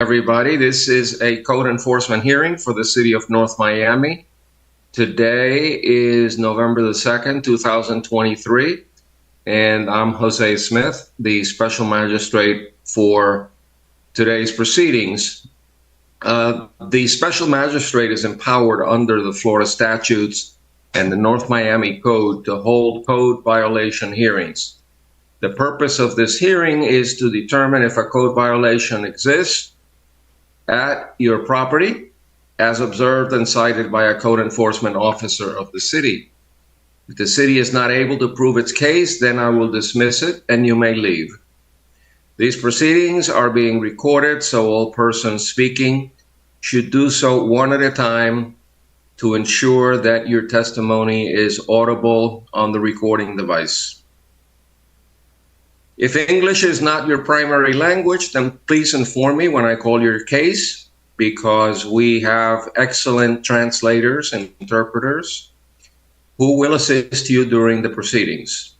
everybody. This is a code enforcement hearing for the city of North Miami. Today is November the 2nd, 2023, and I'm Jose Smith, the special magistrate for today's proceedings. The special magistrate is empowered under the Florida statutes and the North Miami Code to hold code violation hearings. The purpose of this hearing is to determine if a code violation exists at your property, as observed and cited by a code enforcement officer of the city. If the city is not able to prove its case, then I will dismiss it and you may leave. These proceedings are being recorded, so all persons speaking should do so one at a time to ensure that your testimony is audible on the recording device. If English is not your primary language, then please inform me when I call your case, because we have excellent translators and interpreters who will assist you during the proceedings.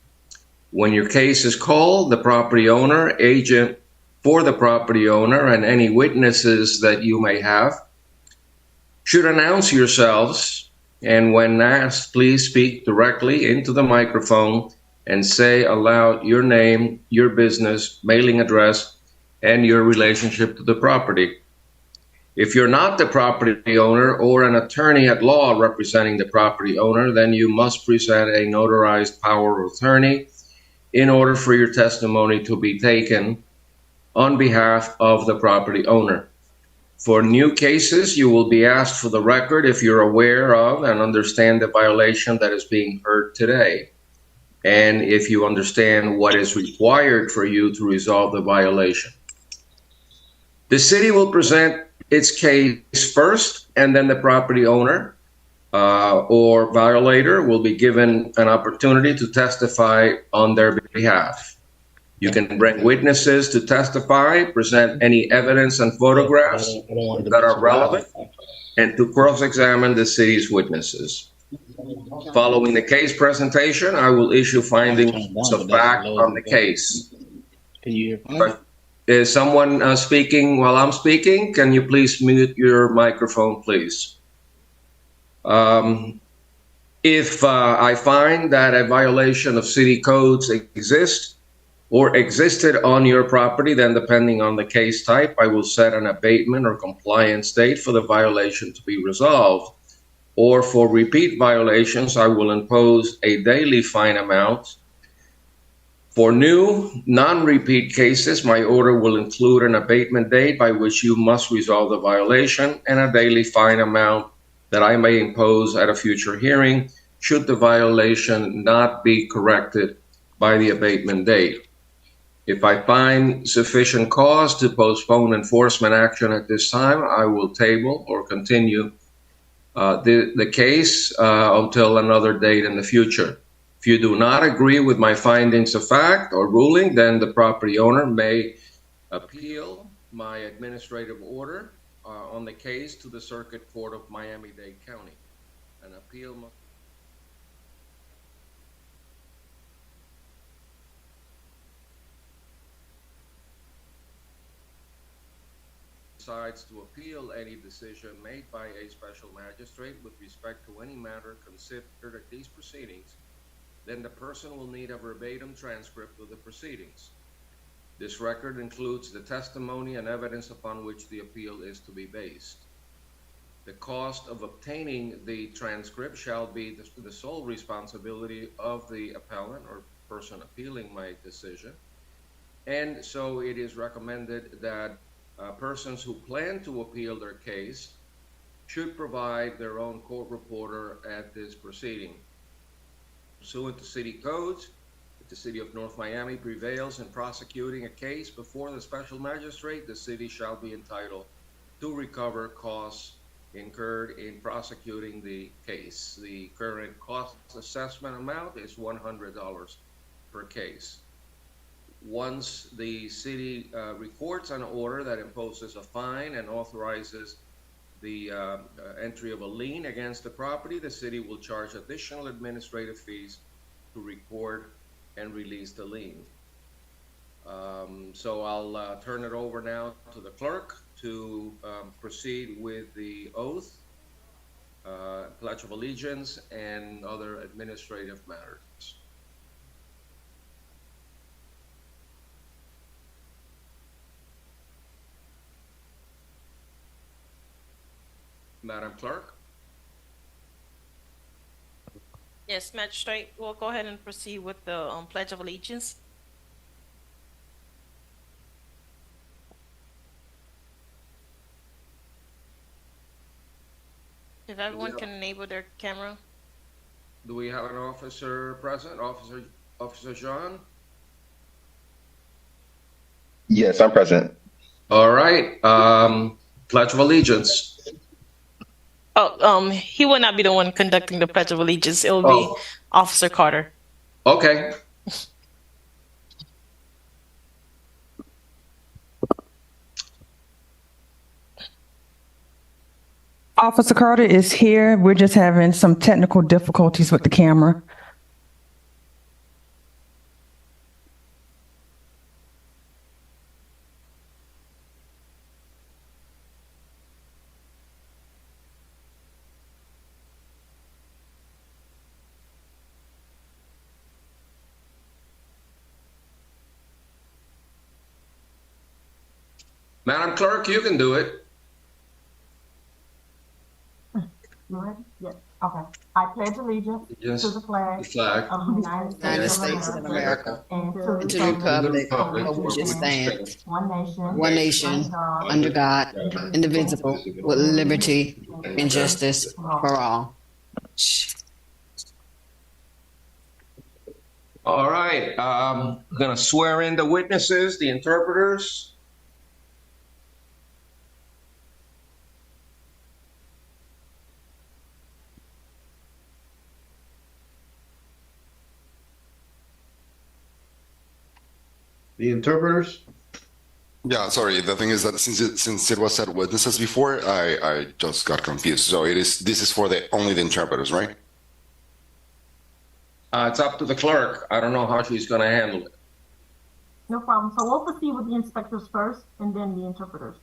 When your case is called, the property owner, agent for the property owner, and any witnesses that you may have should announce yourselves, and when asked, please speak directly into the microphone and say aloud your name, your business, mailing address, and your relationship to the property. If you're not the property owner or an attorney at law representing the property owner, then you must present a notarized power of attorney in order for your testimony to be taken on behalf of the property owner. For new cases, you will be asked for the record if you're aware of and understand the violation that is being heard today, and if you understand what is required for you to resolve the violation. The city will present its case first, and then the property owner or violator will be given an opportunity to testify on their behalf. You can bring witnesses to testify, present any evidence and photographs that are relevant, and to cross-examine the city's witnesses. Following the case presentation, I will issue findings of fact on the case. Can you hear me? Is someone speaking while I'm speaking? Can you please mute your microphone, please? If I find that a violation of city codes exists or existed on your property, then depending on the case type, I will set an abatement or compliance date for the violation to be resolved. Or for repeat violations, I will impose a daily fine amount. For new non-repeat cases, my order will include an abatement date by which you must resolve the violation and a daily fine amount that I may impose at a future hearing should the violation not be corrected by the abatement date. If I find sufficient cause to postpone enforcement action at this time, I will table or continue the case until another date in the future. If you do not agree with my findings of fact or ruling, then the property owner may appeal my administrative order on the case to the Circuit Court of Miami-Dade County. An appeal must decides to appeal any decision made by a special magistrate with respect to any matter considered at these proceedings, then the person will need a verbatim transcript of the proceedings. This record includes the testimony and evidence upon which the appeal is to be based. The cost of obtaining the transcript shall be the sole responsibility of the appellant or person appealing my decision, and so it is recommended that persons who plan to appeal their case should provide their own court reporter at this proceeding. Pursuant to city codes, if the city of North Miami prevails in prosecuting a case before the special magistrate, the city shall be entitled to recover costs incurred in prosecuting the case. The current cost assessment amount is $100 per case. Once the city records an order that imposes a fine and authorizes the entry of a lien against the property, the city will charge additional administrative fees to record and release the lien. So I'll turn it over now to the clerk to proceed with the oath, Pledge of Allegiance, and other administrative matters. Madam Clerk? Yes, Magistrate, we'll go ahead and proceed with the Pledge of Allegiance. If everyone can enable their camera. Do we have an officer present? Officer John? Yes, I'm present. All right. Pledge of Allegiance. Oh, he will not be the one conducting the Pledge of Allegiance. It will be Officer Carter. Okay. Officer Carter is here. We're just having some technical difficulties with the camera. Madam Clerk, you can do it. Yes. Okay. I pledge allegiance to the flag of the United States of America and to the republic for which it stands, one nation, under God, indivisible, with liberty and justice for all. All right. I'm going to swear in the witnesses, the interpreters. The interpreters? Yeah, sorry. The thing is that since it was said witnesses before, I just got confused. So this is for only the interpreters, right? It's up to the clerk. I don't know how she's going to handle it. No problem. So we'll proceed with the inspectors first and then the interpreters.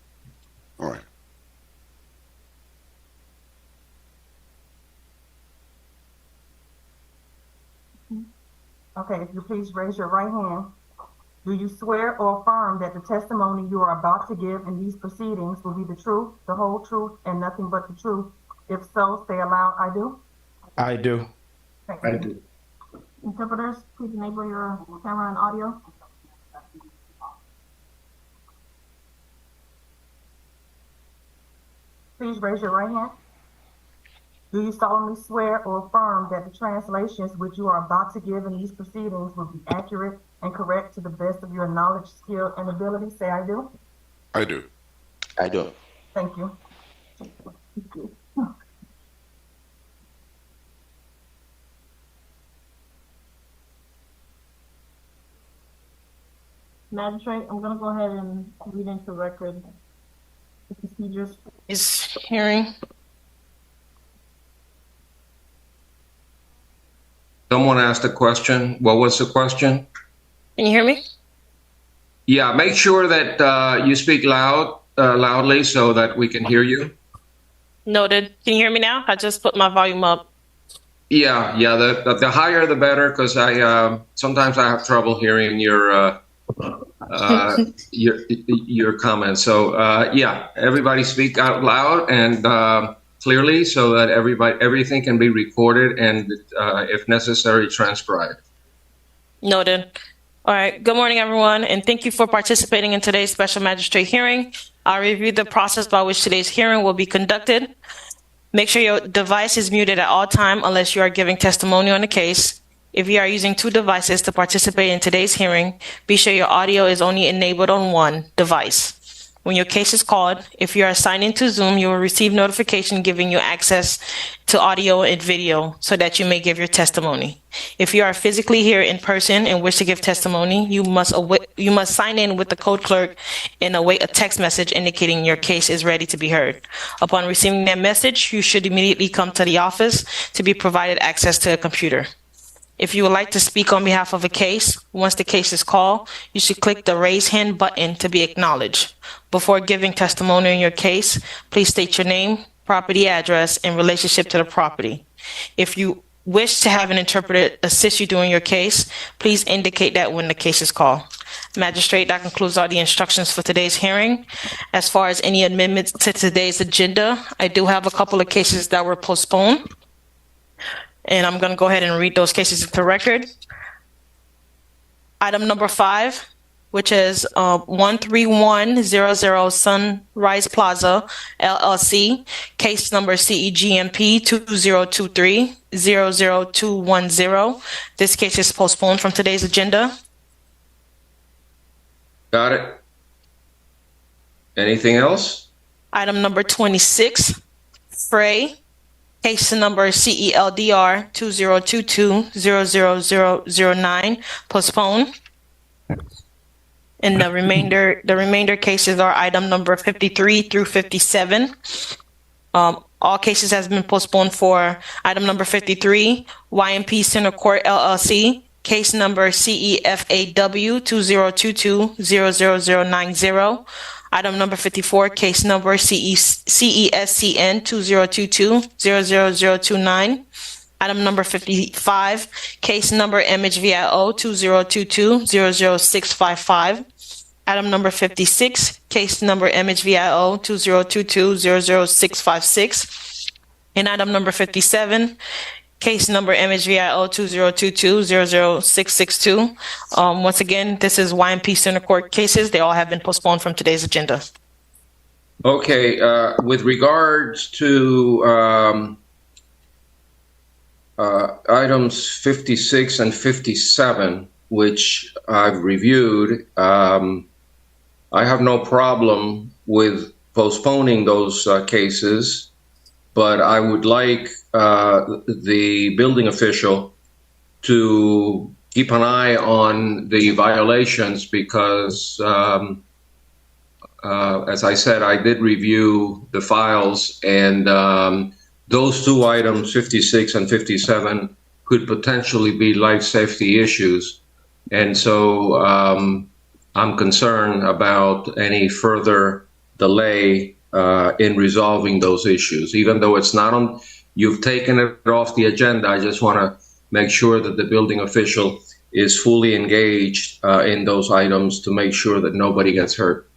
All right. Okay, if you please raise your right hand. Do you swear or affirm that the testimony you are about to give in these proceedings will be the truth, the whole truth, and nothing but the truth? If so, say aloud, I do. I do. I do. Interpreters, please enable your camera and audio. Please raise your right hand. Do you solemnly swear or affirm that the translations which you are about to give in these proceedings will be accurate and correct to the best of your knowledge, skill, and ability? Say, I do. I do. I do. Thank you. Magistrate, I'm going to go ahead and read into record the procedures. Is hearing. Someone asked a question. What was the question? Can you hear me? Yeah, make sure that you speak loudly so that we can hear you. Noted. Can you hear me now? I just put my volume up. Yeah. The higher the better, because I sometimes I have trouble hearing your comments. So yeah, everybody speak out loud and clearly so that everything can be recorded and if necessary transcribed. Noted. All right. Good morning, everyone, and thank you for participating in today's special magistrate hearing. I'll review the process by which today's hearing will be conducted. Make sure your device is muted at all times unless you are giving testimony on the case. If you are using two devices to participate in today's hearing, be sure your audio is only enabled on one device. When your case is called, if you are signed into Zoom, you will receive notification giving you access to audio and video so that you may give your testimony. If you are physically here in person and wish to give testimony, you must sign in with the code clerk and await a text message indicating your case is ready to be heard. Upon receiving that message, you should immediately come to the office to be provided access to a computer. If you would like to speak on behalf of a case, once the case is called, you should click the raise hand button to be acknowledged. Before giving testimony in your case, please state your name, property address, and relationship to the property. If you wish to have an interpreter assist you during your case, please indicate that when the case is called. Magistrate, that concludes all the instructions for today's hearing. As far as any amendments to today's agenda, I do have a couple of cases that were postponed. And I'm going to go ahead and read those cases into record. Item number 5, which is 13100 Sunrise Plaza, LLC, case number CEGMP 2023-00210. This case is postponed from today's agenda. Got it. Anything else? Item number 26, Frey, case number CELDR 2022-00009, postponed. And the remainder cases are item number 53 through 57. All cases has been postponed for item number 53, YMP Center Court LLC, case number CEFAW 2022-00090. Item number 54, case number CESCN 2022-00029. Item number 55, case number MHVIO 2022-00655. Item number 56, case number MHVIO 2022-00656. And item number 57, case number MHVIO 2022-00662. Once again, this is YMP Center Court cases. They all have been postponed from today's agenda. Okay, with regards to items 56 and 57, which I've reviewed, I have no problem with postponing those cases, but I would like the building official to keep an eye on the violations because, as I said, I did review the files, and those two items, 56 and 57, could potentially be life safety issues. And so I'm concerned about any further delay in resolving those issues. Even though it's not on, you've taken it off the agenda, I just want to make sure that the building official is fully engaged in those items to make sure that nobody gets hurt.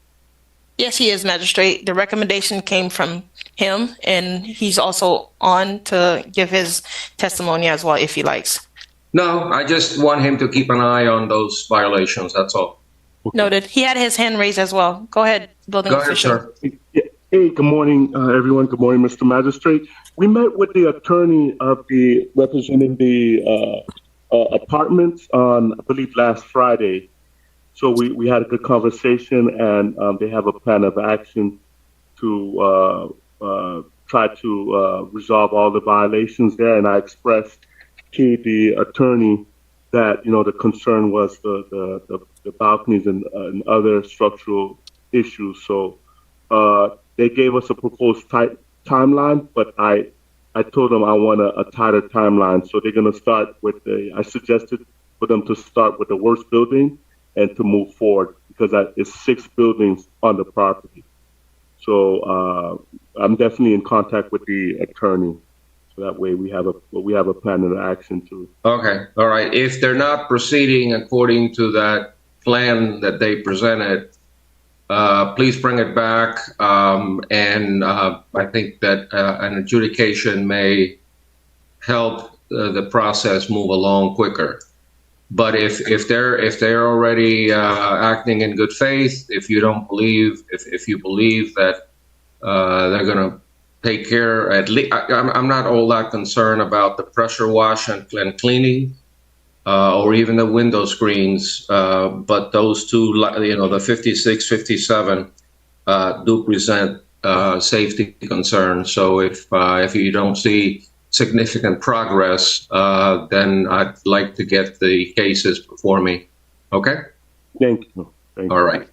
Yes, he is, Magistrate. The recommendation came from him, and he's also on to give his testimony as well if he likes. No, I just want him to keep an eye on those violations, that's all. Noted. He had his hand raised as well. Go ahead, building official. Go ahead, sir. Hey, good morning, everyone. Good morning, Mr. Magistrate. We met with the attorney of the representing the apartments on, I believe, last Friday. So we had a good conversation, and they have a plan of action to try to resolve all the violations there. And I expressed to the attorney that, you know, the concern was the balconies and other structural issues. So they gave us a proposed timeline, but I told them I want a tighter timeline. So they're going to start with I suggested for them to start with the worst building and to move forward because it's 6 buildings on the property. So I'm definitely in contact with the attorney. So that way we have a plan of action too. Okay, all right. If they're not proceeding according to that plan that they presented, please bring it back. And I think that an adjudication may help the process move along quicker. But if they're already acting in good faith, if you believe that they're going to take care, at least I'm not all that concerned about the pressure wash and cleaning or even the window screens. But those two, the 56, 57 do present safety concerns. So if you don't see significant progress, then I'd like to get the cases before me. Okay? Thank you. All right.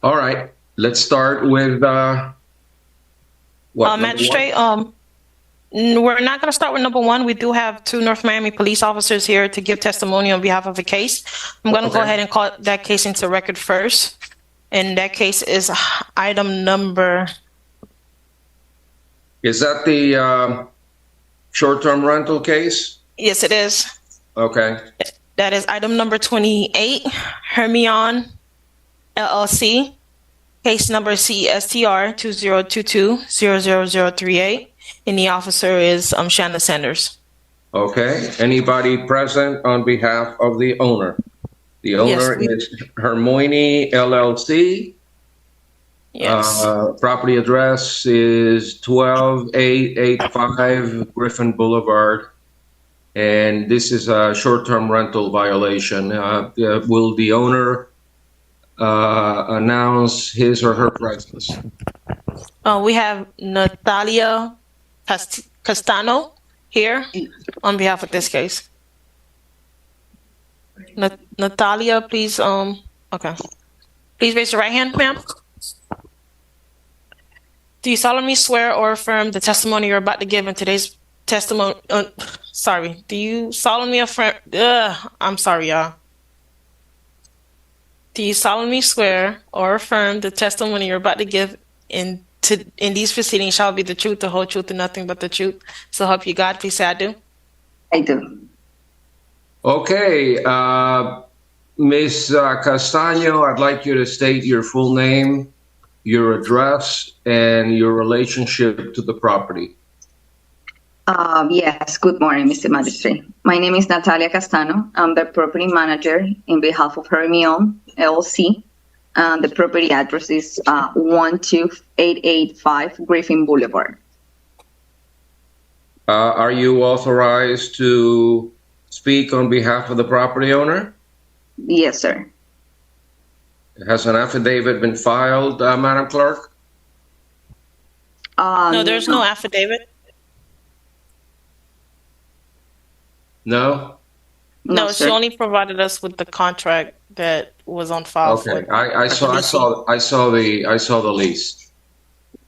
All right. Let's start with what? Magistrate, We're not going to start with number one. We do have two North Miami police officers here to give testimony on behalf of a case. I'm going to go ahead and call that case into record first. And that case is item number. Is that the short-term rental case? Yes, it is. Okay. That is item number 28, Hermione LLC, case number CSTR 2022-00038, and the officer is Shanna Sanders. Okay. Anybody present on behalf of the owner? The owner is Hermione LLC. Yes. Property address is 12885 Griffin Boulevard. And this is a short-term rental violation. Will the owner announce his or her presence? We have Natalia Castano here on behalf of this case. Natalia, please. Okay. Please raise your right hand, ma'am. Do you solemnly swear or affirm the testimony you're about to give in today's testimony? Do you solemnly affirm? I'm sorry, y'all. Do you solemnly swear or affirm the testimony you're about to give in these proceedings shall be the truth, the whole truth, and nothing but the truth? So help you God. Please say I do. I do. Okay. Ms. Castaño, I'd like you to state your full name, your address, and your relationship to the property. Yes, good morning, Mr. Magistrate. My name is Natalia Castano. I'm the property manager in behalf of Hermione LLC. The property address is 12885 Griffin Boulevard. Are you authorized to speak on behalf of the property owner? Yes, sir. Has an affidavit been filed, Madam Clerk? No, there's no affidavit. No? No, sir. she only provided us with the contract that was on file. Okay, I saw the lease.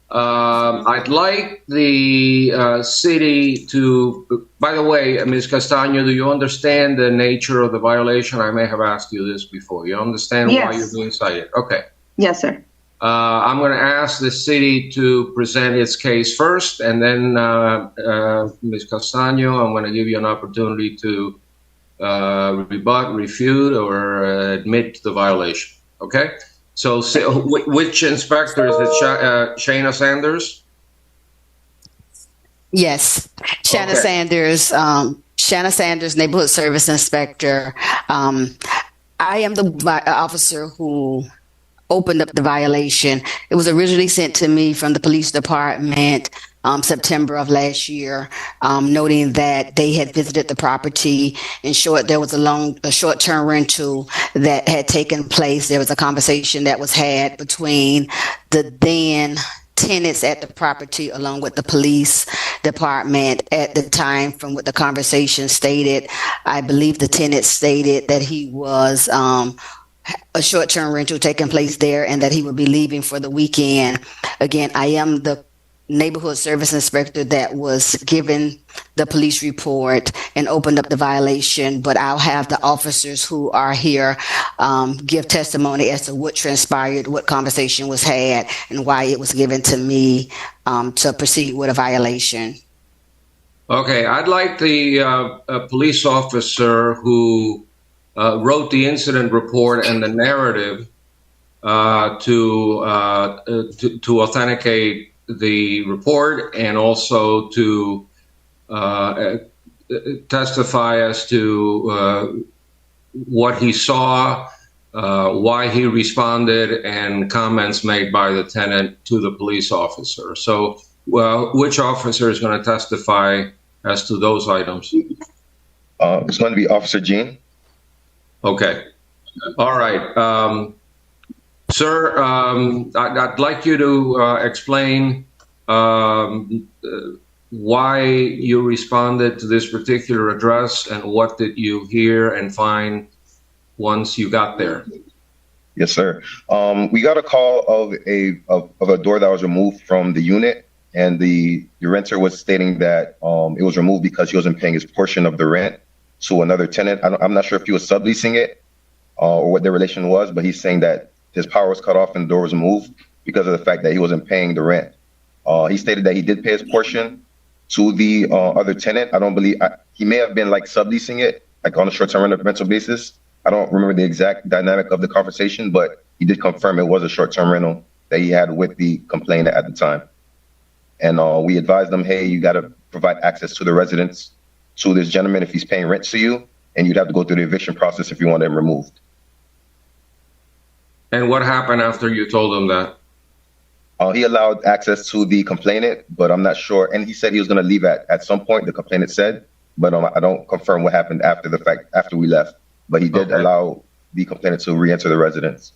I'd like the city to, by the way, Ms. Castaño, do you understand the nature of the violation? I may have asked you this before. You understand why you're being cited? Okay. Yes, sir. I'm going to ask the city to present its case first, and then Ms. Castaño, I'm going to give you an opportunity to rebut, refute, or admit the violation. Okay? So which inspector is it? Shana Sanders? Yes, Shanna Okay. Sanders. Shanna Sanders, neighborhood service inspector. I am the officer who opened up the violation. It was originally sent to me from the police department September of last year, noting that they had visited the property. In short, there was a short-term rental that had taken place. There was a conversation that was had between the then tenants at the property along with the police department at the time. From what the conversation stated, I believe the tenant stated that he was a short-term rental taking place there and that he would be leaving for the weekend. Again, I am the neighborhood service inspector that was given the police report and opened up the violation, but I'll have the officers who are here give testimony as to what transpired, what conversation was had, and why it was given to me to proceed with a violation. Okay, I'd like the police officer who wrote the incident report and the narrative to authenticate the report, and also to testify as to what he saw, why he responded, and comments made by the tenant to the police officer. So, which officer is going to testify as to those items? It's going to be Officer Jean. Okay. All right. Sir, I'd like you to explain why you responded to this particular address, and what did you hear and find once you got there? Yes, sir. We got a call of a door that was removed from the unit, and the renter was stating that it was removed because he wasn't paying his portion of the rent to another tenant. I'm not sure if he was subleasing it or what their relation was, but he's saying that his power was cut off and the door was moved because of the fact that he wasn't paying the rent. He stated that he did pay his portion to the other tenant. I don't believe he may have been like subleasing it, like on a short-term rental basis. I don't remember the exact dynamic of the conversation, but he did confirm it was a short-term rental that he had with the complainant at the time. And we advised them, hey, you got to provide access to the residence to this gentleman if he's paying rent to you, and you'd have to go through the eviction process if you want him removed. And what happened after you told him that? He allowed access to the complainant, but I'm not sure. And he said he was going to leave at some point, the complainant said, but I don't confirm what happened after the fact, after we left. But he did allow the complainant to re-enter the residence.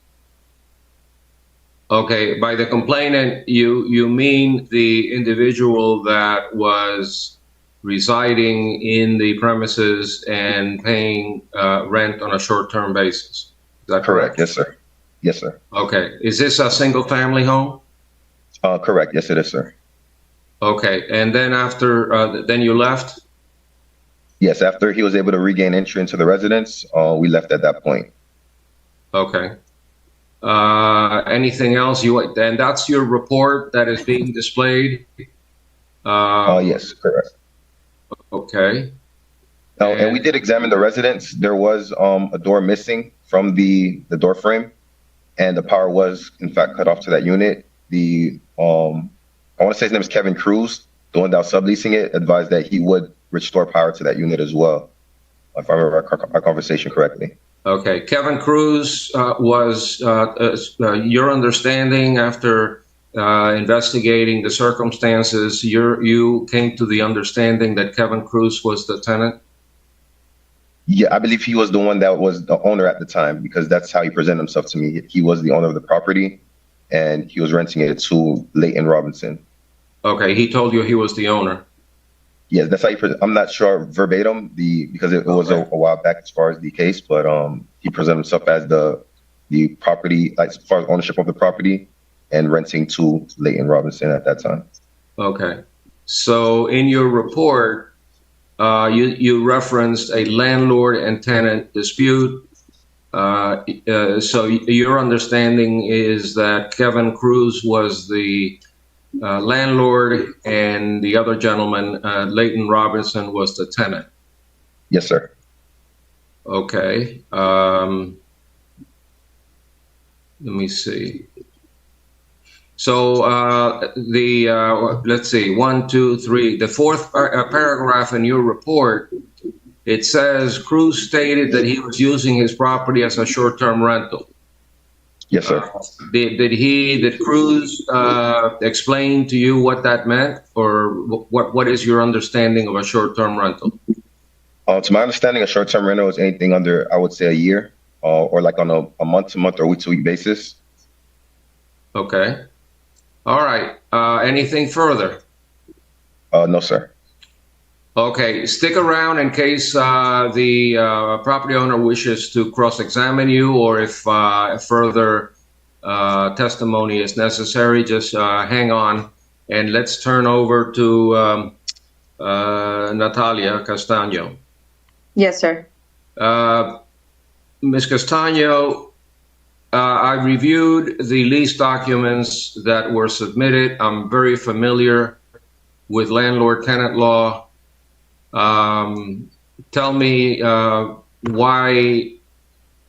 Okay, by the complainant, you mean the individual that was residing in the premises and paying rent on a short-term basis. Is that correct? Yes, sir. Yes, sir. Okay. Is this a single-family home? Correct. Yes, it is, sir. Okay. And then after, then you left? Yes, after he was able to regain entry into the residence, we left at that point. Okay. Anything else? And that's your report that is being displayed? Yes, correct. Okay. And we did examine the residence. There was a door missing from the door frame, and the power was in fact cut off to that unit. I want to say his name is Kevin Cruz, the one that was subleasing it, advised that he would restore power to that unit as well, if I remember our conversation correctly. Okay. Kevin Cruz was your understanding after investigating the circumstances, you came to the understanding that Kevin Cruz was the tenant? Yeah, I believe he was the one that was the owner at the time, because that's how he presented himself to me. He was the owner of the property, and he was renting it to Leighton Robinson. Okay, he told you he was the owner? Yes, that's how I'm not sure verbatim, because it was a while back as far as the case, but he presented himself as the property, like as far as ownership of the property, and renting to Leighton Robinson at that time. Okay. So in your report, you referenced a landlord and tenant dispute. So your understanding is that Kevin Cruz was the landlord and the other gentleman, Leighton Robinson, was the tenant? Yes, sir. Okay. Let me see. So let's see, 1, 2, 3. The fourth paragraph in your report, it says Cruz stated that he was using his property as a short-term rental. Yes, sir. Did Cruz explain to you what that meant, or what is your understanding of a short-term rental? To my understanding, a short-term rental is anything under, I would say, a year, or like on a month-to-month or week-to-week basis. Okay. All right. Anything further? No, sir. Okay. Stick around in case the property owner wishes to cross-examine you, or if further testimony is necessary. Just hang on, and let's turn over to Natalia Castaño. Yes, sir. Ms. Castaño, I reviewed the lease documents that were submitted. I'm very familiar with landlord-tenant law. Tell me why,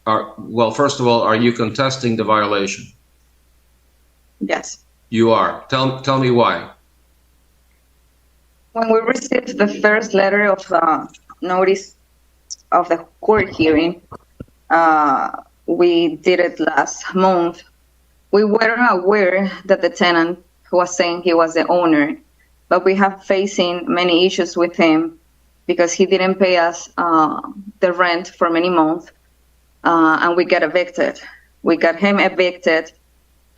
well, first of all, are you contesting the violation? Yes. You are. Tell me why. When we received the first letter of notice of the court hearing, we did it last month. We weren't aware that the tenant was saying he was the owner, but we have facing many issues with him because he didn't pay us the rent for many months, and we got evicted. We got him evicted,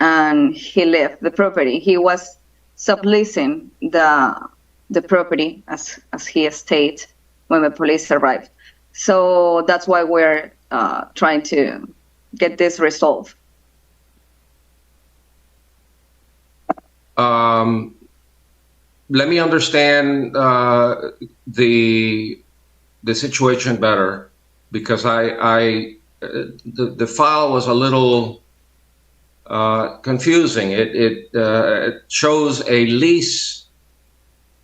and he left the property. He was subleasing the property, as he stated when the police arrived. So that's why we're trying to get this resolved. let me understand the situation better, because the file was a little confusing. It shows a lease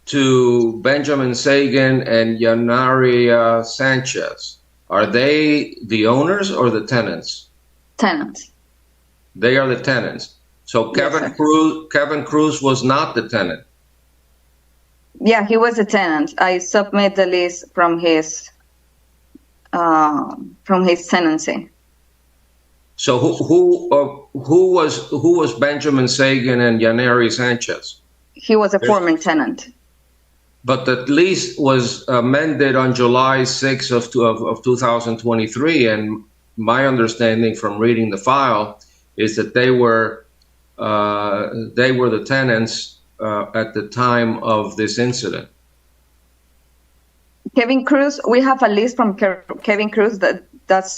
to Benjamin Sagan and Yanaria Sanchez. Are they the owners or the tenants? Tenants. They are the tenants. So Yes, Kevin Cruz was not the tenant. Yeah, he was a tenant. I submit the lease from his tenancy. So who was Benjamin Sagan and Yaneri Sanchez? He was a former tenant. But the lease was amended on July 6th of 2023, and my understanding from reading the file is that they were the tenants at the time of this incident. Kevin Cruz, we have a list from Kevin Cruz that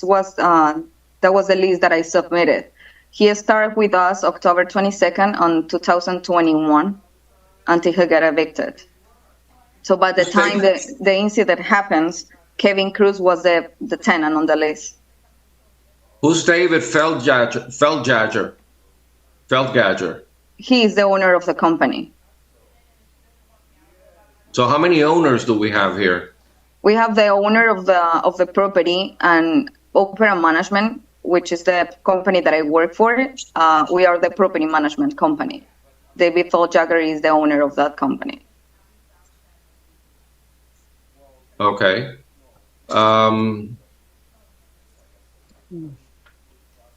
was the list that I submitted. He started with us October 22nd on 2021 until he got evicted. So by the time the incident happens, Kevin Cruz was the tenant on the list. Who's David Feldgadger? He is the owner of the company. So how many owners do we have here? We have the owner of the property and Opera Management, which is the company that I work for. We are the property management company. David Feldgadger is the owner of that company. Okay.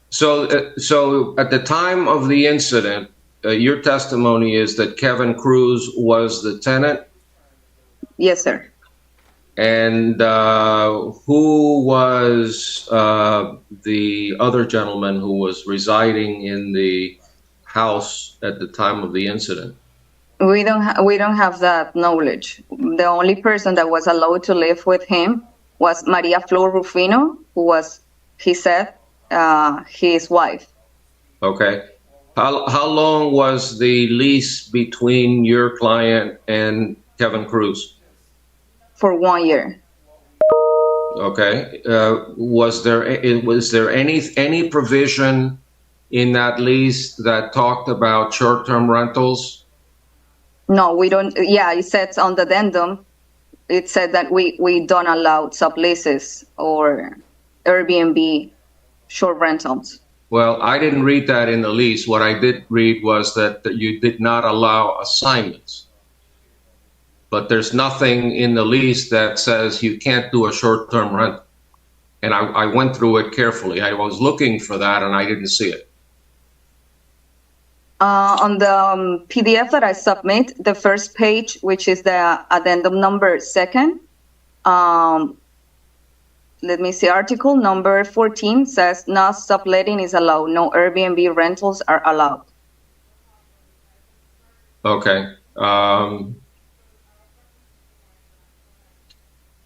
So at the time of the incident, your testimony is that Kevin Cruz was the tenant? Yes, sir. And who was the other gentleman who was residing in the house at the time of the incident? We don't have that knowledge. The only person that was allowed to live with him was Maria Flor Rufino, who was, he said, his wife. Okay. How long was the lease between your client and Kevin Cruz? For 1 year. Okay. Was there any provision in that lease that talked about short-term rentals? No, we don't. Yeah, it says on the addendum, it said that we don't allow subleases or Airbnb short rentals. Well, I didn't read that in the lease. What I did read was that you did not allow assignments. But there's nothing in the lease that says you can't do a short-term rental. And I went through it carefully. I was looking for that and I didn't see it. On the PDF that I submit, the first page, which is the addendum number 2nd, let me see, article number 14 says no subletting is allowed. No Airbnb rentals are allowed. Okay.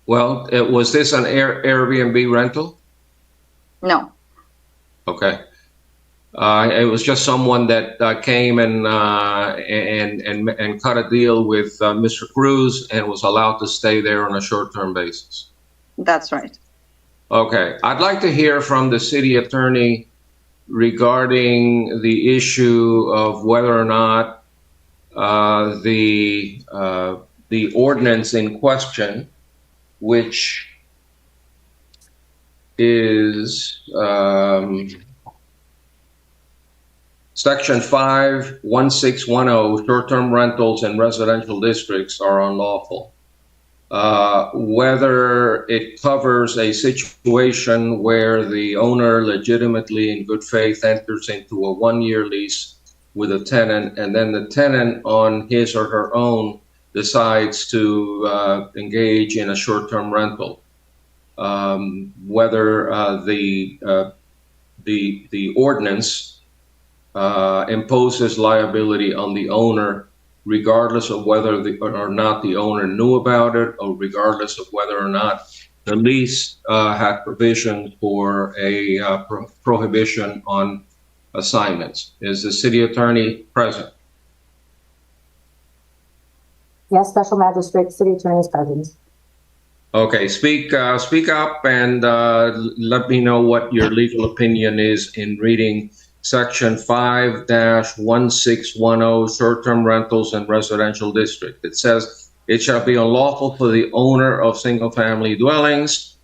Well, was this an Airbnb rental? No. Okay. It was just someone that came and cut a deal with Mr. Cruz and was allowed to stay there on a short-term basis. That's right. Okay. I'd like to hear from the city attorney regarding the issue of whether or not the ordinance in question, which is Section 51610, short-term rentals in residential districts are unlawful. Whether it covers a situation where the owner legitimately in good faith enters into a 1-year lease with a tenant, and then the tenant on his or her own decides to engage in a short-term rental. Whether the ordinance imposes liability on the owner, regardless of whether or not the owner knew about it, or regardless of whether or not the lease had provision for a prohibition on assignments. Is the city attorney present? Yes, Special Magistrate, City Attorney is present. Okay, speak up and let me know what your legal opinion is in reading Section 5-1610, short-term rentals in residential district. It says, it shall be unlawful for the owner of single-family dwellings,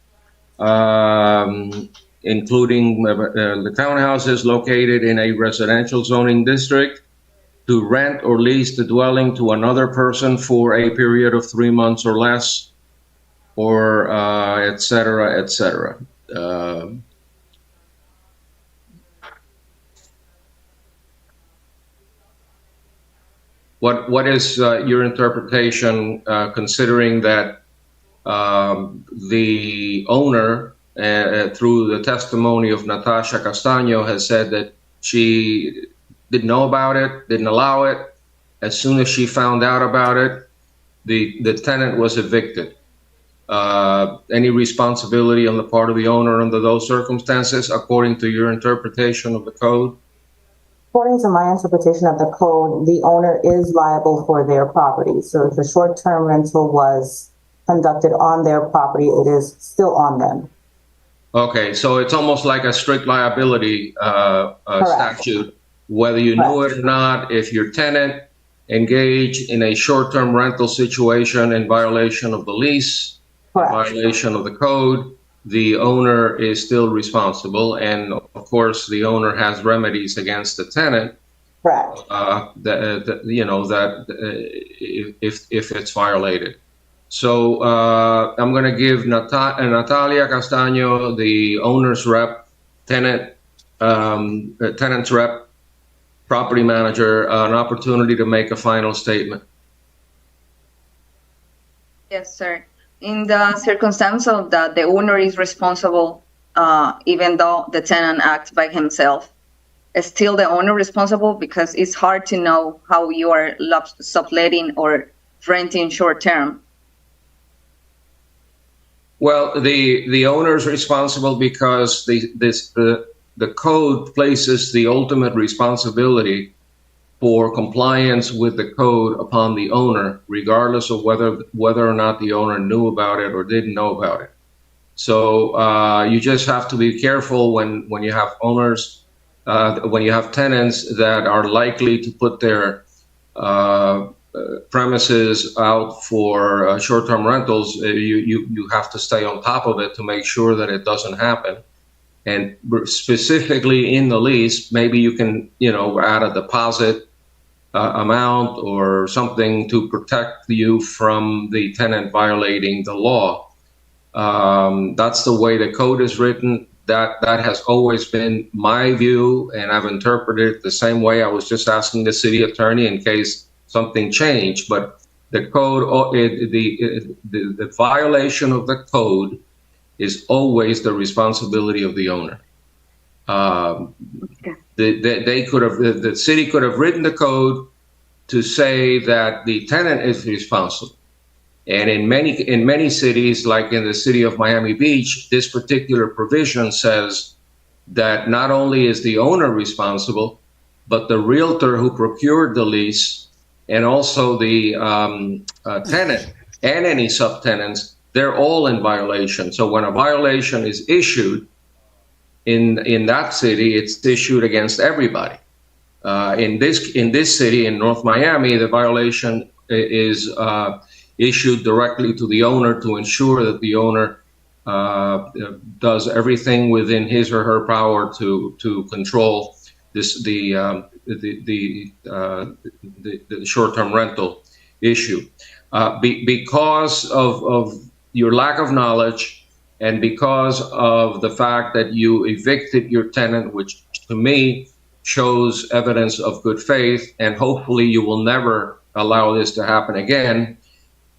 including the townhouses located in a residential zoning district, to rent or lease the dwelling to another person for a period of 3 months or less, or et cetera, et cetera. What is your interpretation, considering that the owner, through the testimony of Natasha Castaño, has said that she didn't know about it, didn't allow it. As soon as she found out about it, the tenant was evicted. Any responsibility on the part of the owner under those circumstances, according to your interpretation of the code? According to my interpretation of the code, the owner is liable for their property. So if the short-term rental was conducted on their property, it is still on them. Okay, so it's almost like a strict liability statute, whether you knew it or not. If your tenant engaged in a short-term rental situation in violation of the lease, violation of the code, the owner is still responsible, and of course the owner has remedies against the tenant. Correct. If it's violated. So I'm going to give Natalia Castaño, the owner's rep, tenant's rep, property manager, an opportunity to make a final statement. Yes, sir. In the circumstance of that, the owner is responsible, even though the tenant acts by himself. Is still the owner responsible, because it's hard to know how you are subletting or renting short term. Well, the owner is responsible because the code places the ultimate responsibility for compliance with the code upon the owner, regardless of whether or not the owner knew about it or didn't know about it. So you just have to be careful when you have owners, when you have tenants that are likely to put their premises out for short-term rentals. You have to stay on top of it to make sure that it doesn't happen. And specifically in the lease, maybe you can, add a deposit amount or something to protect you from the tenant violating the law. That's the way the code is written. That has always been my view, and I've interpreted it the same way. I was just asking the city attorney in case something changed, but the code, the violation of the code is always the responsibility of the owner. The city could have written the code to say that the tenant is responsible. And in many cities, like in the city of Miami Beach, this particular provision says that not only is the owner responsible, but the realtor who procured the lease and also the tenant and any subtenants, they're all in violation. So when a violation is issued in that city, it's issued against everybody. In this city, in North Miami, the violation is issued directly to the owner to ensure that the owner does everything within his or her power to control the short-term rental issue. Because of your lack of knowledge and because of the fact that you evicted your tenant, which to me shows evidence of good faith, and hopefully you will never allow this to happen again,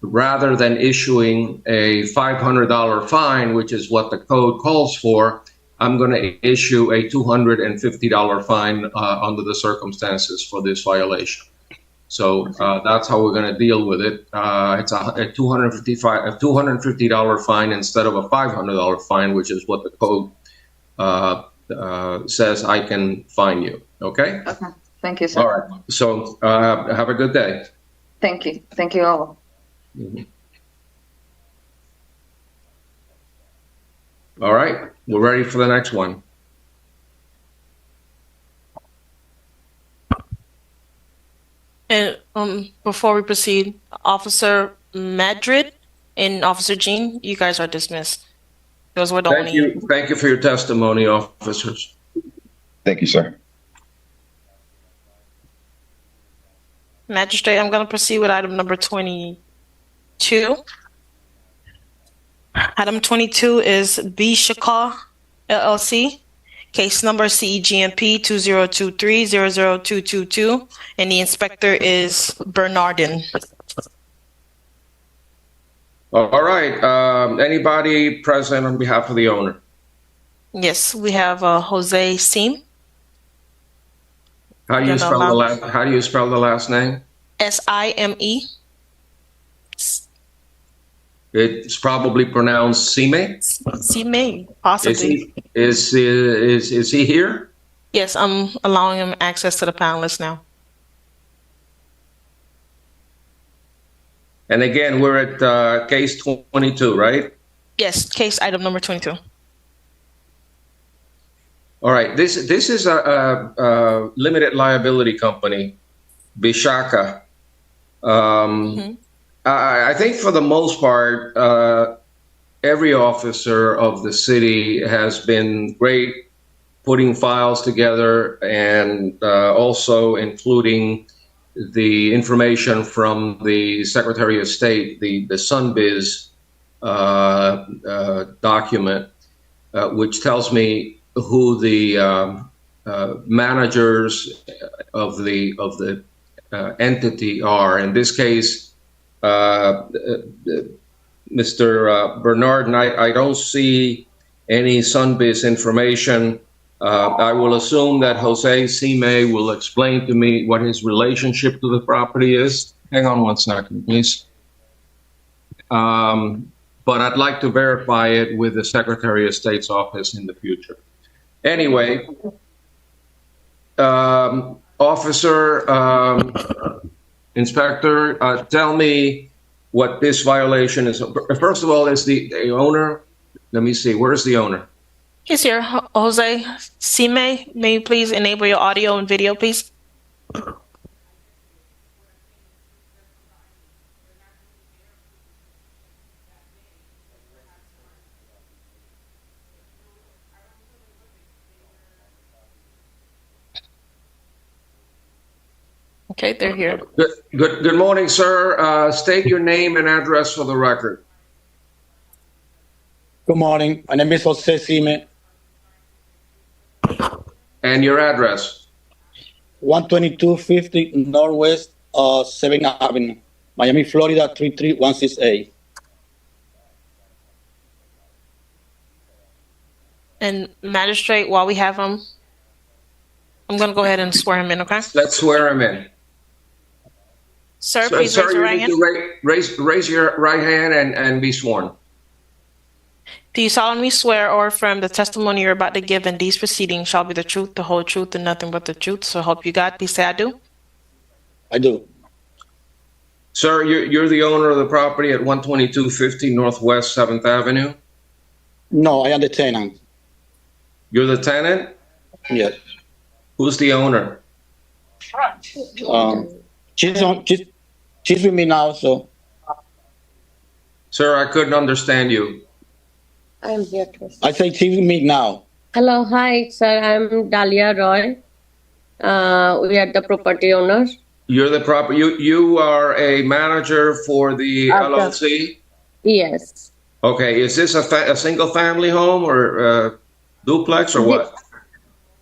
rather than issuing a $500 fine, which is what the code calls for, I'm going to issue a $250 fine under the circumstances for this violation. So that's how we're going to deal with it. It's a $250 fine instead of a $500 fine, which is what the code says I can fine you. Okay? Okay. Thank you, sir. All right. So have a good day. Thank you. Thank you all. All right, we're ready for the next one. And before we proceed, Officer Madrid and Officer Jean, you guys are dismissed. Those were the Thank you. Thank you for your testimony, officers. Thank you, sir. Magistrate, I'm going to proceed with item number 22. Item 22 is B. Shakaw, LLC. Case number CEGMP 2023-00222, and the inspector is Bernardin. All right. Anybody present on behalf of the owner? Yes, we have Jose Sim. How do you spell the last name? S-I-M-E. It's probably pronounced Sime. Sime, possibly. Is he here? Yes, I'm allowing him access to the panelists now. And again, we're at case 22, right? Yes, case item number 22. All right. This is a limited liability company, Bishaka. I think for the most part, every officer of the city has been great putting files together and also including the information from the Secretary of State, the Sunbiz document, which tells me who the managers of the entity are. In this case, Mr. Bernard, and I don't see any Sunbiz information. I will assume that Jose Sime will explain to me what his relationship to the property is. Hang on one second, please. But I'd like to verify it with the Secretary of State's office in the future. Anyway, Officer, Inspector, tell me what this violation is. First of all, is the owner? Let me see. Where's the owner? He's here. Jose Sime, may you please enable your audio and video, please? Okay, they're here. Good morning, sir. State your name and address for the record. Good morning. My name is Jose Sime. And your address? 12250 Northwest 7th Avenue, Miami, Florida 33168. And Magistrate, while we have him, I'm going to go ahead and swear him in, okay? Let's swear him in. Sir, please raise your right hand. Raise your right hand and be sworn. Do you solemnly swear or affirm the testimony you're about to give in these proceedings shall be the truth, the whole truth, and nothing but the truth? So help you God. Please say I do. I do. Sir, you're the owner of the property at 12250 Northwest 7th Avenue? No, I am the tenant. You're the tenant? Yes. Who's the owner? She's with me now, so. Sir, I couldn't understand you. I'm here to. I say she's with me now. Hello, hi, sir. I'm Dahlia Roy. We are the property owners. You're the property. You are a manager for the LLC? Yes. Okay. Is this a single family home or duplex or what?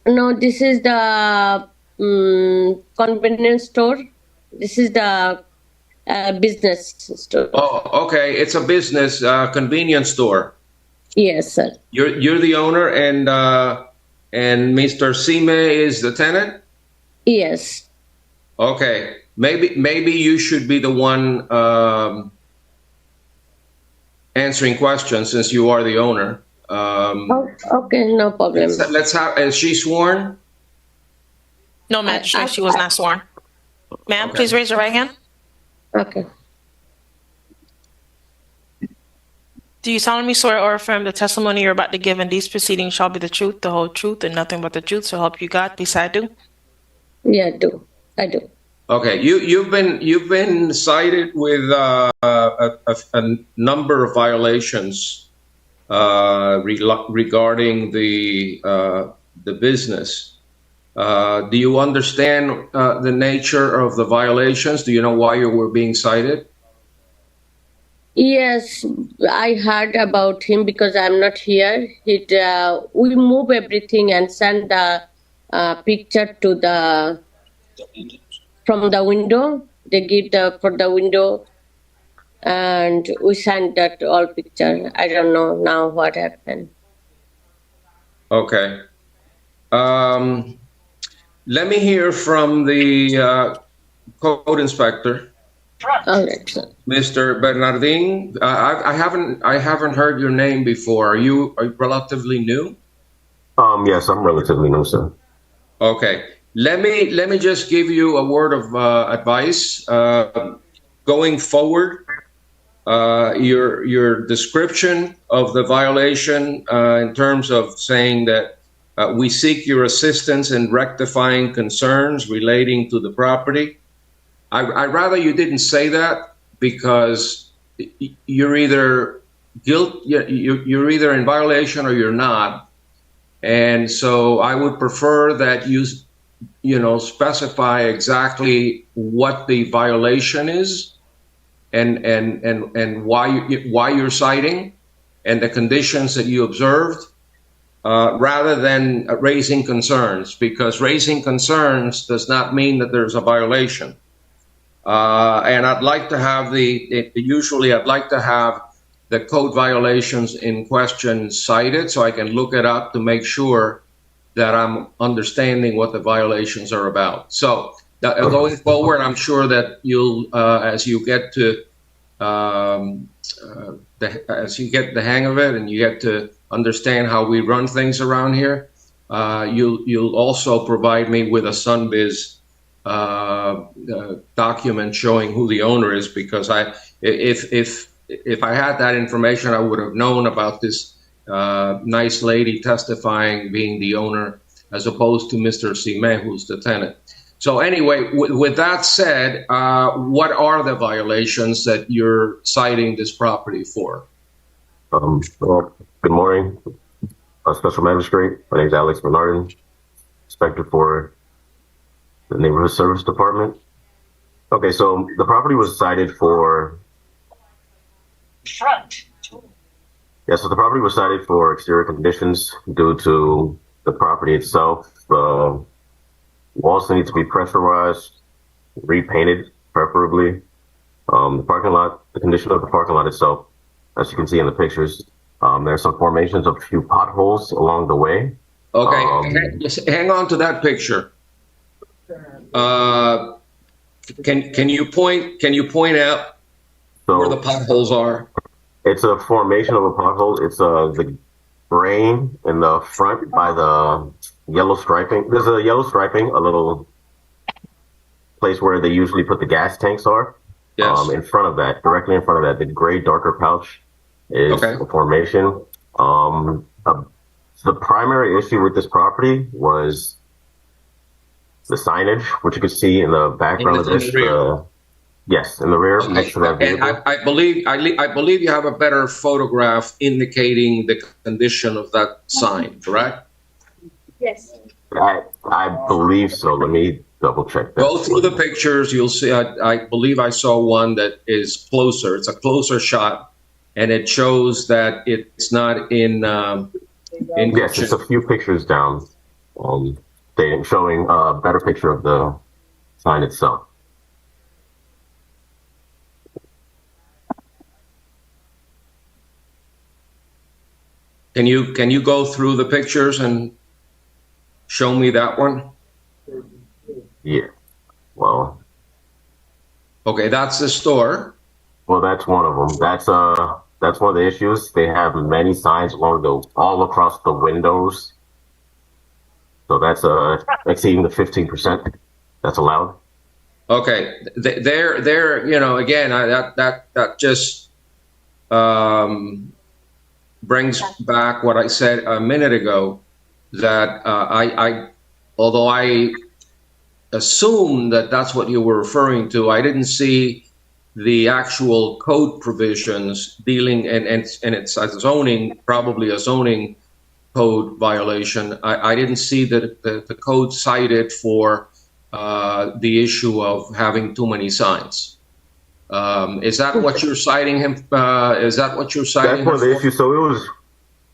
No, this is the convenience store. This is the business store. Oh, okay. It's a business convenience store. Yes, sir. You're the owner, and Mr. Sime is the tenant? Yes. Okay. Maybe you should be the one answering questions since you are the owner. Okay, no problem. Let's have. Is she sworn? No, Magistrate, she was not sworn. Ma'am, please raise your right hand. Okay. Do you solemnly swear or affirm the testimony you're about to give in these proceedings shall be the truth, the whole truth, and nothing but the truth? So help you God. Please, I do. Yeah, I do. Okay, you've been cited with a number of violations regarding the business. Do you understand the nature of the violations? Do you know why you were being cited? Yes, I heard about him because I'm not here. We move everything and send the picture to from the window. They give for the window, and we send that all picture. I don't know now what happened. Okay. Let me hear from the code inspector. All right, sir. Mr. Bernardin, I haven't heard your name before. Are you relatively new? Yes, I'm relatively new, sir. Okay. Let me just give you a word of advice. Going forward, your description of the violation in terms of saying that we seek your assistance in rectifying concerns relating to the property. I'd rather you didn't say that, because you're either you're either in violation or you're not, and so I would prefer that you specify exactly what the violation is, and why you're citing, and the conditions that you observed, rather than raising concerns, because raising concerns does not mean that there's a violation. And I'd like to have I'd like to have the code violations in question cited so I can look it up to make sure that I'm understanding what the violations are about. So going forward, I'm sure that you'll, as you get the hang of it and you get to understand how we run things around here, you'll also provide me with a Sunbiz document showing who the owner is, because if I had that information, I would have known about this nice lady testifying being the owner, as opposed to Mr. Sime, who's the tenant. So anyway, with that said, what are the violations that you're citing this property for? Well, good morning, Special Magistrate. My name is Alex Bernardin, Inspector for the Neighborhood Service Department. Okay, so the property was cited for... Yeah, so the property was cited for exterior conditions due to the property itself. Walls need to be pressurized, repainted, preferably. The parking lot, the condition of the parking lot itself, as you can see in the pictures, there's some formations of a few potholes along the way. Okay, just hang on to that picture. Can you point out where the potholes are? It's a formation of a pothole. It's the grain in the front by the yellow striping. There's a yellow striping, a little place where they usually put the gas tanks are. Yes. In front of that, directly in front of that, the gray darker pouch is a formation. The primary issue with this property was the signage, which you can see in the background of this. Yes, in the rear, next to that vehicle. And I believe you have a better photograph indicating the condition of that sign, correct? Yes. I believe so. Let me double check that. Go through the pictures. You'll see. I believe I saw one that is closer. It's a closer shot, and it shows that it's not in. Yes, it's a few pictures down. They're showing a better picture of the sign itself. Can you go through the pictures and show me that one? Yeah. Well. Okay, that's the store. Well, that's one of them. That's one of the issues. They have many signs all across the windows. So that's exceeding the 15% that's allowed. Okay, there, you know, again, that just brings back what I said a minute ago, that although I assume that that's what you were referring to, I didn't see the actual code provisions dealing, and it's a zoning, probably a zoning code violation. I didn't see that the code cited for the issue of having too many signs. Is that what you're citing him? Is that what you're citing? That's one of the issues. So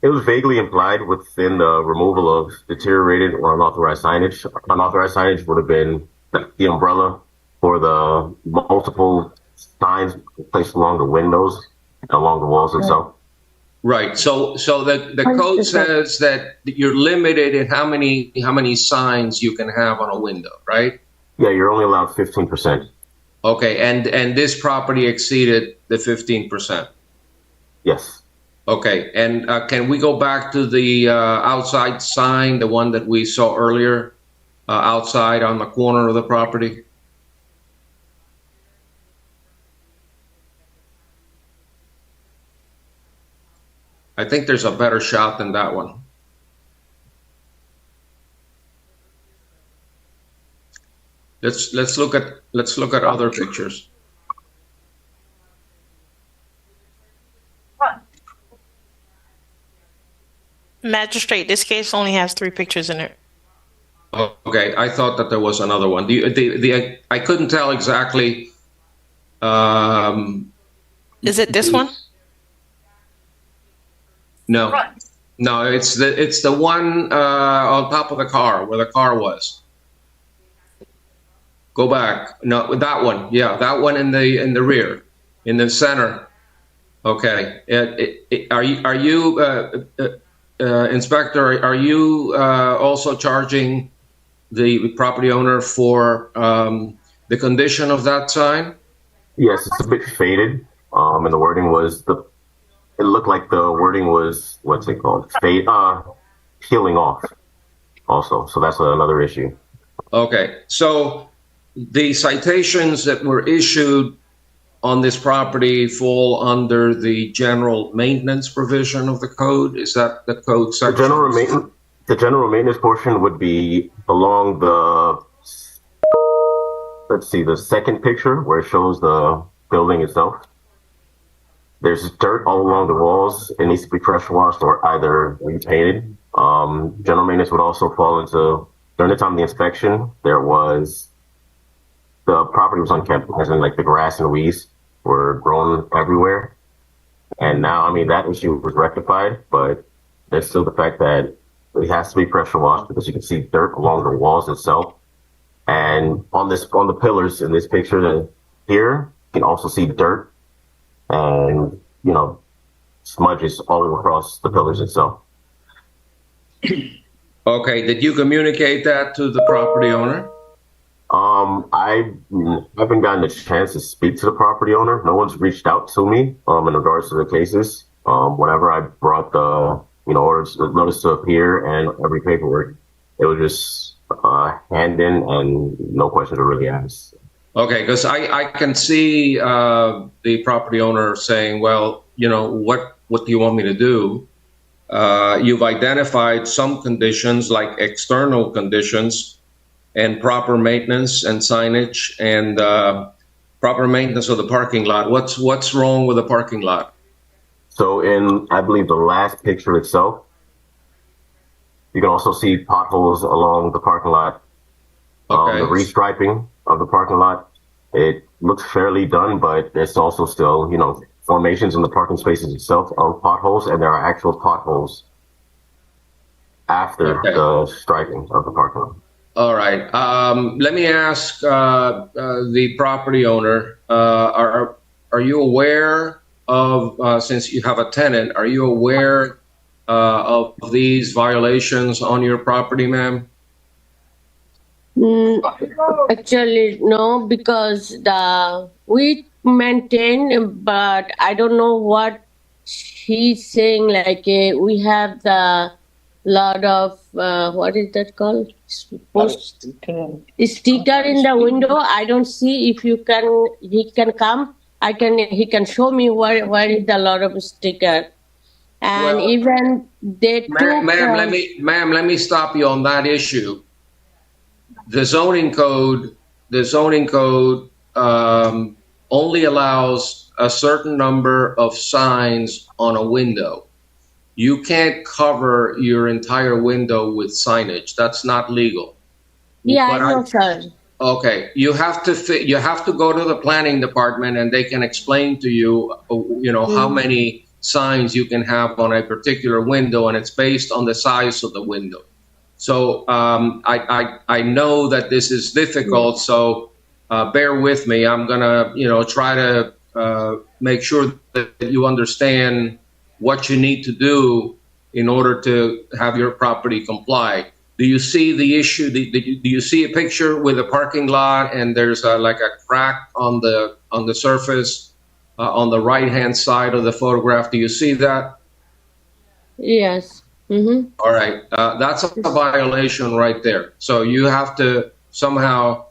it was vaguely implied within the removal of deteriorated or unauthorized signage. Unauthorized signage would have been the umbrella for the multiple signs placed along the windows and along the walls itself. Right. So the code says that you're limited in how many signs you can have on a window, right? Yeah, you're only allowed 15%. Okay, and this property exceeded the 15%. Yes. Okay, and can we go back to the outside sign, the one that we saw earlier, outside on the corner of the property? I think there's a better shot than that one. Let's look at other pictures. Magistrate, this case only has 3 pictures in it. Okay, I thought that there was another one. I couldn't tell exactly. Is it this one? No, no, it's the one on top of the car where the car was. Go back. No, that one. Yeah, that one in the rear, in the center. Okay. Are you Inspector? Are you also charging the property owner for the condition of that sign? Yes, it's a bit faded, and the wording was it looked like the wording was, what's it called? Peeling off also. So that's another issue. Okay. So the citations that were issued on this property fall under the general maintenance provision of the code? Is that the code section? The general maintenance portion would be along the, let's see, the second picture where it shows the building itself. There's dirt all along the walls. It needs to be pressure washed or either repainted. General maintenance would also fall into, during the time of the inspection, the property was unkempt, as in like the grass and weeds were growing everywhere. And now, I mean, that issue was rectified, but there's still the fact that it has to be pressure washed because you can see dirt along the walls itself. And on the pillars in this picture here, you can also see dirt and, you know, smudges all across the pillars itself. Okay, did you communicate that to the property owner? I haven't gotten a chance to speak to the property owner. No one's reached out to me in regards to the cases. Whenever I brought the orders, notice to appear and every paperwork, it was just hand in and no questions were really asked. Okay, because I can see the property owner saying, well, you know, what do you want me to do? You've identified some conditions like external conditions and proper maintenance and signage and proper maintenance of the parking lot. What's wrong with the parking lot? So in, I believe, the last picture itself, you can also see potholes along the parking lot. Okay. The restriping of the parking lot, it looks fairly done, but there's also still, you know, formations in the parking spaces itself of potholes, and there are actual potholes after the striping of the parking lot. All right. Let me ask the property owner, are you aware of, since you have a tenant, are you aware of these violations on your property, ma'am? Actually, no, because we maintain, but I don't know what he's saying. Like we have the lot of what is that called? Post sticker in the window. I don't see if you can. He can come. He can show me where is the lot of sticker. And Well, even they took. Ma'am, let me stop you on that issue. The zoning code only allows a certain number of signs on a window. You can't cover your entire window with signage. That's not legal. Yeah, I know, sir. Okay, you have to go to the planning department, and they can explain to you, how many signs you can have on a particular window, and it's based on the size of the window. So I know that this is difficult, so bear with me. I'm gonna try to make sure that you understand what you need to do in order to have your property comply. Do you see the issue? Do you see a picture with a parking lot and there's like a crack on the surface on the right-hand side of the photograph? Do you see that? Yes. Mm-hmm. All right. That's a violation right there. So you have to somehow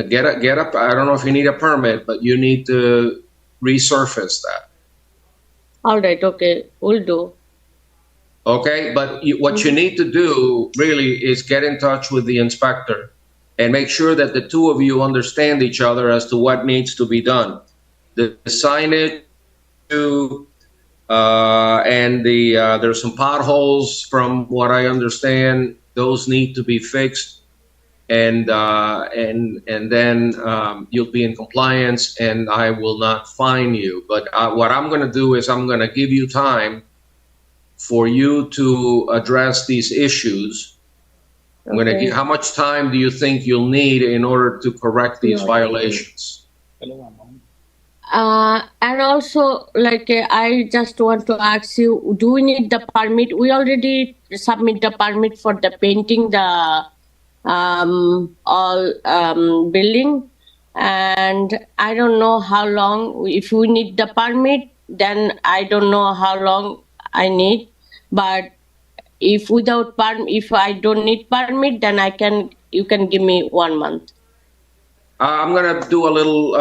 get up. I don't know if you need a permit, but you need to resurface that. All right. Okay. We'll do. Okay, but what you need to do really is get in touch with the inspector and make sure that the two of you understand each other as to what needs to be done. The signage, and there's some potholes from what I understand. Those need to be fixed, and then you'll be in compliance, and I will not fine you. But what I'm going to do is I'm going to give you time for you to address these issues. I'm going to give, how much time do you think you'll need in order to correct these violations? And also, I just want to ask you, do we need the permit? We already submit the permit for the painting the building, and I don't know how long. If we need the permit, then I don't know how long I need. But if I don't need permit, then you can give me 1 month. I'm going to do a little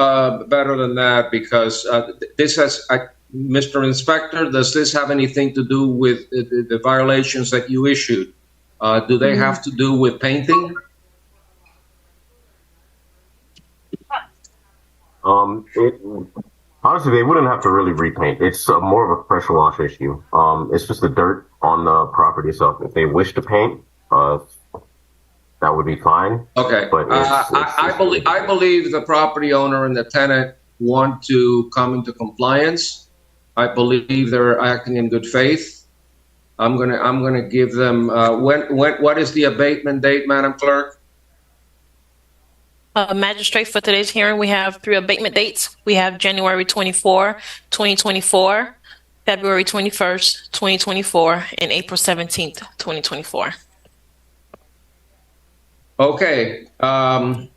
better than that, because this has, Mr. Inspector, does this have anything to do with the violations that you issued? Do they have to do with painting? Honestly, they wouldn't have to really repaint. It's more of a pressure wash issue. It's just the dirt on the property itself. If they wish to paint, that would be fine. Okay. But I believe the property owner and the tenant want to come into compliance. I believe they're acting in good faith. I'm gonna give them what is the abatement date, Madam Clerk? Magistrate, for today's hearing, we have 3 abatement dates. We have January 24, 2024, February 21st, 2024, and April 17th, 2024. Okay. I'm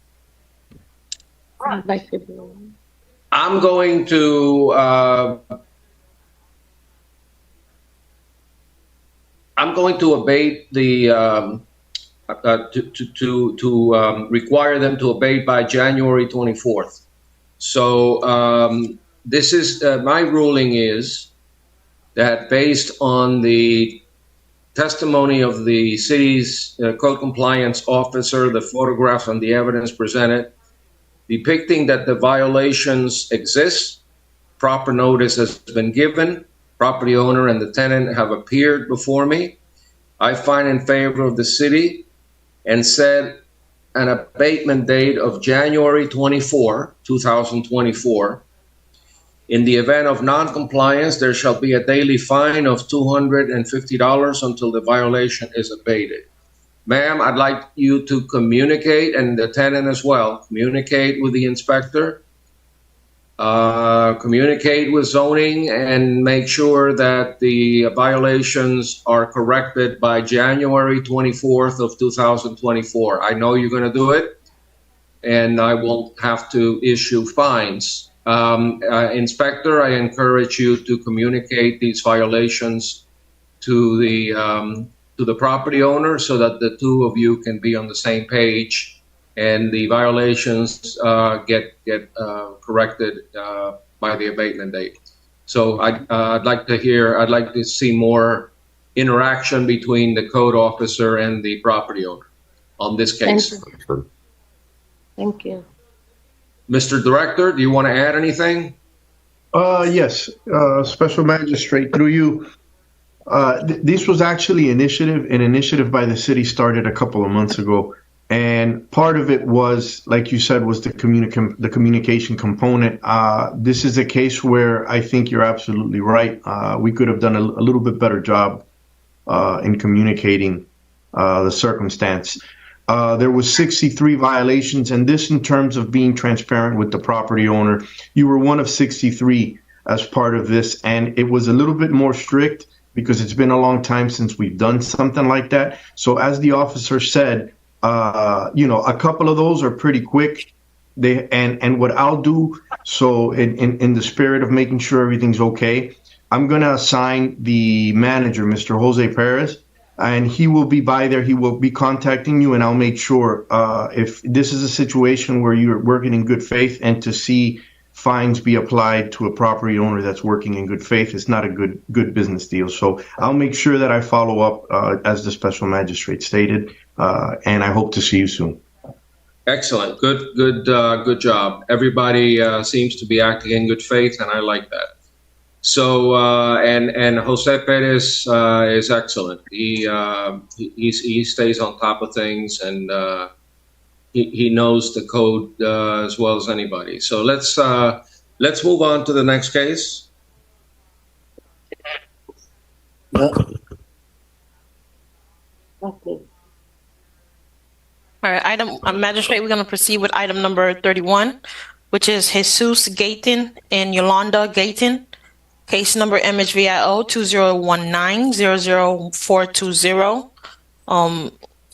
going to abate the to require them to abate by January 24th. So this is my ruling is that based on the testimony of the city's code compliance officer, the photographs and the evidence presented depicting that the violations exist, proper notice has been given, property owner and the tenant have appeared before me, I find in favor of the city and set an abatement date of January 24, 2024. In the event of non-compliance, there shall be a daily fine of $250 until the violation is abated. Ma'am, I'd like you to communicate, and the tenant as well, communicate with the inspector, communicate with zoning, and make sure that the violations are corrected by January 24th of 2024. I know you're going to do it, and I won't have to issue fines. Inspector, I encourage you to communicate these violations to the to the property owner so that the two of you can be on the same page and the violations get corrected by the abatement date. So I'd like to see more interaction between the code officer and the property owner on this case. Thank you. Mr. Director, do you want to add anything? Yes, Special Magistrate, through you. This was actually an initiative by the city started a couple of months ago. And part of it was, like you said, was the communication component. This is a case where I think you're absolutely right. We could have done a little bit better job in communicating the circumstance. There was 63 violations, and this in terms of being transparent with the property owner. You were one of 63 as part of this, and it was a little bit more strict because it's been a long time since we've done something like that. So as the officer said, a couple of those are pretty quick. And what I'll do, so in the spirit of making sure everything's okay, I'm going to assign the manager, Mr. Jose Perez, and he will be by there. He will be contacting you, and I'll make sure if this is a situation where you're working in good faith and to see fines be applied to a property owner that's working in good faith, it's not a good business deal. So I'll make sure that I follow up as the special magistrate stated, and I hope to see you soon. Excellent. Good job. Everybody seems to be acting in good faith, and I like that. So and Jose Perez is excellent. He stays on top of things, and he knows the code as well as anybody. So let's move on to the next case. Okay. All right, Magistrate, we're going to proceed with item number 31, which is Jesus Gayton and Yolanda Gayton. Case number MHVIO 2019-00420.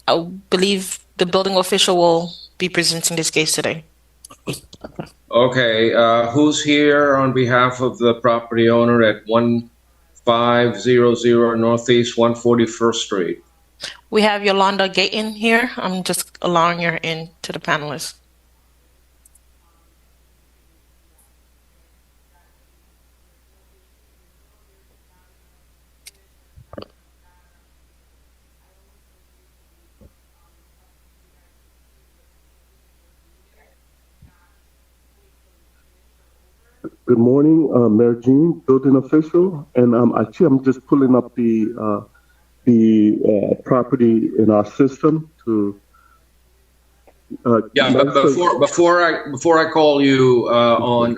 I believe the building official will be presenting this case today. Okay, who's here on behalf of the property owner at 1500 Northeast 141st Street? We have Yolanda Gayton here. I'm just allowing her in to the panelists. Good morning, Mayor Jean, building official, and I'm just pulling up the property in our system to. But before I call you on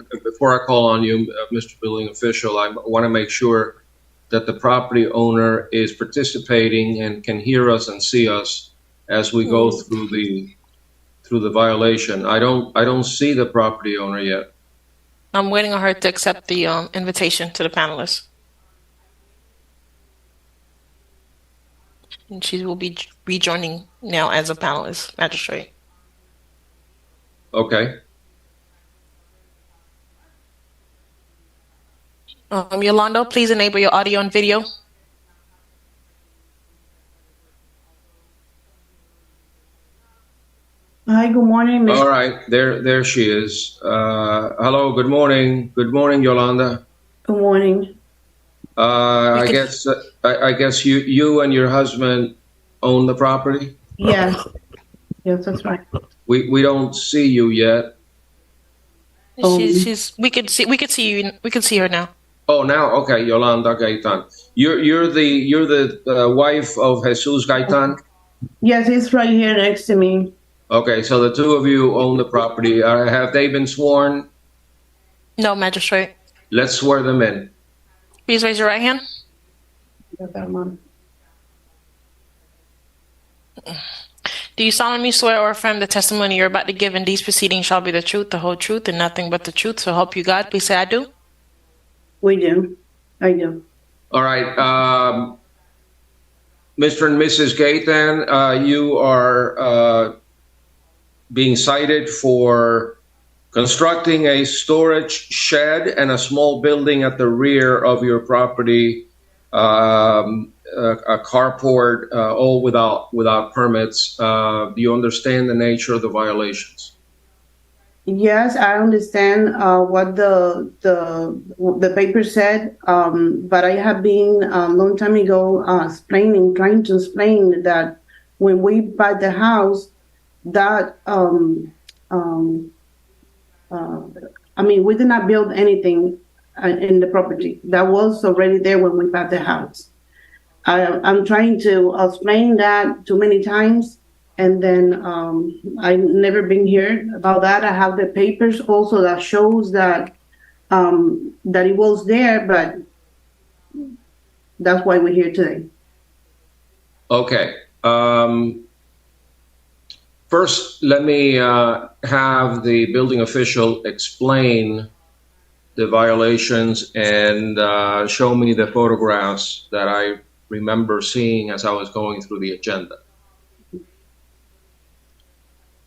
you, Mr. Building Official, I want to make sure that the property owner is participating and can hear us and see us as we go through the violation. I don't see the property owner yet. I'm waiting on her to accept the invitation to the panelists. And she will be rejoining now as a panelist, Magistrate. Okay. Yolanda, please enable your audio and video. Hi, good morning, Mr. All right, there she is. Hello, good morning. Good morning, Yolanda. Good morning. I guess you and your husband own the property? Yes. Yes, that's right. We don't see you yet. We could see her now. Oh, now okay, Yolanda Gaitan. You're the wife of Jesus Gaitan? Yes, he's right here next to me. Okay, so the two of you own the property. Have they been sworn? No, Magistrate. Let's swear them in. Please raise your right hand. Do you solemnly swear or affirm the testimony you're about to give in these proceedings shall be the truth, the whole truth, and nothing but the truth? So help you God. Please say I do. We do. I do. All right. Mr. and Mrs. Gaitan, you are being cited for constructing a storage shed and a small building at the rear of your property a carport, all without permits. Do you understand the nature of the violations? Yes, I understand what the paper said, but I have been a long time ago trying to explain that when we buy the house, that I mean, we did not build anything in the property. That was already there when we bought the house. I'm trying to explain that too many times, and then I never been here about that. I have the papers also that shows that that it was there, but that's why we're here today. Okay. First, let me have the building official explain the violations and show me the photographs that I remember seeing as I was going through the agenda.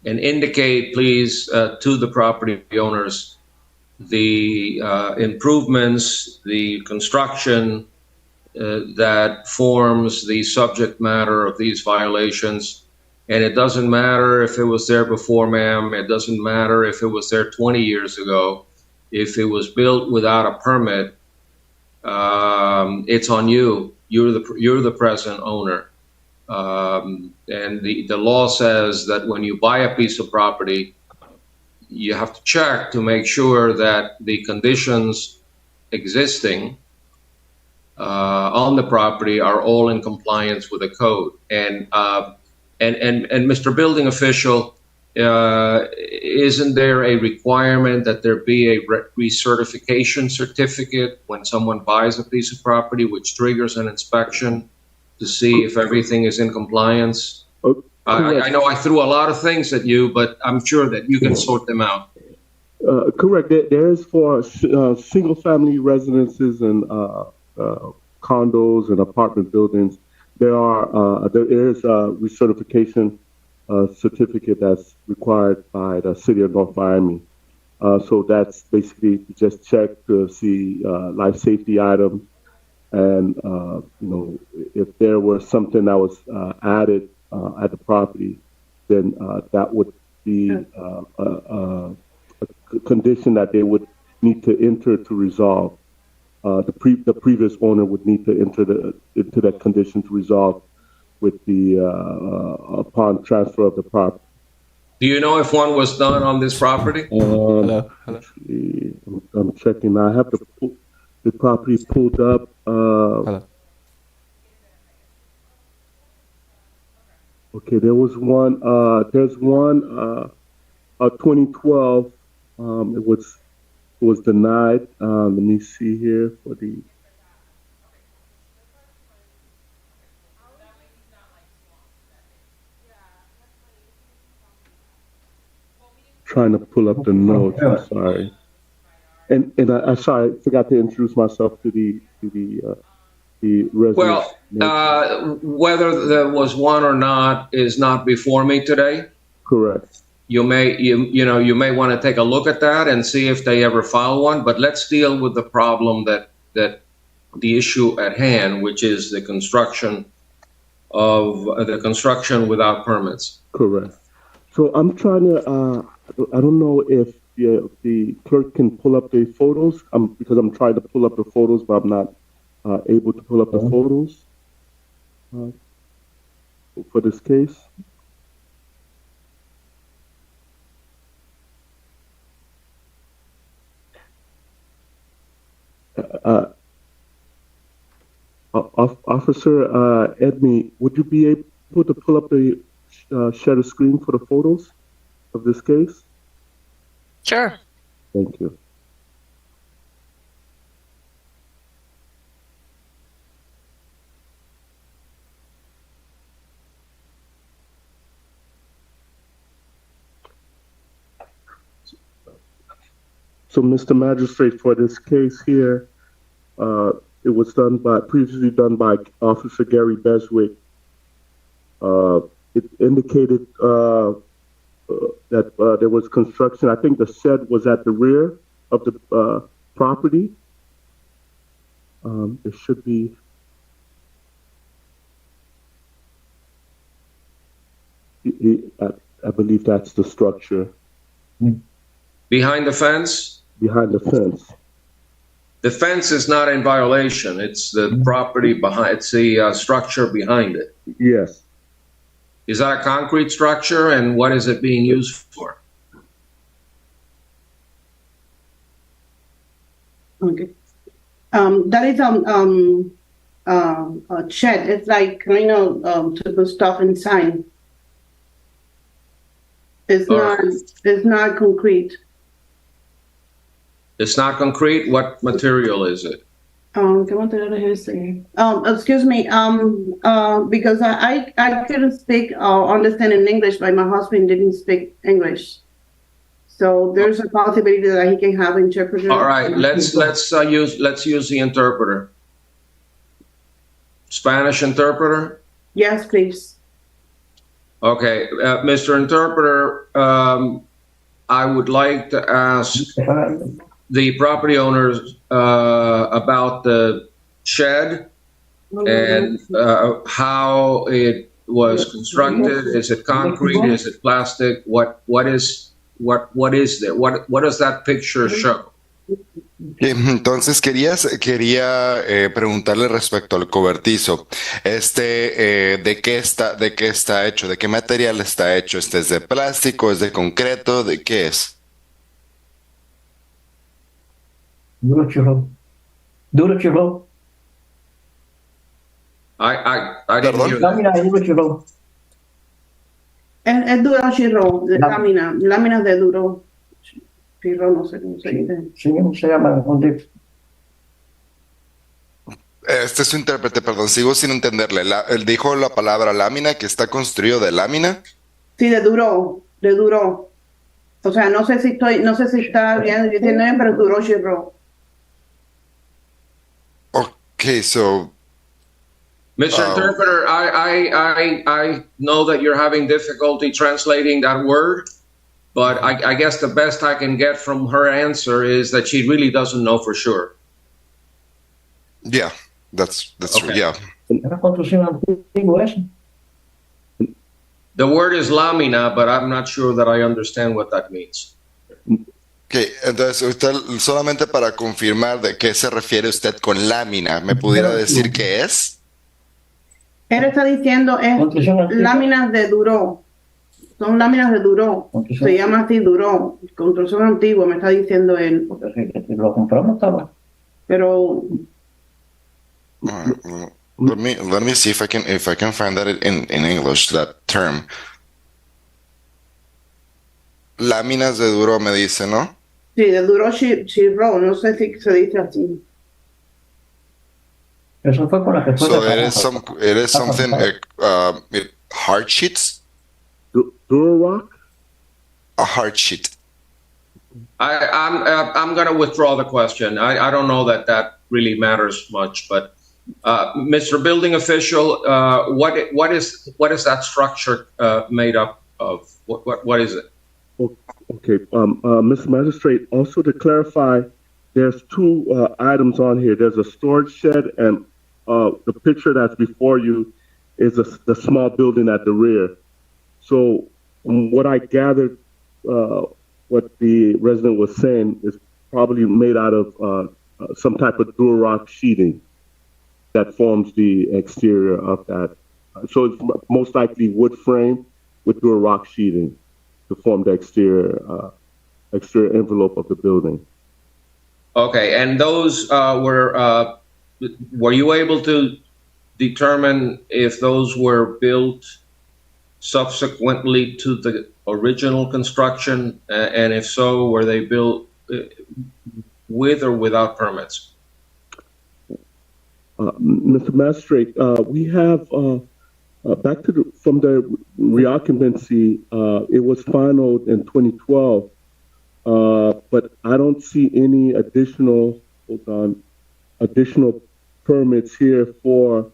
And indicate, please, to the property owners the improvements, the construction that forms the subject matter of these violations. And it doesn't matter if it was there before, ma'am. It doesn't matter if it was there 20 years ago. If it was built without a permit, it's on you. You're the present owner. And the law says that when you buy a piece of property, you have to check to make sure that the conditions existing on the property are all in compliance with the code. And Mr. Building Official, isn't there a requirement that there be a recertification certificate when someone buys a piece of property, which triggers an inspection to see if everything is in compliance? I know I threw a lot of things at you, but I'm sure that you can sort them out. Correct. There is for single-family residences and condos and apartment buildings. There is a recertification certificate that's required by the city of North Miami. So that's basically just check to see life safety items, and if there was something that was added at the property, then that would be a condition that they would need to enter to resolve. The previous owner would need to enter into that condition to resolve with the upon transfer of the property. Do you know if one was done on this property? Hello. I'm checking. I have the property pulled up. Hello. Okay, there was one. There's one. 2012. It was denied. Let me see here for the. Trying to pull up the notes. I'm sorry. And I sorry, I forgot to introduce myself to the resident. Well, whether there was one or not is not before me today. Correct. You may want to take a look at that and see if they ever file one. But let's deal with the problem that the issue at hand, which is the construction without permits. Correct. So I'm trying to. I don't know if the clerk can pull up the photos. Because I'm trying to pull up the photos, but I'm not able to pull up the photos for this case. Officer Edney, would you be able to pull up the share the screen for the photos of this case? Sure. Thank you. So, Mr. Magistrate, for this case here, it was previously done by Officer Gary Beswick. It indicated that there was construction. I think the shed was at the rear of the property. It should be. I believe that's the structure. Behind the fence? Behind the fence. The fence is not in violation. It's the property behind, it's the structure behind it. Yes. Is that a concrete structure, and what is it being used for? Okay. That is a shed. It's like to put stuff inside. It's not concrete. It's not concrete. What material is it? Excuse me. Because I couldn't speak or understand in English, but my husband didn't speak English. So there's a possibility that he can have interpreter. All right, let's use the interpreter. Spanish interpreter? Yes, please. Okay, Mr. Interpreter, I would like to ask the property owners about the shed and how it was constructed. Is it concrete? Is it plastic? What is there? What does that picture show? Entonces quería preguntarle respecto al cobertizo, ¿de qué está hecho? ¿De qué material está hecho? ¿Es de plástico? ¿Es de concreto? ¿De qué es? Duro chirro. I didn't hear that. Lámina de duro chirro. Es duro chirro, de láminas de duro. No sé cómo se dice. Sí, ¿cómo se llama? Este es su intérprete, perdón, sigo sin entenderle. Él dijo la palabra lámina, que está construido de lámina. Sí, de duro. O sea, no sé si está bien, pero es duro chirro. Okay, so Mr. Interpreter, I know that you're having difficulty translating that word. But I guess the best I can get from her answer is that she really doesn't know for sure. Yeah, that's true. Okay. Yeah. The word is lámina, but I'm not sure that I understand what that means. Okay, entonces usted solamente para confirmar de qué se refiere usted con lámina, ¿me pudiera decir qué es? Él está diciendo láminas de duro. Son láminas de duro. Se llama así duro. Construcción antigua, me está diciendo él. Lo compramos, estaba. Pero. Let me see if I can find that in English, that term. Láminas de duro me dice, ¿no? Sí, de duro chirro. No sé si se dice así. Eso fue con la que fue. So it is something hard sheets. Durock? A hard sheet. I'm going to withdraw the question. I don't know that really matters much, but Mr. Building Official, what is that structure made up of? What is it? Okay, Mr. Magistrate, also to clarify, there's two items on here. There's a storage shed, and the picture that's before you is the small building at the rear. So what I gathered, what the resident was saying is probably made out of some type of Durock sheeting that forms the exterior of that. So it's most likely wood frame with Durock sheeting to form the exterior envelope of the building. Okay, and those were you able to determine if those were built subsequently to the original construction, and if so, were they built with or without permits? Mr. Magistrate, we have back to from the reoccupancy. It was final in 2012, but I don't see any additional permits here for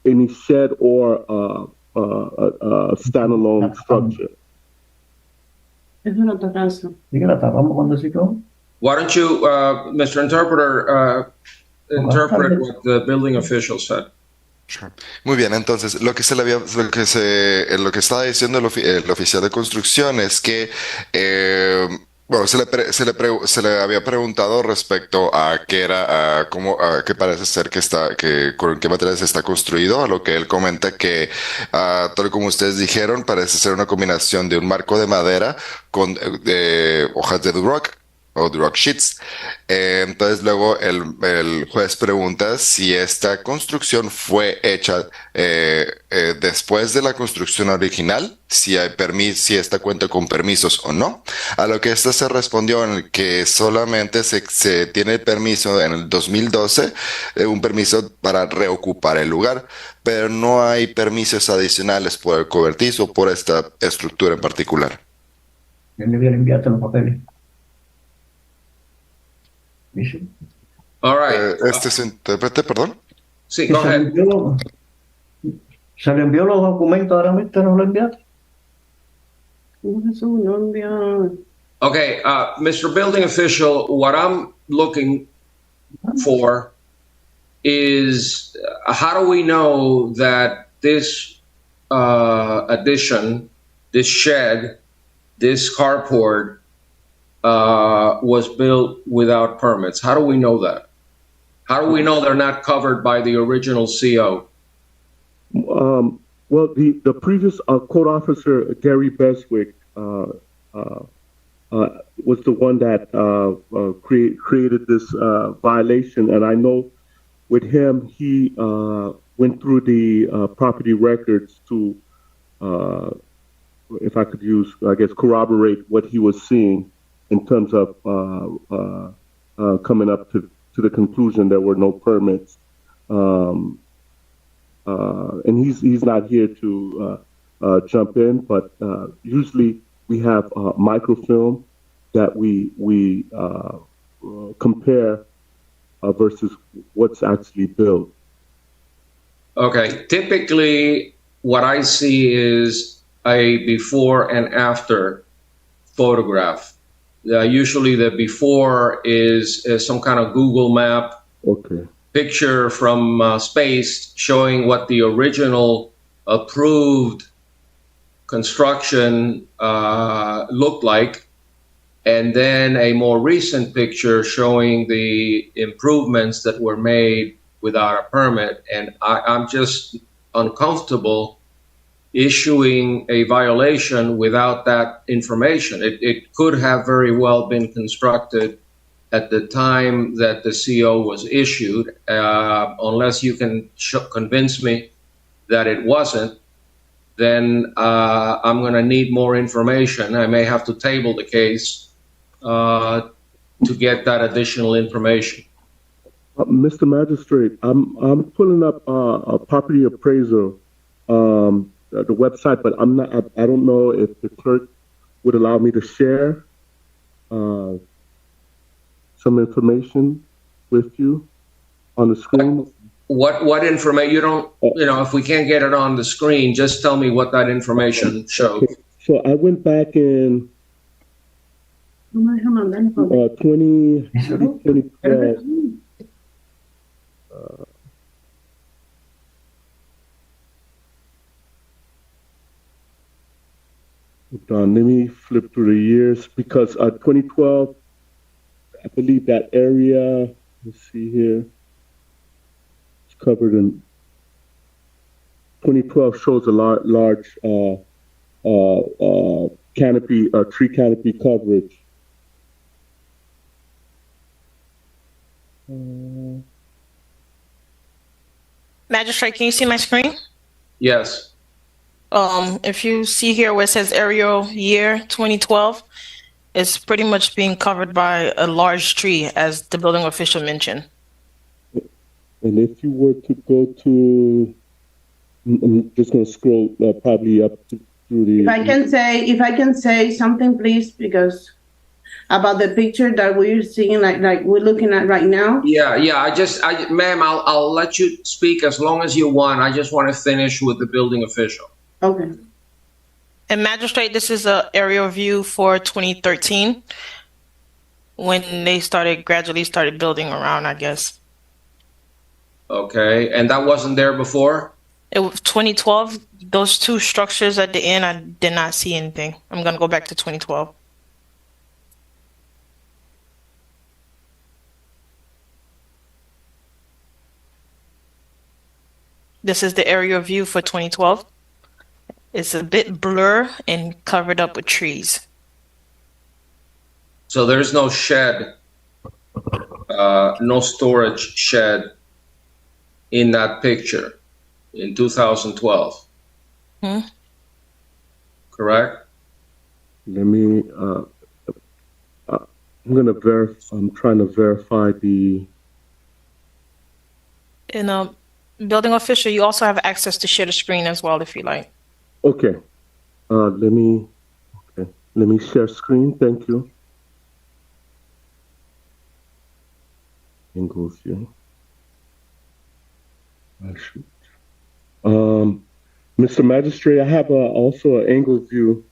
any shed or standalone structure. Why don't you, Mr. Interpreter, interpret what the building official said? Sure. Muy bien, entonces lo que lo que estaba diciendo el oficial de construcción es que bueno, se le había preguntado respecto a qué era, a cómo, a qué parece ser que está, que con qué materiales está construido, a lo que él comenta que, tal como ustedes dijeron, parece ser una combinación de un marco de madera con hojas de duroc o duroc sheets. Entonces luego el juez pregunta si esta construcción fue hecha después de la construcción original, si hay si esta cuenta con permisos o no. A lo que esta se respondió en el que solamente se tiene el permiso en el 2012, un permiso para reocupar el lugar, pero no hay permisos adicionales por el cobertizo, por esta estructura en particular. Él le hubiera enviado los papeles. All right. Este es intérprete, perdón. Sí, go ahead. Se le envió los documentos, ahora mismo no lo enviaste. Okay, Mr. Building Official, what I'm looking for is how do we know that this addition, this shed, this carport was built without permits? How do we know that? How do we know they're not covered by the original CO? Well, the previous code officer, Gary Beswick, was the one that created this violation. And I know with him, he went through the property records to, if I could use, I guess, corroborate what he was seeing in terms of coming up to the conclusion there were no permits. And he's not here to jump in, but usually we have microfilm that we compare versus what's actually built. Okay, typically what I see is a before and after photograph. Usually the before is some kind of Google map. Okay. Picture from space showing what the original approved construction looked like, and then a more recent picture showing the improvements that were made without a permit. And I'm just uncomfortable issuing a violation without that information. It could have very well been constructed at the time that the CO was issued, unless you can convince me that it wasn't, then I'm going to need more information. I may have to table the case to get that additional information. Mr. Magistrate, I'm pulling up a property appraisal, the website, but I don't know if the clerk would allow me to share some information with you on the screen. What information? You don't, if we can't get it on the screen, just tell me what that information shows. Okay. So I went back in 2012. Hold on, let me flip through the years because 2012, I believe that area, let's see here, it's covered in 2012 shows a large canopy, tree canopy coverage. Magistrate, can you see my screen? Yes. If you see here where it says aerial year 2012, it's pretty much being covered by a large tree, as the building official mentioned. And if you were to go to, I'm just going to scroll probably up through the. If I can say something, please, because about the picture that we're seeing, like we're looking at right now. Yeah. Ma'am, I'll let you speak as long as you want. I just want to finish with the building official. Okay. And Magistrate, this is an aerial view for 2013, when they gradually started building around, I guess. Okay, and that wasn't there before? It was 2012. Those two structures at the end, I did not see anything. I'm gonna go back to 2012. This is the aerial view for 2012. It's a bit blur and covered up with trees. So there's no shed, no storage shed in that picture in 2012. Correct? Let me, I'm trying to verify the. And building official, you also have access to share the screen as well if you like. Okay. Let me share screen. Thank you. Angles here. Shoot. Mr. Magistrate, I have also an angle view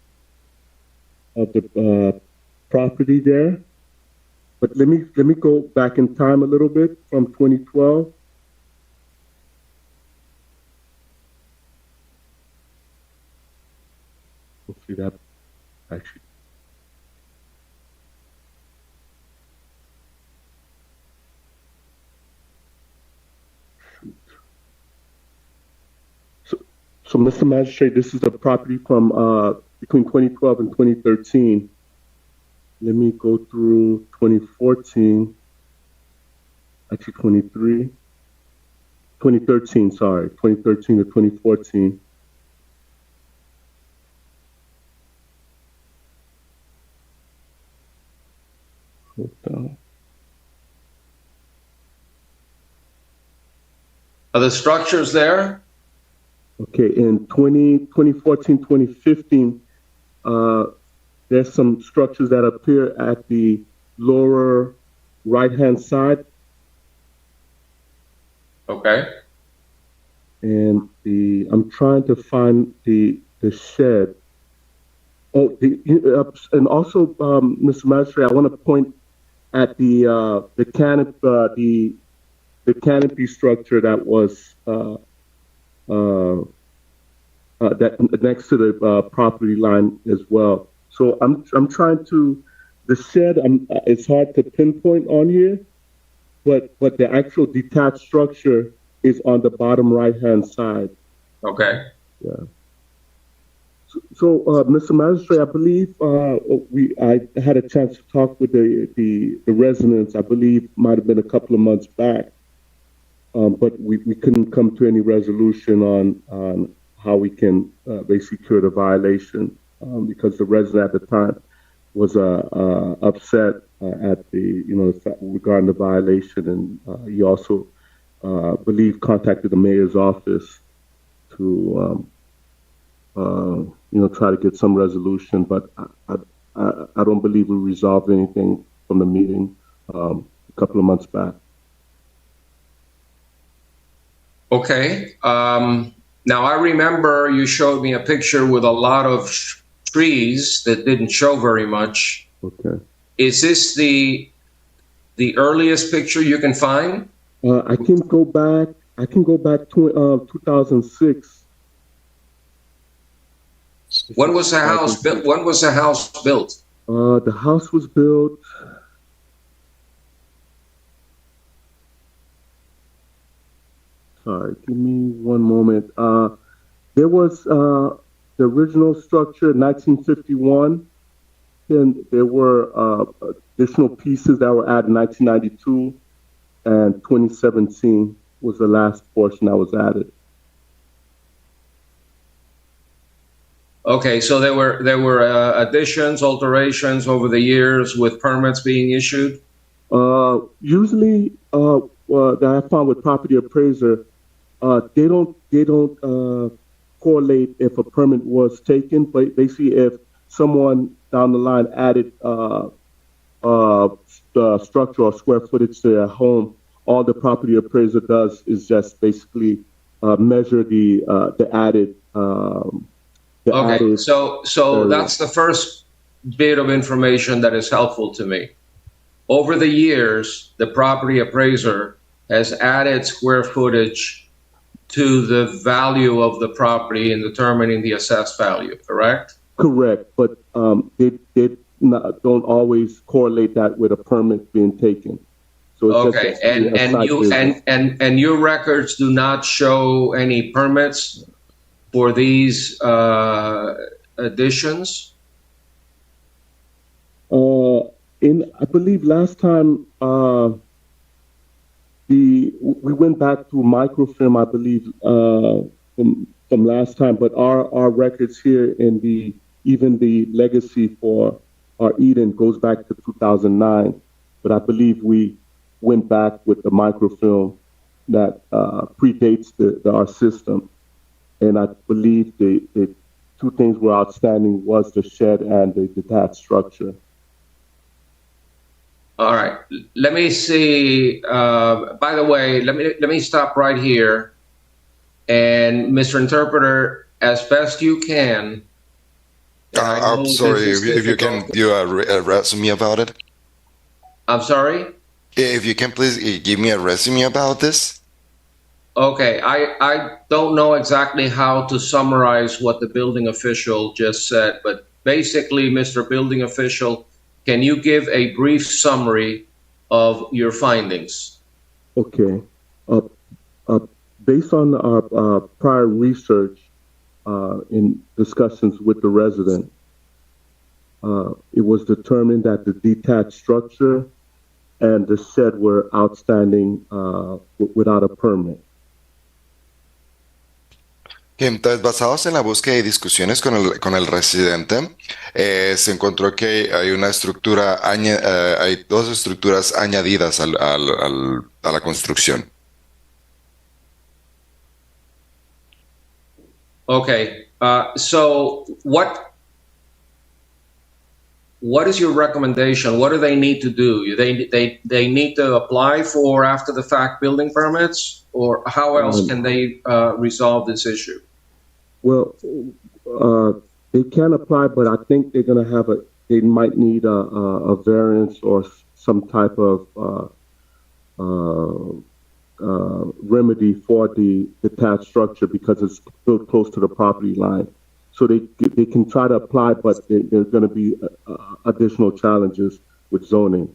of the property there. But let me go back in time a little bit from 2012. Hopefully that actually. So, Mr. Magistrate, this is a property from between 2012 and 2013. Let me go through 2014, actually 2013, sorry, 2013 to 2014. Hold on. Are the structures there? Okay, in 2014, 2015, there's some structures that appear at the lower right-hand side. Okay. And I'm trying to find the shed. Oh, and also, Mr. Magistrate, I want to point at the canopy structure that was that next to the property line as well. So I'm trying to the shed. It's hard to pinpoint on here, but the actual detached structure is on the bottom right hand side. Okay. Yeah. So, Mr. Magistrate, I believe I had a chance to talk with the residents. I believe might have been a couple of months back, but we couldn't come to any resolution on how we can basically cure the violation because the resident at the time was upset at regarding the violation, and he also contacted the mayor's office to try to get some resolution, but I don't believe we resolved anything from the meeting a couple of months back. Okay. Now I remember you showed me a picture with a lot of trees that didn't show very much. Okay. Is this the earliest picture you can find? I can go back to 2006. When was the house built? When was the house built? The house was built. Sorry, give me one moment. There was the original structure, 1951. Then there were additional pieces that were added in 1992, and 2017 was the last portion that was added. Okay, so there were additions, alterations over the years with permits being issued? Usually, that I found with property appraiser, they don't correlate if a permit was taken, but they see if someone down the line added the structure or square footage to their home. All the property appraiser does is just basically measure the added. Okay, so that's the first bit of information that is helpful to me. Over the years, the property appraiser has added square footage to the value of the property in determining the assessed value, correct? Correct, but don't always correlate that with a permit being taken. So it's Okay, just a and site you visit. and your records do not show any permits for these additions? I believe last time we went back to microfilm, I believe, from last time, but our records here in even the legacy for our Eden goes back to 2009. But I believe we went back with the microfilm that predates our system. And I believe the two things were outstanding was the shed and the detached structure. All right. Let me see. By the way, let me stop right here. And Mr. Interpreter, as best you can. I'm sorry. If you can do a resume about it. I'm sorry. If you can please give me a resume about this. Okay. I don't know exactly how to summarize what the building official just said, but basically, Mr. Building Official, can you give a brief summary of your findings? Okay. Based on our prior research in discussions with the resident, it was determined that the detached structure and the shed were outstanding without a permit. Entonces, basados en la búsqueda y discusiones con el residente, se encontró que hay una estructura, hay dos estructuras añadidas a la construcción. Okay. So what is your recommendation? What do they need to do? They need to apply for after the fact building permits, or how else can they resolve this issue? Well, they can apply, but I think they're going to they might need a variance or some type of remedy for the detached structure because it's built close to the property line. So they can try to apply, but there's going to be additional challenges with zoning.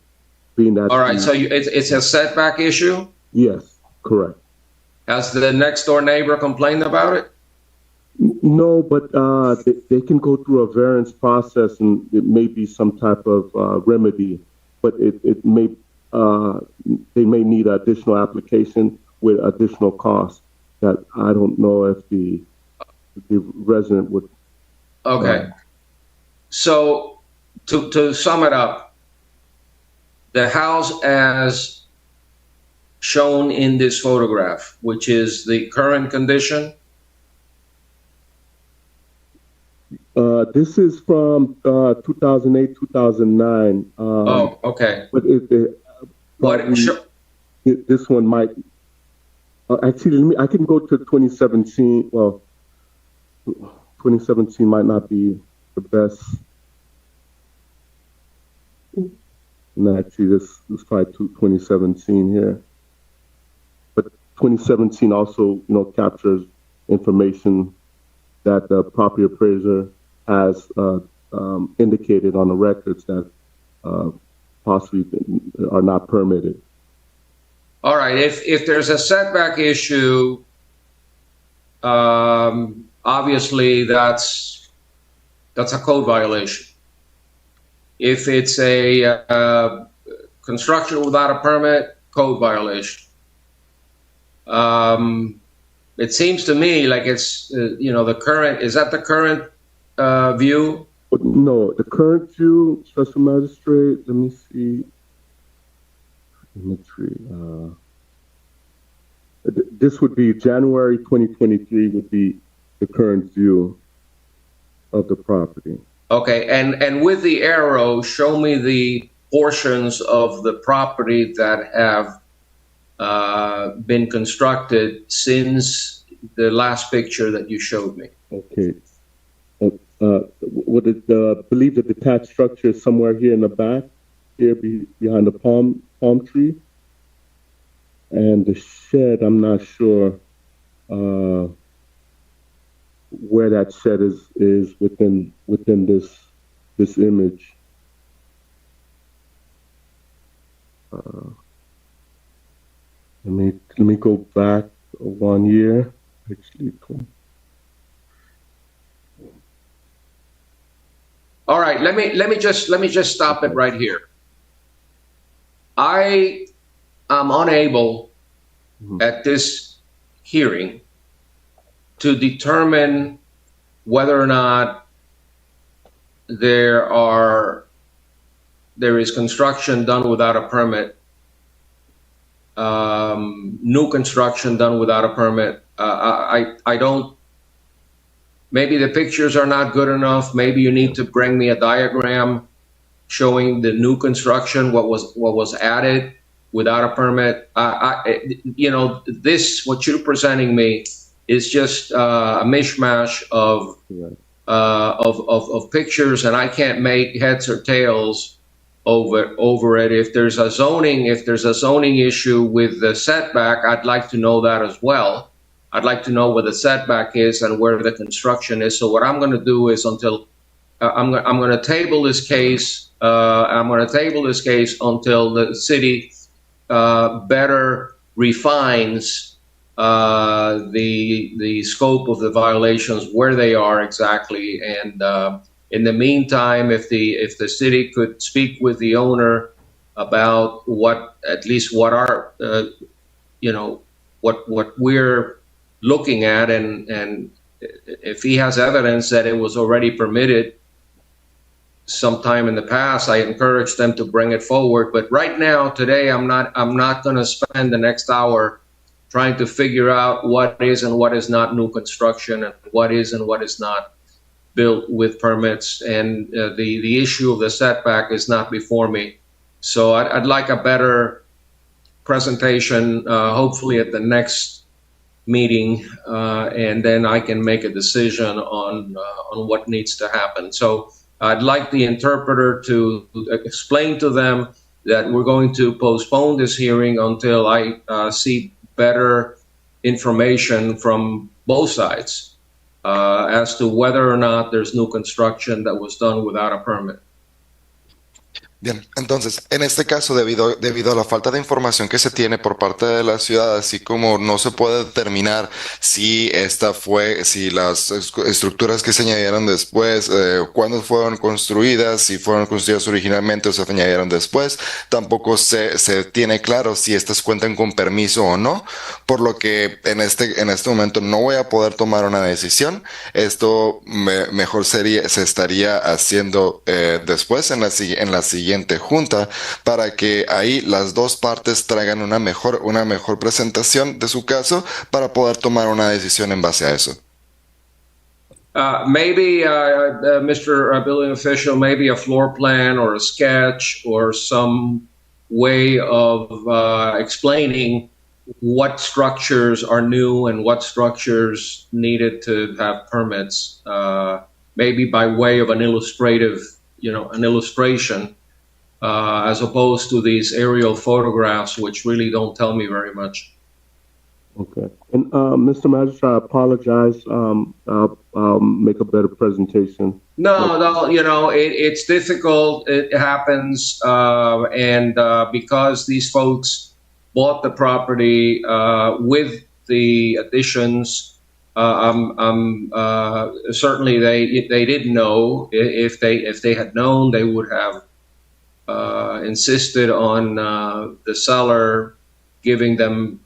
Being that all right, so it's a setback issue? Yes, correct. Has the next door neighbor complained about it? No, but they can go through a variance process, and it may be some type of remedy, but it may they may need additional application with additional costs that I don't know if the resident would. Okay. So to sum it up, the house as shown in this photograph, which is the current condition. This is from 2008, 2009. Oh, okay. But this one might. Actually, I can go to 2017. Well, 2017 might not be the best. And actually, this is probably 2017 here. But 2017 also, captures information that the property appraiser has indicated on the records that possibly are not permitted. All right. If there's a setback issue, obviously that's a code violation. If it's a construction without a permit, code violation. It seems to me like it's the current. Is that the current view? No, the current view, Special Magistrate. Let me see. This would be January 2023 would be the current view of the property. Okay, and with the arrow, show me the portions of the property that have been constructed since the last picture that you showed me. Okay. Believe the detached structure is somewhere here in the back, here behind the palm tree. And the shed, I'm not sure where that shed is within this image. Let me go back 1 year. Actually, All right, let me just stop it right here. I am unable at this hearing to determine whether or not there is construction done without a permit, new construction done without a permit. I don't. Maybe the pictures are not good enough. Maybe you need to bring me a diagram showing the new construction, what was added without a permit. You know, what you're presenting me is just a mishmash of pictures, and I can't make heads or tails over it. If there's a zoning issue with the setback, I'd like to know that as well. I'd like to know where the setback is and where the construction is. So what I'm going to do is until I'm going to table this case. I'm going to table this case until the city better refines the scope of the violations, where they are exactly, and in the meantime, if the city could speak with the owner about what our what we're looking at, and if he has evidence that it was already permitted sometime in the past, I encourage them to bring it forward. But right now, today, I'm not going to spend the next hour trying to figure out what is and what is not new construction, and what is and what is not built with permits. And the issue of the setback is not before me. So I'd like a better presentation, hopefully at the next meeting, and then I can make a decision on what needs to happen. So I'd like the interpreter to explain to them that we're going to postpone this hearing until I see better information from both sides as to whether or not there's new construction that was done without a permit. Bien, entonces, en este caso, debido a la falta de información que se tiene por parte de la ciudad, así como no se puede determinar si las estructuras que se añadieron después, cuándo fueron construidas, si fueron construidas originalmente o se añadieron después, tampoco se tiene claro si estas cuentan con permiso o no, por lo que en este momento no voy a poder tomar una decisión. Esto mejor se estaría haciendo después en la siguiente junta, para que ahí las dos partes traigan una mejor presentación de su caso para poder tomar una decisión en base a eso. Maybe, Mr. Building Official, maybe a floor plan or a sketch or some way of explaining what structures are new and what structures needed to have permits, maybe by way of an illustration, as opposed to these aerial photographs, which really don't tell me very much. Okay. And Mr. Magistrate, I apologize. I'll make a better presentation. No, it's difficult. It happens. And because these folks bought the property with the additions, certainly they didn't know. If they had known, they would have insisted on the seller giving them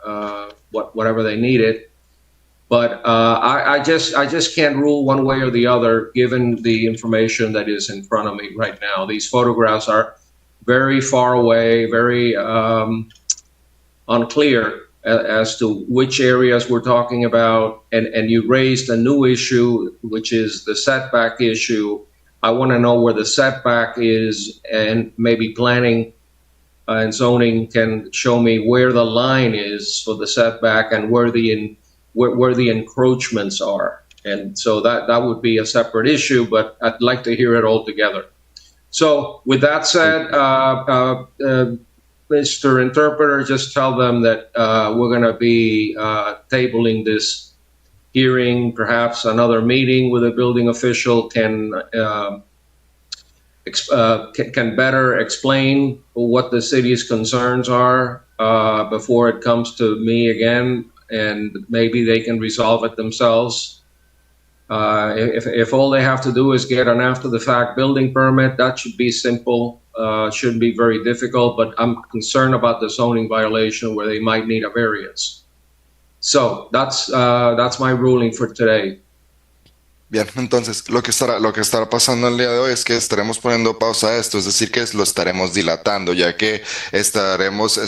whatever they needed. But I just can't rule one way or the other given the information that is in front of me right now. These photographs are very far away, very unclear as to which areas we're talking about. And you raised a new issue, which is the setback issue. I want to know where the setback is, and maybe planning and zoning can show me where the line is for the setback and where the encroachments are. And so that would be a separate issue, but I'd like to hear it all together. So with that said, Mr. Interpreter, just tell them that we're going to be tabling this hearing. Perhaps another meeting with a building official can better explain what the city's concerns are before it comes to me again, and maybe they can resolve it themselves. If all they have to do is get an after-the-fact building permit, that should be simple. Shouldn't be very difficult, but I'm concerned about the zoning violation where they might need a variance. So that's my ruling for today. Bien, entonces lo que estará pasando el día de hoy es que estaremos poniendo pausa a esto, es decir, que lo estaremos dilatando, ya que estaremos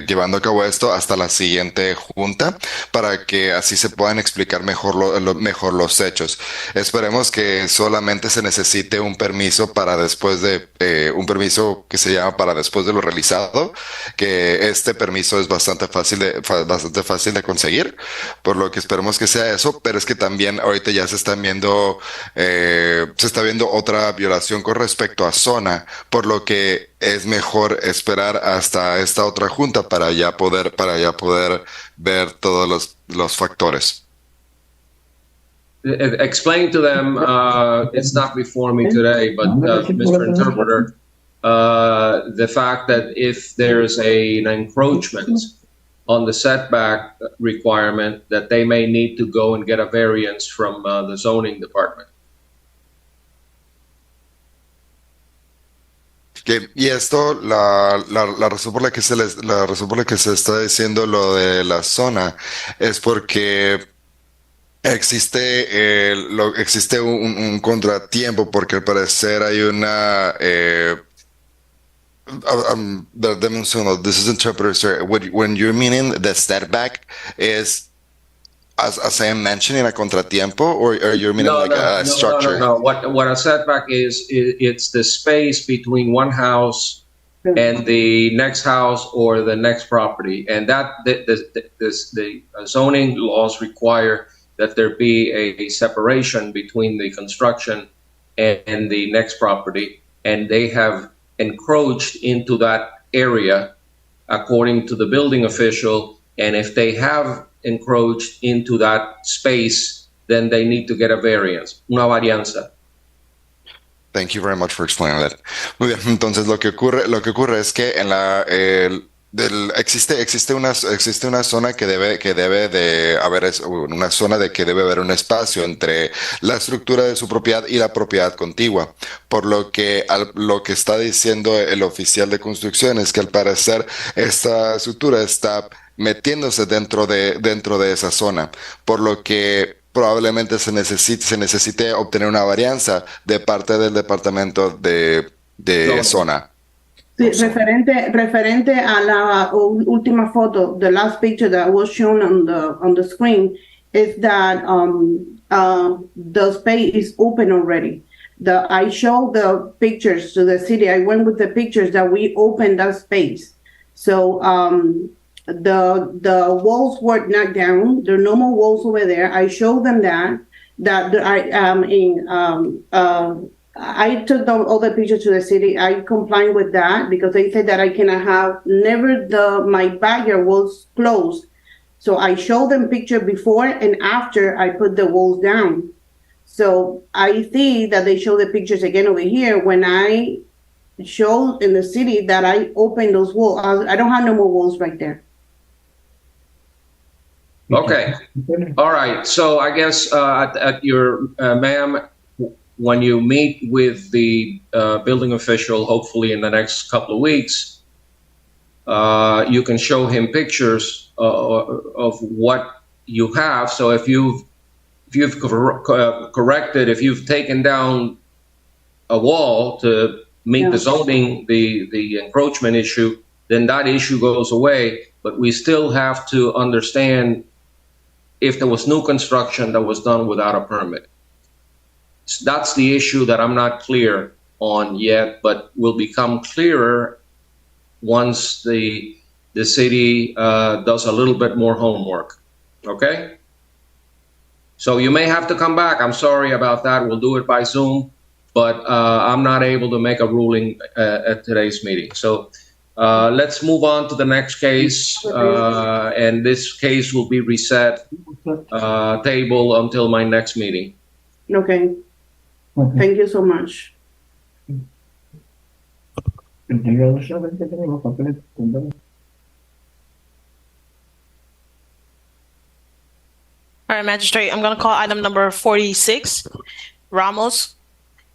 llevando a cabo esto hasta la siguiente junta para que así se puedan explicar mejor los hechos. Esperemos que solamente se necesite un permiso para después de un permiso que se llama para después de lo realizado, que este permiso es bastante fácil de conseguir, por lo que esperemos que sea eso, pero es que también ahorita ya se está viendo otra violación con respecto a zona, por lo que es mejor esperar hasta esta otra junta para ya poder ver todos los factores. Explain to them, it's not before me today, but Mr. Interpreter, the fact that if there's an encroachment on the setback requirement, that they may need to go and get a variance from the zoning department. Y esto, la razón por la que se está diciendo lo de la zona es porque existe un contratiempo, porque al parecer hay una deme un segundo. This is interpreter, sir. When you're meaning the setback is, as I am mentioning, a contratiempo, or you're meaning a structure? No. What a setback is, it's the space between one house and the next house or the next property, and that the zoning laws require that there be a separation between the construction and the next property, and they have encroached into that area according to the building official, and if they have encroached into that space, then they need to get a variance, una varianza. Thank you very much for explaining that. Muy bien, entonces lo que ocurre es que en existe una zona que debe de haber una zona de que debe haber un espacio entre la estructura de su propiedad y la propiedad contigua, por lo que lo que está diciendo el oficial de construcción es que al parecer esta estructura está metiéndose dentro de esa zona, por lo que probablemente se necesite obtener una varianza de parte del departamento de zona. Sí, referente a la última foto, the last picture that was shown on the screen is that the space is open already. I showed the pictures to the city. I went with the pictures that we opened that space. So the walls were knocked down. There are no more walls over there. I showed them that I took all the pictures to the city. I complied with that because they said that I cannot have my backyard walls closed. So I showed them picture before and after I put the walls down. So I see that they show the pictures again over here when I showed in the city that I opened those walls. I don't have no more walls right there. Okay. All right. So I guess at your, ma'am, when you meet with the building official, hopefully in the next couple of weeks, you can show him pictures of what you have. So if you've corrected, if you've taken down a wall to meet the zoning, the encroachment issue, then that issue goes away. But we still have to understand if there was new construction that was done without a permit. That's the issue that I'm not clear on yet, but will become clearer once the city does a little bit more homework. Okay? So you may have to come back. I'm sorry about that. We'll do it by Zoom. but I'm not able to make a ruling at today's meeting. So let's move on to the next case, and this case will be reset, table until my next meeting. Okay. Thank you so much. All right, Magistrate, I'm going to call item number 46, Ramos,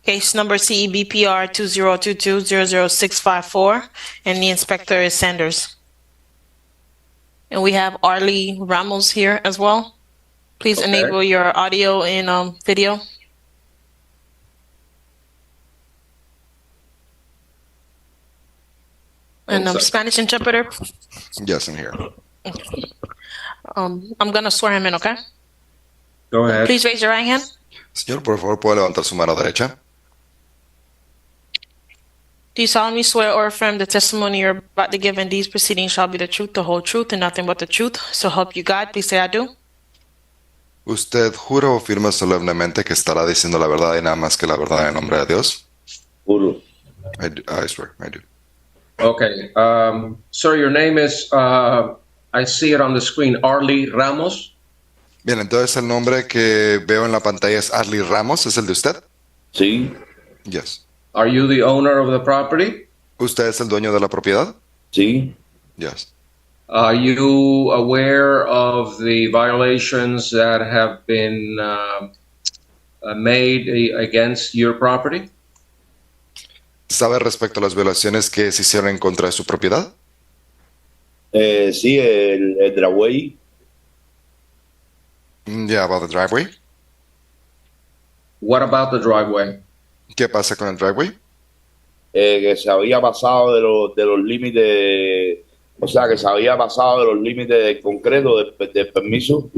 case number CEBPR 2022-00654, and the inspector is Sanders. And we have Arlie Ramos here as well. Please enable your audio and video. And Spanish interpreter. Yes, I'm here. I'm going to swear him in, okay? Go ahead. Please raise your right hand. Señor, por favor, ¿puede levantar su mano derecha? Do you solemnly swear or affirm the testimony you're about to give in these proceedings shall be the truth, the whole truth, and nothing but the truth? So help you God. Please say I do. ¿Usted jura o firma solemnemente que estará diciendo la verdad y nada más que la verdad en nombre de Dios? Juro. I swear, I do. Okay. Sir, your name is, I see it on the screen, Arlie Ramos. Bien, entonces el nombre que veo en la pantalla es Arlie Ramos, ¿es el de usted? Sí. Yes. Are you the owner of the property? ¿Usted es el dueño de la propiedad? Sí. Yes. Are you aware of the violations that have been made against your property? ¿Sabe respecto a las violaciones que se hicieron en contra de su propiedad? Sí, el driveway. Yeah, about the driveway. What about the driveway? ¿Qué pasa con el driveway? Que se había pasado de los límites, o sea, que se había pasado de los límites del concreto del permiso.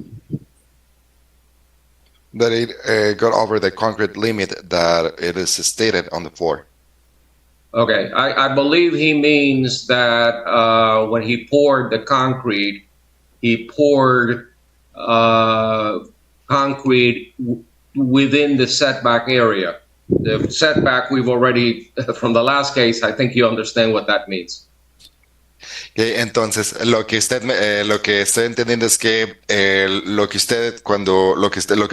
That it got over the concrete limit that it is stated on the floor. Okay, I believe he means that when he poured the concrete, he poured concrete within the setback area. The setback we've already, from the last case, I think you understand what that means. Okay, entonces, lo que estoy entendiendo es que lo que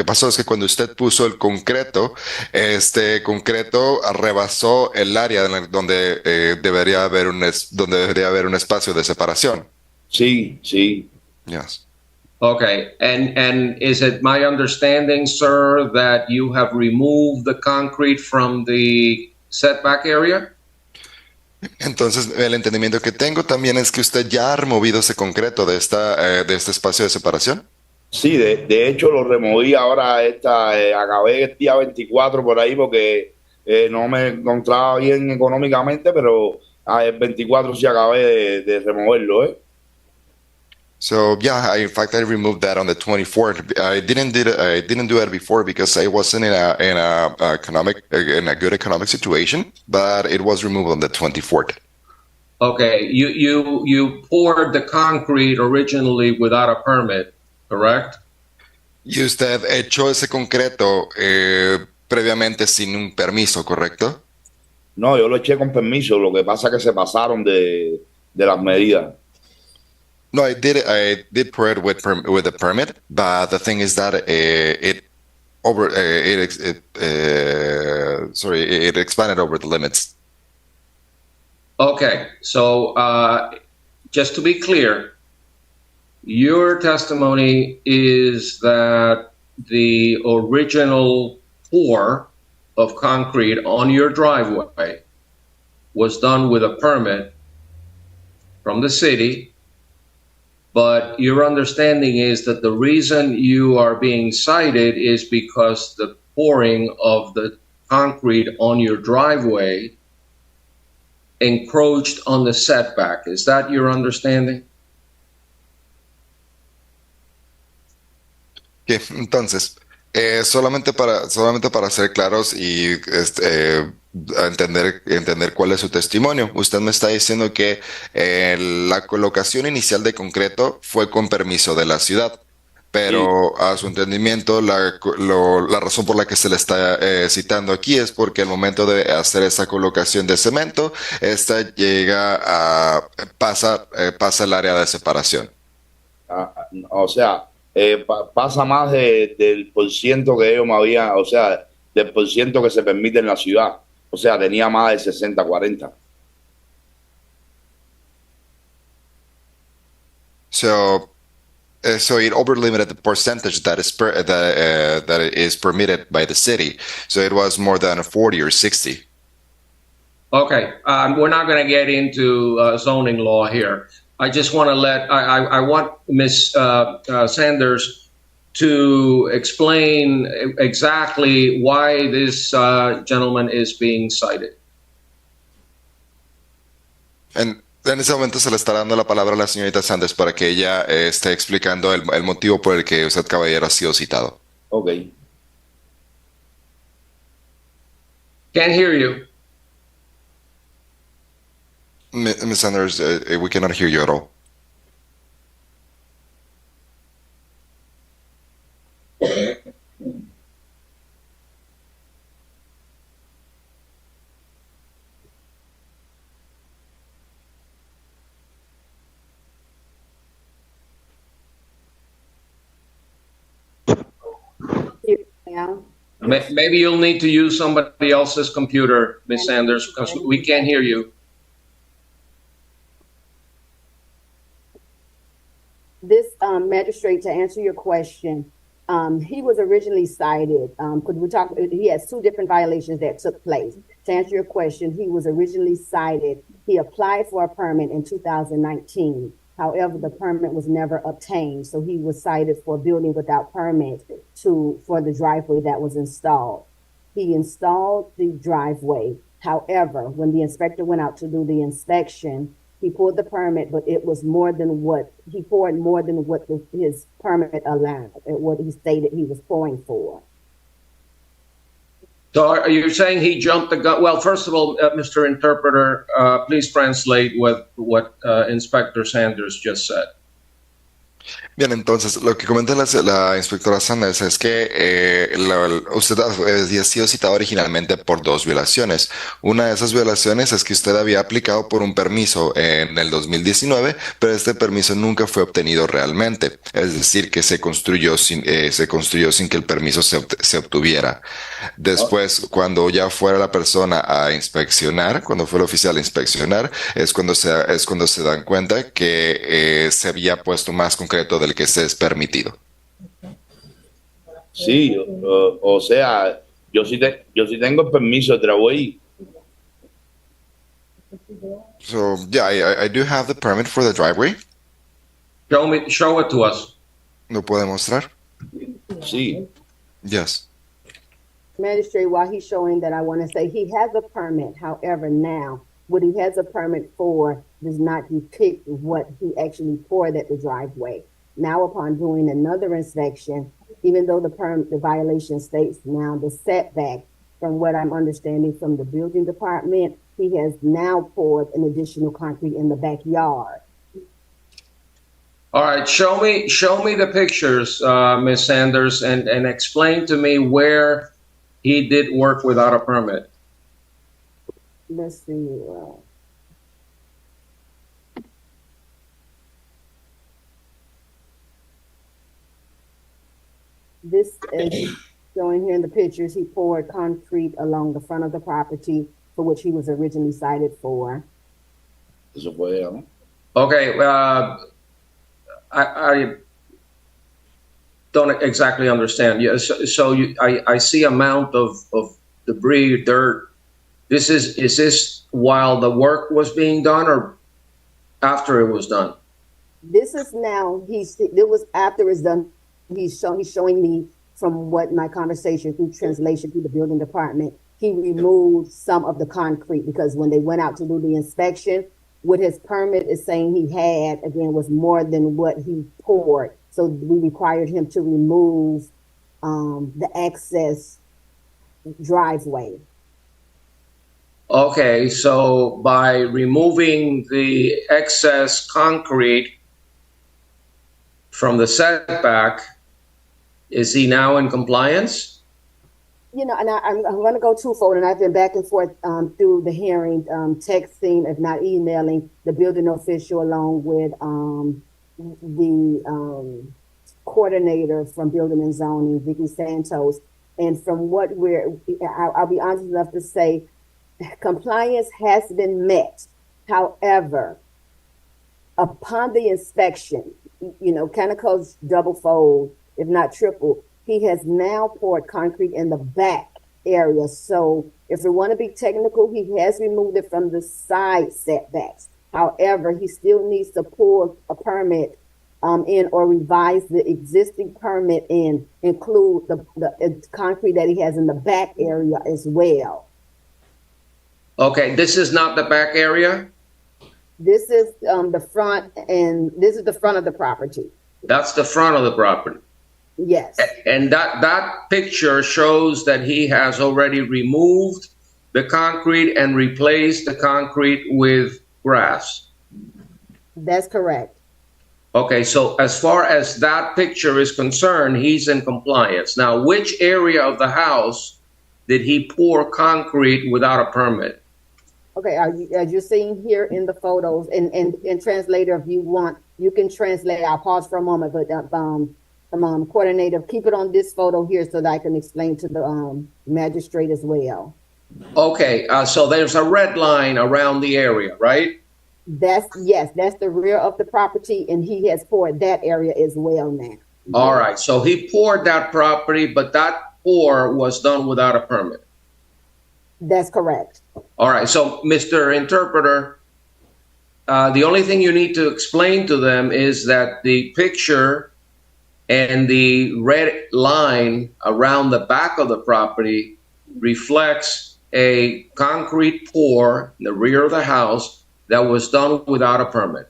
pasó es que cuando usted puso el concreto, este concreto rebasó el área donde debería haber un espacio de separación. Sí, sí. Yes. Okay, and is it my understanding, sir, that you have removed the concrete from the setback area? Entonces, el entendimiento que tengo también es que usted ya ha removido ese concreto de este espacio de separación. Sí, de hecho lo removí ahora, acabé el día 24 por ahí porque no me encontraba bien económicamente, pero el 24 sí acabé de removerlo, So yeah, in fact, I removed that on the 24th. I didn't do it before because I wasn't in a good economic situation, but it was removed on the 24th. Okay, you poured the concrete originally without a permit, correct? Y usted echó ese concreto previamente sin un permiso, ¿correcto? No, yo lo eché con permiso. Lo que pasa es que se pasaron de las medidas. No, I did pour it with a permit, but the thing is that it expanded over the limits. Okay, so just to be clear, your testimony is that the original pour of concrete on your driveway was done with a permit from the city. But your understanding is that the reason you are being cited is because the pouring of the concrete on your driveway encroached on the setback. Is that your understanding? Okay, entonces, solamente para ser claros y entender cuál es su testimonio. Usted me está diciendo que la colocación inicial de concreto fue con permiso de la ciudad, pero a su entendimiento, la razón por la que se le está citando aquí es porque al momento de hacer esa colocación de cemento, esta pasa el área de separación. O sea, pasa más del por ciento que ellos me habían, o sea, del por ciento que se permite en la ciudad. O sea, tenía más de 60-40. So it overlimited the percentage that is permitted by the city. So it was more than a 40 or 60. Okay, we're not going to get into zoning law here. I just want to I want Ms. Sanders to explain exactly why this gentleman is being cited. En ese momento se le está dando la palabra a la señorita Sanders para que ella esté explicando el motivo por el que usted, caballero, ha sido citado. Okay. Can't hear you. Ms. Sanders, we cannot hear you at all. Maybe you'll need to use somebody else's computer, Ms. Sanders, because we can't hear you. This magistrate, to answer your question, he was originally cited because he has two different violations that took place. To answer your question, he was originally cited. He applied for a permit in 2019. However, the permit was never obtained. So he was cited for building without permit for the driveway that was installed. He installed the driveway. However, when the inspector went out to do the inspection, he pulled the permit, but it was more than what he poured, more than what his permit allowed and what he stated he was pouring for. So are you saying he jumped the gun? Well, first of all, Mr. Interpreter, please translate what Inspector Sanders just said. Bien, entonces lo que comenta la inspectora Sanders es que usted había sido citado originalmente por dos violaciones. Una de esas violaciones es que usted había aplicado por un permiso en el 2019, pero este permiso nunca fue obtenido realmente. Es decir, que se construyó sin que el permiso se obtuviera. Después, cuando ya fuera la persona a inspeccionar, cuando fue el oficial a inspeccionar, es cuando se dan cuenta que se había puesto más concreto del que se es permitido. Sí, o sea, yo sí tengo el permiso de driveway. So yeah, I do have the permit for the driveway. Show it to us. ¿Lo puede mostrar? Sí. Yes. Magistrate, while he's showing that, I want to say he has a permit. However, now what he has a permit for does not depict what he actually poured at the driveway. Now, upon doing another inspection, even though the violation states now the setback, from what I'm understanding from the building department, he has now poured an additional concrete in the backyard. All right, show me the pictures, Ms. Sanders, and explain to me where he did work without a permit. Let's see. This is showing here in the pictures. He poured concrete along the front of the property for which he was originally cited for. Okay, I don't exactly understand. So I see amount of debris, dirt. Is this while the work was being done or after it was done? This is now. It was after it's done. He's showing me from what my conversation through translation through the building department. He removed some of the concrete because when they went out to do the inspection, what his permit is saying he had, again, was more than what he poured. So we required him to remove the excess driveway. Okay, so by removing the excess concrete from the setback, Is he now in compliance? You know, and I'm going to go twofold, and I've been back and forth through the hearing, texting, if not emailing, the building official along with the coordinator from Building and Zoning, Vicky Santos. And from what I'll be honest enough to say, compliance has been met. However, upon the inspection, you know, kind of goes double fold, if not triple. He has now poured concrete in the back area. So if we want to be technical, he has removed it from the side setbacks. However, he still needs to pull a permit in or revise the existing permit and include the concrete that he has in the back area as well. Okay, this is not the back area? This is the front, and this is the front of the property. That's the front of the property? Yes. And that picture shows that he has already removed the concrete and replaced the concrete with grass. That's correct. Okay, so as far as that picture is concerned, he's in compliance. Now, which area of the house did he pour concrete without a permit? Okay, as you're seeing here in the photos, and translator, if you want, you can translate. I'll pause for a moment, but coordinator, keep it on this photo here so that I can explain to the magistrate as well. Okay, so there's a red line around the area, right? That's the rear of the property, and he has poured that area as well now. All right, so he poured that property, but that pour was done without a permit. That's correct. All right, so Mr. Interpreter, the only thing you need to explain to them is that the picture and the red line around the back of the property reflects a concrete pour in the rear of the house that was done without a permit.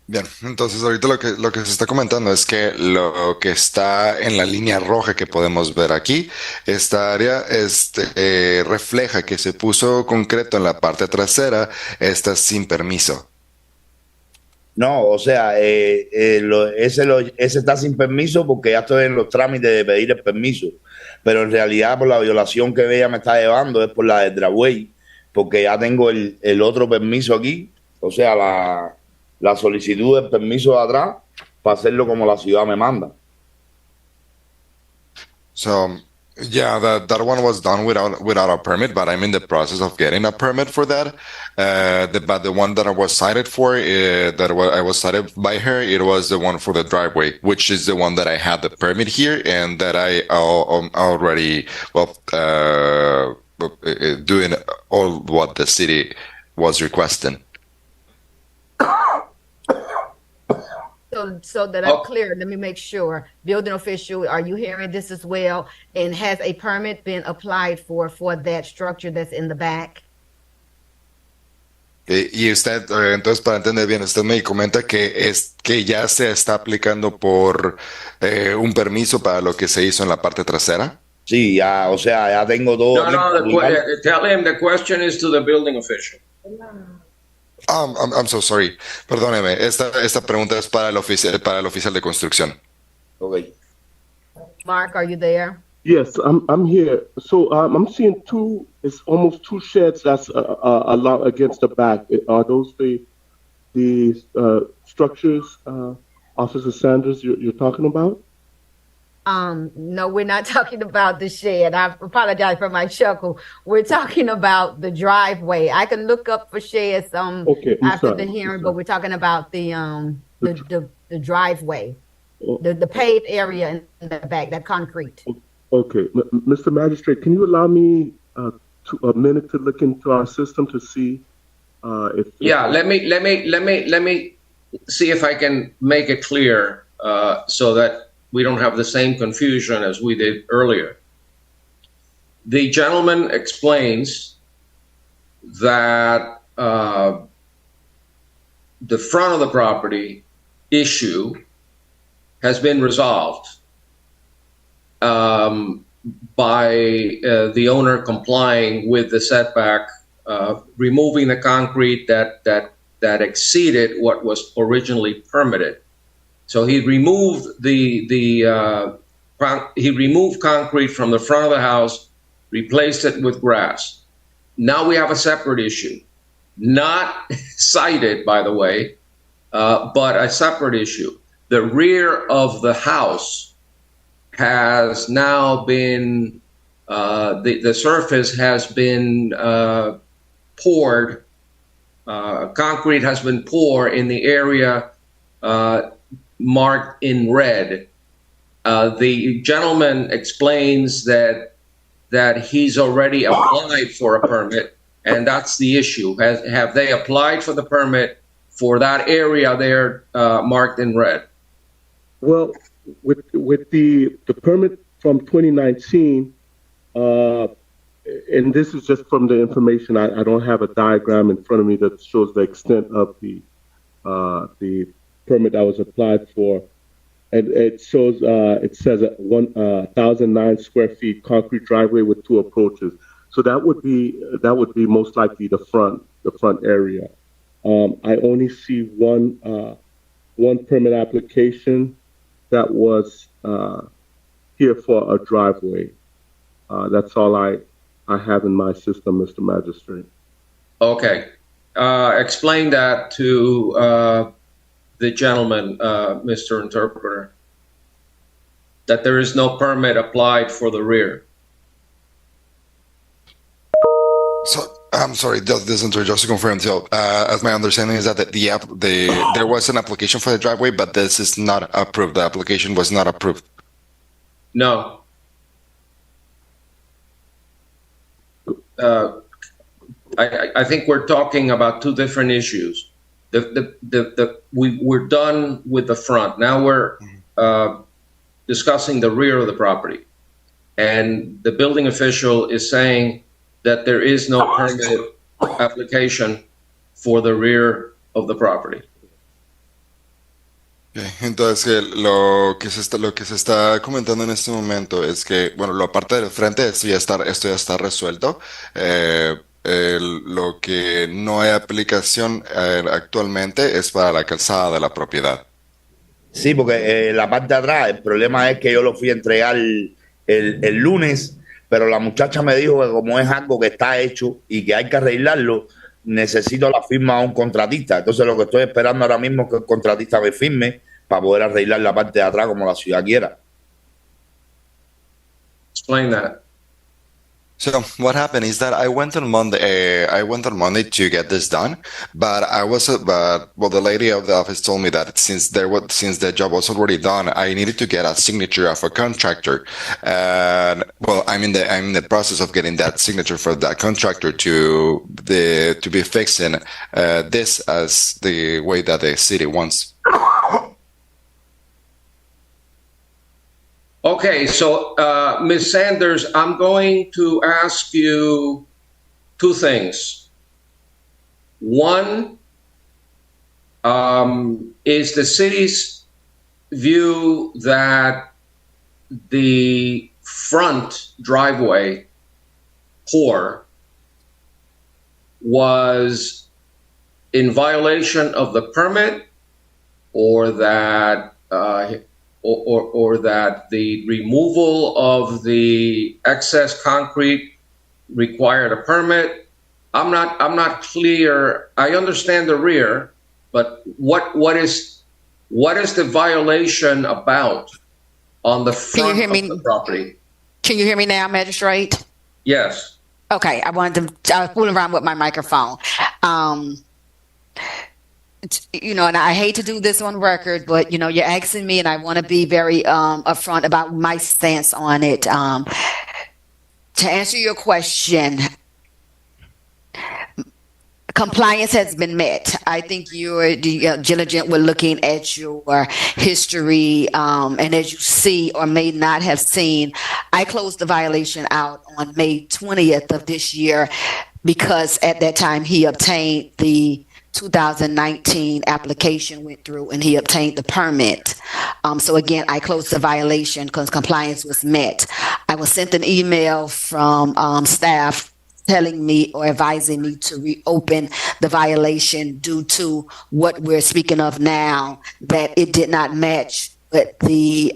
Bien, entonces ahorita lo que se está comentando es que lo que está en la línea roja que podemos ver aquí, esta área refleja que se puso concreto en la parte trasera, está sin permiso. No, o sea, ese está sin permiso porque ya estoy en los trámites de pedir el permiso, pero en realidad por la violación que ella me está llevando es por la del driveway, porque ya tengo el otro permiso aquí, o sea, la solicitud del permiso de atrás para hacerlo como la ciudad me manda. So, yeah, that one was done without a permit, but I'm in the process of getting a permit for that. But the one that I was cited for, I was cited by her, it was the one for the driveway, which is the one that I had the permit here and that I already, doing all what the city was requesting. So that I'm clear, let me make sure. Building official, are you hearing this as well? And has a permit been applied for that structure that's in the back? Y usted, entonces para entender bien, usted me comenta que ya se está aplicando por un permiso para lo que se hizo en la parte trasera. Sí, ya, o sea, ya tengo todo. Tell him the question is to the building official. I'm so sorry. Perdóneme. Esta pregunta es para el oficial de construcción. Okay. Mark, are you there? Yes, I'm here. So I'm seeing it's almost two sheds that's a lot against the back. Are those the structures, Officer Sanders, you're talking about? No, we're not talking about the shed. I apologize for my chuckle. We're talking about the driveway. I can look up for sheds after the hearing, but we're talking about the driveway, the paved area in the back, that concrete. Okay, Mr. Magistrate, can you allow me a minute to look into our system to see if? Yeah, let me see if I can make it clear so that we don't have the same confusion as we did earlier. The gentleman explains that the front of the property issue has been resolved by the owner complying with the setback, removing the concrete that exceeded what was originally permitted. So he removed he removed concrete from the front of the house, replaced it with grass. Now we have a separate issue, not cited, by the way, but a separate issue. The rear of the house has now been, the surface has been poured, concrete has been poured in the area marked in red. The gentleman explains that he's already applied for a permit, and that's the issue. Have they applied for the permit for that area there marked in red? Well, with the permit from 2019, and this is just from the information. I don't have a diagram in front of me that shows the extent of the permit that was applied for. And it shows, it says 1,009 square feet concrete driveway with 2 approaches. So that would be most likely the front area. I only see one permit application that was here for a driveway. That's all I have in my system, Mr. Magistrate. Okay. Explain that to the gentleman, Mr. Interpreter, that there is no permit applied for the rear. So I'm sorry, just to confirm, so as my understanding is that there was an application for the driveway, but this is not approved. The application was not approved. No. I think we're talking about 2 different issues. We're done with the front. Now we're discussing the rear of the property. And the building official is saying that there is no permit application for the rear of the property. Okay. Entonces, lo que se está comentando en este momento es que, bueno, la parte del frente, esto ya está resuelto. Lo que no hay aplicación actualmente es para la calzada de la propiedad. Sí, porque la parte de atrás, el problema es que yo lo fui a entregar el lunes, pero la muchacha me dijo que como es algo que está hecho y que hay que arreglarlo, necesito la firma de un contratista. Entonces lo que estoy esperando ahora mismo es que el contratista me firme para poder arreglar la parte de atrás como la ciudad quiera. Explain that. So what happened is that I went on Monday. To get this done, but the lady of the office told me that since the job was already done, I needed to get a signature of a contractor. And well, I'm in the process of getting that signature for that contractor to be fixing this as the way that the city wants. Okay, so Ms. Sanders, I'm going to ask you 2 things. One, is the city's view that the front driveway pour was in violation of the permit, or that or that the removal of the excess concrete required a permit? I'm not clear. I understand the rear, but what is the violation about on the front of the property? Can you hear me now, Magistrate? Yes. Okay, I was fooling around with my microphone. And I hate to do this on record, but, you're asking me and I want to be very upfront about my stance on it. To answer your question, compliance has been met. I think you're diligent with looking at your history, and as you see or may not have seen, I closed the violation out on May 20th of this year because at that time he obtained the 2019 application went through and he obtained the permit. So again, I closed the violation because compliance was met. I was sent an email from staff telling me or advising me to reopen the violation due to what we're speaking of now, that it did not match what the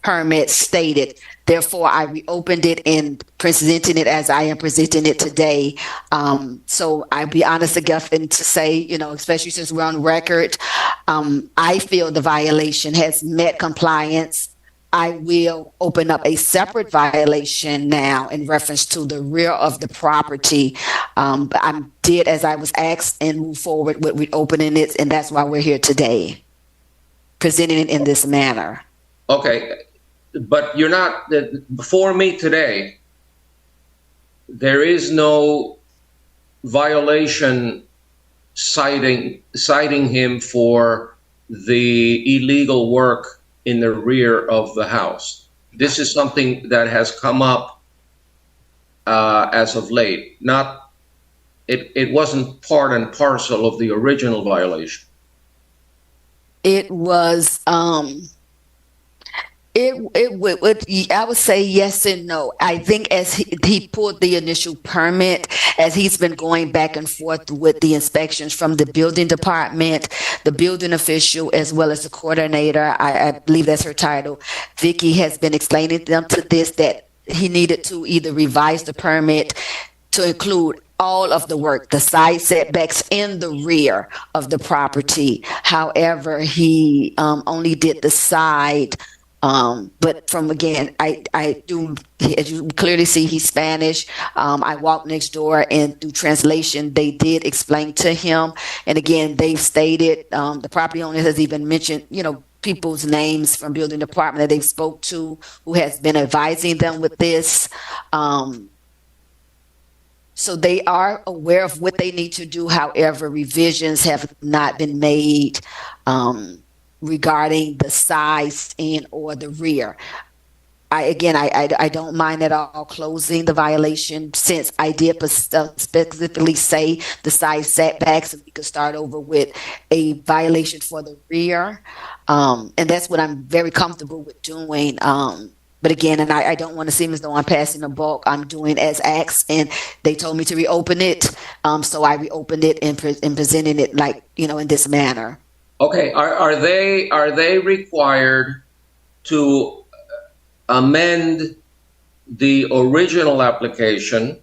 permit stated. Therefore, I reopened it and presenting it as I am presenting it today. So I'll be honest enough and to say, especially since we're on record, I feel the violation has met compliance. I will open up a separate violation now in reference to the rear of the property. But I did as I was asked and move forward with reopening it, and that's why we're here today, presenting it in this manner. Okay, but you're not, before me today, there is no violation citing him for the illegal work in the rear of the house. This is something that has come up as of late. It wasn't part and parcel of the original violation. It was, I would say yes and no. I think as he pulled the initial permit, as he's been going back and forth with the inspections from the building department, the building official, as well as the coordinator, I believe that's her title, Vicky, has been explaining to them to this, that he needed to either revise the permit to include all of the work, the side setbacks in the rear of the property. However, he only did the side. But from again, I do, as you clearly see, he's Spanish. I walked next door and through translation, they did explain to him. And again, they've stated, the property owner has even mentioned, people's names from building department that they've spoke to who has been advising them with this. So they are aware of what they need to do. However, revisions have not been made, regarding the size and or the rear. I don't mind at all closing the violation, since I did specifically say the side setbacks, and we could start over with a violation for the rear. And that's what I'm very comfortable with doing. But again, and I don't want to seem as though I'm passing the buck. I'm doing as asked, and they told me to reopen it. So I reopened it and presenting it in this manner. Okay, are they required to amend the original application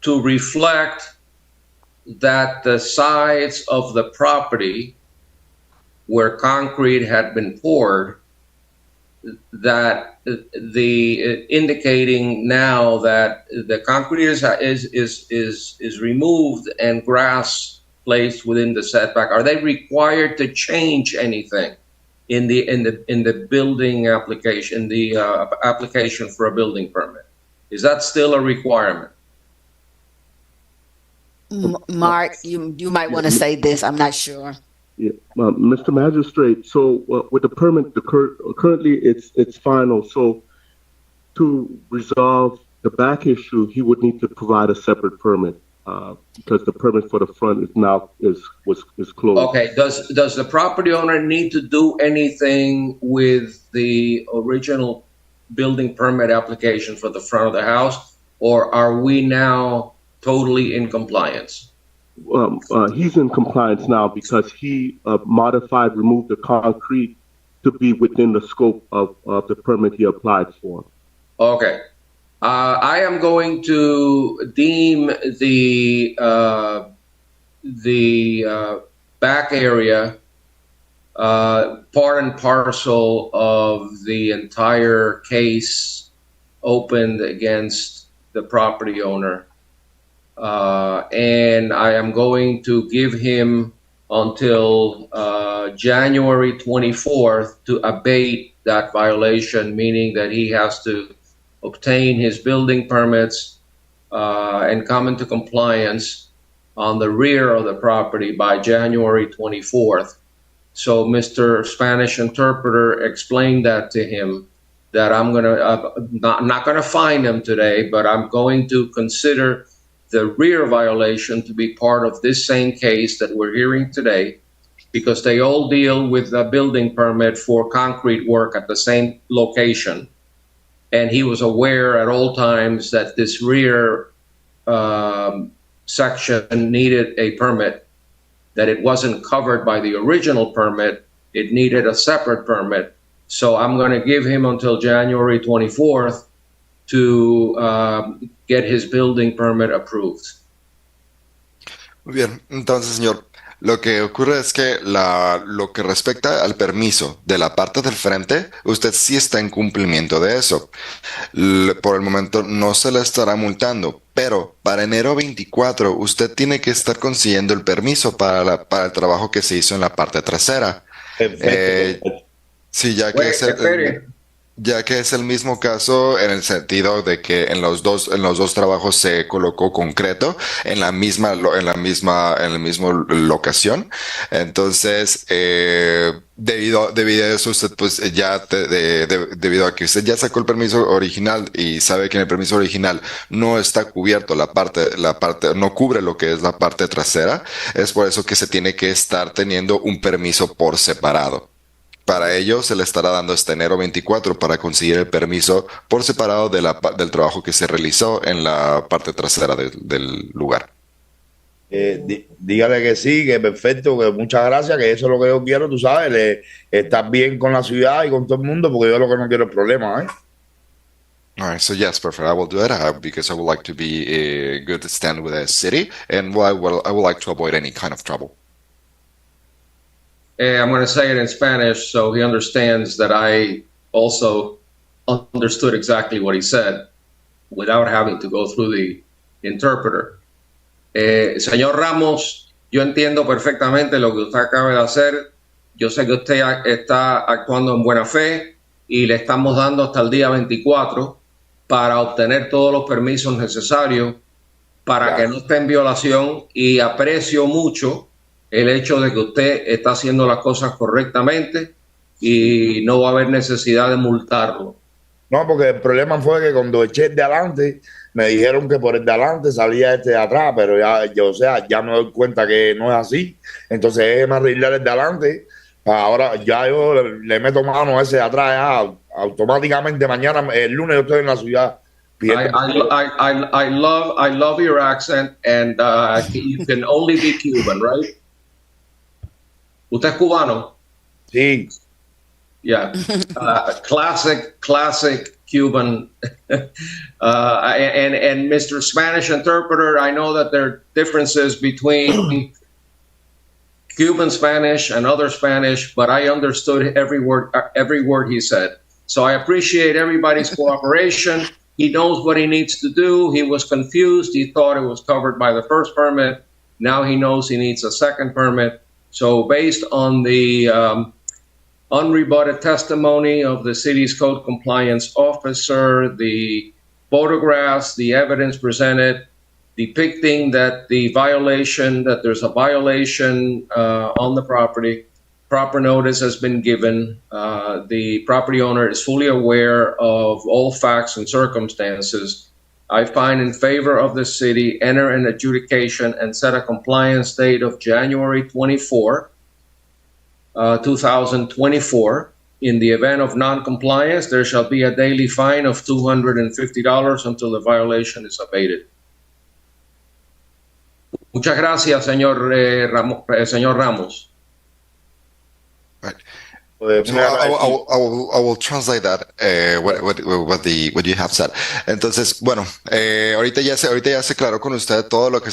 to reflect that the sides of the property where concrete had been poured, that indicating now that the concrete is removed and grass placed within the setback? Are they required to change anything in the building application, the application for a building permit? Is that still a requirement? Mark, you might want to say this. I'm not sure. Yeah, Mr. Magistrate. So with the permit, currently it's final. So to resolve the back issue, he would need to provide a separate permit. Because the permit for the front is closed. Okay. Does the property owner need to do anything with the original building permit application for the front of the house, or are we now totally in compliance? He's in compliance now because he removed the concrete to be within the scope of the permit he applied for. Okay. I am going to deem the back area part and parcel of the entire case opened against the property owner. And I am going to give him until January 24th to abate that violation, meaning that he has to obtain his building permits and come into compliance on the rear of the property by January 24th. So Mr. Spanish interpreter explained that to him, that I'm not going to fine him today, but I'm going to consider the rear violation to be part of this same case that we're hearing today, because they all deal with a building permit for concrete work at the same location. and he was aware at all times that this rear section needed a permit, that it wasn't covered by the original permit, it needed a separate permit. So I'm going to give him until January 24th to get his building permit approved. Muy bien, entonces, señor, lo que ocurre es que lo que respecta al permiso de la parte del frente, usted sí está en cumplimiento de eso. Por el momento no se le estará multando, pero para enero 24 usted tiene que estar consiguiendo el permiso para el trabajo que se hizo en la parte trasera. Sí, ya que es el mismo caso en el sentido de que en los dos trabajos se colocó concreto en la misma locación. Entonces, debido a eso, usted pues debido a que usted ya sacó el permiso original y sabe que en el permiso original no está cubierto la parte no cubre lo que es la parte trasera, es por eso que se tiene que estar teniendo un permiso por separado. Para ello se le estará dando hasta enero 24 para conseguir el permiso por separado del trabajo que se realizó en la parte trasera del lugar. Dígale que sí, que perfecto, que muchas gracias, que eso es lo que yo quiero, tú sabes, estar bien con la ciudad y con todo el mundo, porque yo lo que no quiero es problemas, All right, so yes, perfect. I will do it because I would like to be a good stand with the city, and I would like to avoid any kind of trouble. I'm going to say it in Spanish so he understands that I also understood exactly what he said without having to go through the interpreter. Señor Ramos, yo entiendo perfectamente lo que usted acaba de hacer. Yo sé que usted está actuando en buena fe y le estamos dando hasta el día 24 para obtener todos los permisos necesarios para que no esté en violación, y aprecio mucho el hecho de que usted está haciendo las cosas correctamente y no va a haber necesidad de multarlo. No, porque el problema fue que cuando eché el de adelante, me dijeron que por el de adelante salía este de atrás, pero ya me doy cuenta que no es así. Entonces déjeme arreglar el de adelante. Ahora ya yo le meto mano a ese de atrás, ya automáticamente mañana, el lunes yo estoy en la ciudad. I love your accent, and you can only be Cuban, right? ¿Usted es cubano? Sí. Yeah. Classic Cuban. And Mr. Spanish interpreter, I know that there are differences between Cuban Spanish and other Spanish, but I understood every word he said. So I appreciate everybody's cooperation. He knows what he needs to do. He was confused. He thought it was covered by the first permit. Now he knows he needs a second permit. So based on the unrebutted testimony of the city's code compliance officer, the photographs, the evidence presented depicting that there's a violation on the property, proper notice has been given. The property owner is fully aware of all facts and circumstances. I find in favor of the city, enter an adjudication and set a compliance date of January 24, 2024. In the event of non-compliance, there shall be a daily fine of $250 until the violation is abated. Muchas gracias, señor Ramos. Right. So I will translate that what you have said. Entonces, bueno, ahorita ya se aclaró con usted todo lo que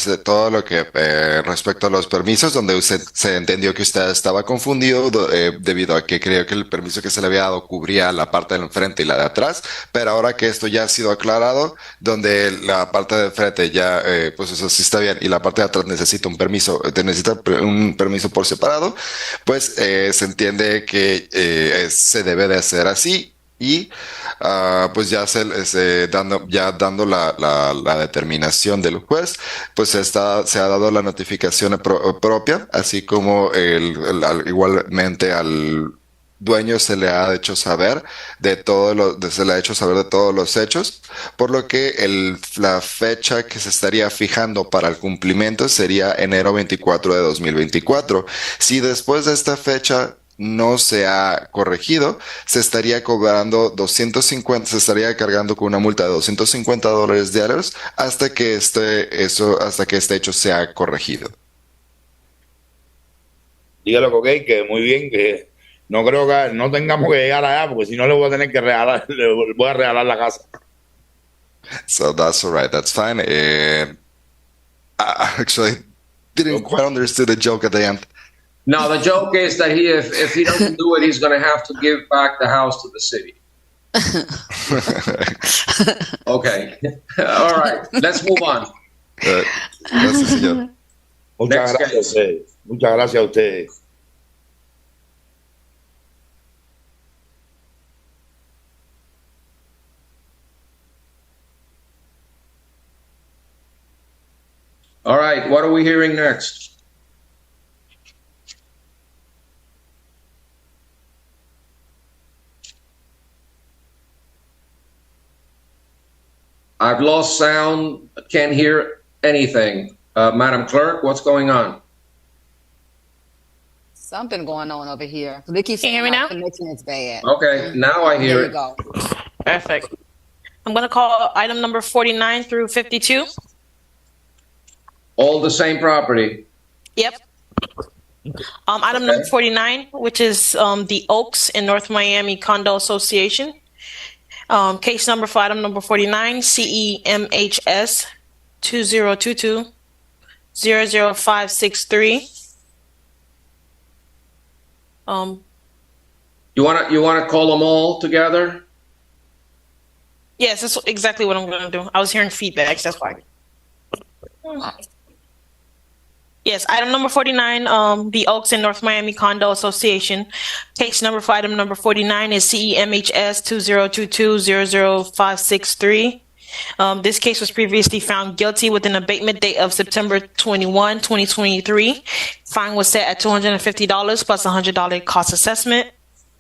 respecto a los permisos, donde usted se entendió que usted estaba confundido debido a que creo que el permiso que se le había dado cubría la parte del frente y la de atrás, pero ahora que esto ya ha sido aclarado, donde la parte del frente ya, pues eso sí está bien, y la parte de atrás necesita un permiso por separado, pues se entiende que se debe de hacer así, y pues ya dando la determinación del juez, pues se ha dado la notificación propia, así como igualmente al dueño se le ha hecho saber de todos los hechos, por lo que la fecha que se estaría fijando para el cumplimiento sería enero 24 de 2024. Si después de esta fecha no se ha corregido, se estaría cobrando 250, se estaría cargando con una multa de $250 diarios hasta que este hecho sea corregido. Dígale, ok, que muy bien, que no creo que no tengamos que llegar allá, porque si no le voy a tener que regalar, le voy a regalar la casa. So that's all right, that's fine. And I actually didn't quite understand the joke at the end. No, the joke is that if he doesn't do it, he's going to have to give back the house to the city. Okay. All right. Let's move on. Gracias, señor. Muchas gracias a ustedes. Muchas gracias a ustedes. All right. What are we hearing next? I've lost sound. Can't hear anything. Madam Clerk, what's going on? Something going on over here. They keep saying hear me now? Connection is bad. Okay, now I hear There it. you go. Perfect. I'm going to call item number 49 through 52. All the same property. Yep. Item number 49, which is the Oaks in North Miami Condo Association. Case number for item number 49, CEMHS 2022-00563. You wanna call them all together? Yes, that's exactly what I'm going to do. I was hearing feedbacks, that's why. Yes, item number 49, the Oaks in North Miami Condo Association. Case number for item number 49 is CEMHS 2022-00563. This case was previously found guilty with an abatement date of September 21, 2023. Fine was set at $250 plus $100 cost assessment.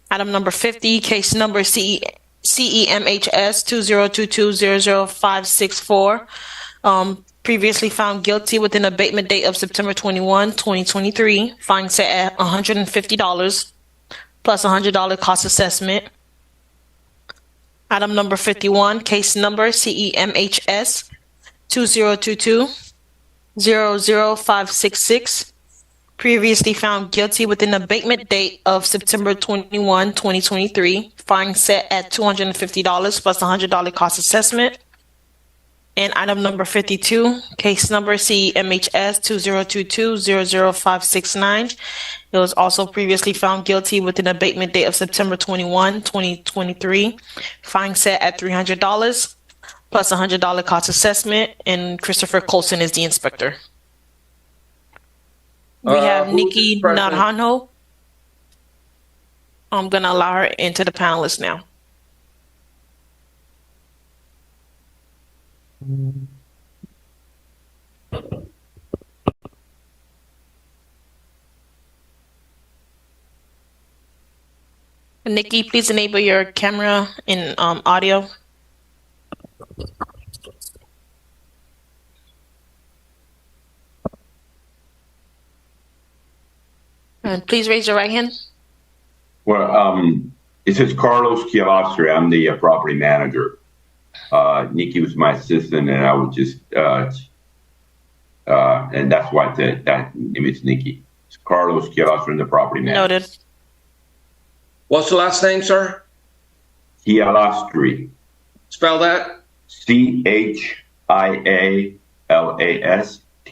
Item number 50, case number CEMHS 2022-00564. Previously found guilty with an abatement date of September 21, 2023. Fine set at $150 plus $100 cost assessment. Item number 51, case number CEMHS 2022-00566. Previously found guilty with an abatement date of September 21, 2023. Fine set at $250 plus $100 cost assessment. And item number 52, case number CEMHS 2022-00569. It was also previously found guilty with an abatement date of September 21, 2023. Fine set at $300 plus $100 cost assessment. And Christopher Colson is the inspector. We have Nikki Naranjo. I'm going to allow her into the panelist now. Nikki, please enable your camera and audio. And please raise your right hand. Well, it says Carlos Chialostri. I'm the property manager. Nikki was my assistant, and I would just, and that's why that name is Nikki. It's Carlos Chialostri, the property manager. Noted. What's the last name, sir? Chialostri. Spell that. CHIALASTRI. CHIALASTRI.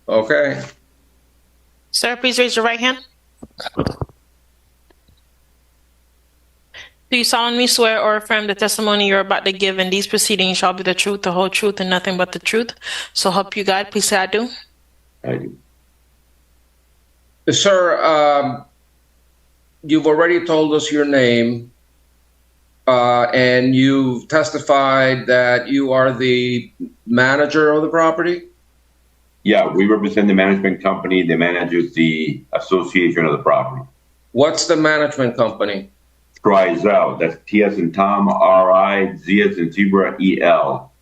Okay. Sir, please raise your right hand. Do you solemnly swear or affirm the testimony you're about to give in these proceedings shall be the truth, the whole truth, and nothing but the truth? So help you God. Please say I do. I do. Sir, you've already told us your name, and you've testified that you are the manager of the property? Yeah, we represent the management company that manages the association of the property. What's the management company? Rizel. That's T as in Tom, R-I, Z as in Zebra, E-L.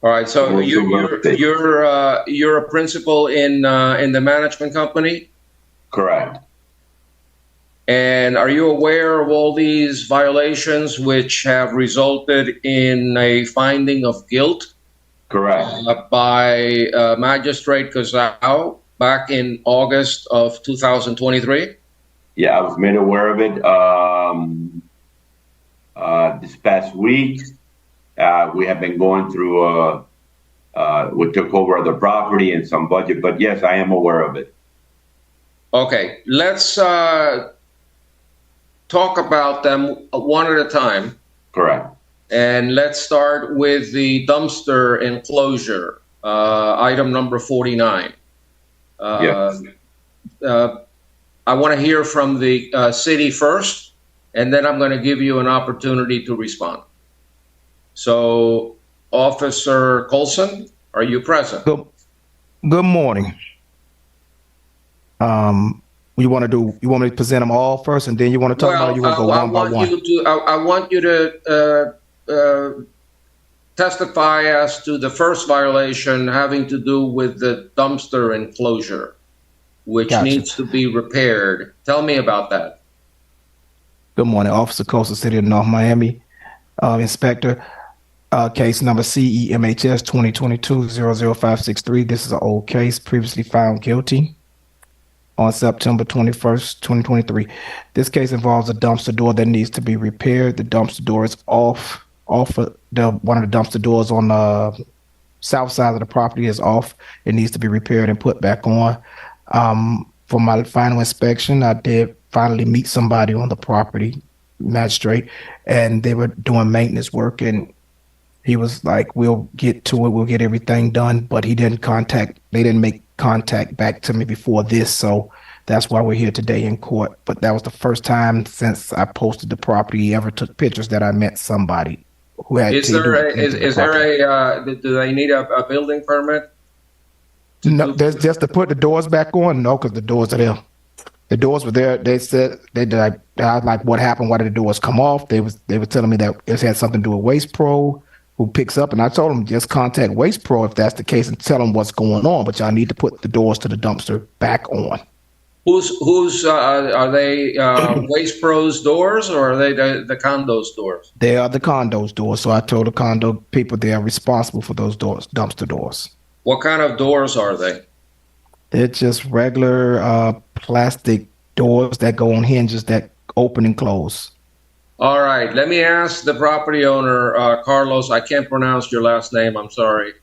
All right. So you're a principal in the management company? Correct. And are you aware of all these violations which have resulted in a finding of guilt? Correct. By Magistrate Cazao back in August of 2023? Yeah, I was made aware of it this past week. We have been going through, we took over the property and some budget, but yes, I am aware of it. Okay, let's talk about them one at a time. Correct. And let's start with the dumpster enclosure, item number 49. Yes. I want to hear from the city first, and then I'm going to give you an opportunity to respond. So, Officer Colson, are you present? Good morning. You want me to present them all first, and then you want to talk about it? You want to go one by one? I want you to testify as to the first violation having to do with the dumpster enclosure, which needs to be repaired. Tell me about that. Good morning, Officer Colson, City of North Miami, Inspector. Case number CEMHS 2022-00563. This is an old case, previously found guilty on September 21st, 2023. This case involves a dumpster door that needs to be repaired. The dumpster door is off of one of the dumpster doors on the south side of the property is off. It needs to be repaired and put back on. For my final inspection, I did finally meet somebody on the property, Magistrate, and they were doing maintenance work, and he was like, we'll get to it, we'll get everything done, but they didn't make contact back to me before this, so that's why we're here today in court. But that was the first time since I posted the property he ever took pictures that I met somebody who had. Do they need a building permit? No, there's just to put the doors back on. No, because the doors are there. The doors were there. They said I was like, what happened? Why did the doors come off? They were telling me that it had something to do with Waste Pro, who picks up, and I told them just contact Waste Pro if that's the case and tell them what's going on. But y'all need to put the doors to the dumpster back on. Who's are they Waste Pro's doors, or are they the condo's doors? They are the condo's doors. So I told the condo people they are responsible for those doors, dumpster doors. What kind of doors are they? They're just regular plastic doors that go on hinges that open and close. All right. Let me ask the property owner, Carlos. I can't pronounce your last name. I'm sorry.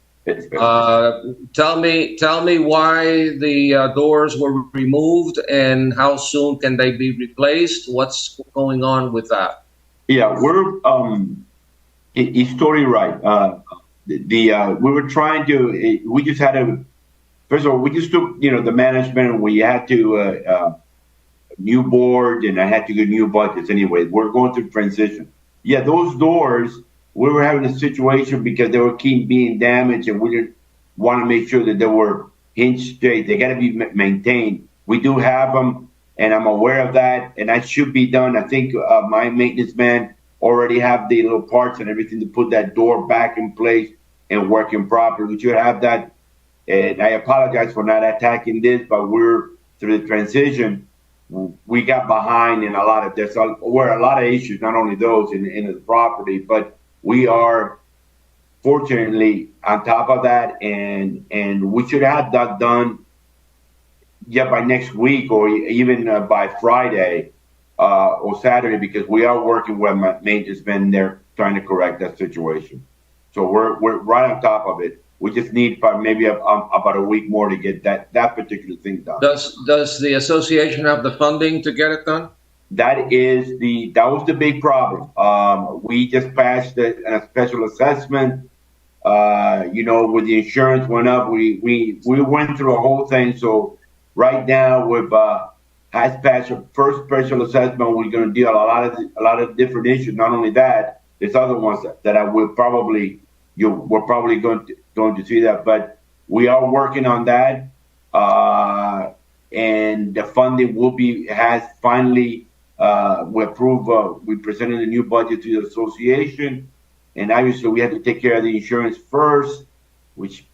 Tell me why the doors were removed and how soon can they be replaced? What's going on with that? Yeah, we're it's totally right. We were trying to. We just had to. First of all, we just took the management. We had to new board, and I had to get new budgets. Anyway, we're going through transition. Yeah, those doors. We were having a situation because they were keep being damaged, and we didn't want to make sure that they were hinge straight. They got to be maintained. We do have them, and I'm aware of that, and that should be done. I think my maintenance man already have the little parts and everything to put that door back in place and working properly. We should have that, and I apologize for not attacking this, but we're through the transition. We got behind in a lot of a lot of issues, not only those in the property, but we are fortunately on top of that, and we should have that done by next week or even by Friday or Saturday, because we are working with my maintenance men there trying to correct that situation. So we're right on top of it. We just need maybe about a week more to get that particular thing done. Does the association have the funding to get it done? That was the big problem. We just passed a special assessment. With the insurance went up, we went through a whole thing. So right now with has passed a first special assessment, we're going to deal a lot of different issues. Not only that, there's other ones that I will probably we're probably going to see that, but we are working on that. And and the funding has finally we approved. We presented a new budget to the association, and obviously we had to take care of the insurance first, which,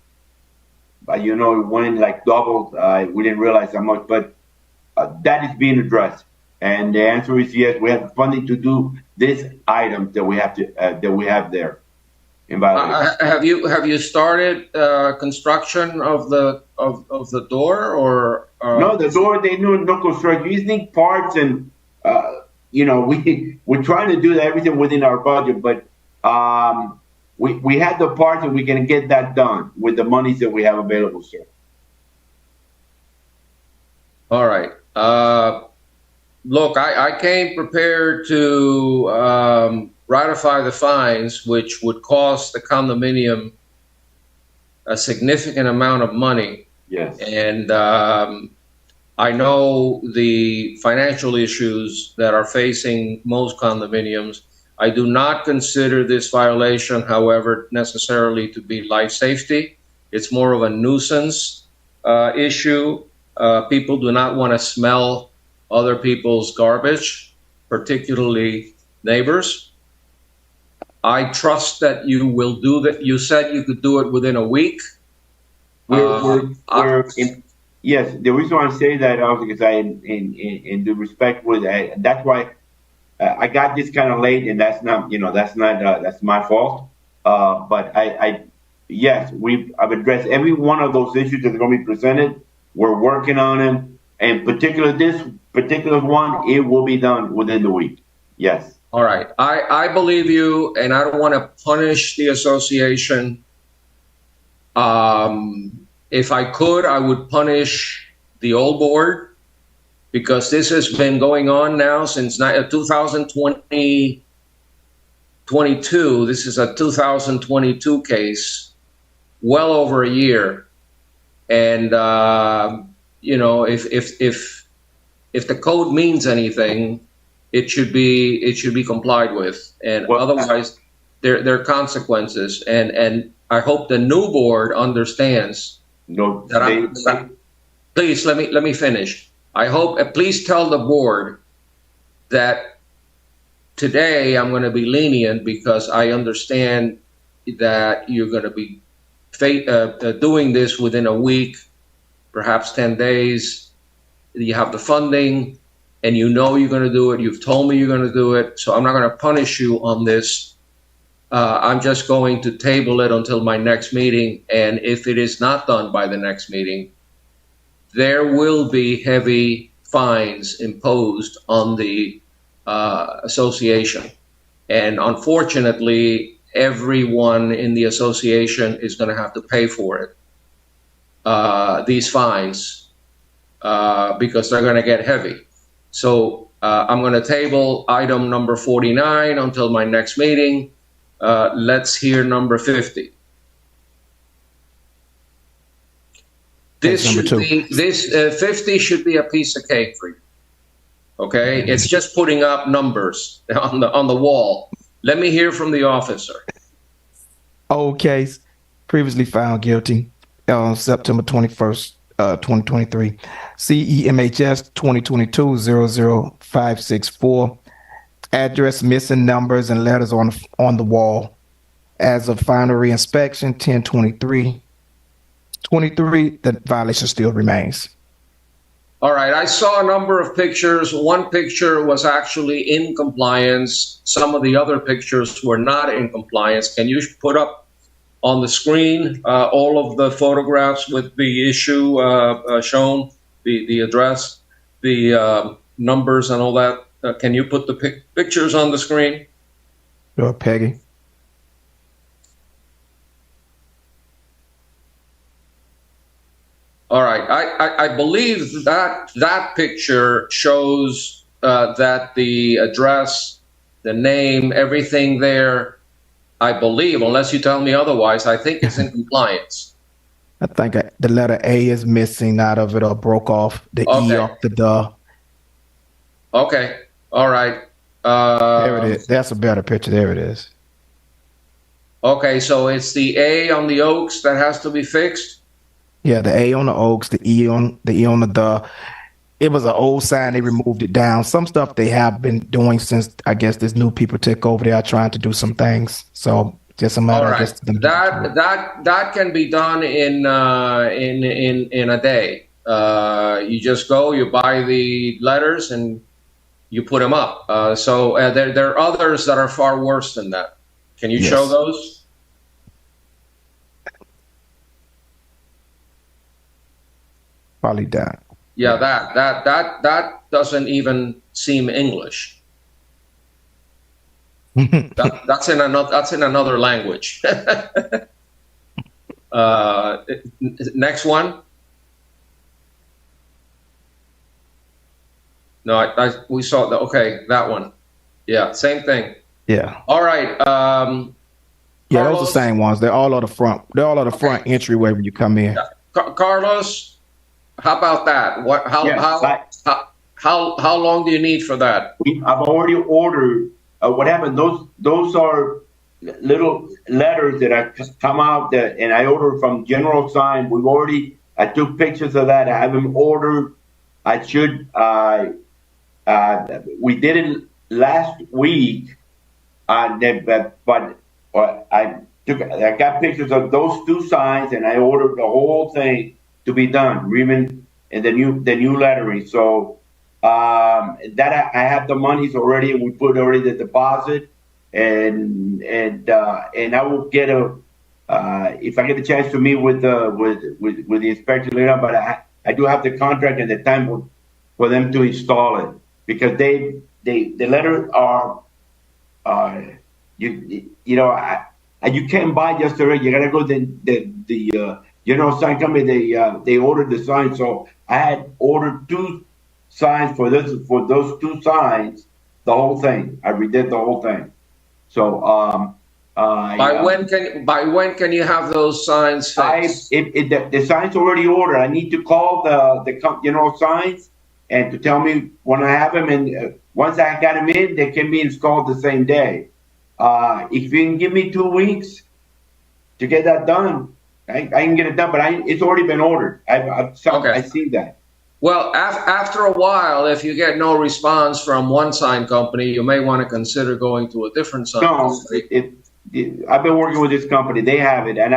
it went like double. We didn't realize how much, but that is being addressed. And the answer is yes. We have the funding to do this item that we have there. Have you started construction of the door, or no? The door, they do no construction. You think parts, and we're trying to do everything within our budget, but we had the parts, and we can get that done with the monies that we have available, sir. All right. Look, I came prepared to ratify the fines, which would cost the condominium a significant amount of money. Yes. And I know the financial issues that are facing most condominiums. I do not consider this violation, however, necessarily to be life safety. It's more of a nuisance issue. People do not want to smell other people's garbage, particularly neighbors. I trust that you will do that. You said you could do it within a week. Yes, the reason why I say that also because in the respect with that's why I got this kind of late, and that's my fault. But yes, I've addressed every one of those issues that are going to be presented. We're working on them, and this particular one, it will be done within the week. Yes. All right. I believe you, and I don't want to punish the association. If I could, I would punish the old board, because this has been going on now since 2022. This is a 2022 case, well over a year. And, if the code means anything, it should be complied with, and otherwise there are consequences. And I hope the new board understands that. Please let me finish. I hope, please tell the board that today I'm going to be lenient, because I understand that you're going to be doing this within a week, perhaps 10 days. You have the funding, and you're going to do it. You've told me you're going to do it, so I'm not going to punish you on this. I'm just going to table it until my next meeting, and if it is not done by the next meeting, there will be heavy fines imposed on the association. And unfortunately, everyone in the association is going to have to pay for it, these fines, because they're going to get heavy. So I'm going to table item number 49 until my next meeting. Let's hear number 50. This 50 should be a piece of cake for you. Okay, it's just putting up numbers on the wall. Let me hear from the officer. Old case, previously found guilty on September 21st, 2023. CEMHS 2022-00564. Address, missing numbers and letters on the wall. As of final reinspection, 10/23. 23, the violation still remains. All right, I saw a number of pictures. One picture was actually in compliance. Some of the other pictures were not in compliance. Can you put up on the screen all of the photographs with the issue shown, the address, the numbers and all that? Can you put the pictures on the screen? Sure, Peggy. All right, I believe that picture shows that the address, the name, everything there, I believe, unless you tell me otherwise, I think it's in compliance. I think the letter A is missing out of it, or broke off the E off the duh. Okay, all right. There it is. That's a better picture. There it is. Okay, so it's the A on the Oaks that has to be fixed? Yeah, the A on the Oaks, the E on the duh. It was an old sign. They removed it down. Some stuff they have been doing since, I guess, this new people took over. They are trying to do some things. So just a matter, All I right. guess. That can be done in a day. You just go, you buy the letters, and you put them up. There are others that are far worse than that. Can you show those? Probably that. Yeah, that doesn't even seem English. That's in another language. Next one. No, we saw that. Okay, that one. Yeah, same thing. Yeah. All right. Yeah, those are the same ones. They're all on the front. They're all on the front entryway when you come in. Carlos, how about that? How long do you need for that? I've already ordered. What happened? Those are little letters that have come out and I ordered from General Sign. I took pictures of that. I have them ordered. We did it last week, but I got pictures of those two signs and I ordered the whole thing to be done, even in the new lettering. So that I have the monies already, and we put already the deposit, and I will get if I get the chance to meet with the inspector later. But I do have the contract and the time for them to install it, because the letters are you can't buy just the rate. You gotta go the General Sign Company. They ordered the sign, so I had ordered two signs for those two signs, the whole thing. I redid the whole thing. So by when can you have those signs fixed? The signs already ordered. I need to call the General Signs and to tell me when I have them, and once I got them in, they can be installed the same day. If you can give me 2 weeks to get that done, I can get it done. But it's already been ordered. I've seen that. Well, after a while, if you get no response from one sign company, you may want to consider going to a different sign company. I've been working with this company. They have it, and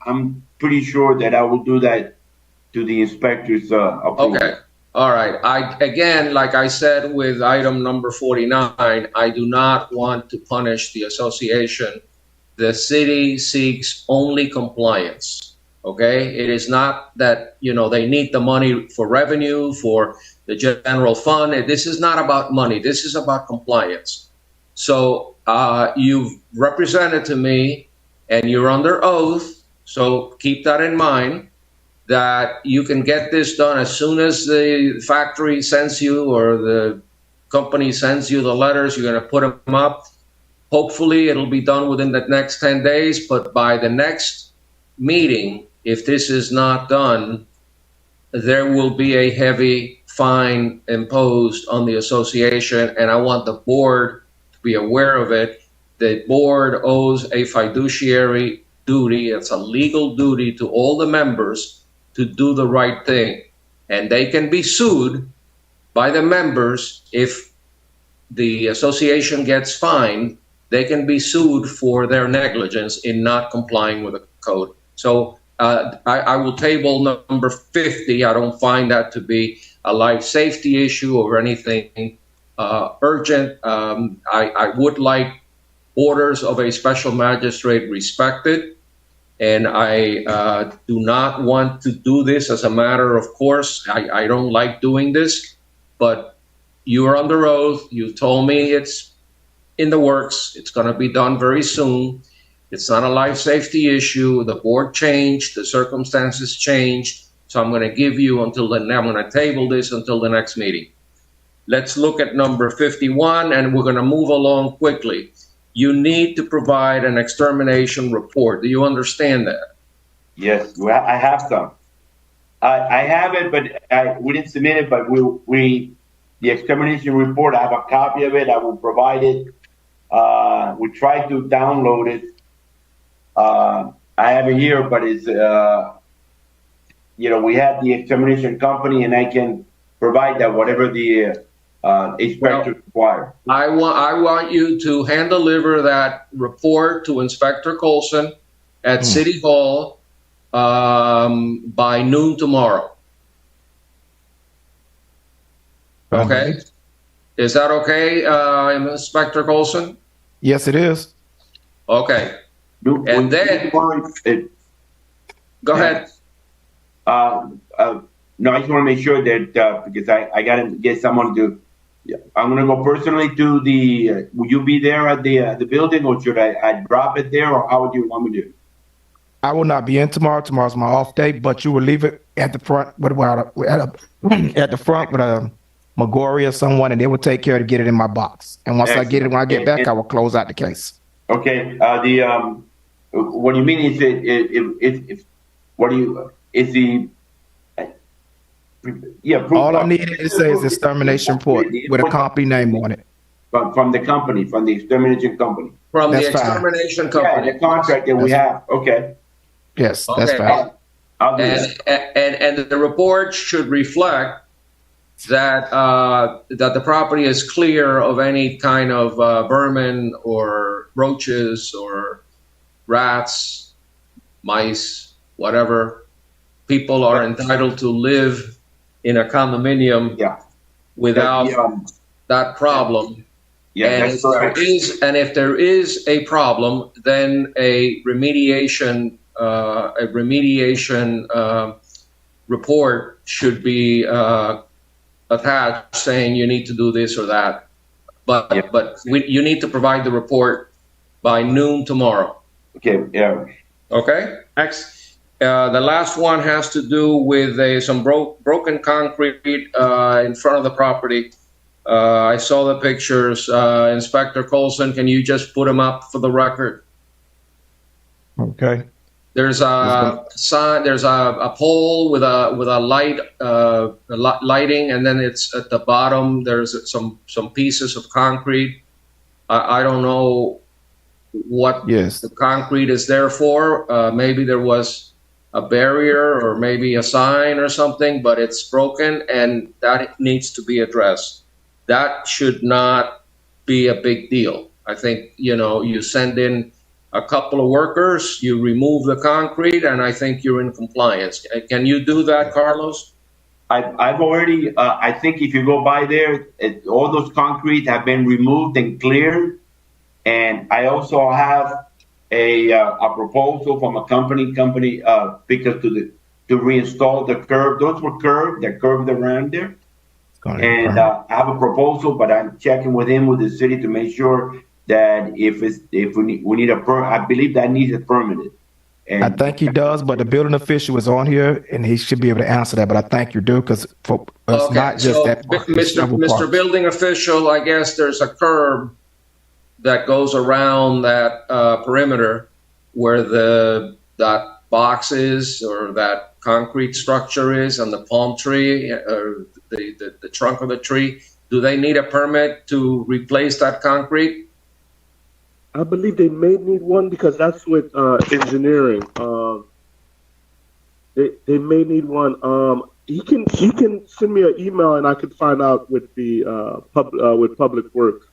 I'm pretty sure that I will do that to the inspector's approval. Okay. All right. Again, like I said with item number 49, I do not want to punish the association. The city seeks only compliance. Okay, it is not that they need the money for revenue, for the general fund. This is not about money. This is about compliance. So you've represented to me, and you're under oath. So keep that in mind, that you can get this done as soon as the factory sends you or the company sends you the letters. You're going to put them up. Hopefully, it'll be done within the next 10 days. But by the next meeting, if this is not done, there will be a heavy fine imposed on the association, and I want the board to be aware of it. The board owes a fiduciary duty. It's a legal duty to all the members to do the right thing, and they can be sued by the members. If the association gets fined, they can be sued for their negligence in not complying with the code. So I will table number 50. I don't find that to be a life safety issue or anything urgent. I would like orders of a special magistrate respected, and I do not want to do this as a matter of course. I don't like doing this, but you are under oath. You told me it's in the works. It's going to be done very soon. It's not a life safety issue. The board changed, the circumstances changed. So I'm going to give you until then. I'm going to table this until the next meeting. Let's look at number 51, and we're going to move along quickly. You need to provide an extermination report. Do you understand that? Yes, well, I have some. I have it, but we didn't submit it. But the extermination report, I have a copy of it. I will provide it. We tried to download it. I have it here, but it's we have the extermination company, and I can provide that whatever the inspector require. I want you to hand deliver that report to Inspector Colson at City Hall by noon tomorrow. Okay? Is that okay, Inspector Colson? Yes, it is. Okay. And then, go ahead. No, I just want to make sure that because I got to get someone to. I'm going to go personally to the. Will you be there at the building, or should I drop it there, or how would you want me to do? I will not be in tomorrow. Tomorrow's my off day, but you will leave it at the front at the front with a Magori or someone, and they will take care to get it in my box. And once I get it, when I get back, I will close out the case. Okay. What do you mean is it? What do you? Is the? Yeah. All I need to say is extermination report with a company name on it. From the company, from the extermination company. From the extermination company. Yeah, the contract that we have. Okay. Yes, that's fine. And the report should reflect that that the property is clear of any kind of vermin or roaches or rats, mice, whatever. People are entitled to live in a condominium without that problem. Yeah, and if there is a problem, then a remediation report should be attached saying you need to do this or that. But you need to provide the report by noon tomorrow. Okay. Yeah. Okay. Next. The last one has to do with some broken concrete in front of the property. I saw the pictures. Inspector Colson, can you just put them up for the record? Okay. There's a sign. There's a pole with a light, lighting, and then it's at the bottom. There's some pieces of concrete. I don't know what the concrete is there for. Maybe there was a barrier or maybe a sign or something, but it's broken and that needs to be addressed. That should not be a big deal. I think, you send in a couple of workers, you remove the concrete, and I think you're in compliance. Can you do that, Carlos? I've already, I think if you go by there, all those concrete have been removed and cleared. And I also have a proposal from a company because to reinstall the curb. Those were curved, they're curved around there. And I have a proposal, but I'm checking with the city to make sure that if we need a permit, I believe that needs a permit. And I think he does, but the building official is on here and he should be able to answer that. But I think you do because it's not just that part, Mr. Building Official, I guess there's a curb that goes around that perimeter where that box is or that concrete structure is on the palm tree or the trunk of the tree. Do they need a permit to replace that concrete? I believe they may need one because that's with engineering. They may need one. He can send me an email and I could find out with the with Public Works.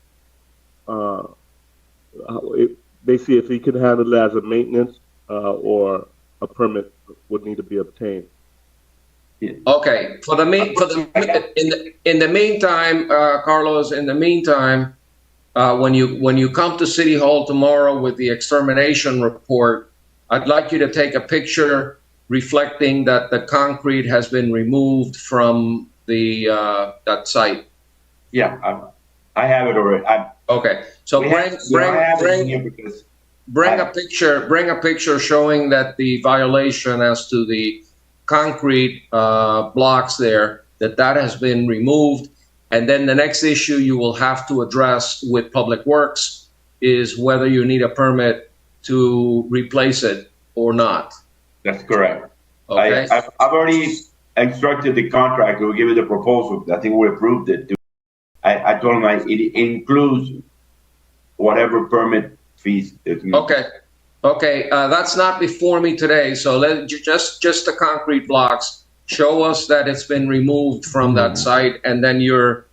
Basically, if he can handle it as a maintenance or a permit would need to be obtained. Okay. In the meantime, Carlos. In the meantime, when you come to City Hall tomorrow with the extermination report, I'd like you to take a picture reflecting that the concrete has been removed from the that site. Yeah, I have it already. Okay, so bring a picture showing that the violation as to the concrete blocks there, that has been removed. And then the next issue you will have to address with Public Works is whether you need a permit to replace it or not. That's correct. Okay. I've already instructed the contractor to give it a proposal. I think we approved it. I told him it includes whatever permit fees. Okay. That's not before me today. So just the concrete blocks. show us that it's been removed from that site, and then you'll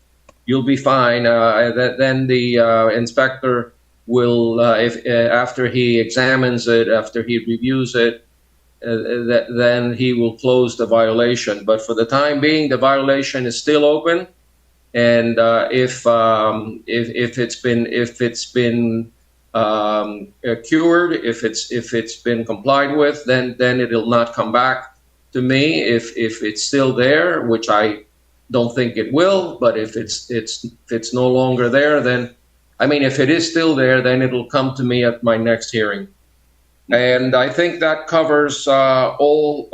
be fine. Then the inspector will, if after he examines it, after he reviews it, then he will close the violation. But for the time being, the violation is still open, and if it's been cured, if it's been complied with, then it'll not come back to me. If it's still there, which I don't think it will, but if it's no longer there, then if it is still there, then it'll come to me at my next hearing. And I think that covers all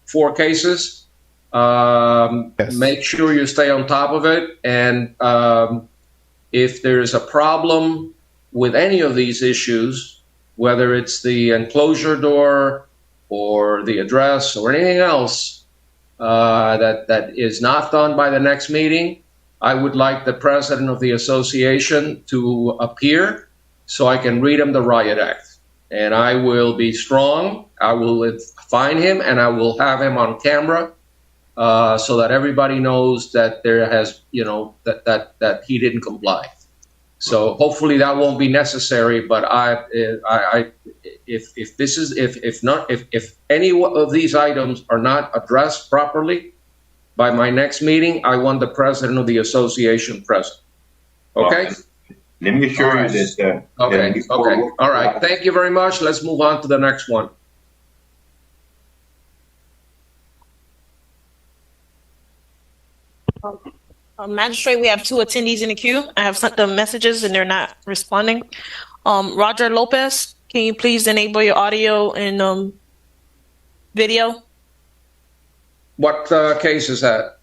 4 cases. Yes. Make sure you stay on top of it, and if there is a problem with any of these issues, whether it's the enclosure door or the address or anything else that is not done by the next meeting, I would like the president of the association to appear so I can read him the riot act. And I will be strong. I will find him, and I will have him on camera so that everybody knows that there has, that he didn't comply. So hopefully that won't be necessary. But if any of these items are not addressed properly by my next meeting, I want the president of the association present. Okay. Let me assure you that. Okay. All right. Thank you very much. Let's move on to the next one. Magistrate, we have 2 attendees in the queue. I have sent them messages and they're not responding. Roger Lopez, can you please enable your audio and video? What case is that?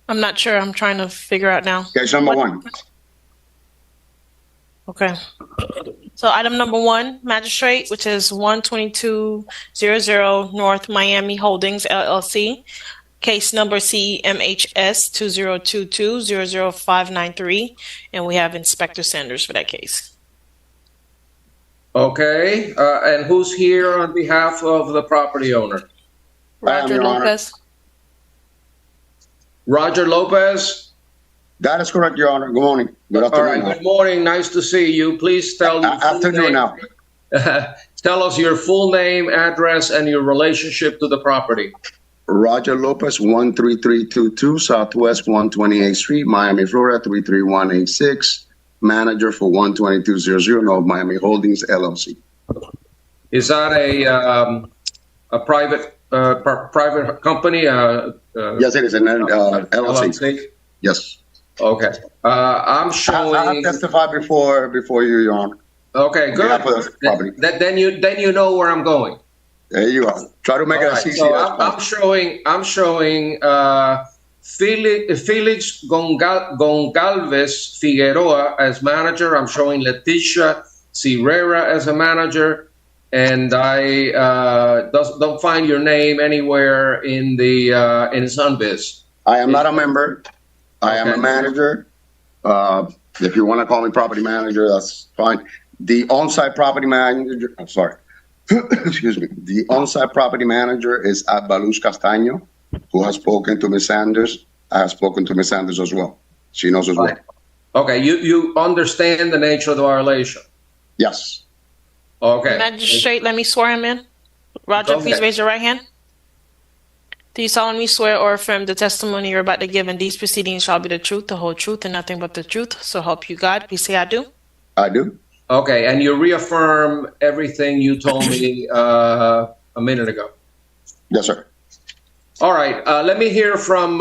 I'm not sure. I'm trying to figure out now. Case number 1. Okay. So item number 1, Magistrate, which is 12200 North Miami Holdings, LLC. Case number CMHS 2022-00593. And we have Inspector Sanders for that case. Okay. And who's here on behalf of the property owner? Roger Lopez. Roger Lopez? That is correct, Your Honor. Good morning. Good afternoon. All right. Good morning. Nice to see you. Please tell your afternoon now. Tell us your full name, address, and your relationship to the property. Roger Lopez, 13322 Southwest 128th Street, Miami, Florida 33186. Manager for 12200 North Miami Holdings, LLC. Is that a private company? Yes, it is an LLC. Yes. Okay. I'm showing. I'll testify before you, Your Honor. Okay, good. Then you know where I'm going. There you are. Try to make it as easy so as possible. I'm showing Felix Goncalves Figueroa as manager. I'm showing Leticia Sierra as a manager, and I don't find your name anywhere in the in Sunbiz. I am not a member. I am a manager. If you want to call me property manager, that's fine. The on-site property manager, I'm sorry. Excuse me. The on-site property manager is Baluz Castaño, who has spoken to Ms. Sanders. I have spoken to Ms. Sanders as well. She knows as well. Okay. You understand the nature of the violation? Yes. Okay. Magistrate, let me swear him in. Roger, please raise your right hand. Do you solemnly swear or affirm the testimony you're about to give in these proceedings shall be the truth, the whole truth, and nothing but the truth? So help you God. Please say I do. I do. Okay, and you reaffirm everything you told me a minute ago? Yes, sir. All right, let me hear from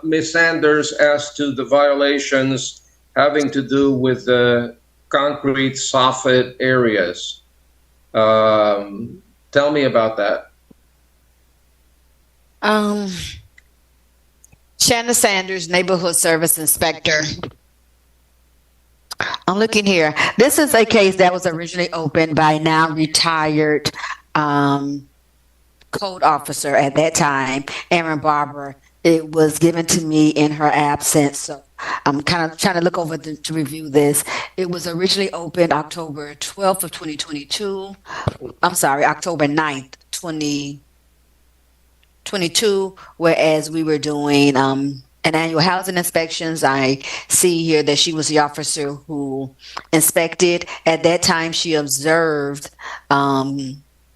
Ms. Sanders as to the violations having to do with the concrete soffit areas. Tell me about that. Shanna Sanders, Neighborhood Service Inspector. I'm looking here. This is a case that was originally opened by now retired code officer at that time, Aaron Barber. It was given to me in her absence, so I'm kind of trying to look over to review this. It was originally opened October 12th of 2022. I'm sorry, October 9th, 2022. 22, whereas we were doing an annual housing inspections. I see here that she was the officer who inspected. At that time, she observed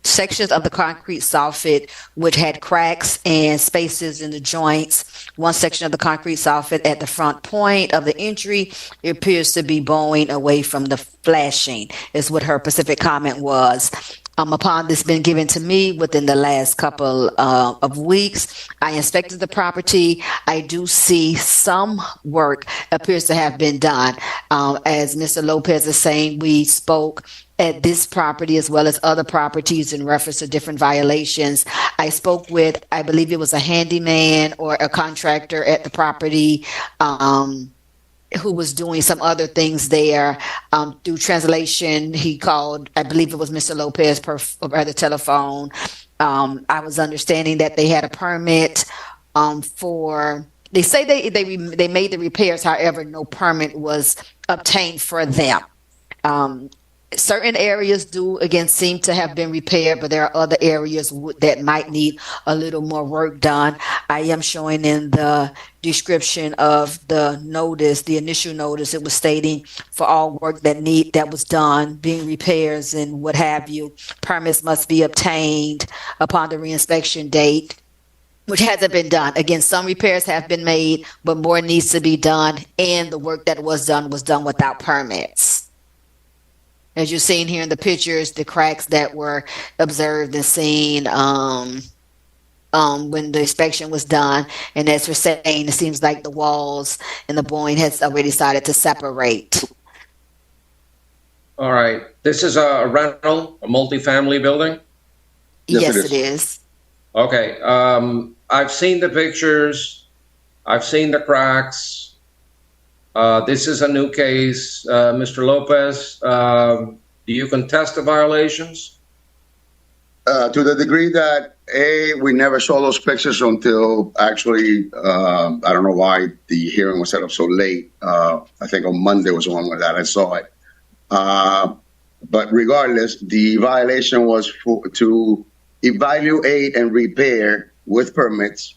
sections of the concrete soffit which had cracks and spaces in the joints. One section of the concrete soffit at the front point of the entry, it appears to be bowing away from the flashing, is what her specific comment was. Upon this being given to me within the last couple of weeks, I inspected the property. I do see some work appears to have been done. As Mr. Lopez is saying, we spoke at this property as well as other properties in reference to different violations. I spoke with, I believe it was a handyman or a contractor at the property, who was doing some other things there. Through translation, he called, I believe it was Mr. Lopez by the telephone. I was understanding that they had a permit for, they say they made the repairs, however, no permit was obtained for them. Certain areas do, again, seem to have been repaired, but there are other areas that might need a little more work done. I am showing in the description of the notice, the initial notice, it was stating for all work that was done, being repairs and what have you, permits must be obtained upon the reinspection date, which hasn't been done. Again, some repairs have been made, but more needs to be done, and the work that was done without permits. As you're seeing here in the pictures, the cracks that were observed and seen when the inspection was done. And as we're saying, it seems like the walls and the bowing has already started to separate. All right. This is a rental, a multifamily building? Yes, it is. Okay. I've seen the pictures. I've seen the cracks. This is a new case. Mr. Lopez, do you contest the violations? To the degree that, we never saw those pictures until actually, I don't know why the hearing was set up so late. I think on Monday was the one where that I saw it. But regardless, the violation was to evaluate and repair with permits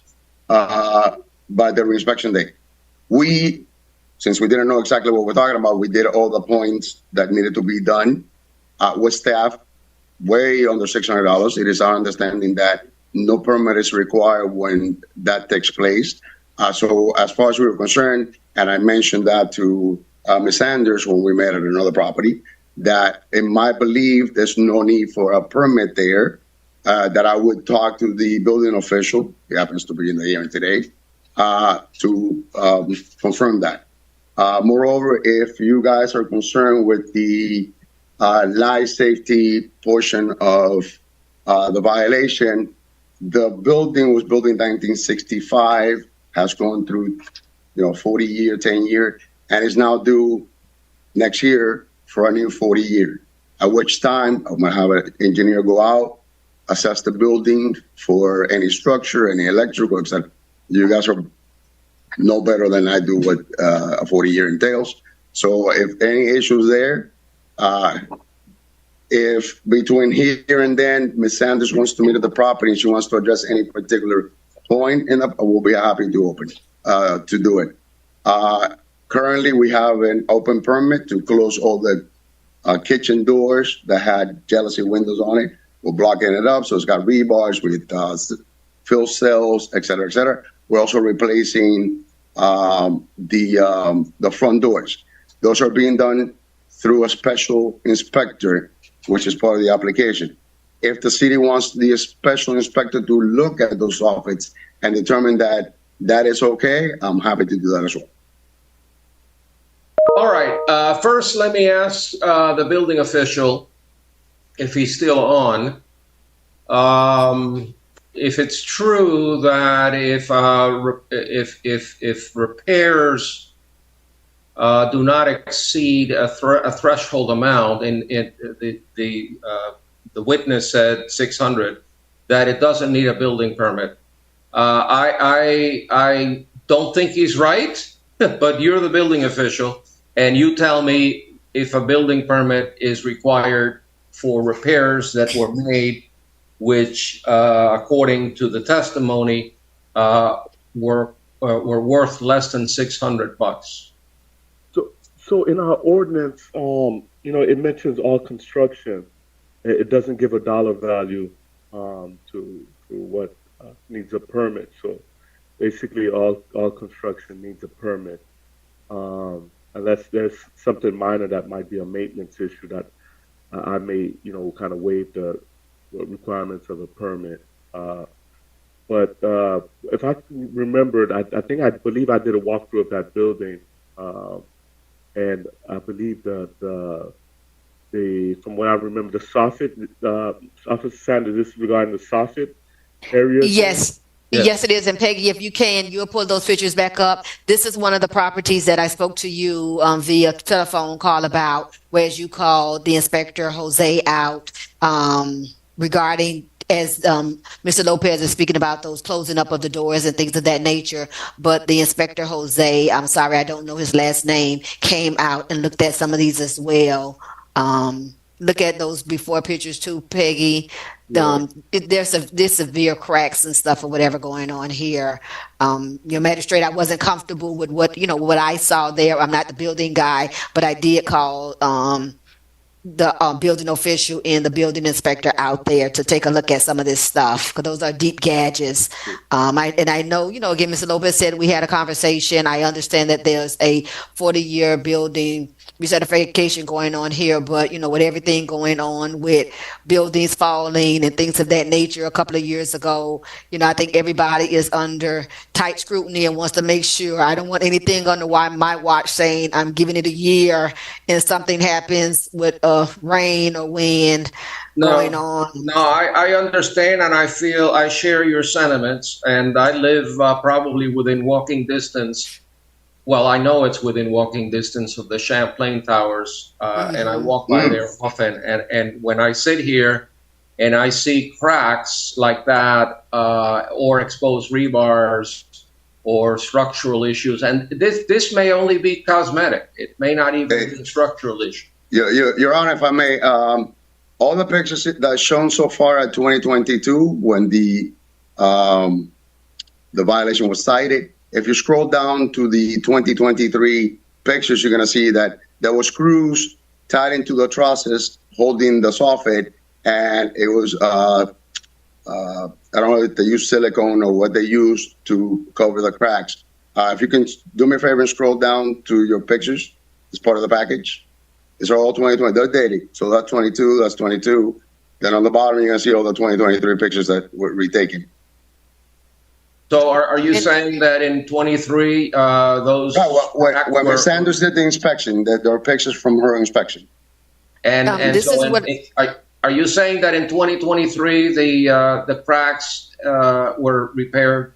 by the reinspection date. Since we didn't know exactly what we're talking about, we did all the points that needed to be done with staff, way under $600. It is our understanding that no permit is required when that takes place. So as far as we were concerned, and I mentioned that to Ms. Sanders when we met at another property, that in my belief, there's no need for a permit there, that I would talk to the building official, he happens to be in the hearing today, to confirm that. Moreover, if you guys are concerned with the life safety portion of the violation, the building was built in 1965, has gone through 40-year, 10-year, and is now due next year for a new 40-year, at which time I'm going to have an engineer go out, assess the building for any structure, any electrical, etc. You guys are no better than I do what a 40-year entails. So if any issues there, if between here and then Ms. Sanders wants to meet at the property and she wants to address any particular point, we'll be happy to open to do it. Currently, we have an open permit to close all the kitchen doors that had jealousy windows on it. We're blocking it up, so it's got rebars with fill cells, et cetera, et cetera. We're also replacing the front doors. Those are being done through a special inspector, which is part of the application. If the city wants the special inspector to look at those soffits and determine that that is okay, I'm happy to do that as well. All right. First, let me ask the building official if he's still on. If it's true that if repairs do not exceed a threshold amount, and the witness said 600, that it doesn't need a building permit. I don't think he's right, but you're the building official, and you tell me if a building permit is required for repairs that were made which, according to the testimony, were worth less than $600. So in our ordinance, it mentions all construction. It doesn't give a dollar value to what needs a permit. So basically, all construction needs a permit, unless there's something minor that might be a maintenance issue that I may, kind of waive the requirements of a permit. But if I remembered, I believe I did a walkthrough of that building, and I believe the from what I remember, the soffit, Officer Sanders, this is regarding the soffit area. Yes. Yes, it is. And Peggy, if you can, you'll pull those pictures back up. This is one of the properties that I spoke to you via telephone call about, whereas you called the inspector Jose out regarding, as Mr. Lopez is speaking about those closing up of the doors and things of that nature. But the inspector Jose, I'm sorry, I don't know his last name, came out and looked at some of these as well. Look at those before pictures too, Peggy. There's severe cracks and stuff or whatever going on here. Your magistrate, I wasn't comfortable with what I saw there. I'm not the building guy, but I did call the building official and the building inspector out there to take a look at some of this stuff, because those are deep gadgets. I know, again, Mr. Lopez said we had a conversation. I understand that there's a 40-year building recertification going on here, but with everything going on with buildings falling and things of that nature a couple of years ago, I think everybody is under tight scrutiny and wants to make sure. I don't want anything under my watch saying I'm giving it a year and something happens with rain or wind going on. No, I understand, and I share your sentiments, and I live probably within walking distance. Well, I know it's within walking distance of the Champlain Towers, and I walk by there often. And when I sit here and I see cracks like that, or exposed rebars or structural issues, and this may only be cosmetic. It may not even be a structural issue. Your Honor, if I may, all the pictures that are shown so far at 2022, when the violation was cited, if you scroll down to the 2023 pictures, you're going to see that there were screws tied into the trusses holding the soffit, and it was, I don't know if they used silicone or what they used to cover the cracks. If you can do me a favor and scroll down to your pictures, it's part of the package. These are all 2020. They're dated. So that's 22, that's 22. Then on the bottom, you're going to see all the 2023 pictures that were retaken. So are you saying that in 23, those... When Ms. Sanders did the inspection, that there are pictures from her inspection. Are you saying that in 2023, the cracks were repaired?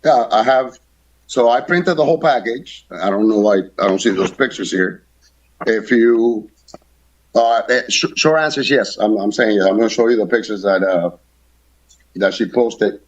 Yeah, I have. So I printed the whole package. I don't know why I don't see those pictures here. If you... short answer is yes. I'm saying I'm going to show you the pictures that she posted.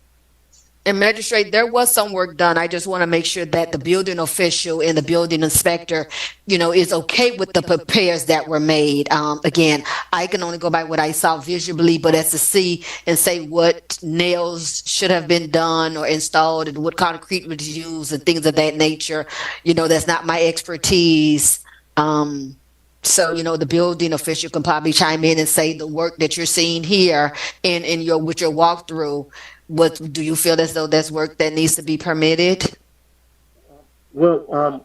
And Magistrate, there was some work done. I just want to make sure that the building official and the building inspector, is okay with the repairs that were made. Again, I can only go by what I saw visually, but as to see and say what nails should have been done or installed and what concrete was used and things of that nature, that's not my expertise. So, the building official can probably chime in and say the work that you're seeing here with your walkthrough. What do you feel as though that's work that needs to be permitted? Well,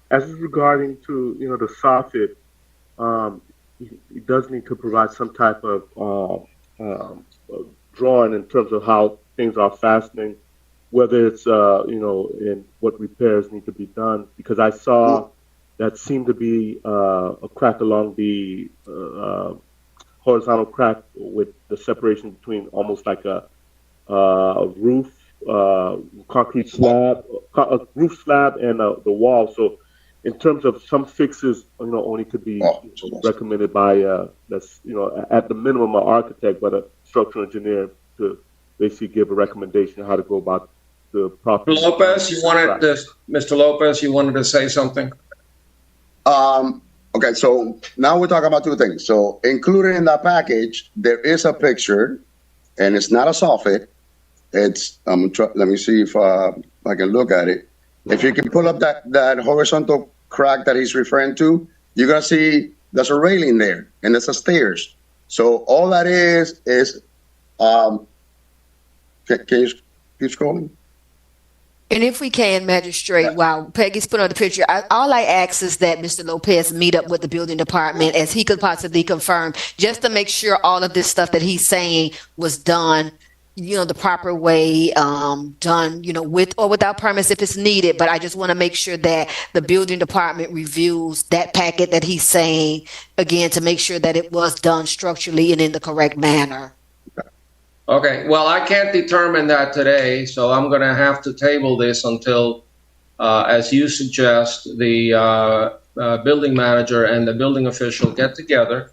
as regarding to the soffit, it does need to provide some type of drawing in terms of how things are fastening, whether it's in what repairs need to be done. Because I saw that seemed to be a crack along the horizontal crack with the separation between almost like a roof, concrete slab, a roof slab, and the wall. So, in terms of some fixes, only could be recommended by that's at the minimum an architect, but a structural engineer to basically give a recommendation on how to go about the proper. Mr. Lopez, you wanted to say something? Okay, so now we're talking about two things. So included in that package, there is a picture, and it's not a soffit. It's let me see if I can look at it. If you can pull up that horizontal crack that he's referring to, you're gonna see there's a railing there, and there's a stairs. So all that is can you keep scrolling? And if we can, Magistrate, while Peggy's put on the picture, all I ask is that Mr. Lopez meet up with the building department as he could possibly confirm, just to make sure all of this stuff that he's saying was done, the proper way, done, with or without permits if it's needed. But I just want to make sure that the building department reviews that packet that he's saying, again, to make sure that it was done structurally and in the correct manner. Okay, well, I can't determine that today, so I'm going to have to table this until, as you suggest, the building manager and the building official get together,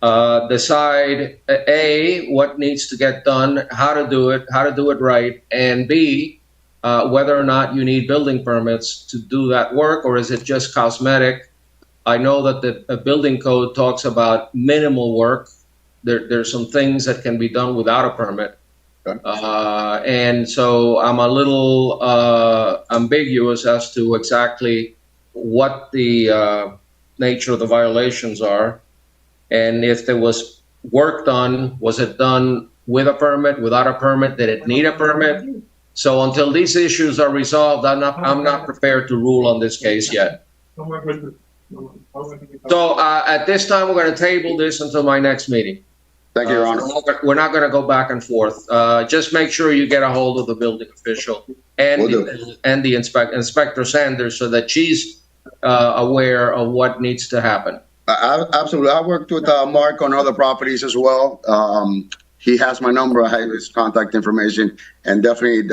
decide, A, what needs to get done, how to do it right, and B, whether or not you need building permits to do that work, or is it just cosmetic? I know that the building code talks about minimal work. There's some things that can be done without a permit. And so I'm a little ambiguous as to exactly what the nature of the violations are. And if there was work done, was it done with a permit, without a permit? Did it need a permit? So until these issues are resolved, I'm not prepared to rule on this case yet. So at this time, we're going to table this until my next meeting. Thank you, Your Honor. We're not going to go back and forth. Just make sure you get a hold of the building official and the Inspector Sanders, so that she's aware of what needs to happen. Absolutely. I worked with Mark on other properties as well. He has my number. I have his contact information, and definitely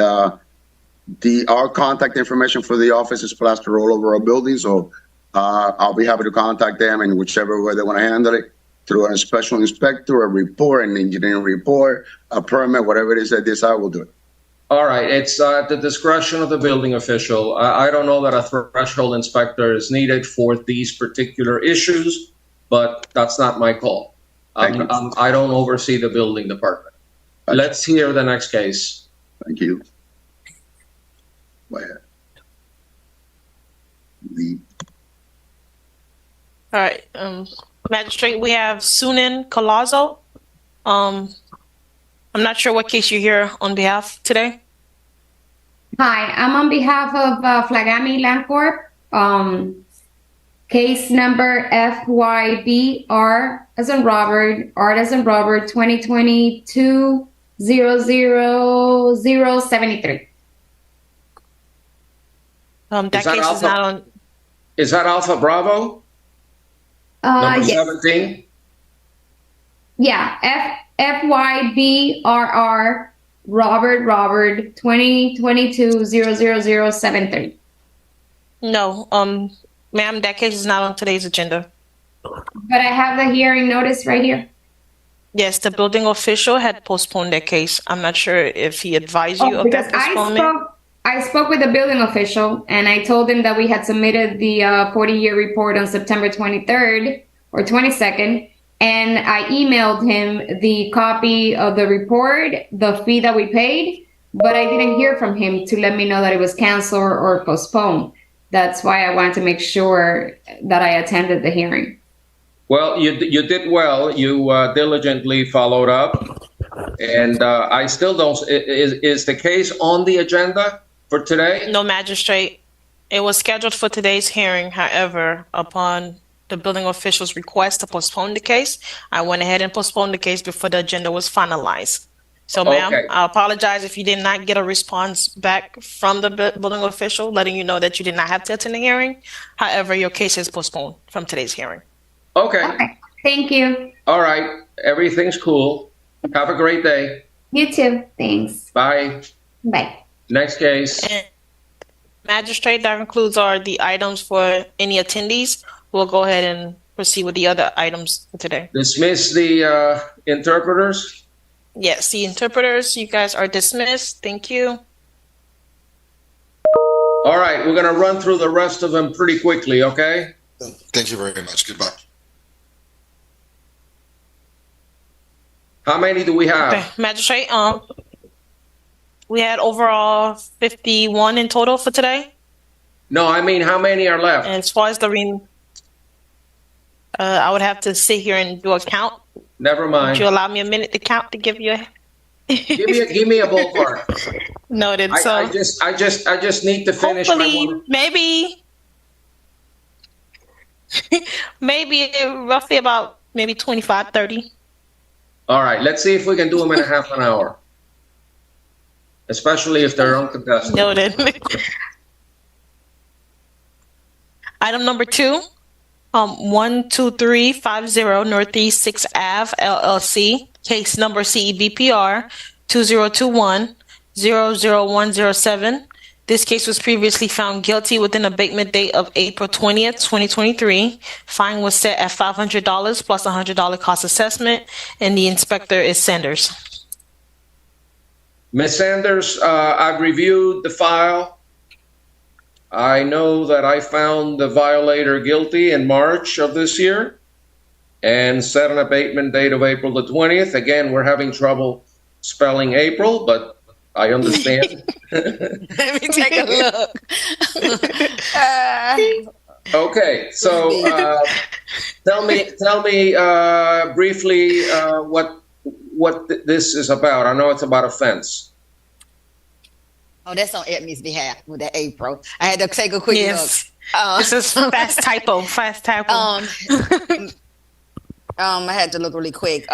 our contact information for the office is plastered all over our building. So I'll be happy to contact them in whichever way they want to handle it, through a special inspector, a report, an engineering report, a permit, whatever it is they decide, we'll do it. All right. It's at the discretion of the building official. I don't know that a threshold inspector is needed for these particular issues, but that's not my call. I don't oversee the building department. Let's hear the next case. Thank you. Go ahead. All right. Magistrate, we have Sunan Colazo. I'm not sure what case you're here on behalf today. Hi, I'm on behalf of Flagami Land Corp. Case number FYBR as in Robert, R as in Robert, 2022-00073. That case is not on. Is that Alpha Bravo? Number Yes. 17? Yeah, FYBRR Robert 2022-00073. No, ma'am, that case is not on today's agenda. But I have the hearing notice right here. Yes, the building official had postponed that case. I'm not sure if he advised you of that postponement. I spoke with the building official, and I told him that we had submitted the 40-year report on September 23rd or 22nd, and I emailed him the copy of the report, the fee that we paid, but I didn't hear from him to let me know that it was canceled or postponed. That's why I wanted to make sure that I attended the hearing. Well, you did well. You diligently followed up, and I still don't. Is the case on the agenda for today? No, Magistrate. It was scheduled for today's hearing. However, upon the building official's request to postpone the case, I went ahead and postponed the case before the agenda was finalized. So, ma'am, I apologize if you did not get a response back from the building official letting you know that you did not have to attend the hearing. However, your case is postponed from today's hearing. Okay. Thank you. All right. Everything's cool. Have a great day. You too. Thanks. Bye. Bye. Next case. And Magistrate, that concludes the items for any attendees. We'll go ahead and proceed with the other items for today. Dismiss the interpreters. Yes, the interpreters, you guys are dismissed. Thank you. All right, we're going to run through the rest of them pretty quickly, okay? Thank you very much. Goodbye. How many do we have? Okay, Magistrate, we had overall 51 in total for today. No, I mean, how many are left? And as far as the I would have to sit here and do a count. Never mind. Would you allow me a minute to count to give you a give me a ballpark. Noted. So I just need to finish. Hopefully, maybe roughly about maybe 25, 30. All right, let's see if we can do them in a half an hour, especially if they're uncontested. Noted. Item number 2, 12350 Northeast 6th Ave LLC, case number CEBPR 2021-00107. This case was previously found guilty with an abatement date of April 20th, 2023. Fine was set at $500 plus $100 cost assessment, and the inspector is Sanders. Ms. Sanders, I've reviewed the file. I know that I found the violator guilty in March of this year and set an abatement date of April the 20th. Again, we're having trouble spelling April, but I understand. Let me take a look. Okay, so tell me briefly what this is about. I know it's about a fence. Oh, that's on Edmy's behalf with the April. I had to take a quick look. This is fast typo. I had to look really quick.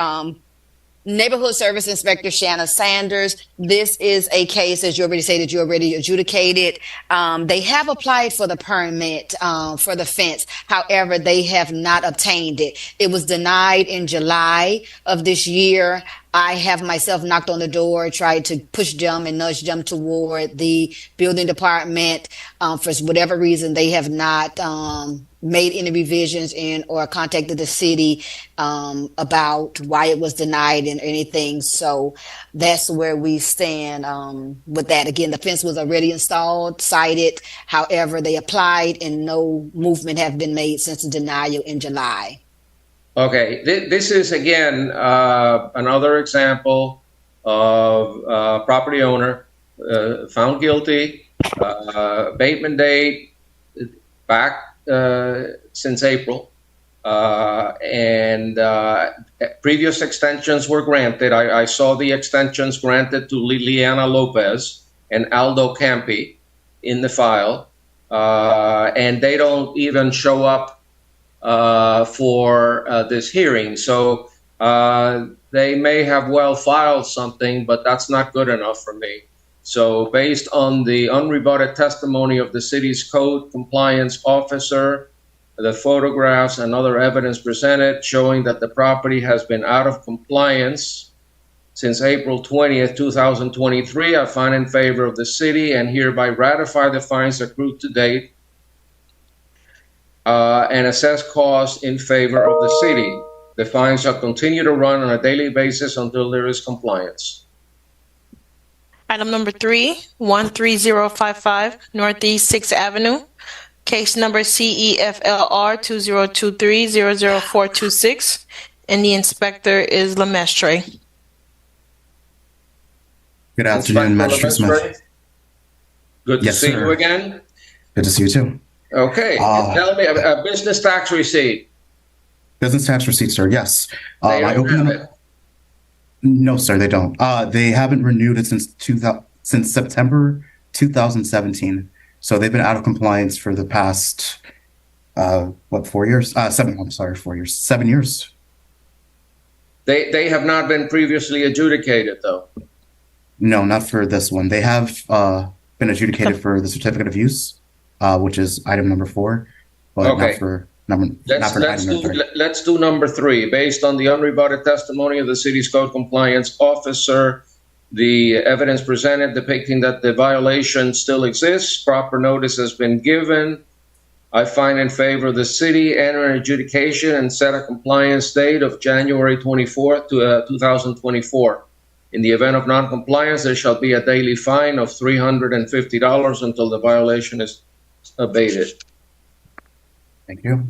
Neighborhood Service Inspector Shanna Sanders. This is a case, as you already say, that you already adjudicated. They have applied for the permit for the fence. However, they have not obtained it. It was denied in July of this year. I have myself knocked on the door, tried to push them and nudge them toward the building department. For whatever reason, they have not made any revisions or contacted the city about why it was denied and anything. So that's where we stand with that. Again, the fence was already installed, cited. However, they applied and no movement have been made since the denial in July. Okay, this is again another example of property owner found guilty, abatement date back since April, and previous extensions were granted. I saw the extensions granted to Liliana Lopez and Aldo Campi in the file, and they don't even show up for this hearing. So they may have well filed something, but that's not good enough for me. So based on the unrebutted testimony of the city's code compliance officer, the photographs and other evidence presented showing that the property has been out of compliance since April 20th, 2023, I find in favor of the city and hereby ratify the fines accrued to date and assess costs in favor of the city. The fines shall continue to run on a daily basis until there is compliance. Item number 3, 13055 Northeast 6th Avenue. Case number CEFLR 2023-00426. And the inspector is Lemestre. Good afternoon, Magistrate Smith. Good to see you again. Good to see you too. Okay, tell me a business tax receipt. Business tax receipt, sir. Yes. They don't have it. No, sir, they don't. They haven't renewed it since September 2017. So they've been out of compliance for the past 4 years? 7. I'm sorry, 4 years. 7 years. They have not been previously adjudicated, though. No, not for this one. They have been adjudicated for the certificate of use, which is item number 4, but Okay. not for item number 3. Let's do number 3. Based on the unrebutted testimony of the city's code compliance officer, the evidence presented depicting that the violation still exists, proper notice has been given. I find in favor of the city, enter an adjudication and set a compliance date of January 24th, 2024. In the event of non-compliance, there shall be a daily fine of $350 until the violation is abated. Thank you.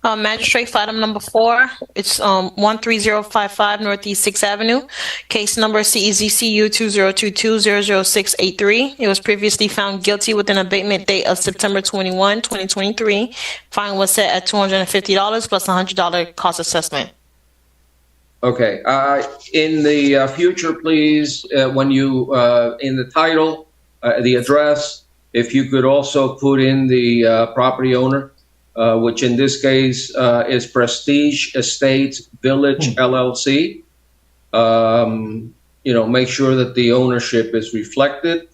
Magistrate for item number 4, it's 13055 Northeast 6th Avenue, case number CEZCU 2022-00683. It was previously found guilty with an abatement date of September 21, 2023. Fine was set at $250 plus $100 cost assessment. Okay. In the future, please, when you, in the title, the address, if you could also put in the property owner, which in this case is Prestige Estates Village LLC. Make sure that the ownership is reflected.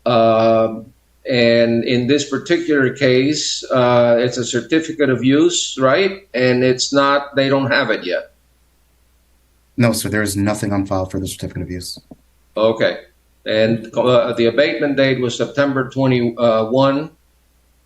And in this particular case, it's a certificate of use, right? And it's not, they don't have it yet. No, sir, there is nothing on file for the certificate of use. Okay. And the abatement date was September 21.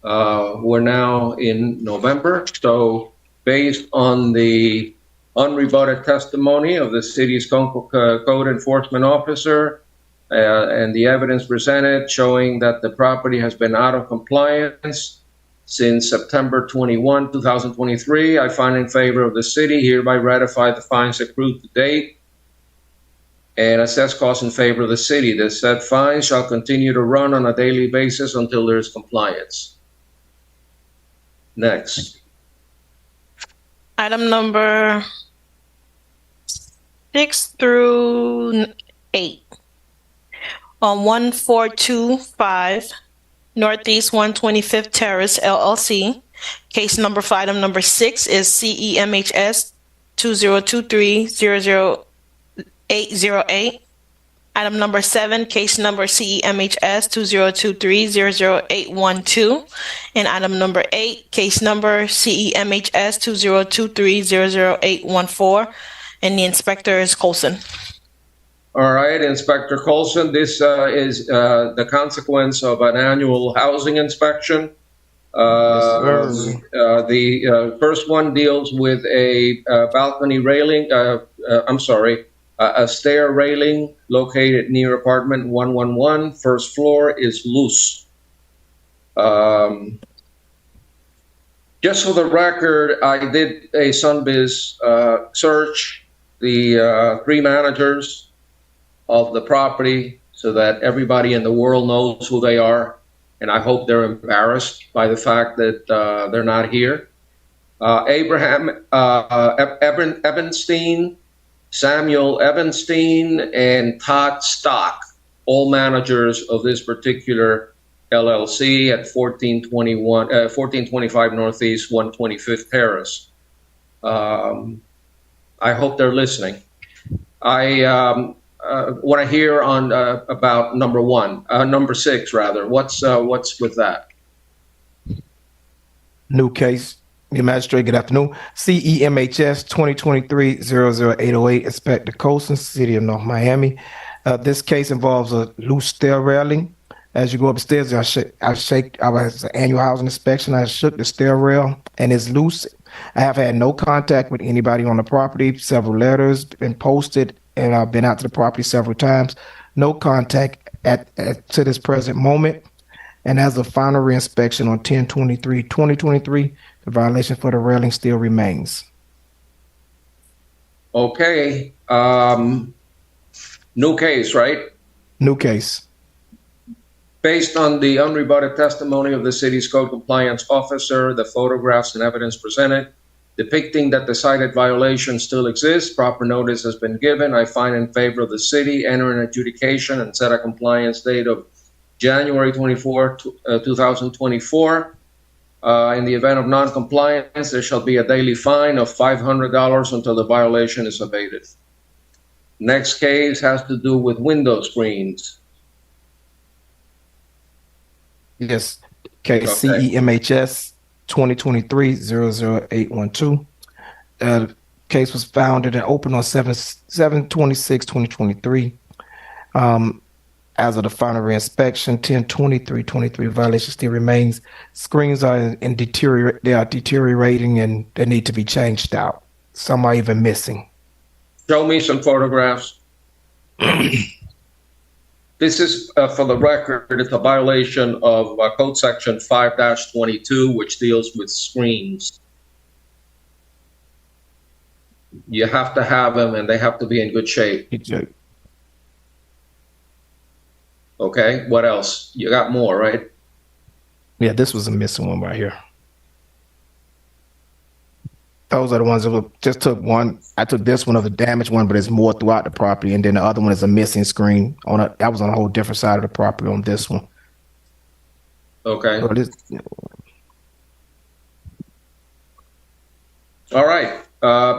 We're now in November, so based on the unrebutted testimony of the city's code enforcement officer and the evidence presented showing that the property has been out of compliance since September 21, 2023, I find in favor of the city, hereby ratify the fines accrued to date and assess costs in favor of the city. The said fines shall continue to run on a daily basis until there is compliance. Next. Item number 6 through 8. On 1425 Northeast 125th Terrace, LLC. Case number for item number 6 is CEMHS 2023-00808. Item number 7, case number CEMHS 2023-00812. And item number 8, case number CEMHS 2023-00814. And the inspector is Colson. All right, Inspector Colson, this is the consequence of an annual housing inspection. The first one deals with a balcony railing, a stair railing located near apartment 111. First floor is loose. Just for the record, I did a Sunbiz search, the 3 managers of the property so that everybody in the world knows who they are. And I hope they're embarrassed by the fact that they're not here. Abraham Ebenstein, Samuel Ebenstein, and Todd Stock, all managers of this particular LLC at 1425 Northeast 125th Terrace. I hope they're listening. I want to hear on about number 6 rather. What's with that? New case. Your magistrate, good afternoon. CEMHS 2023-00808, Inspector Colson, City of North Miami. This case involves a loose stair railing. As you go upstairs, I was an annual housing inspection. I shook the stair rail and it's loose. I have had no contact with anybody on the property. Several letters been posted, and I've been out to the property several times. No contact to this present moment. And as a final reinspection on 10/23/2023, the violation for the railing still remains. Okay. New case, right? New case. Based on the unrebutted testimony of the city's code compliance officer, the photographs and evidence presented depicting that the cited violation still exists, proper notice has been given. I find in favor of the city, enter an adjudication and set a compliance date of January 24, 2024. In the event of non-compliance, there shall be a daily fine of $500 until the violation is abated. Next case has to do with window screens. Yes, case CEMHS 2023-00812. Case was founded and opened on 7/26/2023. As of the final reinspection, 10/23/23, violation still remains. Screens are deteriorating and they need to be changed out. Some are even missing. Show me some photographs. This is, for the record, it's a violation of Code Section 5-22, which deals with screens. You have to have them, and they have to be in good shape. Okay, what else? You got more, right? Yeah, this was a missing one right here. Those are the ones that were, just took one. I took this one of the damaged one, but it's more throughout the property. And then the other one is a missing screen that was on a whole different side of the property on this one. Okay. So this, all right.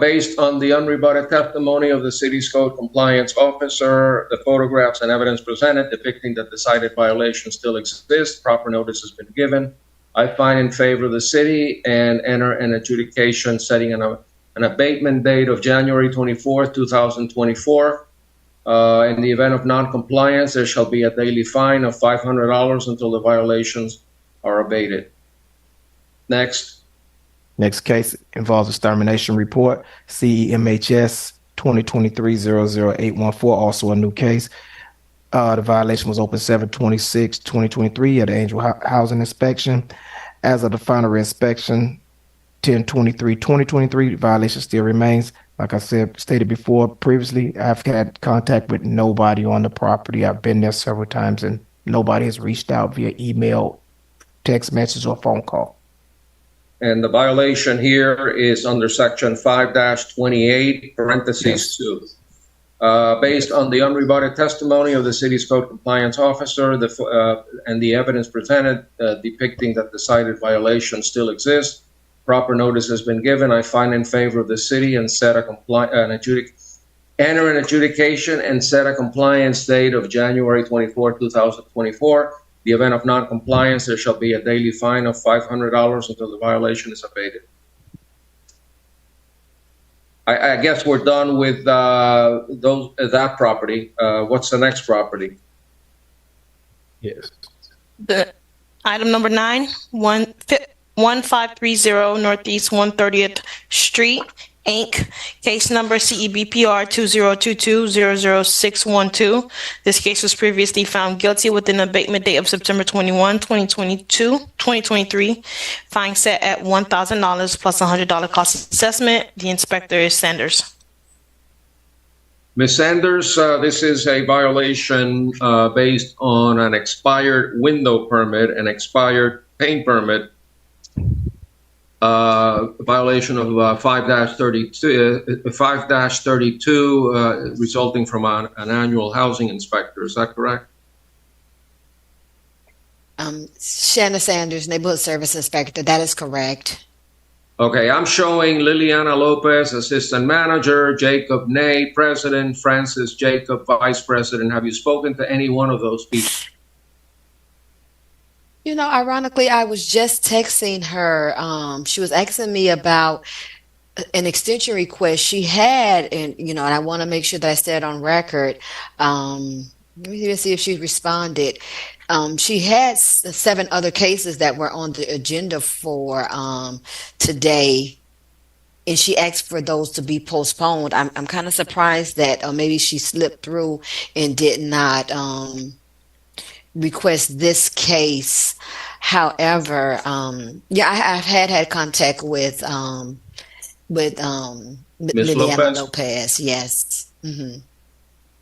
Based on the unrebutted testimony of the city's code compliance officer, the photographs and evidence presented depicting that the cited violation still exists, proper notice has been given. I find in favor of the city and enter an adjudication setting an abatement date of January 24th, 2024. In the event of non-compliance, there shall be a daily fine of $500 until the violations are abated. Next. Next case involves extermination report, CEMHS 2023-00814, also a new case. The violation was open 7/26/2023 at the Angel Housing Inspection. As of the final inspection, 10/23/2023, violation still remains. Like I stated before previously, I've had contact with nobody on the property. I've been there several times and nobody has reached out via email, text message, or phone call. And the violation here is under section 5-28, parentheses 2. Based on the unrebutted testimony of the city's code compliance officer and the evidence presented depicting that the cited violation still exists, proper notice has been given. I find in favor of the city and enter an adjudication and set a compliance date of January 24, 2024. The event of non-compliance, there shall be a daily fine of $500 until the violation is abated. I guess we're done with that property. What's the next property? Yes. The item number 9, 1530 Northeast 130th Street, Inc. Case number CEBPR 2022-00612. This case was previously found guilty with an abatement date of September 21, 2023. Fine set at $1,000 plus $100 cost assessment. The inspector is Sanders. Ms. Sanders, this is a violation based on an expired window permit, an expired paint permit, violation of 5-32 resulting from an annual housing inspector. Is that correct? Shanna Sanders, Neighborhood Service Inspector. That is correct. Okay, I'm showing Liliana Lopez, Assistant Manager, Jacob Ney, President, Francis Jacob, Vice President. Have you spoken to any one of those people? You know, ironically, I was just texting her. She was asking me about an extension request she had, and and I want to make sure that I said on record. Let me see if she responded. She had 7 other cases that were on the agenda for today, and she asked for those to be postponed. I'm kind of surprised that maybe she slipped through and did not request this case. However, I've had contact with Liliana Lopez. Yes. Mm-hmm.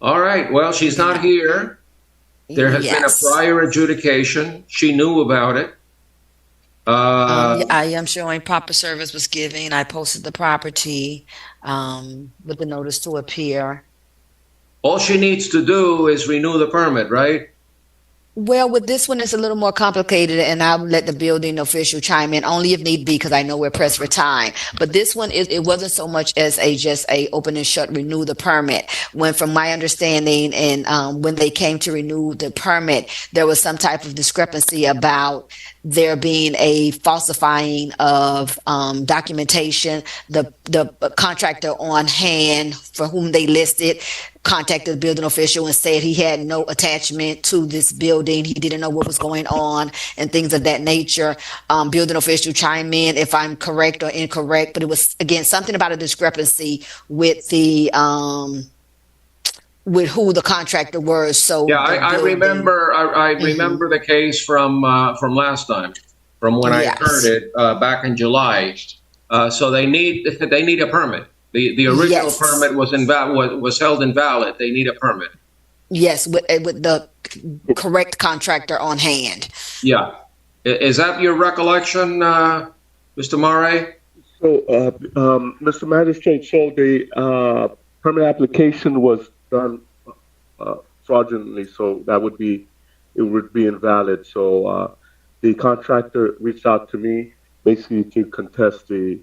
All right. Well, she's not here. There has been a prior adjudication. She knew about it. I am showing proper service was given. I posted the property with the notice to appear. All she needs to do is renew the permit, right? Well, with this one, it's a little more complicated, and I'll let the building official chime in only if need be, because I know we're pressed for time. But this one, it wasn't so much as just a open and shut renew the permit. When, from my understanding, and when they came to renew the permit, there was some type of discrepancy about there being a falsifying of documentation. The contractor on hand for whom they listed contacted the building official and said he had no attachment to this building. He didn't know what was going on and things of that nature. Building official chime in if I'm correct or incorrect, but it was, again, something about a discrepancy with the with who the contractor was. So Yeah, I remember. I remember the case from last time, from when I heard it back in July. So they need a permit. The original permit was held invalid. They need a permit. Yes, with the correct contractor on hand. Yeah, is that your recollection, Mr. Mare? So, Mr. Magistrate, so the permit application was done fraudulently, so it would be invalid. So the contractor reached out to me basically to contest the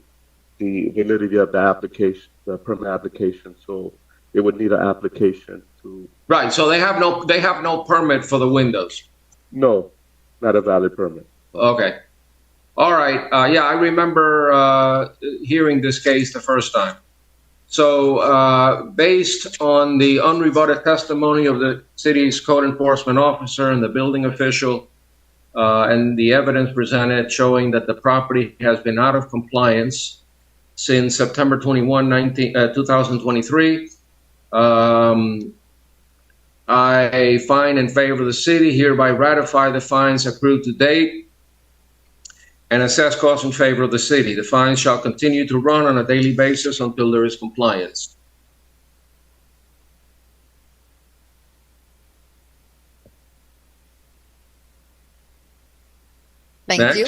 validity of the application, the permit application. So it would need an application to. Right. So they have no permit for the windows. No, not a valid permit. Okay. All right. Yeah, I remember hearing this case the first time. So based on the unrebutted testimony of the city's code enforcement officer and the building official and the evidence presented showing that the property has been out of compliance since September 21, 2023, I find in favor of the city, hereby ratify the fines accrued to date and assess costs in favor of the city. The fines shall continue to run on a daily basis until there is compliance. Thank you.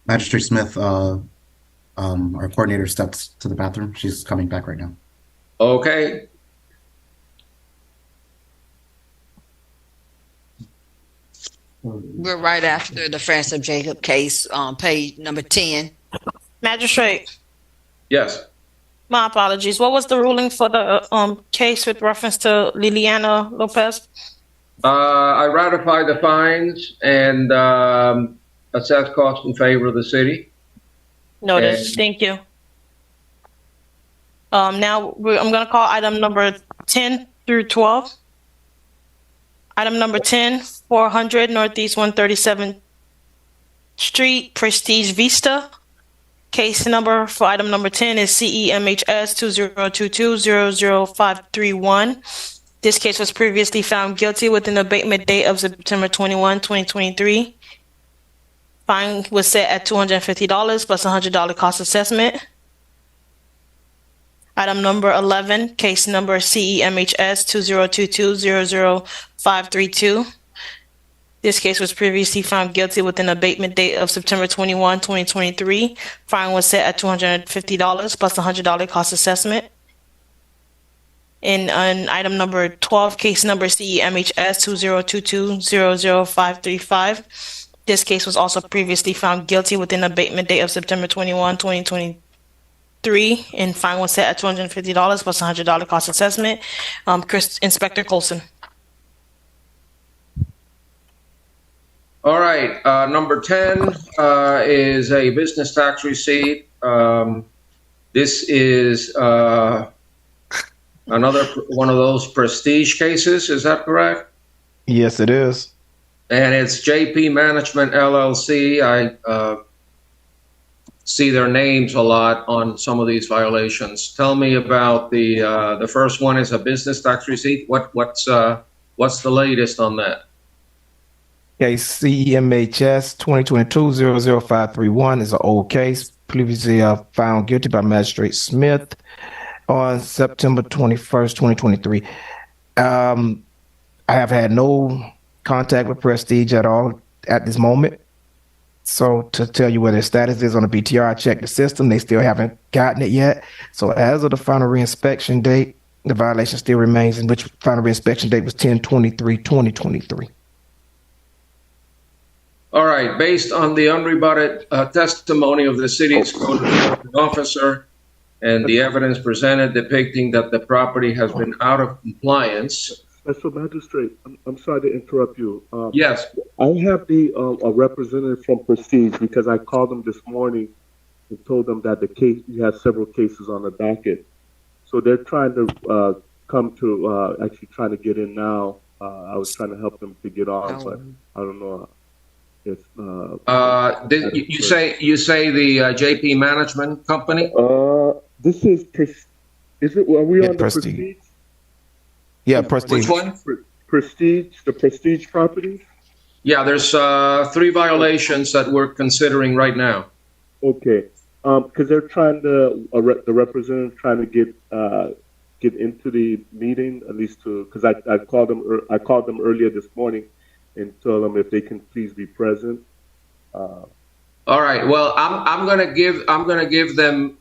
Magistrate Smith, our coordinator stepped to the bathroom. She's coming back right now. Okay. We're right after the Francis Jacob case on page number 10. Magistrate. Yes. My apologies. What was the ruling for the case with reference to Liliana Lopez? I ratify the fines and assess costs in favor of the city. Noted. Thank you. Now I'm going to call item number 10 through 12. Item number 10, 400 Northeast 137th Street, Prestige Vista. Case number for item number 10 is CEMHS 2022-00531. This case was previously found guilty with an abatement date of September 21, 2023. Fine was set at $250 plus $100 cost assessment. Item number 11, case number CEMHS 2022-00532. This case was previously found guilty with an abatement date of September 21, 2023. Fine was set at $250 plus $100 cost assessment. And on item number 12, case number CEMHS 2022-00535. This case was also previously found guilty with an abatement date of September 21, 2023. And fine was set at $250 plus $100 cost assessment. Inspector Colson. All right. Number 10 is a business tax receipt. This is another one of those prestige cases. Is that correct? Yes, it is. And it's JP Management LLC. I see their names a lot on some of these violations. Tell me about the first one is a business tax receipt. What's the latest on that? Case CEMHS 2022-00531 is an old case, previously found guilty by Magistrate Smith on September 21st, 2023. I have had no contact with Prestige at all at this moment. So to tell you where their status is on the BTR, I checked the system. They still haven't gotten it yet. So as of the final reinspection date, the violation still remains, in which final reinspection date was 10/23/2023. All right. Based on the unrebutted testimony of the city's code enforcement officer and the evidence presented depicting that the property has been out of compliance. Special Magistrate, I'm sorry to interrupt you. Yes. I have a representative from Prestige because I called them this morning and told them that the case, you have several cases on the docket. So they're trying to come to actually trying to get in now. I was trying to help them to get on, but I don't know if. You say the JP Management Company? This is is it? Are we on the Prestige? Yeah, Prestige. Which one? Prestige, the Prestige properties. Yeah, there's 3 violations that we're considering right now. Okay, because they're trying to the representative trying to get into the meeting, at least because I called them earlier this morning and told them if they can please be present. All right. Well, I'm gonna give them.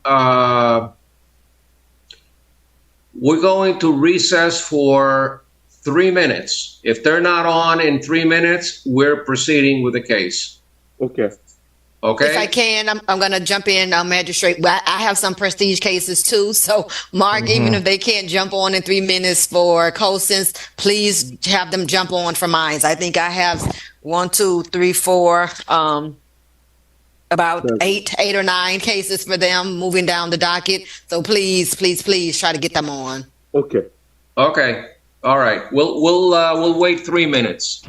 We're going to recess for 3 minutes. If they're not on in 3 minutes, we're proceeding with the case. Okay. Okay. If I can, I'm going to jump in, Magistrate. I have some prestige cases too. So, Mark, even if they can't jump on in 3 minutes for Colson's, please have them jump on for mine. I think I have 1, 2, 3, 4, about 8 or 9 cases for them moving down the docket. So please try to get them on. Okay. Okay. All right. We'll wait 3 minutes.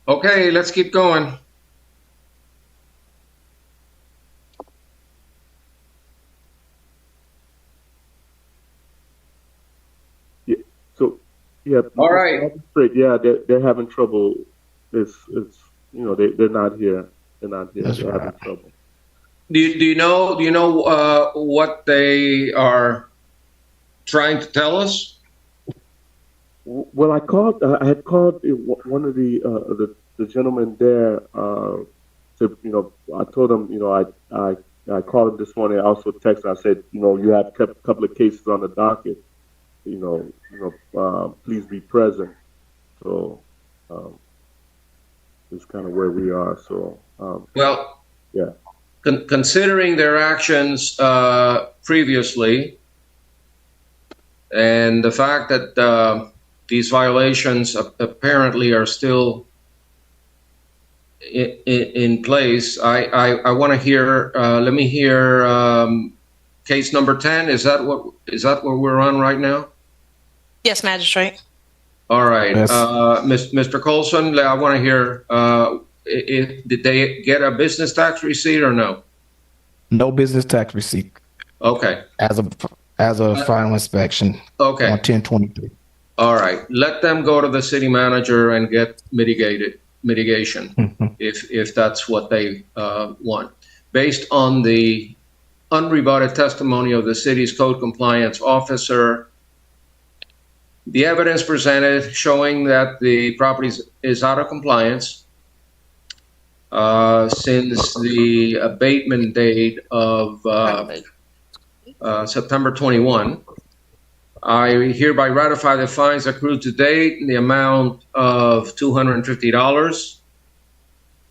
Okay, let's keep going. So, yeah. All right. Magistrate, yeah, they're having trouble. It's they're not here. They're not here. That's they're right. having trouble. Do you know what they are trying to tell us? Well, I had called one of the gentlemen there. I told him, I called him this morning. I also texted. I said, you have a couple of cases on the docket. Please be present. So, it's kind of where we are. So, Well, yeah. Considering their actions previously, and the fact that these violations apparently are still in place, I want to hear. Let me hear case number 10. Is that what we're on right now? Yes, Magistrate. All right, Yes. Mr. Colson, I want to hear. Did they get a business tax receipt or no? No business tax receipt Okay. as of final inspection Okay. on 10/23. All right. Let them go to the city manager and get mitigation if that's what they want. Based on the unrebutted testimony of the city's code compliance officer, the evidence presented showing that the property is out of compliance since the abatement date of September 21. I hereby ratify the fines accrued to date in the amount of $250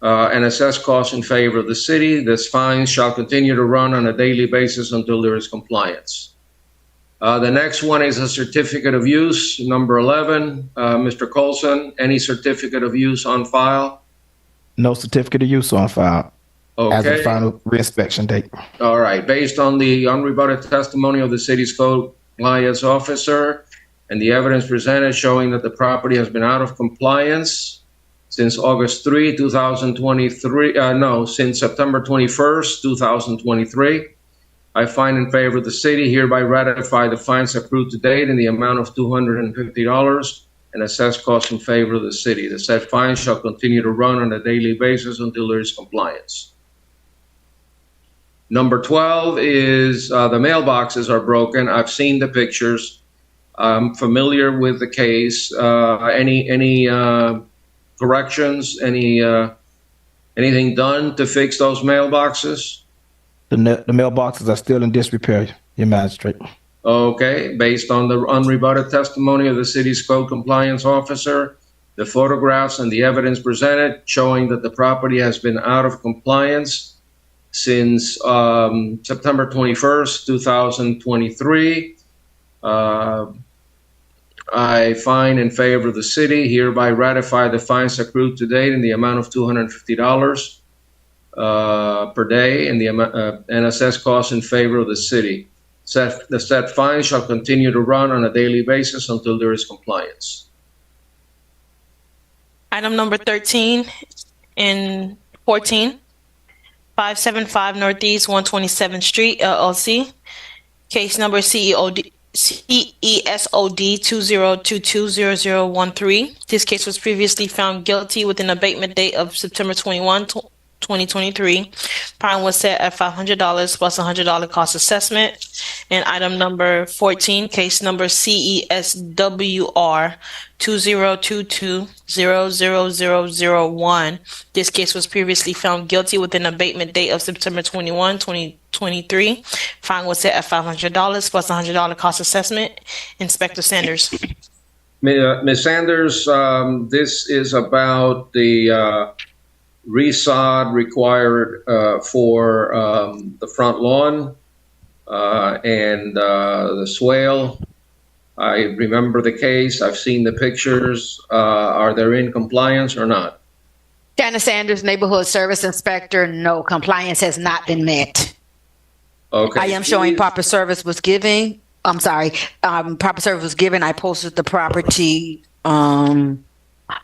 and assess costs in favor of the city. This fine shall continue to run on a daily basis until there is compliance. The next one is a certificate of use, number 11. Mr. Colson, any certificate of use on file? No certificate of use on file as of Okay. final reinspection date. All right. Based on the unrebutted testimony of the city's code compliance officer and the evidence presented showing that the property has been out of compliance since August 3, 2023, since September 21st, 2023, I find in favor of the city, hereby ratify the fines accrued to date in the amount of $250 and assess costs in favor of the city. The said fine shall continue to run on a daily basis until there is compliance. Number 12 is the mailboxes are broken. I've seen the pictures. I'm familiar with the case. Any corrections? Anything done to fix those mailboxes? The mailboxes are still in disrepair, your magistrate. Okay, based on the unrebutted testimony of the city's code compliance officer, the photographs and the evidence presented showing that the property has been out of compliance since September 21st, 2023. I find in favor of the city, hereby ratify the fines accrued to date in the amount of $250 per day and assess costs in favor of the city. The said fine shall continue to run on a daily basis until there is compliance. Item number 13 and 14, 575 Northeast 127th Street, LLC. Case number CESOD 20220013. This case was previously found guilty with an abatement date of September 21, 2023. Fine was set at $500 plus $100 cost assessment. And item number 14, case number CESWR 2022000001. This case was previously found guilty with an abatement date of September 21, 2023. Fine was set at $500 plus $100 cost assessment. Inspector Sanders. Ms. Sanders, this is about the resod required for the front lawn and the swale. I remember the case. I've seen the pictures. Are they in compliance or not? Janice Sanders, Neighborhood Service Inspector. No, compliance has not been met. Okay. I am showing proper service was given. I'm sorry. Proper service was given. I posted the property.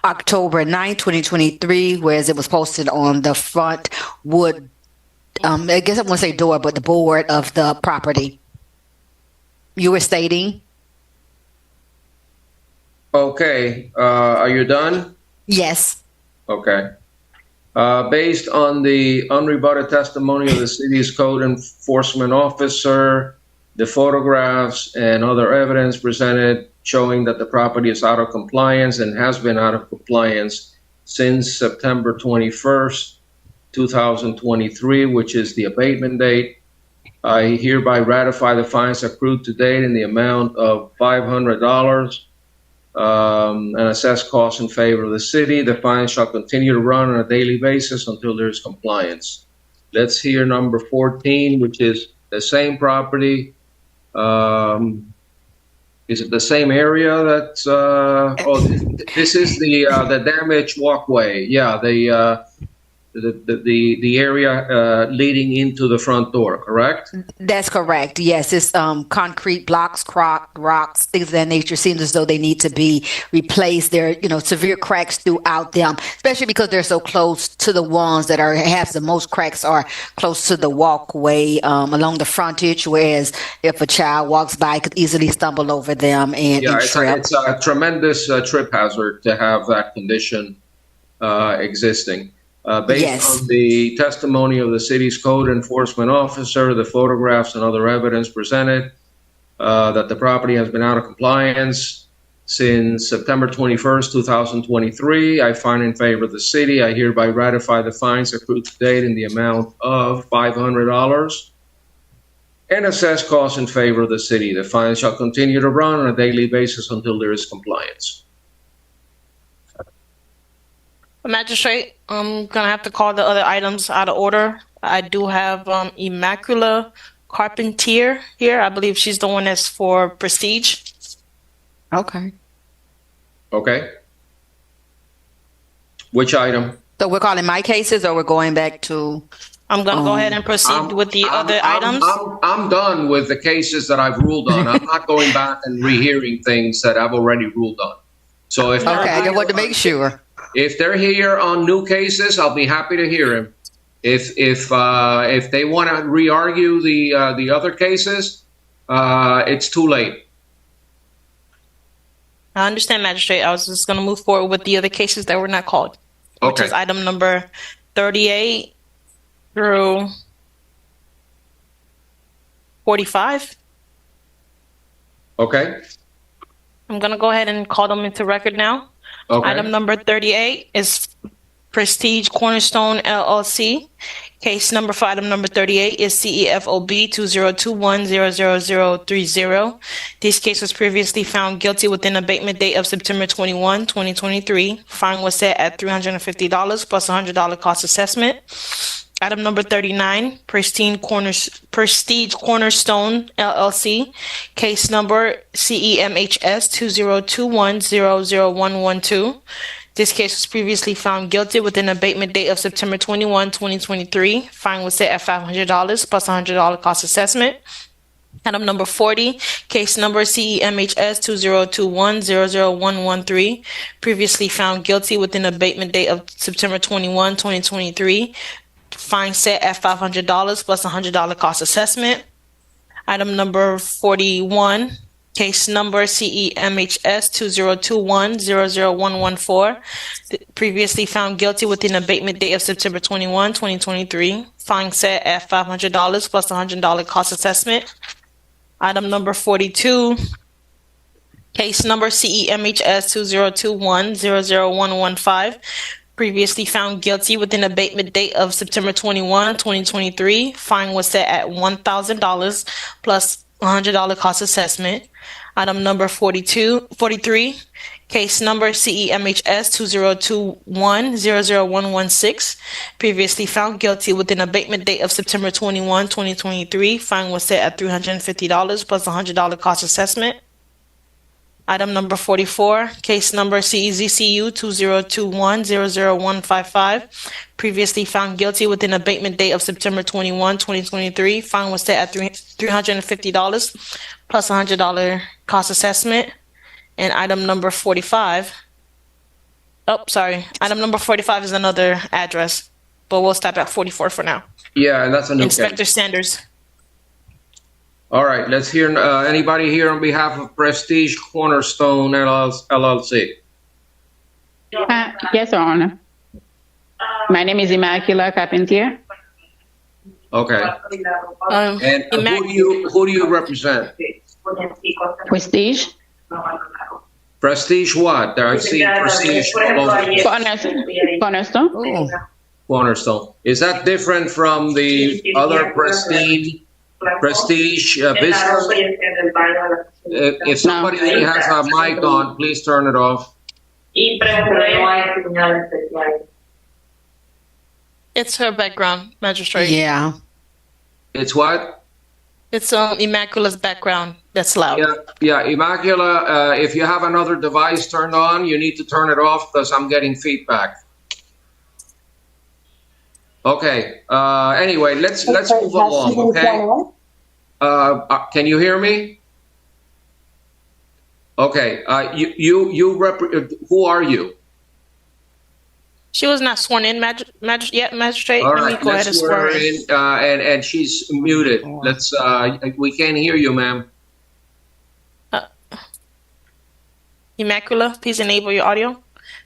October 9, 2023, whereas it was posted on the front wood, I guess I won't say door, but the board of the property. You were stating? Okay, are you done? Yes. Okay. Based on the unrebutted testimony of the city's code enforcement officer, the photographs and other evidence presented showing that the property is out of compliance and has been out of compliance since September 21st, 2023, which is the abatement date, I hereby ratify the fines accrued to date in the amount of $500 and assess costs in favor of the city. The fines shall continue to run on a daily basis until there is compliance. Let's hear number 14, which is the same property. Is it the same area that's, this is the damaged walkway. Yeah, the area leading into the front door, correct? That's correct. Yes, it's concrete blocks, rocks, things of that nature. Seems as though they need to be replaced. There are, severe cracks throughout them, especially because they're so close to the ones that have the most cracks are close to the walkway along the frontage. Whereas if a child walks by, could easily stumble over them and trip. It's a tremendous trip hazard to have that condition existing. Based on the testimony of the city's code enforcement officer, the photographs and other evidence presented, that the property has been out of compliance since September 21st, 2023, I find in favor of the city. I hereby ratify the fines accrued to date in the amount of $500 and assess costs in favor of the city. The fines shall continue to run on a daily basis until there is compliance. Magistrate, I'm gonna have to call the other items out of order. I do have Immacula Carpentier here. I believe she's the one that's for Prestige. Okay. Okay. Which item? So we're calling my cases, or we're going back to? I'm gonna go ahead and proceed with the other items. I'm done with the cases that I've ruled on. I'm not going back and rehearing things that I've already ruled on. So if I just want to make sure. If they're here on new cases, I'll be happy to hear them. If they want to re-argue the other cases, it's too late. I understand, Magistrate. I was just going to move forward with the other cases that were not called, which is item number 38 through 45. Okay. I'm going to go ahead and call them into record now. Okay. Item number 38 is Prestige Cornerstone LLC. Case number for item number 38 is CEFOB 2021-00030. This case was previously found guilty within abatement date of September 21, 2023. Fine was set at $350 plus $100 cost assessment. Item number 39, Prestige Cornerstone LLC. Case number CEMHS 2021-00112. This case was previously found guilty with an abatement date of September 21, 2023. Fine was set at $500 plus $100 cost assessment. Item number 40, case number CEMHS 2021-00113. Previously found guilty with an abatement date of September 21, 2023. Fine set at $500 plus $100 cost assessment. Item number 41, case number CEMHS 2021-00114. Previously found guilty with an abatement date of September 21, 2023. Fine set at $500 plus $100 cost assessment. Item number 42, case number CEMHS 2021-00115. Previously found guilty with an abatement date of September 21, 2023. Fine was set at $1,000 plus $100 cost assessment. Item number 43, case number CEMHS 2021-00116. Previously found guilty with an abatement date of September 21, 2023. Fine was set at $350 plus $100 cost assessment. Item number 44, case number CEZCU 2021-00155. Previously found guilty with an abatement date of September 21, 2023. Fine was set at $350 plus $100 cost assessment. And item number 45, Oh, sorry. Item number 45 is another address, but we'll stop at 44 for now. Yeah, and that's a new Inspector case. Sanders. All right, let's hear anybody here on behalf of Prestige Cornerstone LLC. Yes, Your Honor. My name is Immaculata Carpentier. Okay. And who do you represent? Prestige. Prestige what? I see Prestige. Cornerstone. Cornerstone. Is that different from the other Prestige business? If somebody has a mic on, please turn it off. It's her background, Magistrate. Yeah. It's what? It's Immaculate's background that's loud. Yeah, Immacula, if you have another device turned on, you need to turn it off because I'm getting feedback. Okay. Anyway, let's move along. Okay. Can you hear me? Okay. Who are you? She was not sworn in, Magistrate. All Let right, me go ahead and let's swear swear her in. And she's muted. Let's. We can't hear you, ma'am. Immacula, please enable your audio.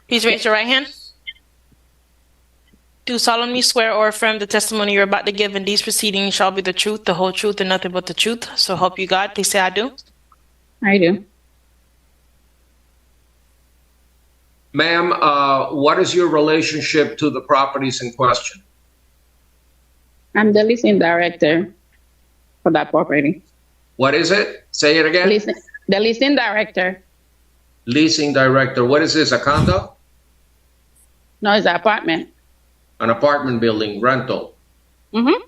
Please raise your right hand. Do solemnly swear or affirm the testimony you're about to give in these proceedings shall be the truth, the whole truth, and nothing but the truth. So help you God. Please say I do. I do. Ma'am, what is your relationship to the properties in question? I'm the leasing director for that property. What is it? Say it again. The leasing director. Leasing director. What is this, a condo? No, it's an apartment. An apartment building, rental. Mm-hmm.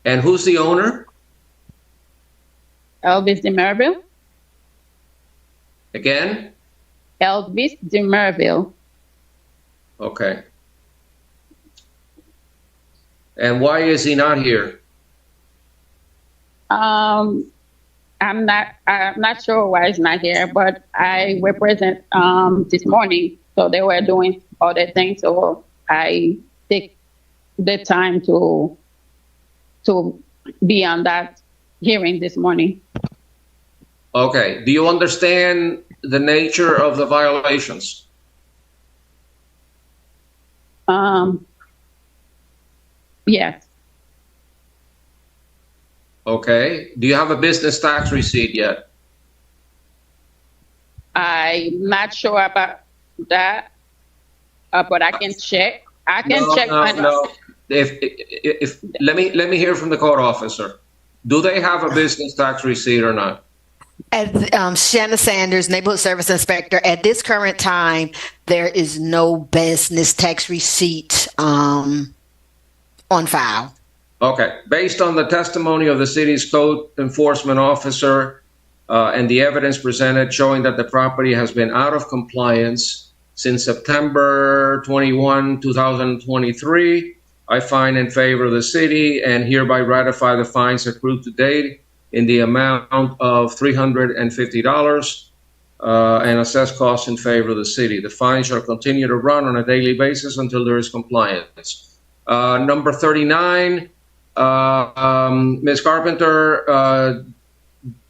And who's the owner? Elvis DeMerville. Again? Elvis DeMerville. Okay. And why is he not here? I'm not sure why he's not here, but I represent this morning. So they were doing other things. So I take the time to be on that hearing this morning. Okay. Do you understand the nature of the violations? Yes. Okay. Do you have a business tax receipt yet? I'm not sure about that, but I can check. I can check. No. If let me hear from the court officer. Do they have a business tax receipt or not? Shanna Sanders, Neighborhood Service Inspector. At this current time, there is no business tax receipt on file. Okay. Based on the testimony of the city's code enforcement officer and the evidence presented showing that the property has been out of compliance since September 21, 2023, I find in favor of the city and hereby ratify the fines accrued to date in the amount of $350 and assess costs in favor of the city. The fine shall continue to run on a daily basis until there is compliance. Number 39, Ms. Carpenter,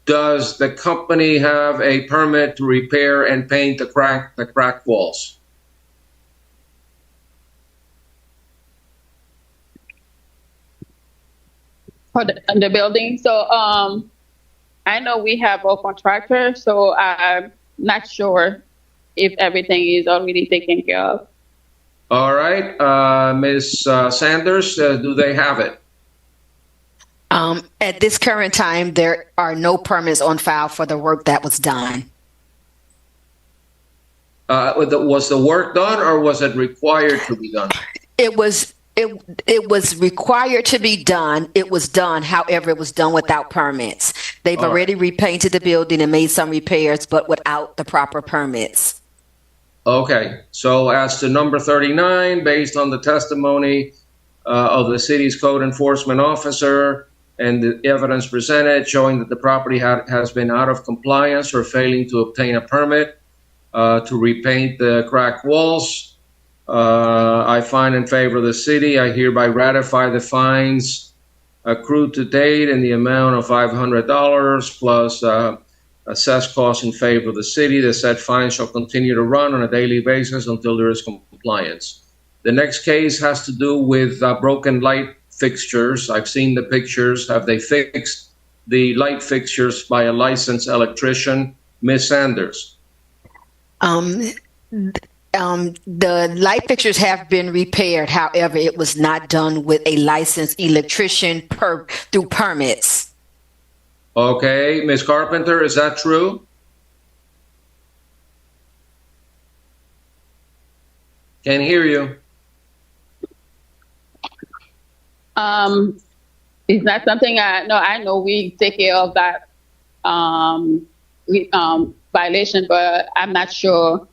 does the company have a permit to repair and paint the crack walls? For the building. So I know we have a contractor, so I'm not sure if everything is already taken care of. All right. Ms. Sanders, do they have it? At this current time, there are no permits on file for the work that was done. Was the work done or was it required to be done? It was required to be done. It was done. However, it was done without permits. They've already repainted the building and made some repairs, but without the proper permits. Okay. So as to number 39, based on the testimony of the city's code enforcement officer and the evidence presented showing that the property has been out of compliance or failing to obtain a permit to repaint the cracked walls, I find in favor of the city. I hereby ratify the fines accrued to date in the amount of $500 plus assessed costs in favor of the city. The said fines shall continue to run on a daily basis until there is compliance. The next case has to do with broken light fixtures. I've seen the pictures. Have they fixed the light fixtures by a licensed electrician? Ms. Sanders. The light fixtures have been repaired. However, it was not done with a licensed electrician through permits. Okay, Ms. Carpenter, is that true? Can't hear you. It's not something I know we take care of that violation, but I'm not sure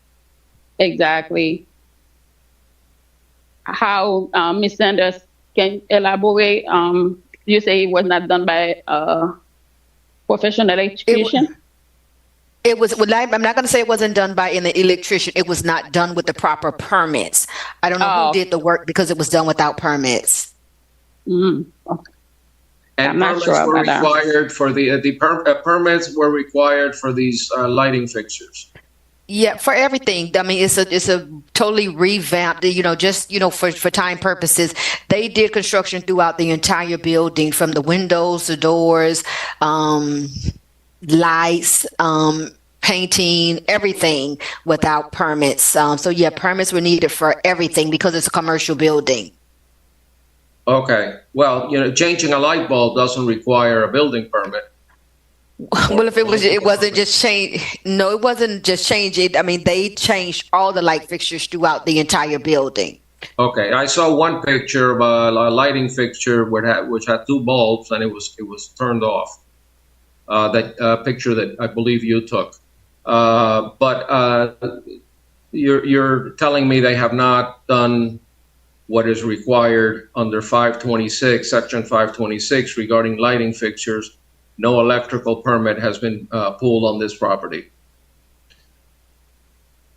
exactly how Ms. Sanders can elaborate. You say it was not done by a professional electrician? It was. Well, I'm not going to say it wasn't done by an electrician. It was not done with the proper permits. I don't know who did the work because it was done without permits. Mm-hmm. Okay. And I'm not permits sure were about that. required for permits were required for these lighting fixtures. Yeah, for everything. I mean, it's a totally revamped. For time purposes, they did construction throughout the entire building, from the windows, the doors, lights, painting, everything without permits. So yeah, permits were needed for everything because it's a commercial building. Okay. Well, changing a light bulb doesn't require a building permit. Well, if it wasn't just change. No, it wasn't just changing. I mean, they changed all the light fixtures throughout the entire building. Okay, I saw one picture of a lighting fixture which had two bulbs and it was turned off. That picture that I believe you took. But you're telling me they have not done what is required under 526, Section 526 regarding lighting fixtures. No electrical permit has been pulled on this property.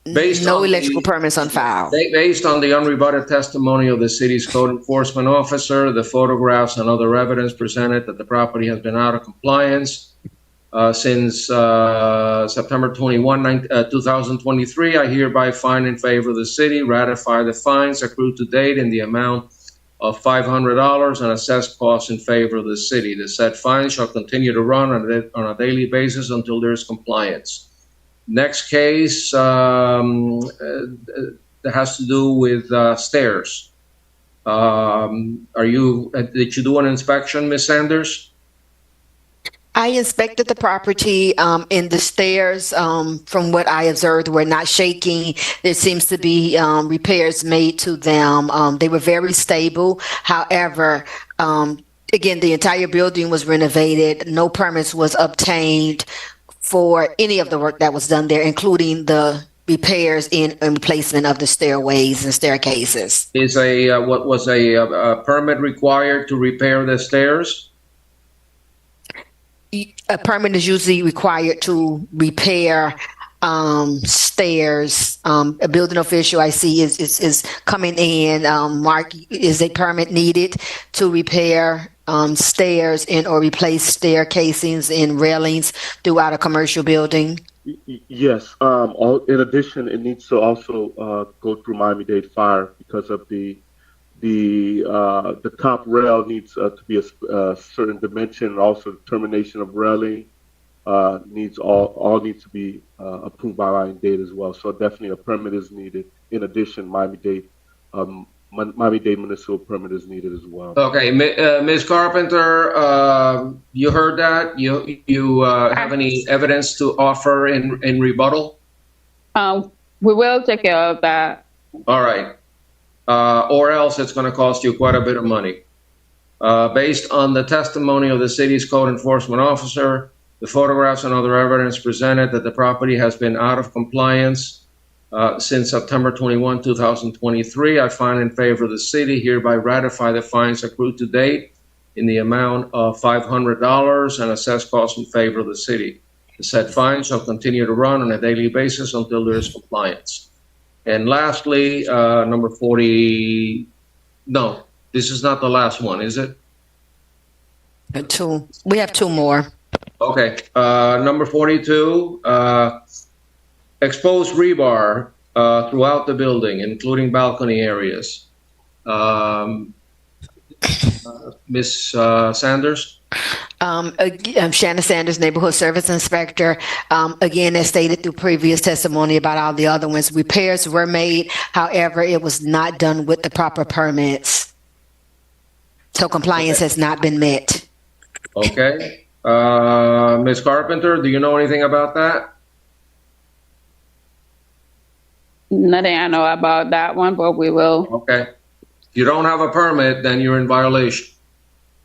No electrical permits on file. Based on the unrebutted testimony of the city's code enforcement officer, the photographs and other evidence presented that the property has been out of compliance since September 21, 2023, I hereby find in favor of the city, ratify the fines accrued to date in the amount of $500 and assessed costs in favor of the city. The said fines shall continue to run on a daily basis until there is compliance. Next case that has to do with stairs. Did you do an inspection, Ms. Sanders? I inspected the property, and the stairs, from what I observed, were not shaking. There seems to be repairs made to them. They were very stable. However, again, the entire building was renovated. No permits was obtained for any of the work that was done there, including the repairs and replacement of the stairways and staircases. Was a permit required to repair the stairs? A permit is usually required to repair stairs. A building official I see is coming in. Mark, is a permit needed to repair stairs or replace stair casings and railings throughout a commercial building? Yes. In addition, it needs to also go through Miami-Dade Fire because of the top rail needs to be a certain dimension, and also the termination of railing needs to be approved by Miami-Dade as well. So definitely a permit is needed. In addition, Miami-Dade municipal permit is needed as well. Okay, Ms. Carpenter, you heard that? You have any evidence to offer in rebuttal? We will take care of that. All right. Or else it's going to cost you quite a bit of money. Based on the testimony of the city's code enforcement officer, the photographs and other evidence presented that the property has been out of compliance since September 21, 2023, I find in favor of the city, hereby ratify the fines accrued to date in the amount of $500 and assess costs in favor of the city. The said fines shall continue to run on a daily basis until there is compliance. And lastly, number 40, no, this is not the last one, is it? Two. We have two more. Okay, number 42, exposed rebar throughout the building, including balcony areas. Ms. Sanders? Shanna Sanders, Neighborhood Service Inspector. Again, as stated through previous testimony about all the other ones, repairs were made. However, it was not done with the proper permits. So compliance has not been met. Okay. Ms. Carpenter, do you know anything about that? Nothing I know about that one, but we will. Okay. If you don't have a permit, then you're in violation.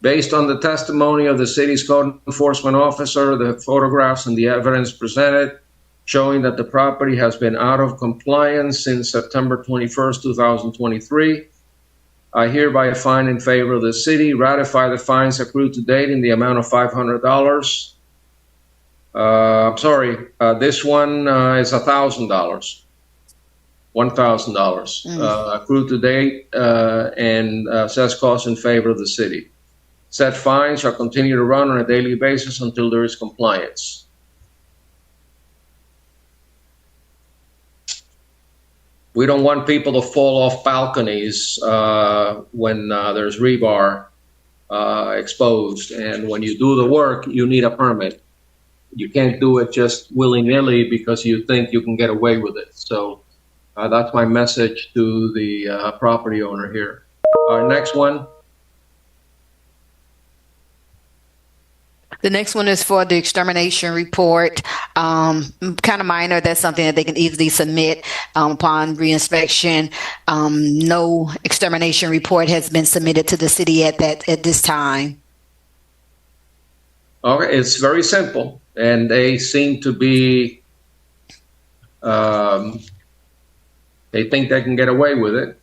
Based on the testimony of the city's code enforcement officer, the photographs and the evidence presented showing that the property has been out of compliance since September 21st, 2023, I hereby find in favor of the city, ratify the fines accrued to date in the amount of $500. I'm sorry, this one is $1,000. $1,000 accrued to date and assessed costs in favor of the city. Said fines shall continue to run on a daily basis until there is compliance. We don't want people to fall off balconies when there's rebar exposed, and when you do the work, you need a permit. You can't do it just willy-nilly because you think you can get away with it. So that's my message to the property owner here. Next one. The next one is for the extermination report. Kind of minor. That's something that they can easily submit upon reinspection. No extermination report has been submitted to the city at this time. Okay, it's very simple, and they seem to be. They think they can get away with it.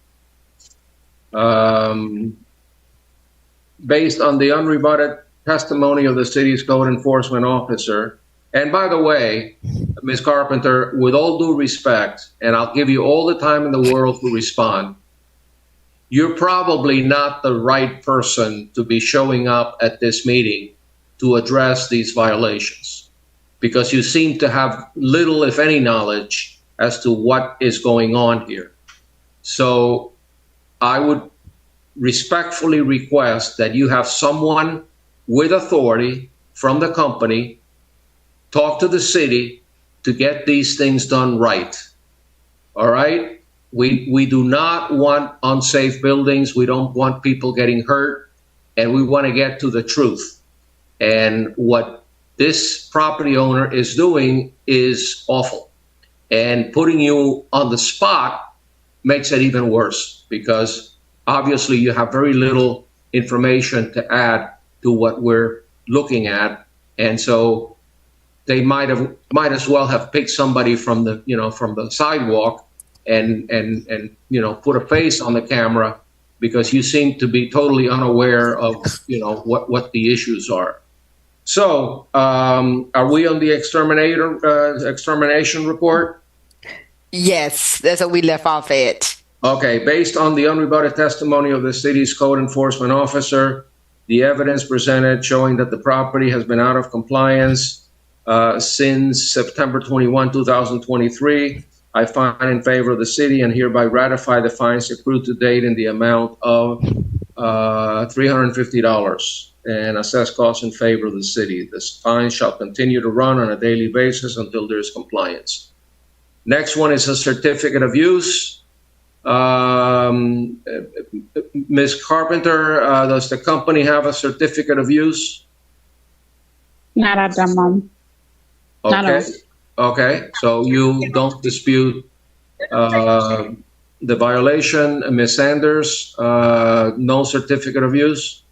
Based on the unrebutted testimony of the city's code enforcement officer. And by the way, Ms. Carpenter, with all due respect, and I'll give you all the time in the world to respond, you're probably not the right person to be showing up at this meeting to address these violations, because you seem to have little, if any, knowledge as to what is going on here. So I would respectfully request that you have someone with authority from the company talk to the city to get these things done right. All right? We do not want unsafe buildings. We don't want people getting hurt, and we want to get to the truth. And what this property owner is doing is awful. And putting you on the spot makes it even worse, because obviously you have very little information to add to what we're looking at, and so they might as well have picked somebody from the sidewalk and put a face on the camera, because you seem to be totally unaware of what the issues are. So are we on the extermination report? Yes, that's what we left off at. Okay, based on the unrebutted testimony of the city's code enforcement officer, the evidence presented showing that the property has been out of compliance since September 21, 2023, I find in favor of the city and hereby ratify the fines accrued to date in the amount of $350 and assess costs in favor of the city. This fine shall continue to run on a daily basis until there is compliance. Next one is a certificate of use. Ms. Carpenter, does the company have a certificate of use? Not at the moment. Okay. Okay. So you don't dispute the violation. Ms. Sanders, no certificate of use?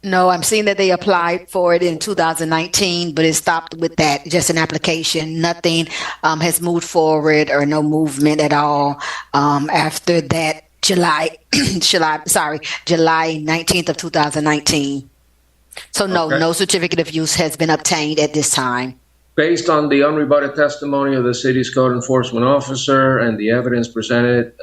No, I'm seeing that they applied for it in 2019, but it stopped with that, just an application. Nothing has moved forward, or no movement at all after that July 19th of 2019. So no, Okay. no certificate of use has been obtained at this time. Based on the unrebutted testimony of the city's code enforcement officer and the evidence presented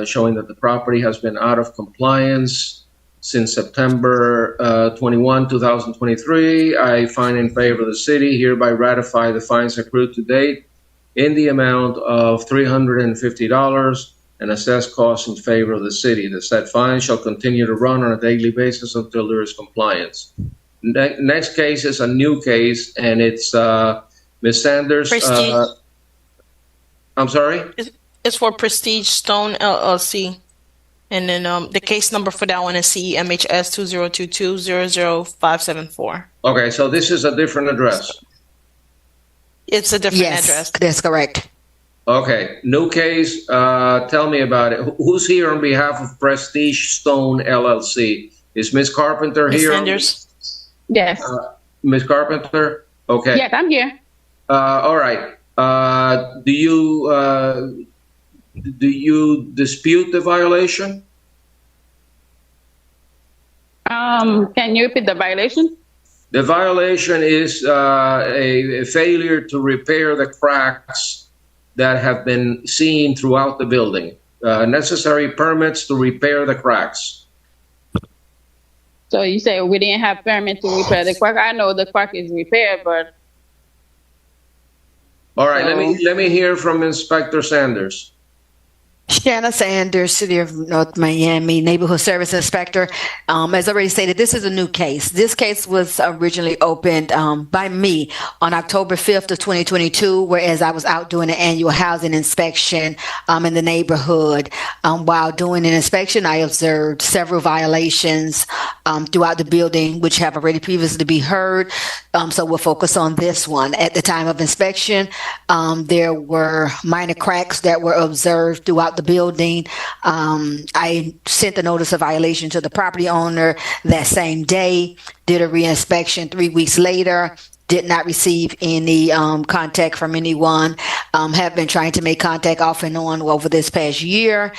showing that the property has been out of compliance since September 21, 2023, I find in favor of the city, hereby ratify the fines accrued to date in the amount of $350 and assess costs in favor of the city. The said fine shall continue to run on a daily basis until there is compliance. Next case is a new case, and it's Ms. Sanders. Prestige. I'm sorry? It's for Prestige Stone LLC. And then the case number for that one is CEMHS 2022-00574. Okay, so this is a different address. It's a different Yes, address. that's correct. Okay, new case. Tell me about it. Who's here on behalf of Prestige Stone LLC? Is Ms. Carpenter Ms. here? Sanders? Yes. Ms. Carpenter? Okay. Yes, I'm here. All right. Do you dispute the violation? Can you repeat the violation? The violation is a failure to repair the cracks that have been seen throughout the building. Necessary permits to repair the cracks. So you say we didn't have permit to repair the crack. I know the crack is repaired, but All right, let me hear from Inspector Sanders. Shanna Sanders, City of North Miami, Neighborhood Service Inspector. As already stated, this is a new case. This case was originally opened by me on October 5th of 2022, whereas I was out doing an annual housing inspection in the neighborhood. While doing an inspection, I observed several violations throughout the building, which have already previously been heard. So we'll focus on this one. At the time of inspection, there were minor cracks that were observed throughout the building. I sent the notice of violation to the property owner that same day, did a reinspection 3 weeks later, did not receive any contact from anyone. Have been trying to make contact off and on over this past year.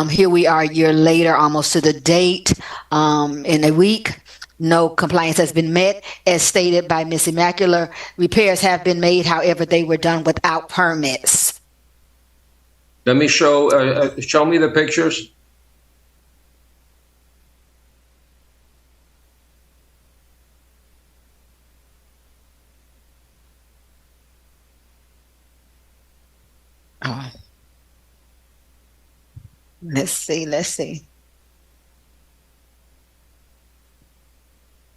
Here we are a year later, almost to the date, in a week. No compliance has been met. As stated by Ms. Immaculate, repairs have been made. However, they were done without permits. Let me show me the pictures. Oh. Let's see.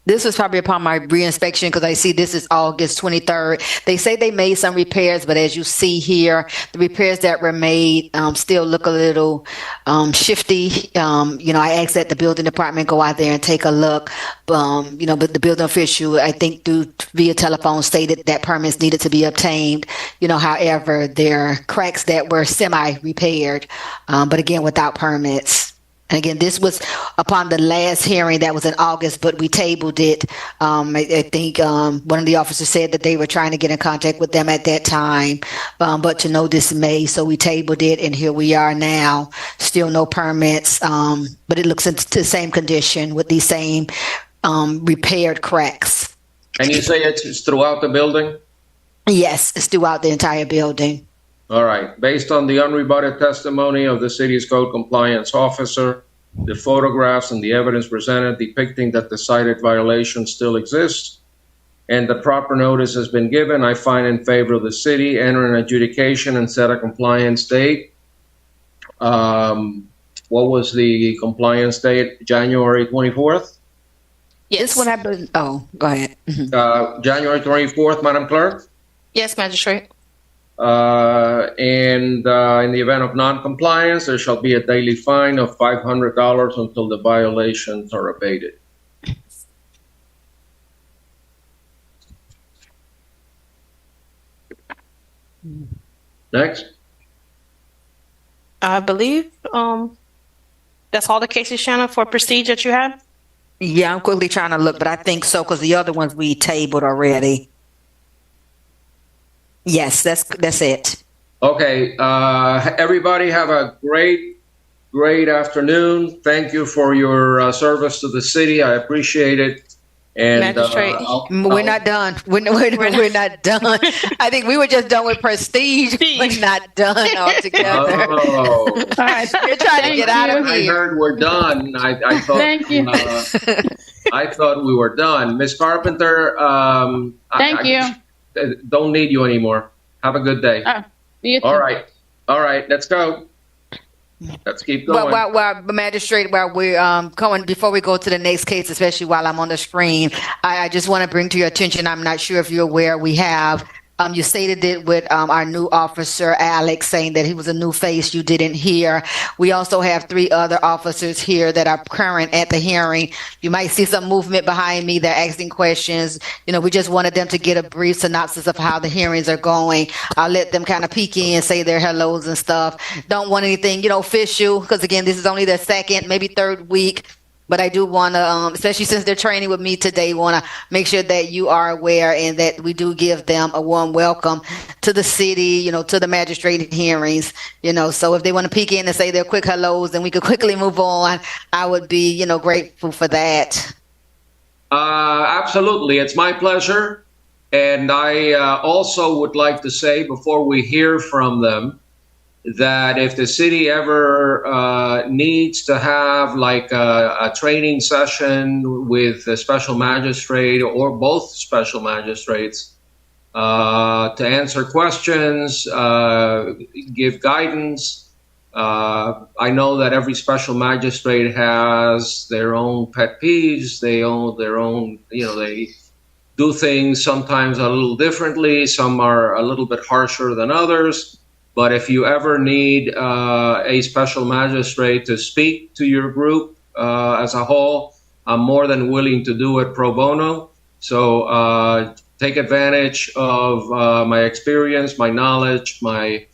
This was probably upon my reinspection because I see this is August 23rd. They say they made some repairs, but as you see here, the repairs that were made still look a little shifty. I asked that the building department go out there and take a look. But the building official, I think via telephone, stated that permits needed to be obtained. However, there are cracks that were semi-repaired, but again, without permits. And again, this was upon the last hearing that was in August, but we tabled it. I think one of the officers said that they were trying to get in contact with them at that time, but to no dismay. So we tabled it, and here we are now. Still no permits, but it looks into the same condition with these same repaired cracks. And you say it's throughout the building? Yes, it's throughout the entire building. All right. Based on the unrebutted testimony of the city's code compliance officer, the photographs and the evidence presented depicting that the cited violation still exists, and the proper notice has been given, I find in favor of the city, enter an adjudication and set a compliance date. What was the compliance date? January 24th? Yes. This one happened. Oh, go ahead. January 24th, Madam Clerk? Yes, Magistrate. In the event of non-compliance, there shall be a daily fine of $500 until the violations are abated. Next. I believe that's all the cases, Shanna, for Prestige that you had? Yeah, I'm quickly trying to look, but I think so because the other ones we tabled already. Yes, that's it. Okay, everybody have a great afternoon. Thank you for your service to the city. I appreciate it. And Magistrate. We're not done. We're not done. I think we were just done with prestige. We're not done altogether. Oh. All right. You're trying to get out of I here. heard we're done. I thought. Thank you. I thought we were done. Miss Carpenter. Thank you. Don't need you anymore. Have a good day. You too. All right. Let's go. Let's keep going. Well, Magistrate, while we're going, before we go to the next case, especially while I'm on the screen, I just want to bring to your attention, I'm not sure if you're aware, we have, you stated it with our new officer, Alex, saying that he was a new face you didn't hear. We also have 3 other officers here that are current at the hearing. You might see some movement behind me. They're asking questions. We just wanted them to get a brief synopsis of how the hearings are going. I'll let them kind of peek in, say their hellos and stuff. Don't want anything, official, because again, this is only their second, maybe third week. But I do want to, especially since they're training with me today, want to make sure that you are aware and that we do give them a warm welcome to the city, to the magistrate hearings, So if they want to peek in and say their quick hellos, then we could quickly move on. I would be, grateful for that. Absolutely. It's my pleasure. And I also would like to say, before we hear from them, that if the city ever needs to have like a training session with a special magistrate or both special magistrates to answer questions, give guidance. I know that every special magistrate has their own pet peeves. They own their own, they do things sometimes a little differently. Some are a little bit harsher than others. But if you ever need a special magistrate to speak to your group as a whole, I'm more than willing to do it pro bono. So take advantage of my experience, my knowledge, my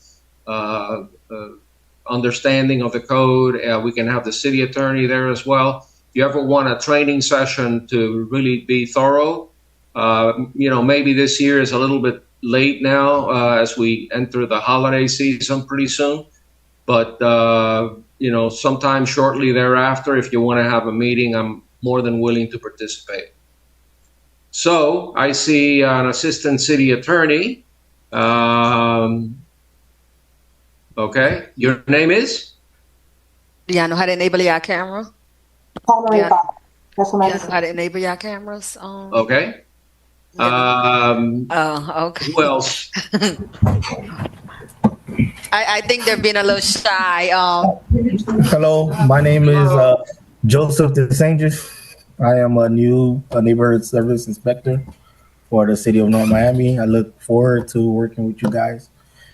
understanding of the code. We can have the city attorney there as well. If you ever want a training session to really be thorough, maybe this year is a little bit late now as we enter the holiday season pretty soon. But, sometime shortly thereafter, if you want to have a meeting, I'm more than willing to participate. So I see an assistant city attorney. Okay. Your name is? Yeah, I know how to enable your camera. Yeah, how to enable your cameras. Okay. Okay. Who else? I think they're being a little shy. Hello, my name is Joseph DeSantis. I am a new neighborhood service inspector for the city of North Miami. I look forward to working with you guys.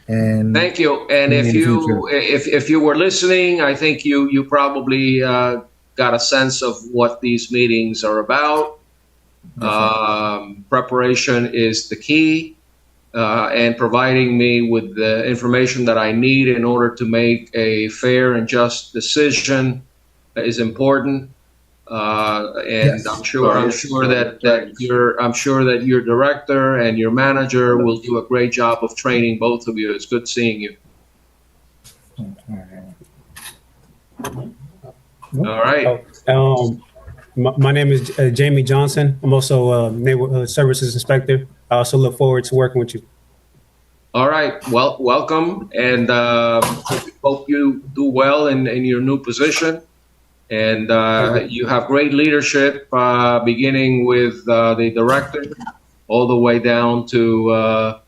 And thank you. And if you were listening, I think you probably got a sense of what these meetings are about. Preparation is the key, and providing me with the information that I need in order to make a fair and just decision is important. And yes. I'm sure that your director and your manager will do a great job of training both of you. It's good seeing you. All right. My name is Jamie Johnson. I'm also a neighborhood services inspector. I also look forward to working with you. All right. Well, welcome, and hope you do well in your new position. And you have great leadership, beginning with the director, all the way down to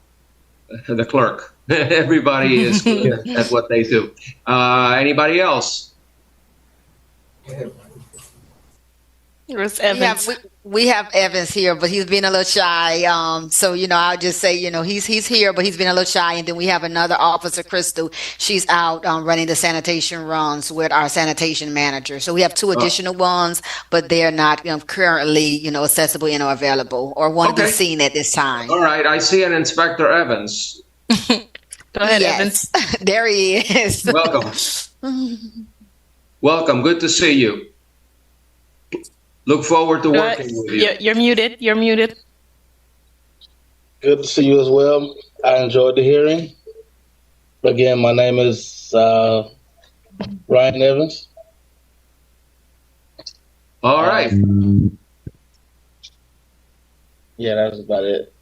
the clerk. Everybody is good at what they do. Anybody else? We have Evans here, but he's been a little shy. So I'll just say, he's here, but he's been a little shy. And then we have another officer, Crystal. She's out running the sanitation runs with our sanitation manager. So we have 2 additional ones, but they're not currently, accessible and available or want to be seen at this time. All right, I see an Inspector Evans. Go ahead, Evans. There he is. Welcome. Welcome. Good to see you. Look forward to working with you. You're muted. You're muted. Good to see you as well. I enjoyed the hearing. Again, my name is Ryan Evans. All right. Yeah, that was about it.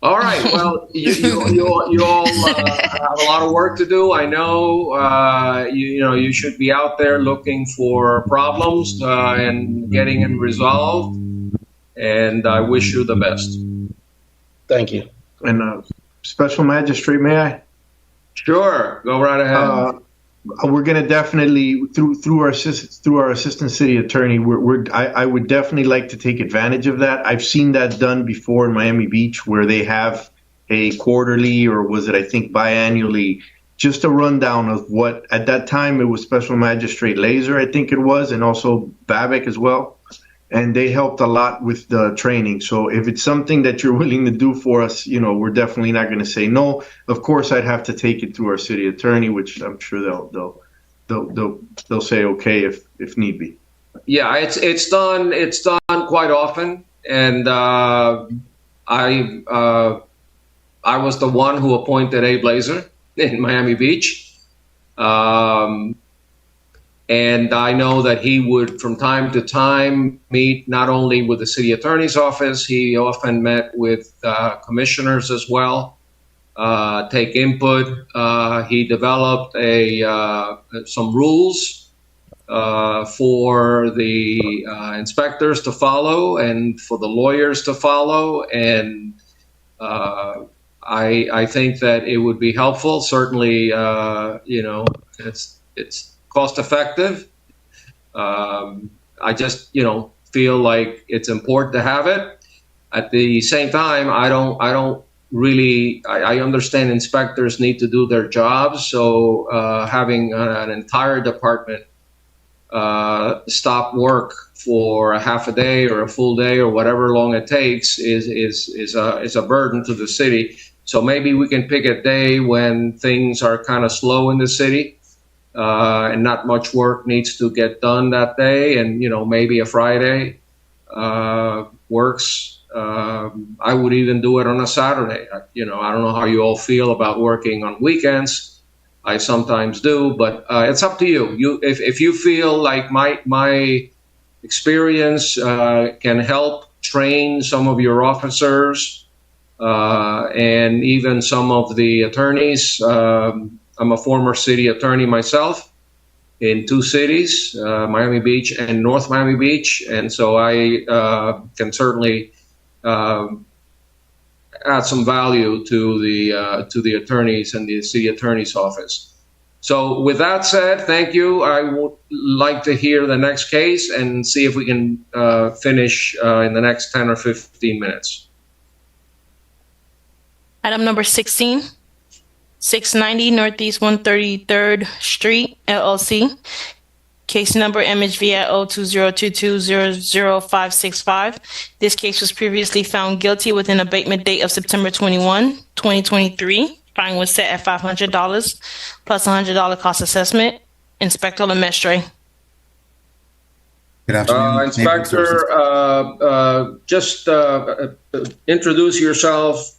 All right. Well, you all have a lot of work to do. I know. You should be out there looking for problems and getting them resolved. And I wish you the best. Thank you. And Special Magistrate, may I? Sure. Go right ahead. We're going to definitely through our assistant city attorney. I would definitely like to take advantage of that. I've seen that done before in Miami Beach, where they have a quarterly, or was it, I think, biannually, just a rundown of what at that time it was Special Magistrate Laser, I think it was, and also Babic as well. And they helped a lot with the training. So if it's something that you're willing to do for us, we're definitely not going to say no. Of course, I'd have to take it through our city attorney, which I'm sure they'll say okay if need be. Yeah, it's done quite often, and I was the one who appointed Abe Laser in Miami Beach. And I know that he would, from time to time, meet not only with the city attorney's office, he often met with commissioners as well, take input. He developed some rules for the inspectors to follow and for the lawyers to follow. And I think that it would be helpful. Certainly, it's cost effective. I just, feel like it's important to have it. At the same time, I understand inspectors need to do their jobs. So having an entire department stop work for a half a day or a full day or whatever long it takes is a burden to the city. So maybe we can pick a day when things are kind of slow in the city. And not much work needs to get done that day, and maybe a Friday works. I would even do it on a Saturday. I don't know how you all feel about working on weekends. I sometimes do, but it's up to you. If you feel like my experience can help train some of your officers and even some of the attorneys. I'm a former city attorney myself in two cities, Miami Beach and North Miami Beach, and so I can certainly add some value to the attorneys and the city attorney's office. So with that said, thank you. I would like to hear the next case and see if we can finish in the next 10 or 15 minutes. Item number 16. 690 Northeast 133rd Street, LLC. Case number MHV at 0202200565. This case was previously found guilty with an abatement date of September 21, 2023. Fine was set at $500 plus $100 cost assessment. Inspector Lemestre. Good afternoon. Inspector, just introduce yourself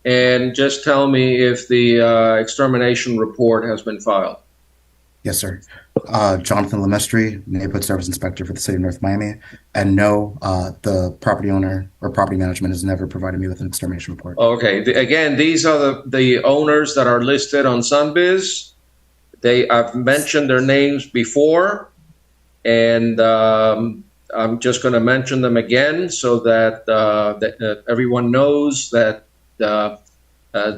and just tell me if the extermination report has been filed. Yes, sir. Jonathan Lemestre, Neighborhood Service Inspector for the City of North Miami. And no, the property owner or property management has never provided me with an extermination report. Okay. Again, these are the owners that are listed on Sunbiz. I've mentioned their names before, and I'm just going to mention them again so that, that everyone knows that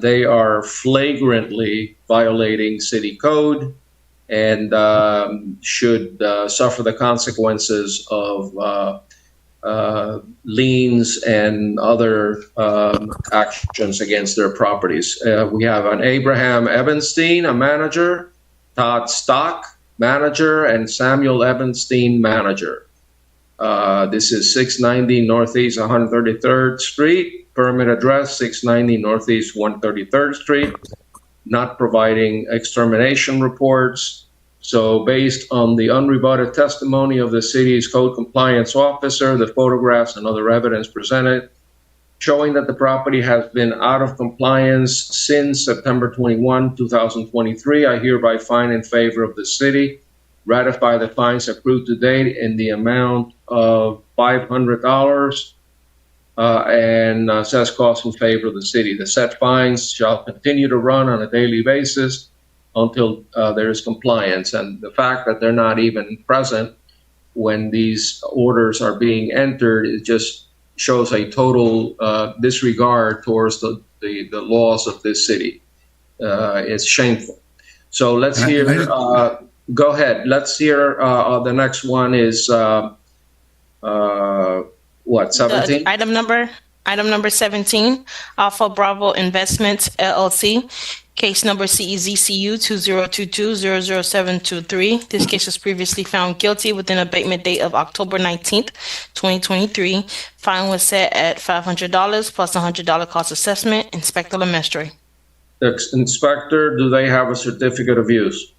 they are flagrantly violating city code and should suffer the consequences of liens and other actions against their properties. We have an Abraham Ebenstein, a manager, Todd Stock, manager, and Samuel Ebenstein, manager. This is 690 Northeast 133rd Street. Permit address 690 Northeast 133rd Street, not providing extermination reports. So based on the unrebutted testimony of the city's code compliance officer, the photographs and other evidence presented showing that the property has been out of compliance since September 21, 2023, I hereby find in favor of the city, ratify the fines accrued to date in the amount of $500 and assess costs in favor of the city. The said fines shall continue to run on a daily basis until there is compliance. And the fact that they're not even present when these orders are being entered, it just shows a total disregard towards the laws of this city. It's shameful. So let's hear, go ahead. Let's hear, the next one is, what, 17? Item number 17, Alpha Bravo Investments, LLC. Case number CEZCU 2022-00723. This case was previously found guilty with an abatement date of October 19th, 2023. Fine was set at $500 plus $100 cost assessment. Inspector Lemestre. Inspector, do they have a certificate of use?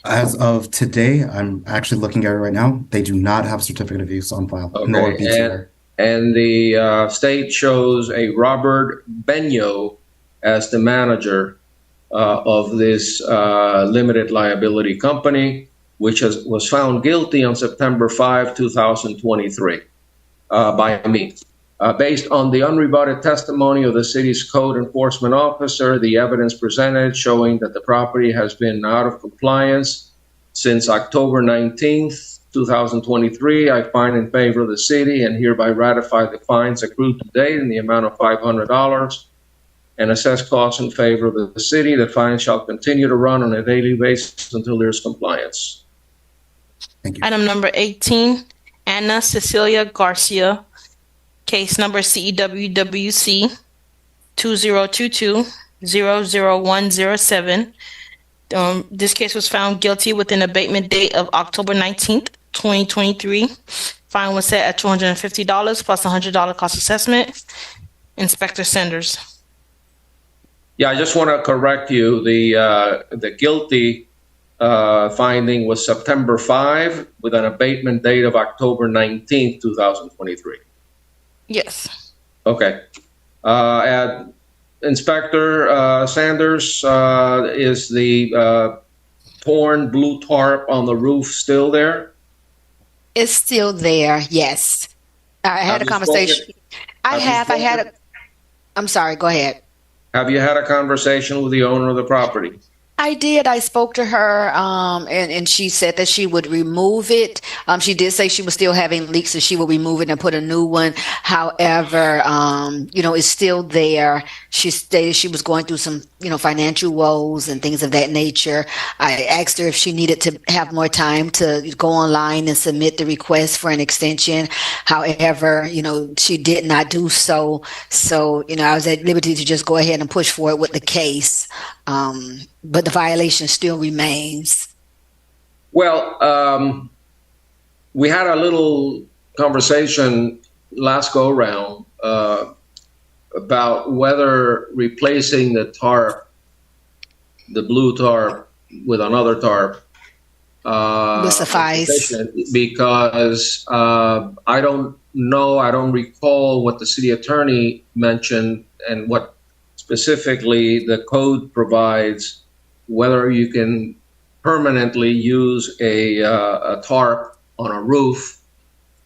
As of today, I'm actually looking at it right now. They do not have a certificate of use on file. Okay. Nor BTR. And the state shows a Robert Benyo as the manager of this limited liability company, which was found guilty on September 5, 2023 by me. Based on the unrebutted testimony of the city's code enforcement officer, the evidence presented showing that the property has been out of compliance since October 19th, 2023, I find in favor of the city and hereby ratify the fines accrued to date in the amount of $500 and assess costs in favor of the city. The fine shall continue to run on a daily basis until there's compliance. Thank you. Item number 18, Anna Cecilia Garcia. Case number CEWWC 2022-00107. This case was found guilty with an abatement date of October 19th, 2023. Fine was set at $250 plus $100 cost assessment. Inspector Sanders. Yeah, I just want to correct you. The guilty finding was September 5 with an abatement date of October 19th, 2023. Yes. Okay. Inspector Sanders, is the torn blue tarp on the roof still there? It's still there. Yes. I had a conversation. I'm sorry. Go ahead. Have you had a conversation with the owner of the property? I did. I spoke to her, and she said that she would remove it. She did say she was still having leaks, and she would remove it and put a new one. However, it's still there. She stated she was going through some, financial woes and things of that nature. I asked her if she needed to have more time to go online and submit the request for an extension. However, she did not do so. So, I was at liberty to just go ahead and push forward with the case. But the violation still remains. Well, we had a little conversation last go round about whether replacing the tarp, the blue tarp, with another tarp will suffice. Because I don't recall what the city attorney mentioned and what specifically the code provides, whether you can permanently use a tarp on a roof.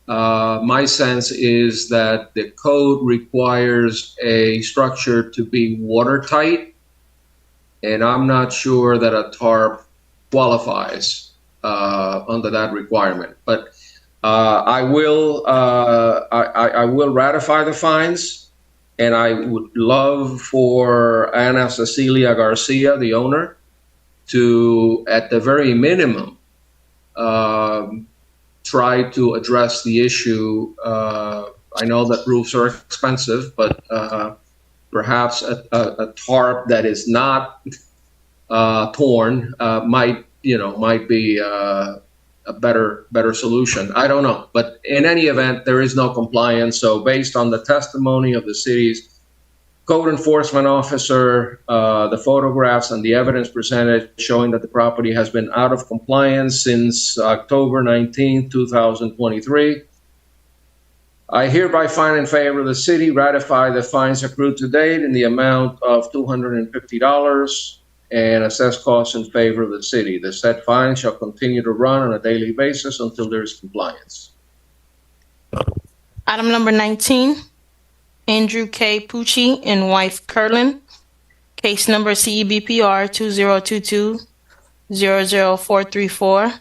My sense is that the code requires a structure to be watertight, and I'm not sure that a tarp qualifies under that requirement. But I will ratify the fines. And I would love for Ana Cecilia Garcia, the owner, to, at the very minimum, try to address the issue. I know that roofs are expensive, but perhaps a tarp that is not torn might be a better solution. I don't know. But in any event, there is no compliance. So based on the testimony of the city's code enforcement officer, the photographs and the evidence presented showing that the property has been out of compliance since October 19, 2023, I hereby find in favor of the city, ratify the fines accrued to date in the amount of $250 and assess costs in favor of the city. The said fine shall continue to run on a daily basis until there is compliance. Item number 19, Andrew K. Pucci and wife Curlin. Case number CEBPR 2022-00434.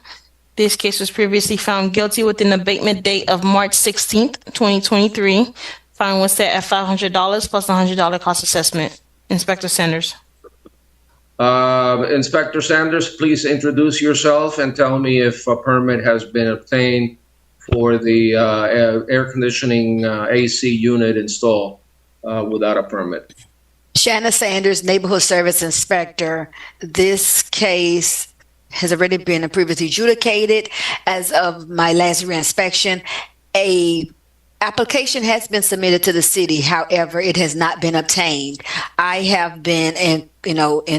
This case was previously found guilty with an abatement date of March 16th, 2023. Fine was set at $500 plus $100 cost assessment. Inspector Sanders. Inspector Sanders, please introduce yourself and tell me if a permit has been obtained for the air conditioning AC unit installed without a permit. Shanna Sanders, Neighborhood Service Inspector. This case has already been previously adjudicated. As of my last reinspection, a application has been submitted to the city. However, it has not been obtained. I have been in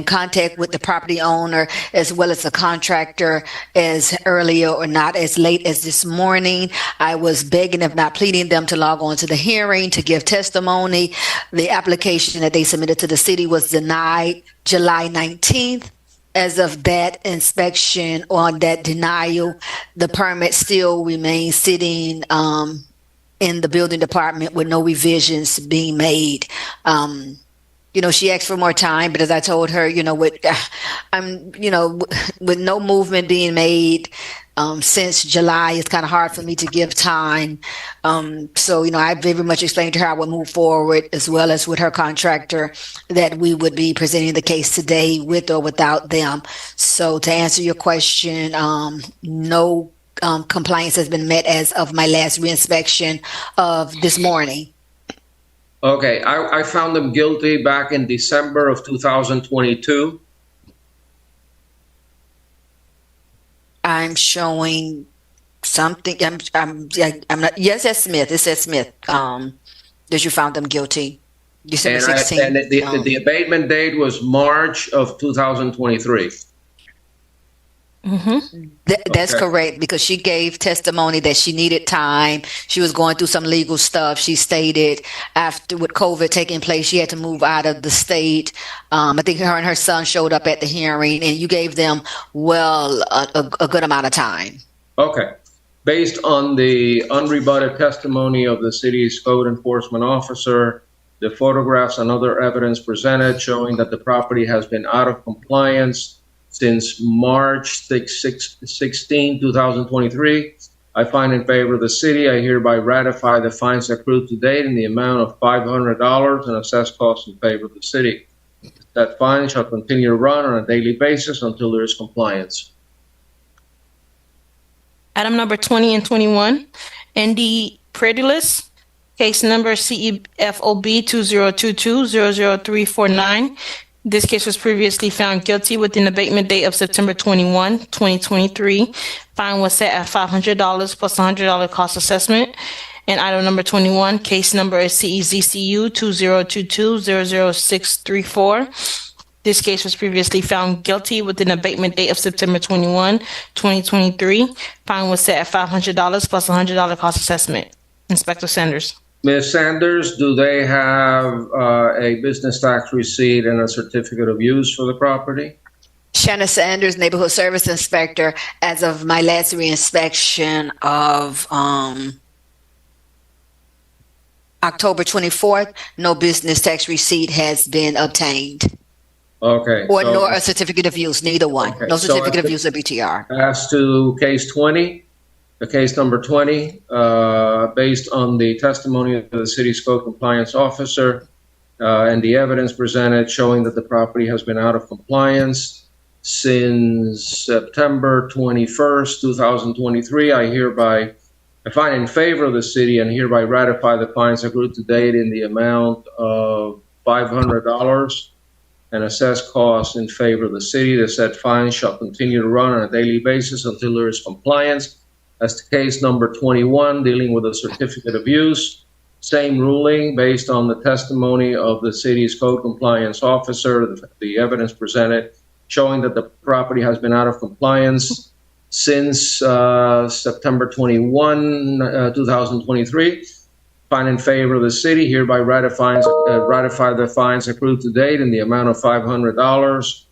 contact with the property owner as well as the contractor as earlier or not as late as this morning. I was begging, if not pleading, them to log on to the hearing to give testimony. The application that they submitted to the city was denied July 19th. As of that inspection on that denial, the permit still remains sitting in the building department with no revisions being made. She asked for more time, but as I told her, with no movement being made since July, it's kind of hard for me to give time. So I very much explained to her I would move forward, as well as with her contractor, that we would be presenting the case today with or without them. So to answer your question, no compliance has been met as of my last reinspection of this morning. Okay, I found them guilty back in December of 2022. I'm showing something. I'm not. Yes, that's Smith. It says Smith. That you found them guilty. December 16th. And the abatement date was March of 2023. Mm-hmm. That's correct, because she gave testimony that she needed time. She was going through some legal stuff. She stated after with COVID taking place, she had to move out of the state. I think her and her son showed up at the hearing, and you gave them a good amount of time. Okay. Based on the unrebutted testimony of the city's code enforcement officer, the photographs and other evidence presented showing that the property has been out of compliance since March 16, 2023, I find in favor of the city. I hereby ratify the fines accrued to date in the amount of $500 and assess costs in favor of the city. That fine shall continue to run on a daily basis until there is compliance. Item number 20 and 21, ND Predulus, case number CEFOB 2022-00349. This case was previously found guilty with an abatement date of September 21, 2023. Fine was set at $500 plus $100 cost assessment. And item number 21, case number is CEZCU 2022-00634. This case was previously found guilty with an abatement date of September 21, 2023. Fine was set at $500 plus $100 cost assessment. Inspector Sanders. Ms. Sanders, do they have a business tax receipt and a certificate of use for the property? Shanna Sanders, Neighborhood Service Inspector. As of my last reinspection of October 24th, no business tax receipt has been obtained. Okay. Nor a certificate of use, neither one. Okay, no certificate of use or BTR. As to case 20, the case number 20, based on the testimony of the city's code compliance officer and the evidence presented showing that the property has been out of compliance since September 21st, 2023, I find in favor of the city and hereby ratify the fines accrued to date in the amount of $500 and assess costs in favor of the city. The said fines shall continue to run on a daily basis until there is compliance. As to case number 21, dealing with a certificate of use, same ruling based on the testimony of the city's code compliance officer, the evidence presented showing that the property has been out of compliance since September 21, 2023. Find in favor of the city, hereby ratify the fines accrued to date in the amount of $500.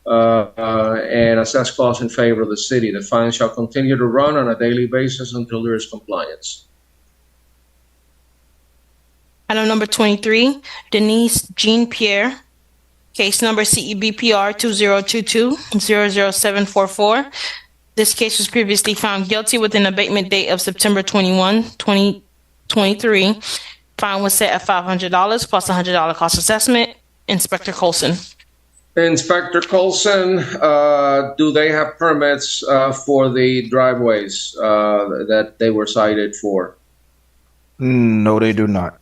And assess costs in favor of the city. The fine shall continue to run on a daily basis until there is compliance. Item number 23, Denise Jean Pierre, case number CEBPR 2022-00744. This case was previously found guilty with an abatement date of September 21, 2023. Fine was set at $500 plus $100 cost assessment. Inspector Colson. Inspector Colson, do they have permits for the driveways that they were cited for? No, they do not.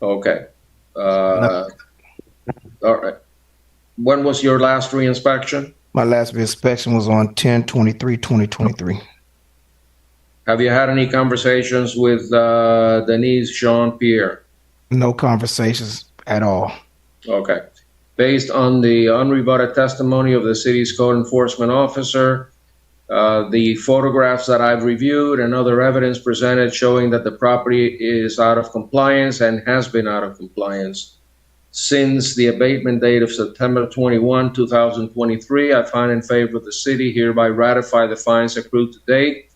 Okay. All right. When was your last reinspection? My last inspection was on 10/23/2023. Have you had any conversations with Denise Jean-Pierre? No conversations at all. Okay. Based on the unrebutted testimony of the city's code enforcement officer, the photographs that I've reviewed and other evidence presented showing that the property is out of compliance and has been out of compliance since the abatement date of September 21, 2023, I find in favor of the city, hereby ratify the fines accrued to date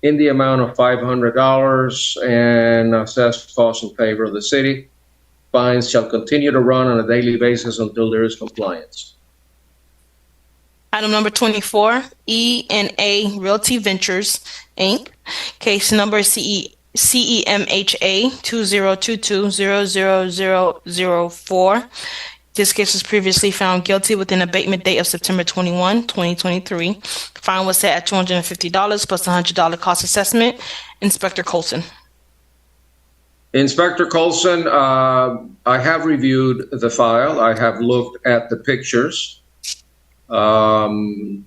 in the amount of $500 and assess costs in favor of the city. Fines shall continue to run on a daily basis until there is compliance. Item number 24, E&A Realty Ventures, Inc., case number CEMHA 2022-00004. This case was previously found guilty with an abatement date of September 21, 2023. Fine was set at $250 plus $100 cost assessment. Inspector Colson. Inspector Colson, I have reviewed the file. I have looked at the pictures.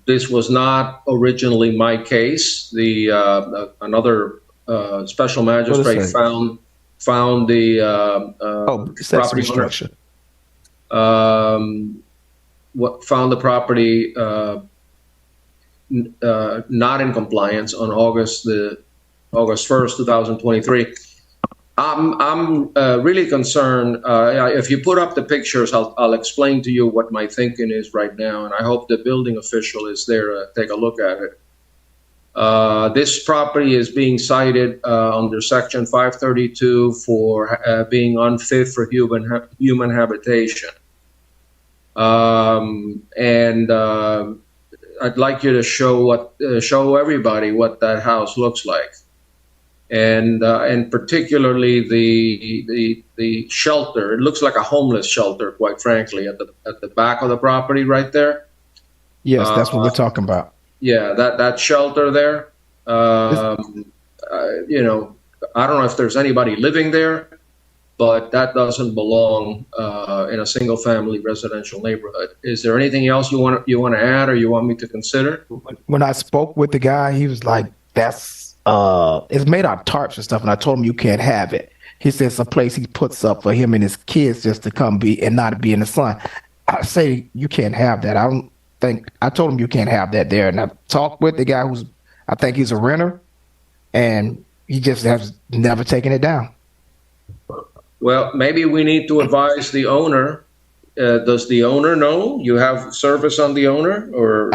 This was not originally my case. Another special magistrate found the property owner. Found the property not in compliance on August 1st, 2023. I'm really concerned. If you put up the pictures, I'll explain to you what my thinking is right now, and I hope the building official is there to take a look at it. This property is being cited under Section 532 for being unfit for human habitation. And I'd like you to show everybody what that house looks like. And particularly the shelter. It looks like a homeless shelter, quite frankly, at the back of the property right there. Yes, that's what we're talking about. Yeah, that shelter there. I don't know if there's anybody living there, but that doesn't belong in a single-family residential neighborhood. Is there anything else you want to add, or you want me to consider? When I spoke with the guy, he was like, "That's it's made out of tarps and stuff," and I told him you can't have it. He said it's a place he puts up for him and his kids just to come be and not be in the sun. I say you can't have that. I told him you can't have that there, and I talked with the guy I think he's a renter, and he just has never taken it down. Well, maybe we need to advise the owner. Does the owner know? You have service on the owner, or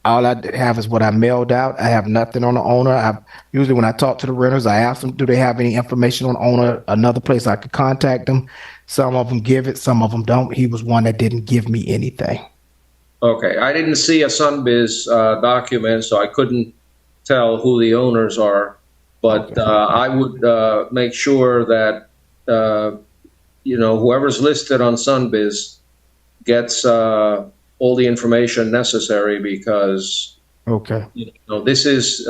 all I have is what I mailed out. I have nothing on the owner. Usually when I talk to the renters, I ask them, do they have any information on the owner? Another place I could contact them. Some of them give it, some of them don't. He was one that didn't give me anything. Okay, I didn't see a Sunbiz document, so I couldn't tell who the owners are. But I would make sure that whoever's listed on Sunbiz gets all the information necessary, because this is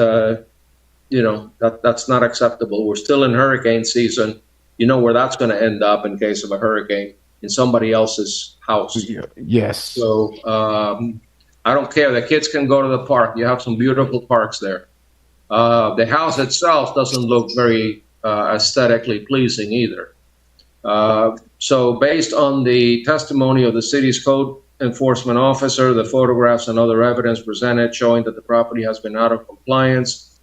that's not acceptable. We're still in hurricane season. You know where that's going to end up in case of a hurricane, in somebody else's house. Yes. So I don't care. The kids can go to the park. You have some beautiful parks there. The house itself doesn't look very aesthetically pleasing either. So based on the testimony of the city's code enforcement officer, the photographs and other evidence presented showing that the property has been out of compliance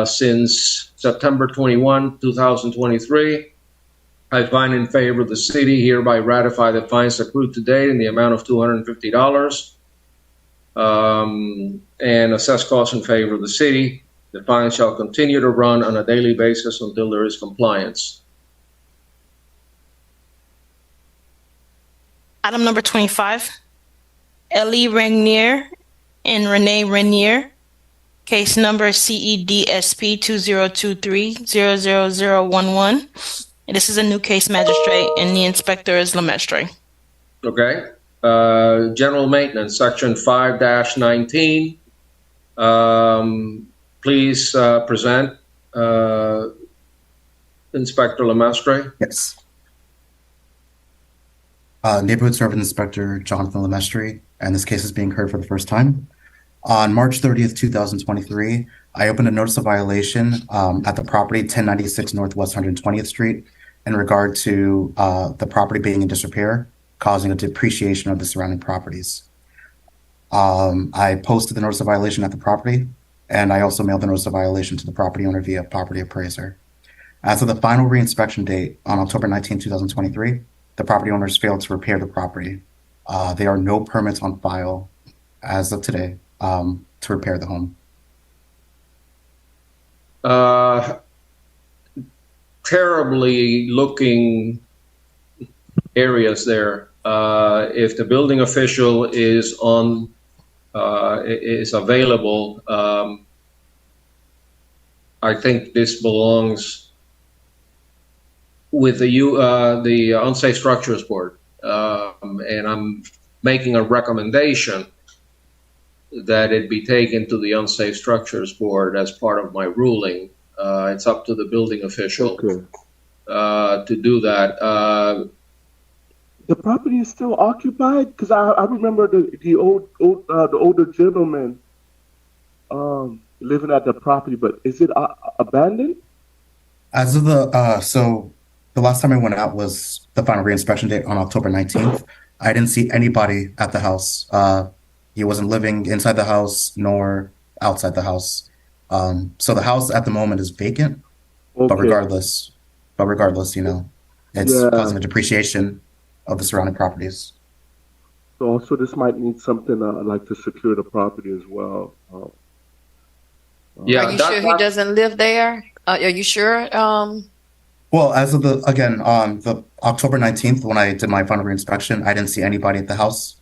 since September 21, 2023, I find in favor of the city, hereby ratify the fines accrued to date in the amount of $250 and assess costs in favor of the city. The fines shall continue to run on a daily basis until there is compliance. Item number 25, Ellie Renier and Renee Renier, case number CEDSP 2023-00011. And this is a new case, magistrate, and the inspector is Lemestre. Okay. General maintenance, section 5-19. Please present Inspector Lemestre. Yes. Neighborhood Service Inspector Jonathan Lemestre, and this case is being heard for the first time. On March 30th, 2023, I opened a notice of violation at the property 1096 Northwest 120th Street in regard to the property being in disrepair, causing a depreciation of the surrounding properties. I posted the notice of violation at the property, and I also mailed the notice of violation to the property owner via property appraiser. As of the final reinspection date on October 19, 2023, the property owners failed to repair the property. There are no permits on file as of today to repair the home. Terribly looking areas there. If the building official is available, I think this belongs with the Unsafe Structures Board, and I'm making a recommendation that it be taken to the Unsafe Structures Board as part of my ruling. It's up to the building official to do that. The property is still occupied? Because I remember the older gentleman living at the property, but is it abandoned? As of so the last time I went out was the final reinspection date on October 19th. I didn't see anybody at the house. He wasn't living inside the house nor outside the house. So the house at the moment is vacant, but regardless, it's causing a depreciation of the surrounding properties. So also this might need something like to secure the property as well. Yeah. Are you sure he doesn't live there? Are you sure? Well, as of the October 19th, when I did my final reinspection, I didn't see anybody at the house.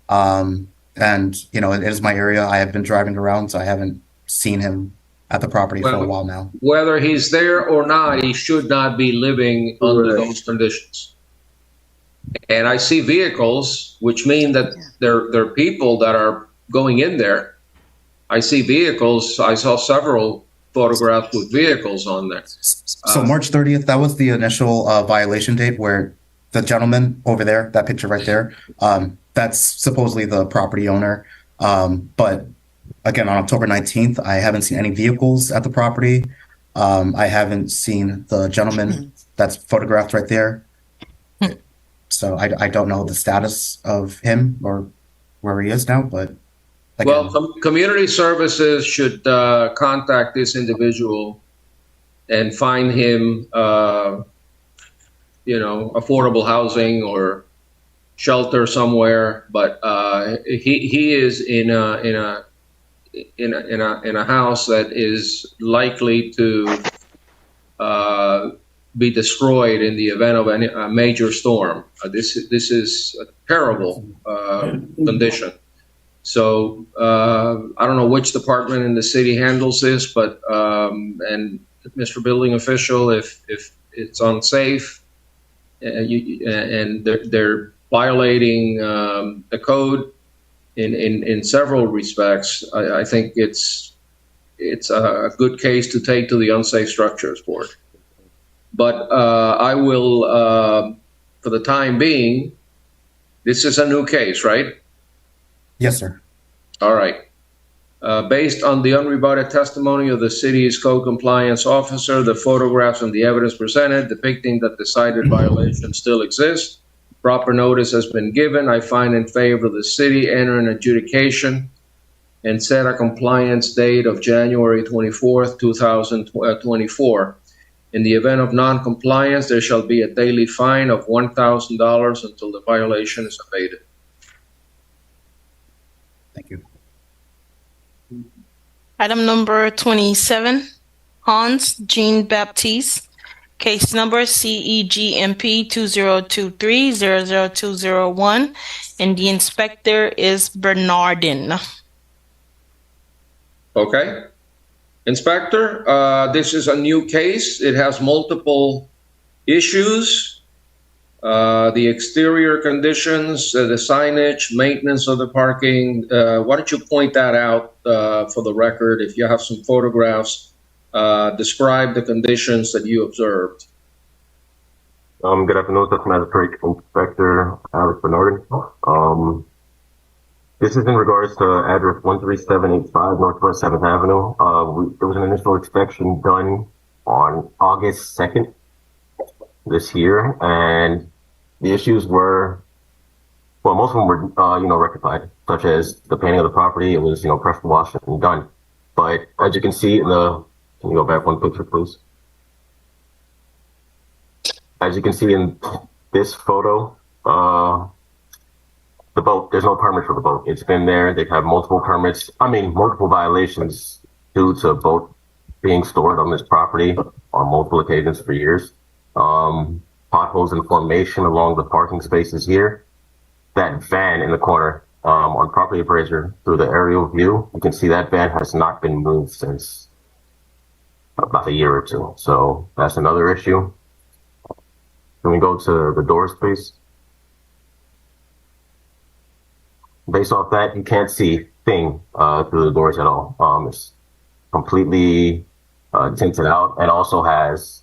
And it is my area. I have been driving around, so I haven't seen him at the property for a while now. Whether he's there or not, he should not be living under those conditions. And I see vehicles, which mean that there are people that are going in there. I see vehicles. I saw several photographs with vehicles on there. So March 30th, that was the initial violation date where the gentleman over there, that picture right there, that's supposedly the property owner. But again, on October 19th, I haven't seen any vehicles at the property. I haven't seen the gentleman that's photographed right there. So I don't know the status of him or where he is now, but again. Well, community services should contact this individual and find him, affordable housing or shelter somewhere. But he is in a house that is likely to be destroyed in the event of a major storm. This is a terrible condition. So I don't know which department in the city handles this, but and Mr. Building Official, if it's unsafe and they're violating the code in several respects, I think it's a good case to take to the Unsafe Structures Board. But I will, for the time being, this is a new case, right? Yes, sir. All right. Based on the unrebutted testimony of the city's code compliance officer, the photographs and the evidence presented depicting that the cited violation still exists, proper notice has been given. I find in favor of the city enter an adjudication and set a compliance date of January 24th, 2024. In the event of non-compliance, there shall be a daily fine of $1,000 until the violation is abated. Thank you. Item number 27, Hans Jean Baptiste, Case number CEGMP 2023-00201, and the inspector is Bernardin. Okay. Inspector, this is a new case. It has multiple issues. The exterior conditions, the signage, maintenance of the parking. Why don't you point that out for the record? If you have some photographs, describe the conditions that you observed. Good afternoon, Magistrate Inspector Alex Bernardin. This is in regards to address 13785 Northwest 7th Avenue. There was an initial inspection done on August 2nd this year, and the issues were, well, most of them were, rectified, such as the painting of the property. It was, pressure washed and done. But as you can see in the, can you go back one picture, please? As you can see in this photo, the boat, there's no permit for the boat. It's been there. They've had multiple multiple violations due to boat being stored on this property on multiple occasions for years. Potholes in formation along the parking spaces here. That van in the corner, on property appraiser through the aerial view, you can see that van has not been moved since about a year or two. So that's another issue. Can we go to the doors, please? Based off that, you can't see a thing through the doors at all. It's completely tinted out, and also has,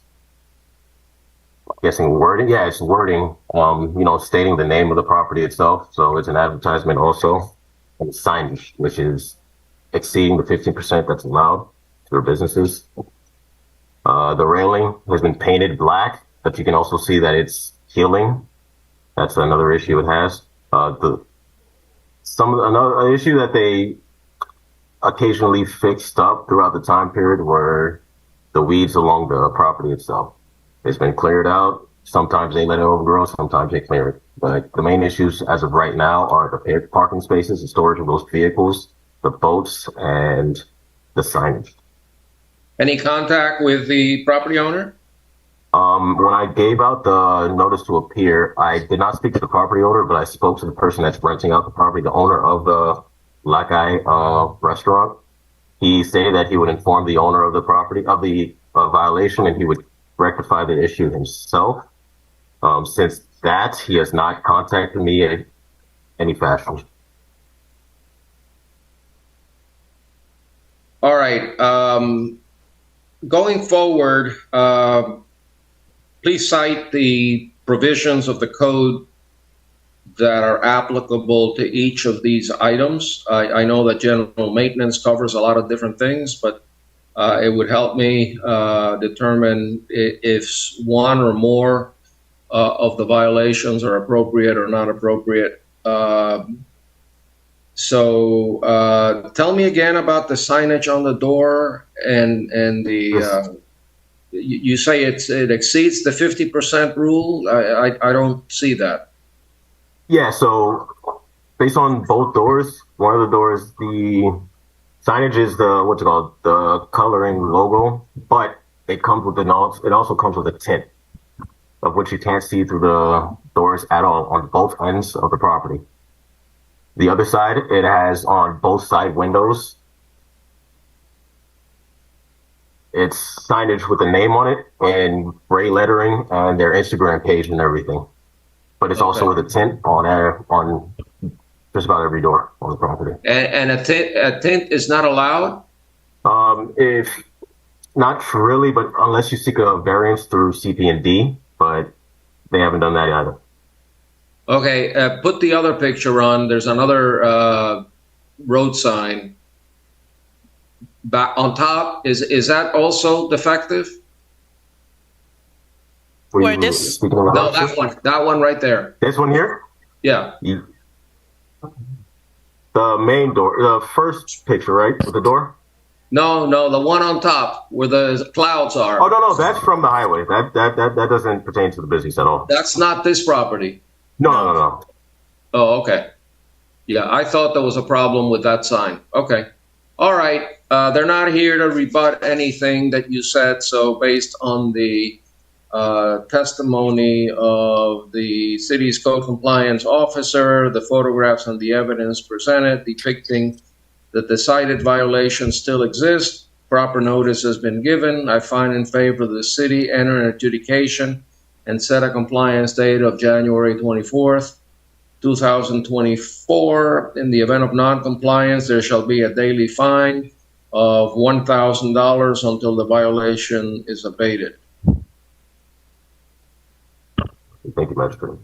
I'm guessing, wording. Yeah, it's wording, stating the name of the property itself. So it's an advertisement also, and signage, which is exceeding the 15% that's allowed for businesses. The railing has been painted black, but you can also see that it's healing. That's another issue it has. Another issue that they occasionally fixed up throughout the time period were the weeds along the property itself. It's been cleared out. Sometimes they let it overgrow, sometimes they clear it. But the main issues as of right now are the parking spaces, the storage of those vehicles, the boats, and the signage. Any contact with the property owner? When I gave out the notice to appear, I did not speak to the property owner, but I spoke to the person that's renting out the property, the owner of the Black Eye restaurant. He stated that he would inform the owner of the property of the violation, and he would rectify the issue himself. Since that, he has not contacted me in any fashion. All right. Going forward, please cite the provisions of the code that are applicable to each of these items. I know that general maintenance covers a lot of different things, but it would help me determine if one or more of the violations are appropriate or not appropriate. So tell me again about the signage on the door and the, you say it exceeds the 50% rule. I don't see that. Yeah, so based on both doors, one of the doors, the signage is the coloring logo, but it comes with it also comes with a tint, of which you can't see through the doors at all on both ends of the property. The other side, it has on both side windows, it's signage with a name on it and gray lettering and their Instagram page and everything. But it's also with a tint on just about every door on the property. And a tint is not allowed? If not really, but unless you seek a variance through CP&D, but they haven't done that either. Okay, put the other picture on. There's another road sign back on top. Is that also defective? Where this? No, that one right there. This one here? Yeah. The main door, the first picture, right, with the door? No, the one on top where the clouds are. Oh no, that's from the highway. That doesn't pertain to the business at all. That's not this property. No. Oh, okay. Yeah, I thought there was a problem with that sign. Okay. All right. They're not here to rebut anything that you said. So based on the testimony of the city's code compliance officer, the photographs and the evidence presented depicting that the cited violations still exist. Proper notice has been given. I find in favor of the city, enter an adjudication and set a compliance date of January 24th, 2024. In the event of non-compliance, there shall be a daily fine of $1,000 until the violation is abated. Thank you, Magistrate.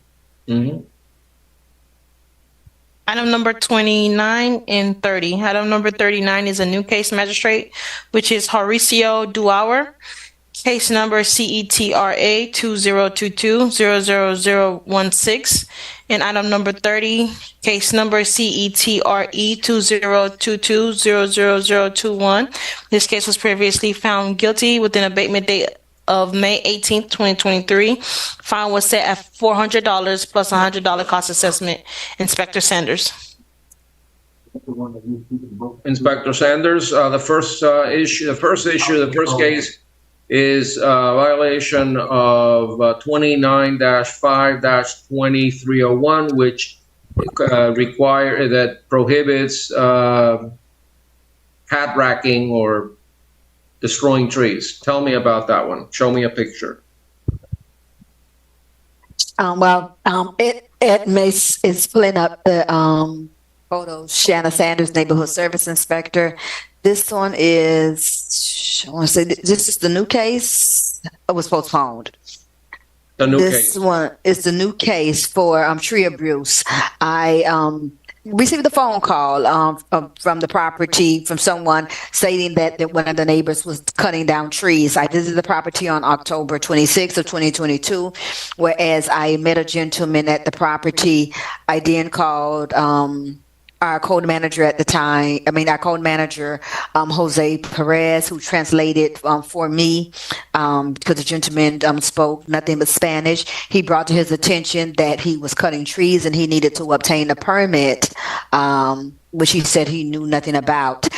Item number 29 and 30. Item number 39 is a new case, Magistrate, which is Mauricio Duauer. Case number CETRA 2022-00016. And item number 30, case number CETRE 2022-00021. This case was previously found guilty with an abatement date of May 18th, 2023. Fine was set at $400 plus $100 cost assessment. Inspector Sanders. Inspector Sanders, the first case is violation of 29-5-2301, which prohibits hat racking or destroying trees. Tell me about that one. Show me a picture. It's pulling up the photos. Shanna Sanders, Neighborhood Service Inspector. This one is, I want to say, this is the new case. It was postponed. This one is the new case for tree abuse. I received a phone call from the property from someone stating that one of the neighbors was cutting down trees. I visited the property on October 26th of 2022, whereas I met a gentleman at the property. I then called our code manager at the time, our code manager, Jose Perez, who translated for me because the gentleman spoke nothing but Spanish. He brought to his attention that he was cutting trees and he needed to obtain a permit, which he said he knew nothing about.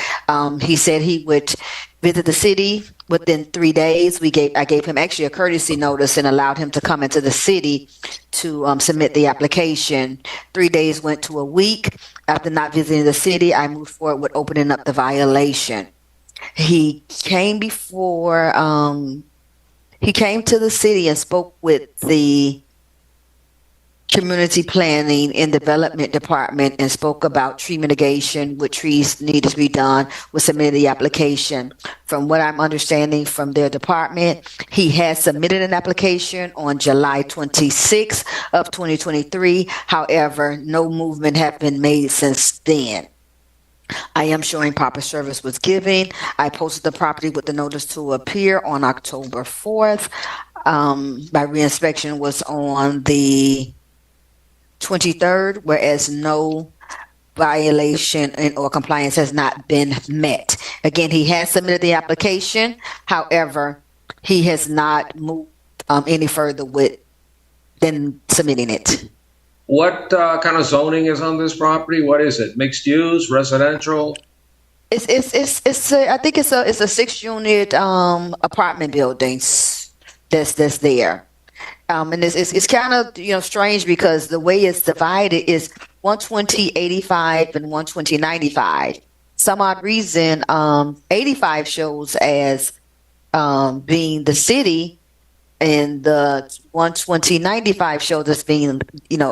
He said he would visit the city within 3 days. I gave him actually a courtesy notice and allowed him to come into the city to submit the application. 3 days went to a week. After not visiting the city, I moved forward with opening up the violation. He came to the city and spoke with the Community Planning and Development Department and spoke about tree mitigation, what trees needed to be done, was submitted the application. From what I'm understanding from their department, he has submitted an application on July 26th of 2023. However, no movement has been made since then. I am showing proper service was given. I posted the property with the notice to appear on October 4th. My reinspection was on the 23rd, whereas no violation or compliance has not been met. Again, he has submitted the application. However, he has not moved any further than submitting it. What kind of zoning is on this property? What is it? Mixed use, residential? I think it's a 6-unit apartment buildings that's there. And it's kind of strange because the way it's divided is 120/85 and 120/95. Some odd reason 85 shows as being the city, and the 120/95 shows as being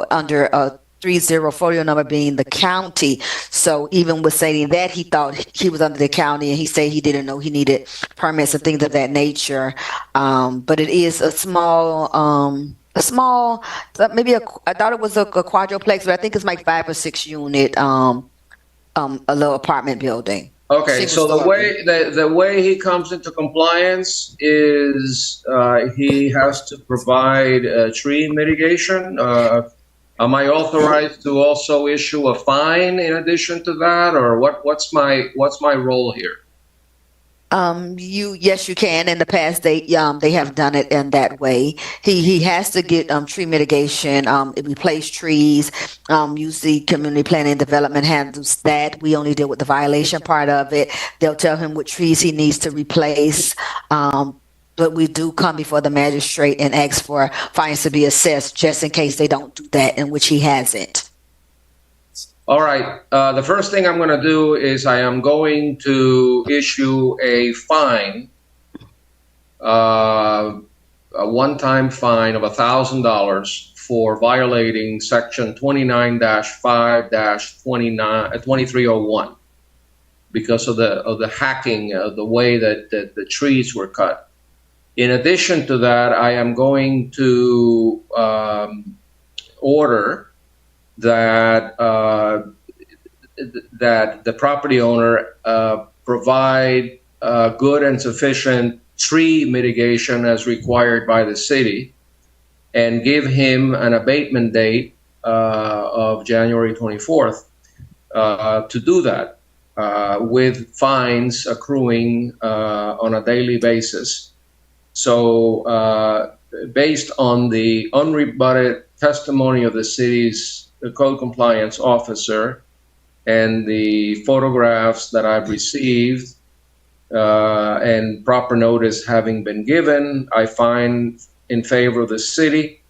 under a 30 folio number being the county. So even with saying that, he thought he was under the county, and he said he didn't know he needed permits and things of that nature. But it is a small, I thought it was a quadruplex, but I think it's like 5 or 6 unit, a little apartment building. Okay, so the way he comes into compliance is he has to provide tree mitigation. Am I authorized to also issue a fine in addition to that, or what's my role here? Yes, you can. In the past, they have done it in that way. He has to get tree mitigation, replace trees. Usually, community planning and development handles that. We only deal with the violation part of it. They'll tell him what trees he needs to replace. but we do come before the magistrate and ask for fines to be assessed just in case they don't do that, in which he hasn't. All right. The first thing I'm going to do is I am going to issue a fine, a one-time fine of $1,000 for violating Section 29-5-2301 because of the hacking, the way that the trees were cut. In addition to that, I am going to order that that the property owner provide good and sufficient tree mitigation as required by the city, and give him an abatement date of January 24th to do that, with fines accruing on a daily basis. So based on the unrebutted testimony of the city's code compliance officer and the photographs that I've received, and proper notice having been given, I find in favor of the city,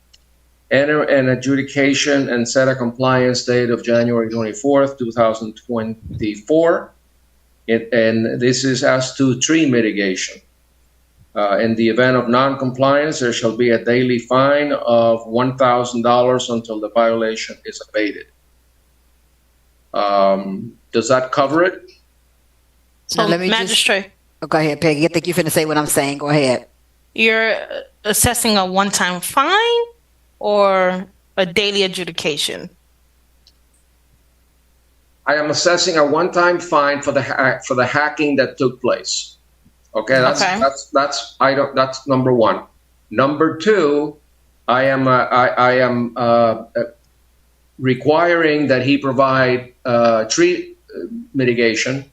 enter an adjudication and set a compliance date of January 24th, 2024. And this is as to tree mitigation. In the event of non-compliance, there shall be a daily fine of $1,000 until the violation is abated. Does that cover it? So let me Magistrate. Go ahead, Peggy. I think you're finna say what I'm saying. Go ahead. You're assessing a one-time fine or a daily adjudication? I am assessing a one-time fine for the hacking that took place. Okay, that's number one. Number two, I am requiring that he provide tree mitigation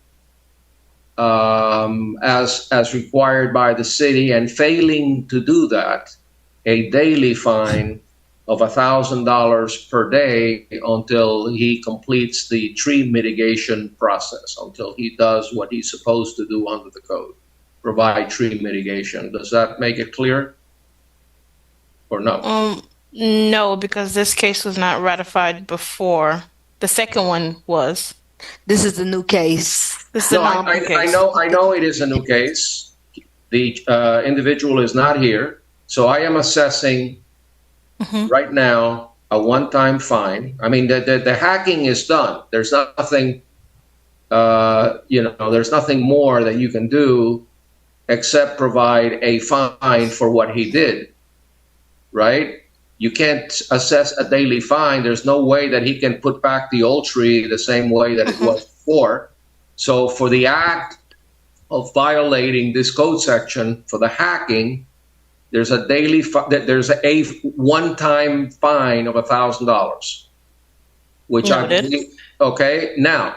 as required by the city, and failing to do that, a daily fine of $1,000 per day until he completes the tree mitigation process, until he does what he's supposed to do under the code, provide tree mitigation. Does that make it clear or no? No, because this case was not ratified before. The second one was. This is the new case. This is a new case. I know it is a new case. The individual is not here, so I am assessing right now a one-time fine. I mean, the hacking is done. There's nothing, there's nothing more that you can do except provide a fine for what he did, right? You can't assess a daily fine. There's no way that he can put back the old tree the same way that it was before. So for the act of violating this code section, for the hacking, there's a one-time fine of $1,000, which I believe. Okay, now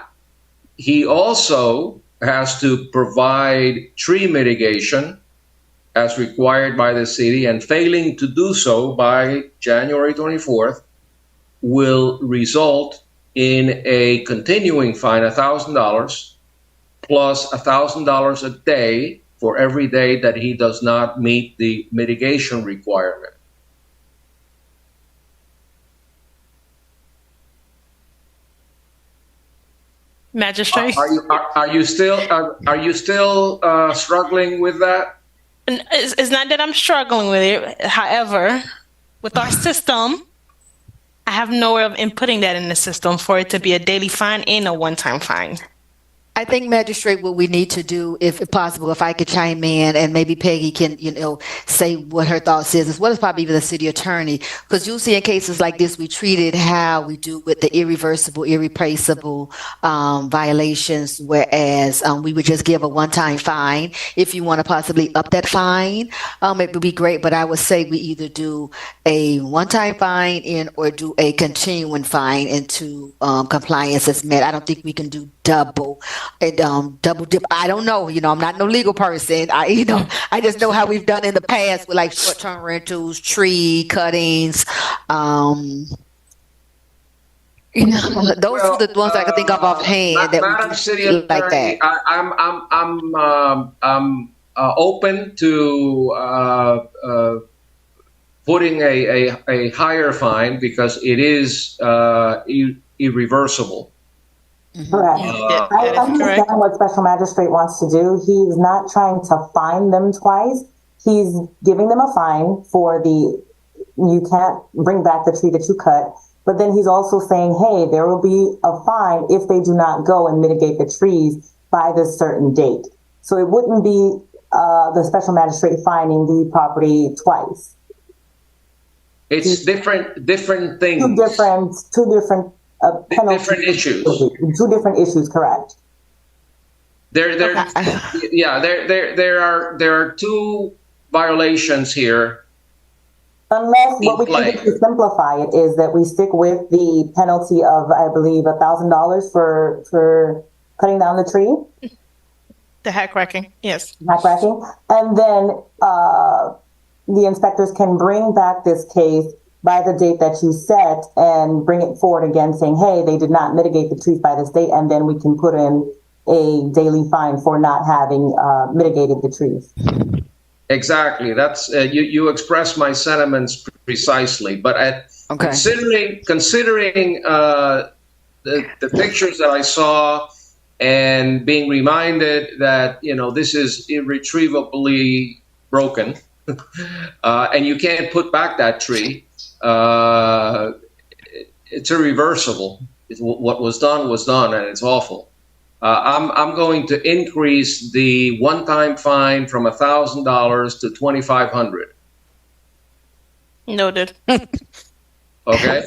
he also has to provide tree mitigation as required by the city, and failing to do so by January 24th will result in a continuing fine, $1,000 plus $1,000 a day for every day that he does not meet the mitigation requirement. Magistrate, are you still struggling with that? It's not that I'm struggling with it. However, with our system, I have no way of inputting that in the system for it to be a daily fine and a one-time fine. I think, Magistrate, what we need to do, if possible, if I could chime in, and maybe Peggy can, say what her thoughts is, as well as probably even the city attorney, because you see in cases like this, we treat it how we do with the irreversible, irreplaceable violations, whereas we would just give a one-time fine. If you want to possibly up that fine, it would be great, but I would say we either do a one-time fine or do a continuing fine until compliance is met. I don't think we can do double dip. I don't know. I'm not no legal person. I just know how we've done in the past with like short-term rentals, tree cuttings. Those are the ones I can think of offhand. Madam City Attorney, like that. open to putting a higher fine because it is irreversible. Correct. I understand what Special Magistrate wants to do. He's not trying to fine them twice. He's giving them a fine for you can't bring back the tree that you cut. But then he's also saying, hey, there will be a fine if they do not go and mitigate the trees by this certain date. So it wouldn't be the Special Magistrate fining the property twice. It's different things. Two different penalties. Different issues. Two different issues, correct. There are two violations here. Unless what we can do to simplify it is that we stick with the penalty of, I believe, $1,000 for cutting down the tree. The hack racking, yes. Hack racking. And then the inspectors can bring back this case by the date that you set and bring it forward again saying, hey, they did not mitigate the trees by this date, and then we can put in a daily fine for not having mitigated the trees. Exactly. That's you expressed my sentiments precisely. But considering the pictures that I saw and being reminded that this is irretrievably broken, and you can't put back that tree, it's irreversible. What was done, and it's awful. I'm going to increase the one-time fine from $1,000 to $2,500. Noted. Okay.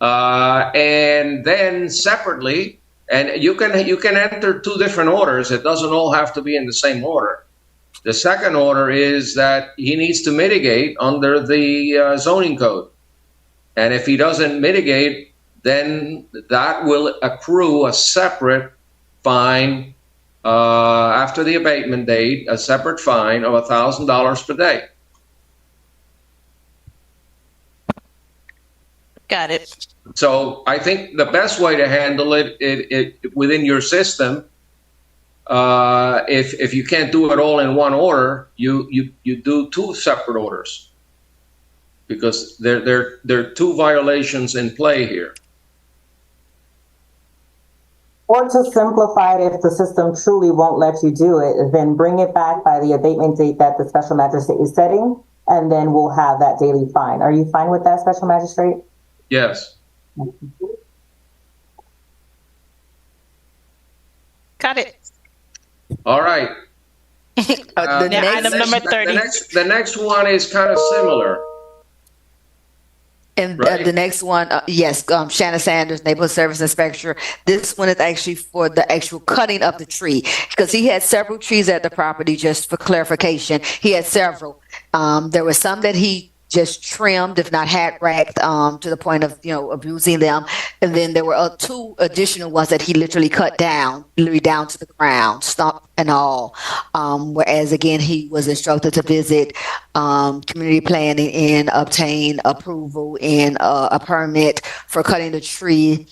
And then separately, and you can enter two different orders. It doesn't all have to be in the same order. The second order is that he needs to mitigate under the zoning code, and if he doesn't mitigate, then that will accrue a separate fine after the abatement date, a separate fine of $1,000 per day. Got it. So I think the best way to handle it within your system, if you can't do it all in one order, you do two separate orders, because there are two violations in play here. Or to simplify it, if the system truly won't let you do it, then bring it back by the abatement date that the Special Magistrate is setting, and then we'll have that daily fine. Are you fine with that, Special Magistrate? Yes. Got it. All right. Item number 30. The next one is kind of similar. And the next one, yes, Shanna Sanders, Neighborhood Service Inspector. This one is actually for the actual cutting of the tree, because he had several trees at the property. Just for clarification, he had several. There were some that he just trimmed, if not hat racked, to the point of abusing them, and then there were two additional ones that he literally cut down, literally down to the ground, stump and all. Whereas again, he was instructed to visit community planning and obtain approval and a permit for cutting the tree.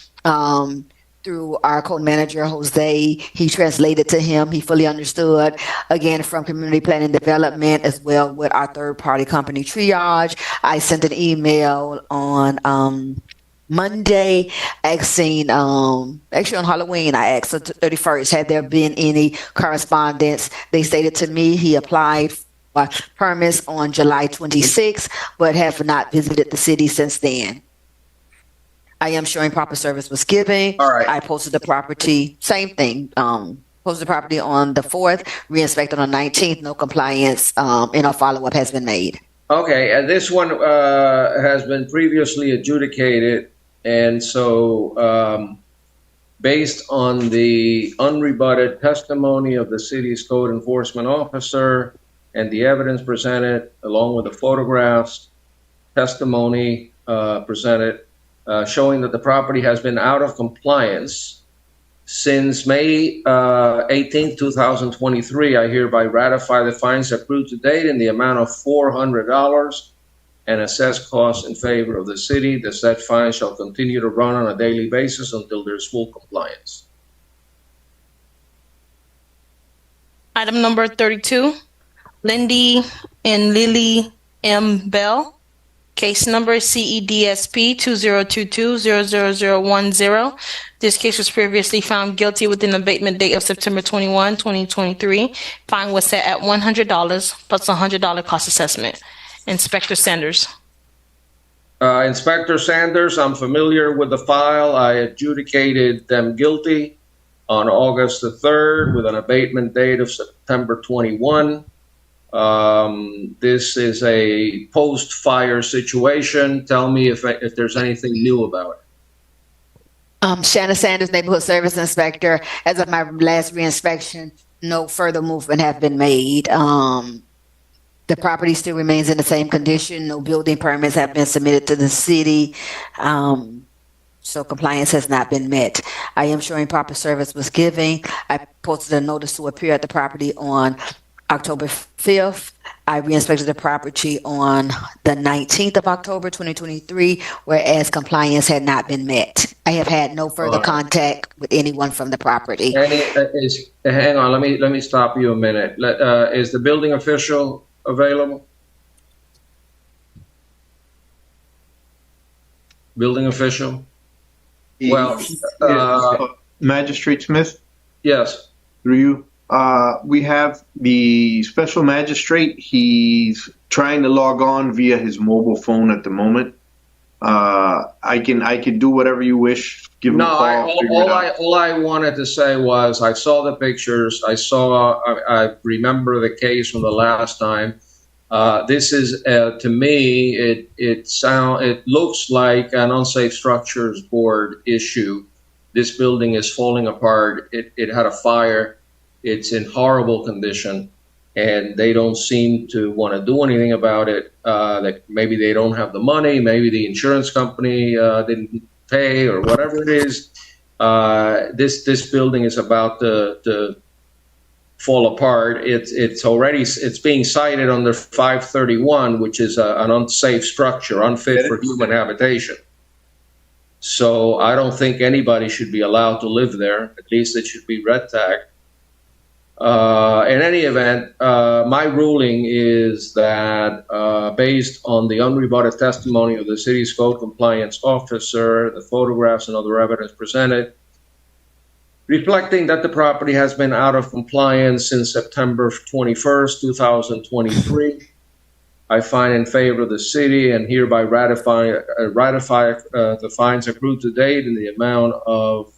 Through our code manager, Jose. He translated to him. He fully understood, again, from community planning development, as well with our third-party company, Triage. I sent an email on Monday asking, actually on Halloween, I asked, the 31st, had there been any correspondence? They stated to me he applied for permits on July 26th, but have not visited the city since then. I am showing proper service was given. All right. I posted the property, same thing. Posted the property on the 4th, re-inspected on the 19th, no compliance, and a follow-up has been made. Okay, and this one has been previously adjudicated, and so based on the unrebutted testimony of the city's code enforcement officer and the evidence presented, along with the photographs, testimony presented, showing that the property has been out of compliance since May 18, 2023. I hereby ratify the fines accrued to date in the amount of $400 and assess costs in favor of the city. The said fine shall continue to run on a daily basis until there's full compliance. Item number 32, Lindy and Lily M. Bell. Case number CEDSP 2022-00010. This case was previously found guilty with an abatement date of September 21, 2023. Fine was set at $100 plus a $100 cost assessment. Inspector Sanders. Inspector Sanders, I'm familiar with the file. I adjudicated them guilty on August the 3rd with an abatement date of September 21. This is a post-fire situation. Tell me if there's anything new about it. Shanna Sanders, Neighborhood Service Inspector. As of my last reinspection, no further movement have been made. The property still remains in the same condition. No building permits have been submitted to the city. So compliance has not been met. I am showing proper service was given. I posted a notice to appear at the property on October 5th. I re-inspected the property on the 19th of October 2023, whereas compliance had not been met. I have had no further contact with anyone from the property. Hang on, let me stop you a minute. Is the building official available? Building official? Well, Magistrate Smith? Yes. Through you. We have the special magistrate. He's trying to log on via his mobile phone at the moment. I can do whatever you wish. Give him a call. All I wanted to say was I saw the pictures. I remember the case from the last time. This is to me it looks like an unsafe structures board issue. This building is falling apart. It had a fire. It's in horrible condition, and they don't seem to want to do anything about it. Maybe they don't have the money. Maybe the insurance company didn't pay, or whatever it is. This building is about to fall apart. It's being cited under 531, which is an unsafe structure, unfit for human habitation. So I don't think anybody should be allowed to live there. At least it should be red tagged. In any event, my ruling is that based on the unrebutted testimony of the city's code compliance officer, the photographs and other evidence presented, reflecting that the property has been out of compliance since September 21st, 2023, I find in favor of the city and hereby ratify the fines accrued to date in the amount of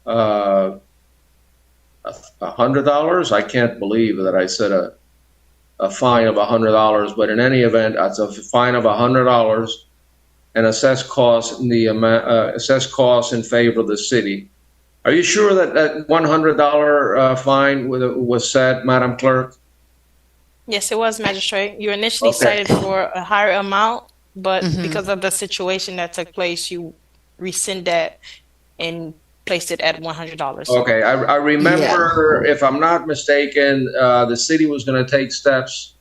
$100. I can't believe that I said a fine of $100, but in any event, that's a fine of $100 and assess costs in favor of the city. Are you sure that that $100 fine was set, Madam Clerk? Yes, it was, Magistrate. You initially cited for a higher amount, but because of the situation that took place, you rescind that and placed it at $100. Okay, I remember, if I'm not mistaken, the city was going to take steps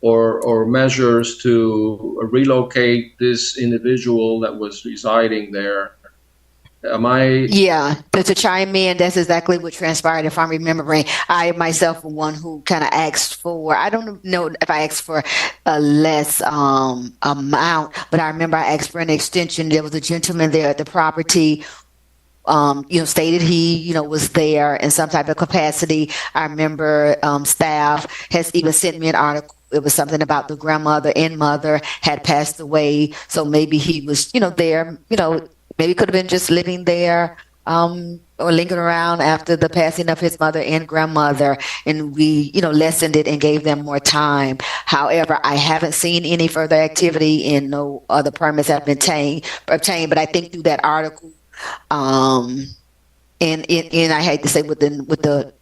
or measures to relocate this individual that was residing there. Am I? Yeah, to chime in, that's exactly what transpired. If I'm remembering, I myself was one who kind of asked for, I don't know if I asked for a less amount, but I remember I asked for an extension. There was a gentleman there at the property, stated he, was there in some type of capacity. I remember staff has even sent me an article. It was something about the grandmother and mother had passed away. So maybe he was, there, maybe could have been just living there or lingering around after the passing of his mother and grandmother. And we, lessened it and gave them more time. However, I haven't seen any further activity and no other permits have been obtained. But I think through that article, and I hate to say with the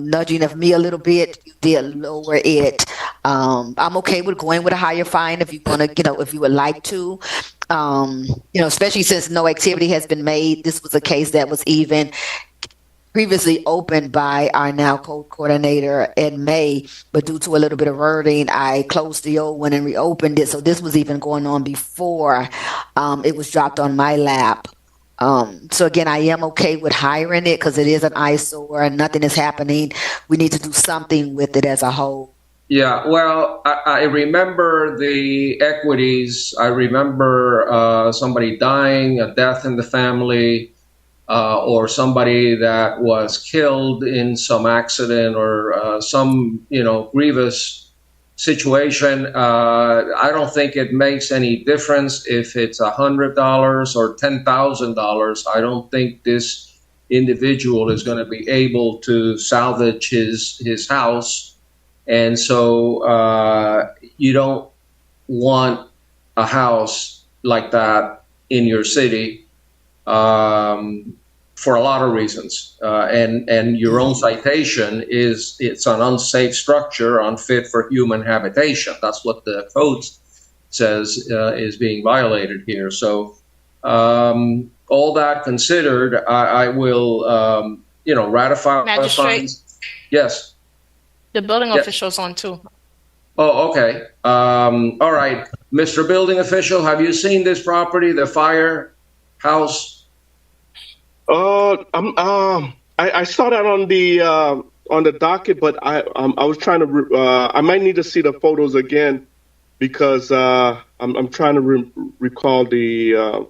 nudging of me a little bit, you did lower it. I'm okay with going with a higher fine if you want to, if you would like to. Especially since no activity has been made. This was a case that was even previously opened by our now code coordinator in May, but due to a little bit of wording, I closed the old one and reopened it. So this was even going on before it was dropped on my lap. So again, I am okay with hiring it because it is an eyesore and nothing is happening. We need to do something with it as a whole. Yeah, well, I remember the equities. I remember somebody dying, a death in the family, or somebody that was killed in some accident or some, grievous situation. I don't think it makes any difference if it's $100 or $10,000. I don't think this individual is going to be able to salvage his house. And so you don't want a house like that in your city for a lot of reasons. And your own citation is it's an unsafe structure, unfit for human habitation. That's what the code says is being violated here. So all that considered, I will, ratify. Magistrate. Yes. The building official's on too. Oh, okay. All right. Mr. Building Official, have you seen this property, the firehouse? I saw that on the docket, but I was trying to. I might need to see the photos again because I'm trying to recall the.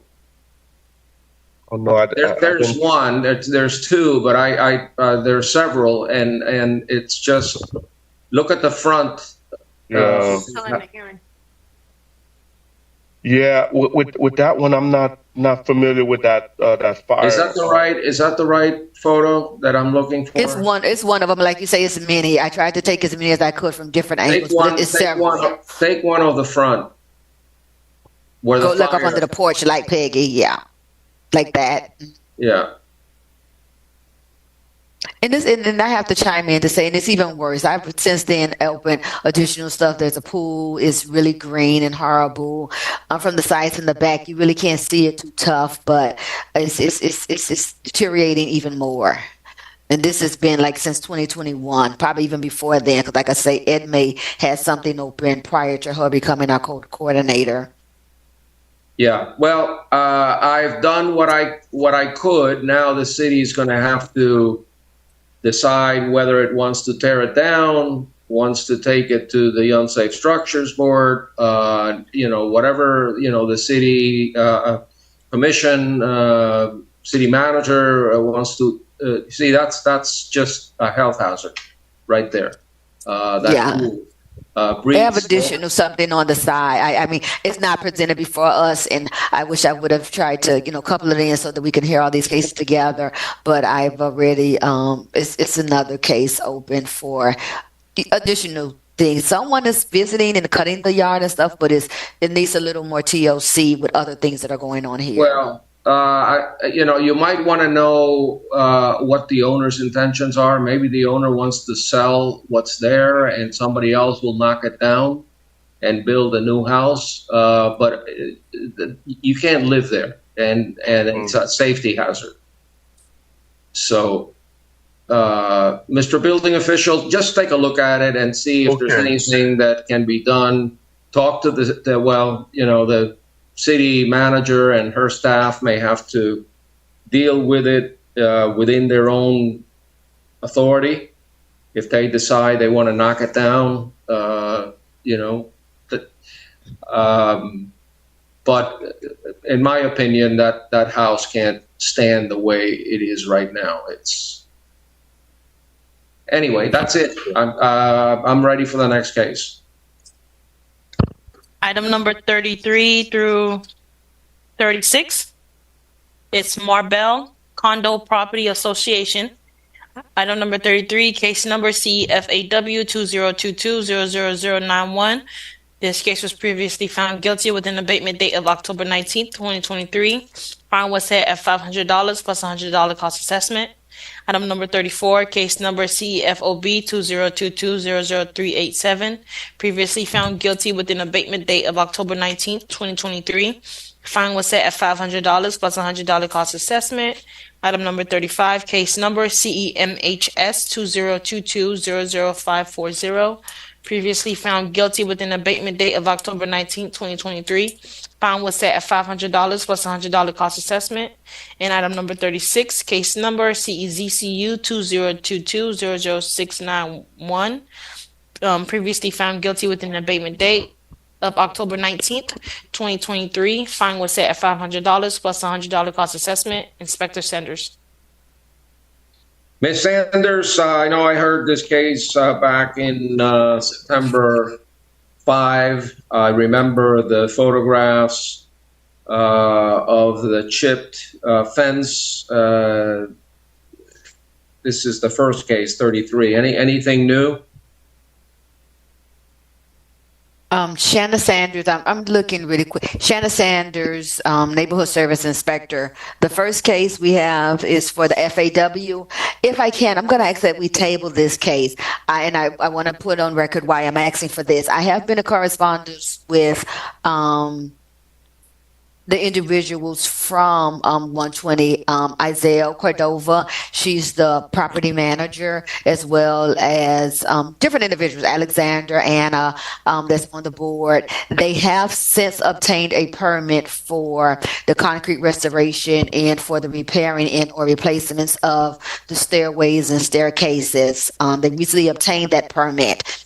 Oh no! There's one. There's two, but there's several, and it's just look at the front. Yeah, with that one, I'm not familiar with that fire. Is that the right photo that I'm looking for? It's one of them. Like you say, it's many. I tried to take as many as I could from different angles. But it's several. Take one of the front. Where Go look up under the porch, like Peggy. Yeah. Like that. Yeah. And I have to chime in to say, and it's even worse. I've since then opened additional stuff. There's a pool. It's really green and horrible. From the sides and the back, you really can't see it too tough, but it's deteriorating even more. And this has been like since 2021, probably even before then. Because like I say, Ed May had something open prior to her becoming our code coordinator. Yeah, well, I've done what I could. Now the city is going to have to decide whether it wants to tear it down, wants to take it to the Unsafe Structures Board, whatever, the city commission, city manager wants to see. That's just a health hazard right there. Pool. They have additional something on the side. I mean, it's not presented before us, and I wish I would have tried to, couple it in so that we can hear all these cases together. But I've already, it's another case open for additional things. Someone is visiting and cutting the yard and stuff, but it needs a little more TLC with other things that are going on here. Well, you might want to know what the owner's intentions are. Maybe the owner wants to sell what's there and somebody else will knock it down and build a new house. But you can't live there and it's a safety hazard. So, Mr. Building Official, just take a look at it and see if there's anything that can be done. Talk to the city manager and her staff may have to deal with it within their own authority. If they decide they want to knock it down, but in my opinion, that house can't stand the way it is right now. Anyway, that's it. I'm ready for the next case. Item number 33 through 36. It's Marbell Condo Property Association. Item number 33, case number CFAW 2022-00091. This case was previously found guilty with an abatement date of October 19th, 2023. Fine was set at $500 plus $100 cost assessment. Item number 34, case number CFOB 2022-00387, previously found guilty with an abatement date of October 19th, 2023. Fine was set at $500 plus $100 cost assessment. Item number 35, case number CEMHS 2022-00540, previously found guilty with an abatement date of October 19, 2023. Fine was set at $500 plus $100 cost assessment. And item number 36, case number CEZCU 2022-00691, previously found guilty with an abatement date of October 19th, 2023. Fine was set at $500 plus $100 cost assessment. Inspector Sanders. Ms. Sanders, I know I heard this case back in September 5. I remember the photographs of the chipped fence. This is the first case, 33. Anything new? Shanna Sanders, I'm looking really quick. Shanna Sanders, Neighborhood Service Inspector. The first case we have is for the FAW. If I can, I'm going to ask that we table this case. I want to put on record why I'm asking for this. I have been in correspondence with the individuals from 120, Isaiah Cordova. She's the property manager, as well as different individuals, Alexander, Anna, that's on the board. They have since obtained a permit for the concrete restoration and for the repairing and or replacements of the stairways and staircases. They recently obtained that permit.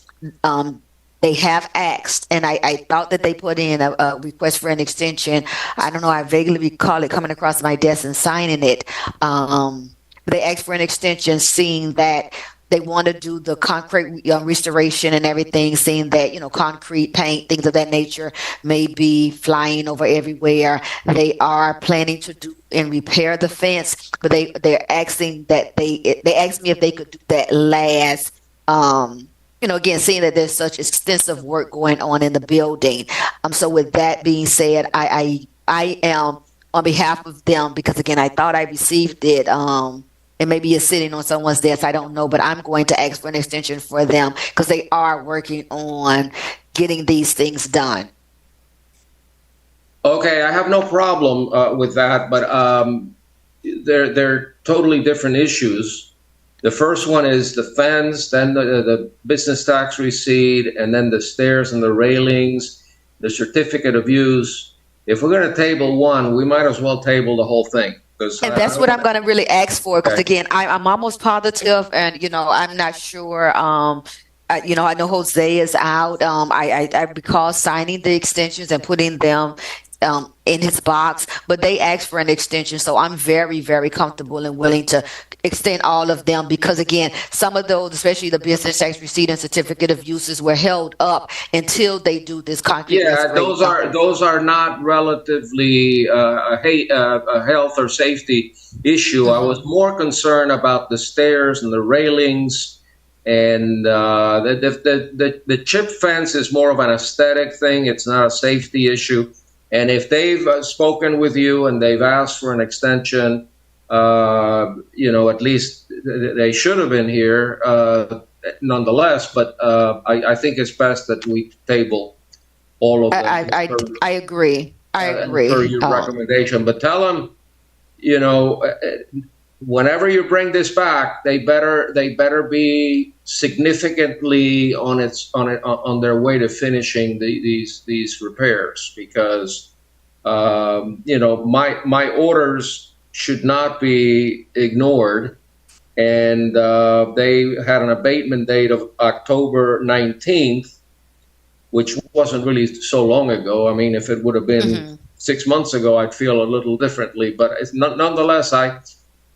They have asked, and I thought that they put in a request for an extension. I don't know, I vaguely recall it coming across my desk and signing it. They asked for an extension, seeing that they want to do the concrete restoration and everything, seeing that, concrete paint, things of that nature may be flying over everywhere. They are planning to do and repair the fence, but they're asking that they asked me if they could do that last, again, seeing that there's such extensive work going on in the building. So with that being said, I am on behalf of them, because again, I thought I received it, and maybe it's sitting on someone's desk, I don't know, but I'm going to ask for an extension for them because they are working on getting these things done. Okay, I have no problem with that, but they're totally different issues. The first one is the fence, then the business tax receipt, and then the stairs and the railings, the certificate of use. If we're going to table one, we might as well table the whole thing. And that's what I'm going to really ask for, because again, I'm almost positive, and I'm not sure. I know Jose is out. I recall signing the extensions and putting them in his box, but they asked for an extension, so I'm very, very comfortable and willing to extend all of them, because again, some of those, especially the business tax receipt and certificate of uses, were held up until they do this concrete. Yeah, those are not relatively a health or safety issue. I was more concerned about the stairs and the railings, and the chip fence is more of an aesthetic thing. It's not a safety issue. And if they've spoken with you and they've asked for an extension, at least they should have been here nonetheless. But I think it's best that we table all of them. I agree. I agree. Per your recommendation. But tell them, whenever you bring this back, they better be significantly on their way to finishing these repairs, because my orders should not be ignored, and they had an abatement date of October 19th, which wasn't really so long ago. I mean, if it would have been 6 months ago, I'd feel a little differently, but nonetheless,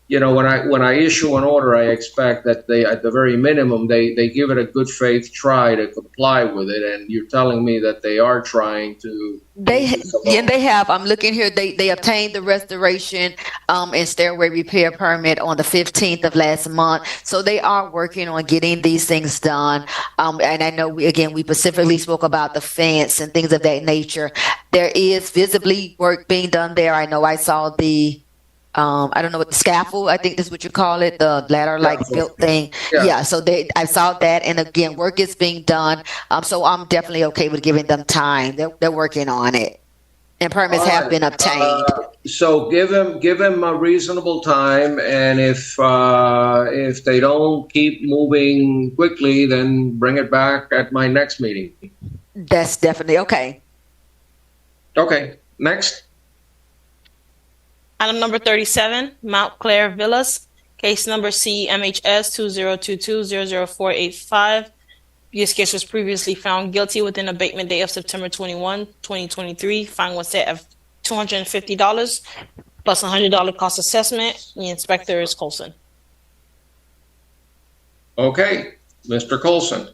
when I issue an order, I expect that they, at the very minimum, they give it a good faith try to comply with it. And you're telling me that they are trying to. They have. I'm looking here. They obtained the restoration and stairway repair permit on the 15th of last month. So they are working on getting these things done. And I know we specifically spoke about the fence and things of that nature. There is visibly work being done there. I know I saw the. I don't know what the scaffold, I think this is what you call it, the ladder-like built thing. Yeah, so I saw that, and again, work is being done. So I'm definitely okay with giving them time. They're working on it, and permits have been obtained. So give him a reasonable time, and if they don't keep moving quickly, then bring it back at my next meeting. That's definitely okay. Okay, next. Item number 37, Mount Clair Villas, case number CMHS 2022-00485. This case was previously found guilty with an abatement date of September 21, 2023. Fine was set at $250 plus $100 cost assessment. The inspector is Colson. Okay, Mr. Colson.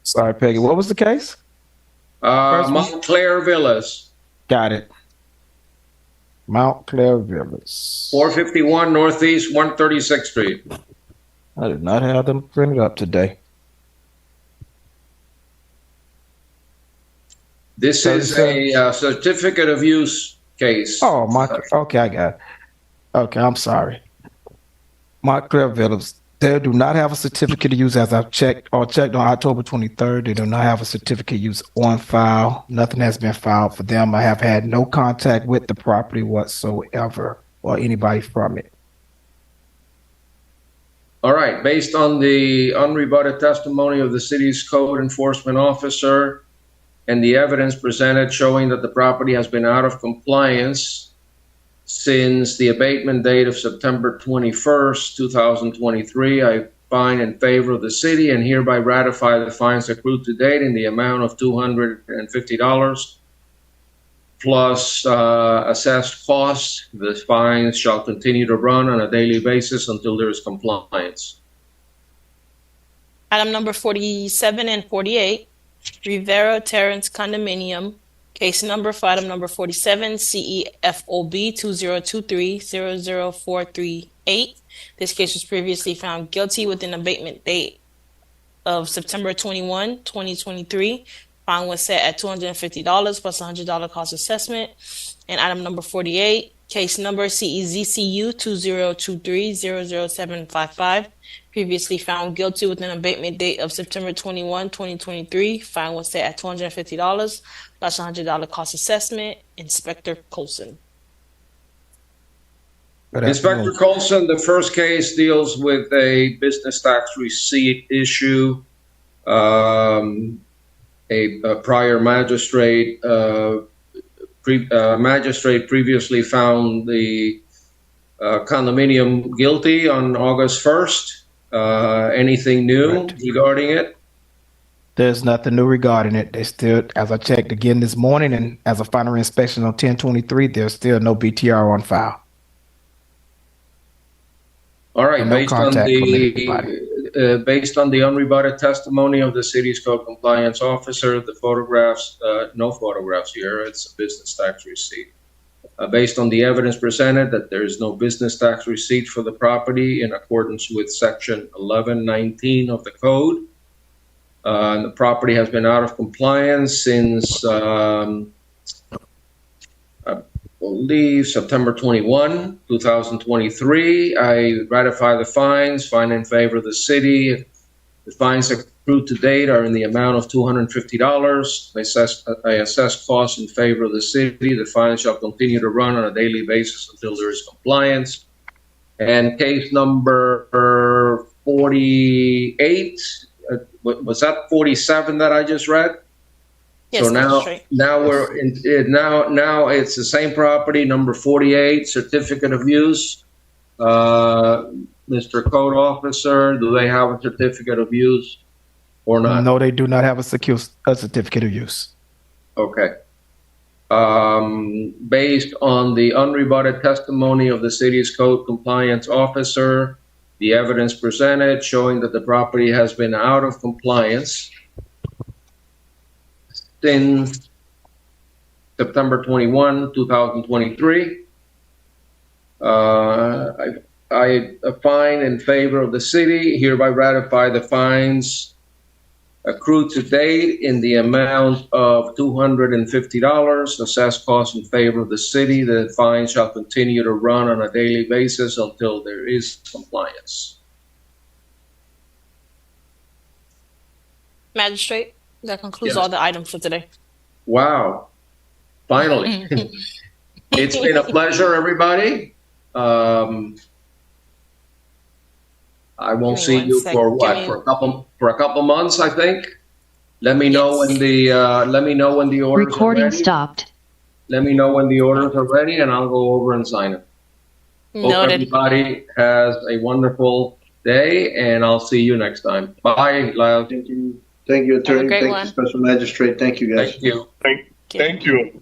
Sorry, Peggy. What was the case? Mount Clair Villas. Got it. Mount Clair Villas. 451 Northeast 136th Street. I did not have them printed up today. This is a certificate of use case. Oh, okay, I got it. Okay, I'm sorry. Mount Clair Villas. They do not have a certificate of use as I've checked on October 23rd. They do not have a certificate of use on file. Nothing has been filed for them. I have had no contact with the property whatsoever or anybody from it. All right. Based on the unrebutted testimony of the city's code enforcement officer and the evidence presented showing that the property has been out of compliance since the abatement date of September 21st, 2023, I find in favor of the city and hereby ratify the fines accrued to date in the amount of $250 plus assessed costs. The fines shall continue to run on a daily basis until there is compliance. Item number 47 and 48, Rivera Terrace Condominium, case number for item number 47, CEFOB 2023-00438. This case was previously found guilty with an abatement date of September 21, 2023. Fine was set at $250 plus $100 cost assessment. And item number 48, case number CEZCU 2023-00755. Previously found guilty with an abatement date of September 21, 2023. Fine was set at $250 plus $100 cost assessment. Inspector Colson. Inspector Colson, the first case deals with a business tax receipt issue. A prior magistrate previously found the condominium guilty on August 1st. Anything new regarding it? There's nothing new regarding it. They still, as I checked again this morning, and as a final inspection on 10/23, there's still no BTR on file. All right. Based on the unrebutted testimony of the city's code compliance officer, the photographs, no photographs here. It's a business tax receipt. Based on the evidence presented that there is no business tax receipt for the property in accordance with section 1119 of the code. And the property has been out of compliance since, I believe, September 21, 2023. I ratify the fines, fine in favor of the city. The fines accrued to date are in the amount of $250. I assess costs in favor of the city. The fines shall continue to run on a daily basis until there is compliance. And case number 48, was that 47 that I just read? Yes, so now we're in, now it's the same property, number 48, certificate of use. Mr. Code Officer, do they have a certificate of use or not? No, they do not have a certificate of use. Okay. Based on the unrebutted testimony of the city's code compliance officer, the evidence presented showing that the property has been out of compliance since September 21, 2023. I find in favor of the city, hereby ratify the fines accrued to date in the amount of $250, assessed costs in favor of the city. The fine shall continue to run on a daily basis until there is compliance. Magistrate, that concludes Yes. all the items for today. Wow. Finally. It's been a pleasure, everybody. I won't see you for what? For a couple months, I think. Let me know when the orders Recording are ready. stopped. Let me know when the orders are ready, and I'll go over and sign it. Hope everybody has a wonderful day, and I'll see you next time. Bye, Lyle. Thank you, Attorney. Thank you, Special Magistrate. Thank you, guys. Thank you. Thank you.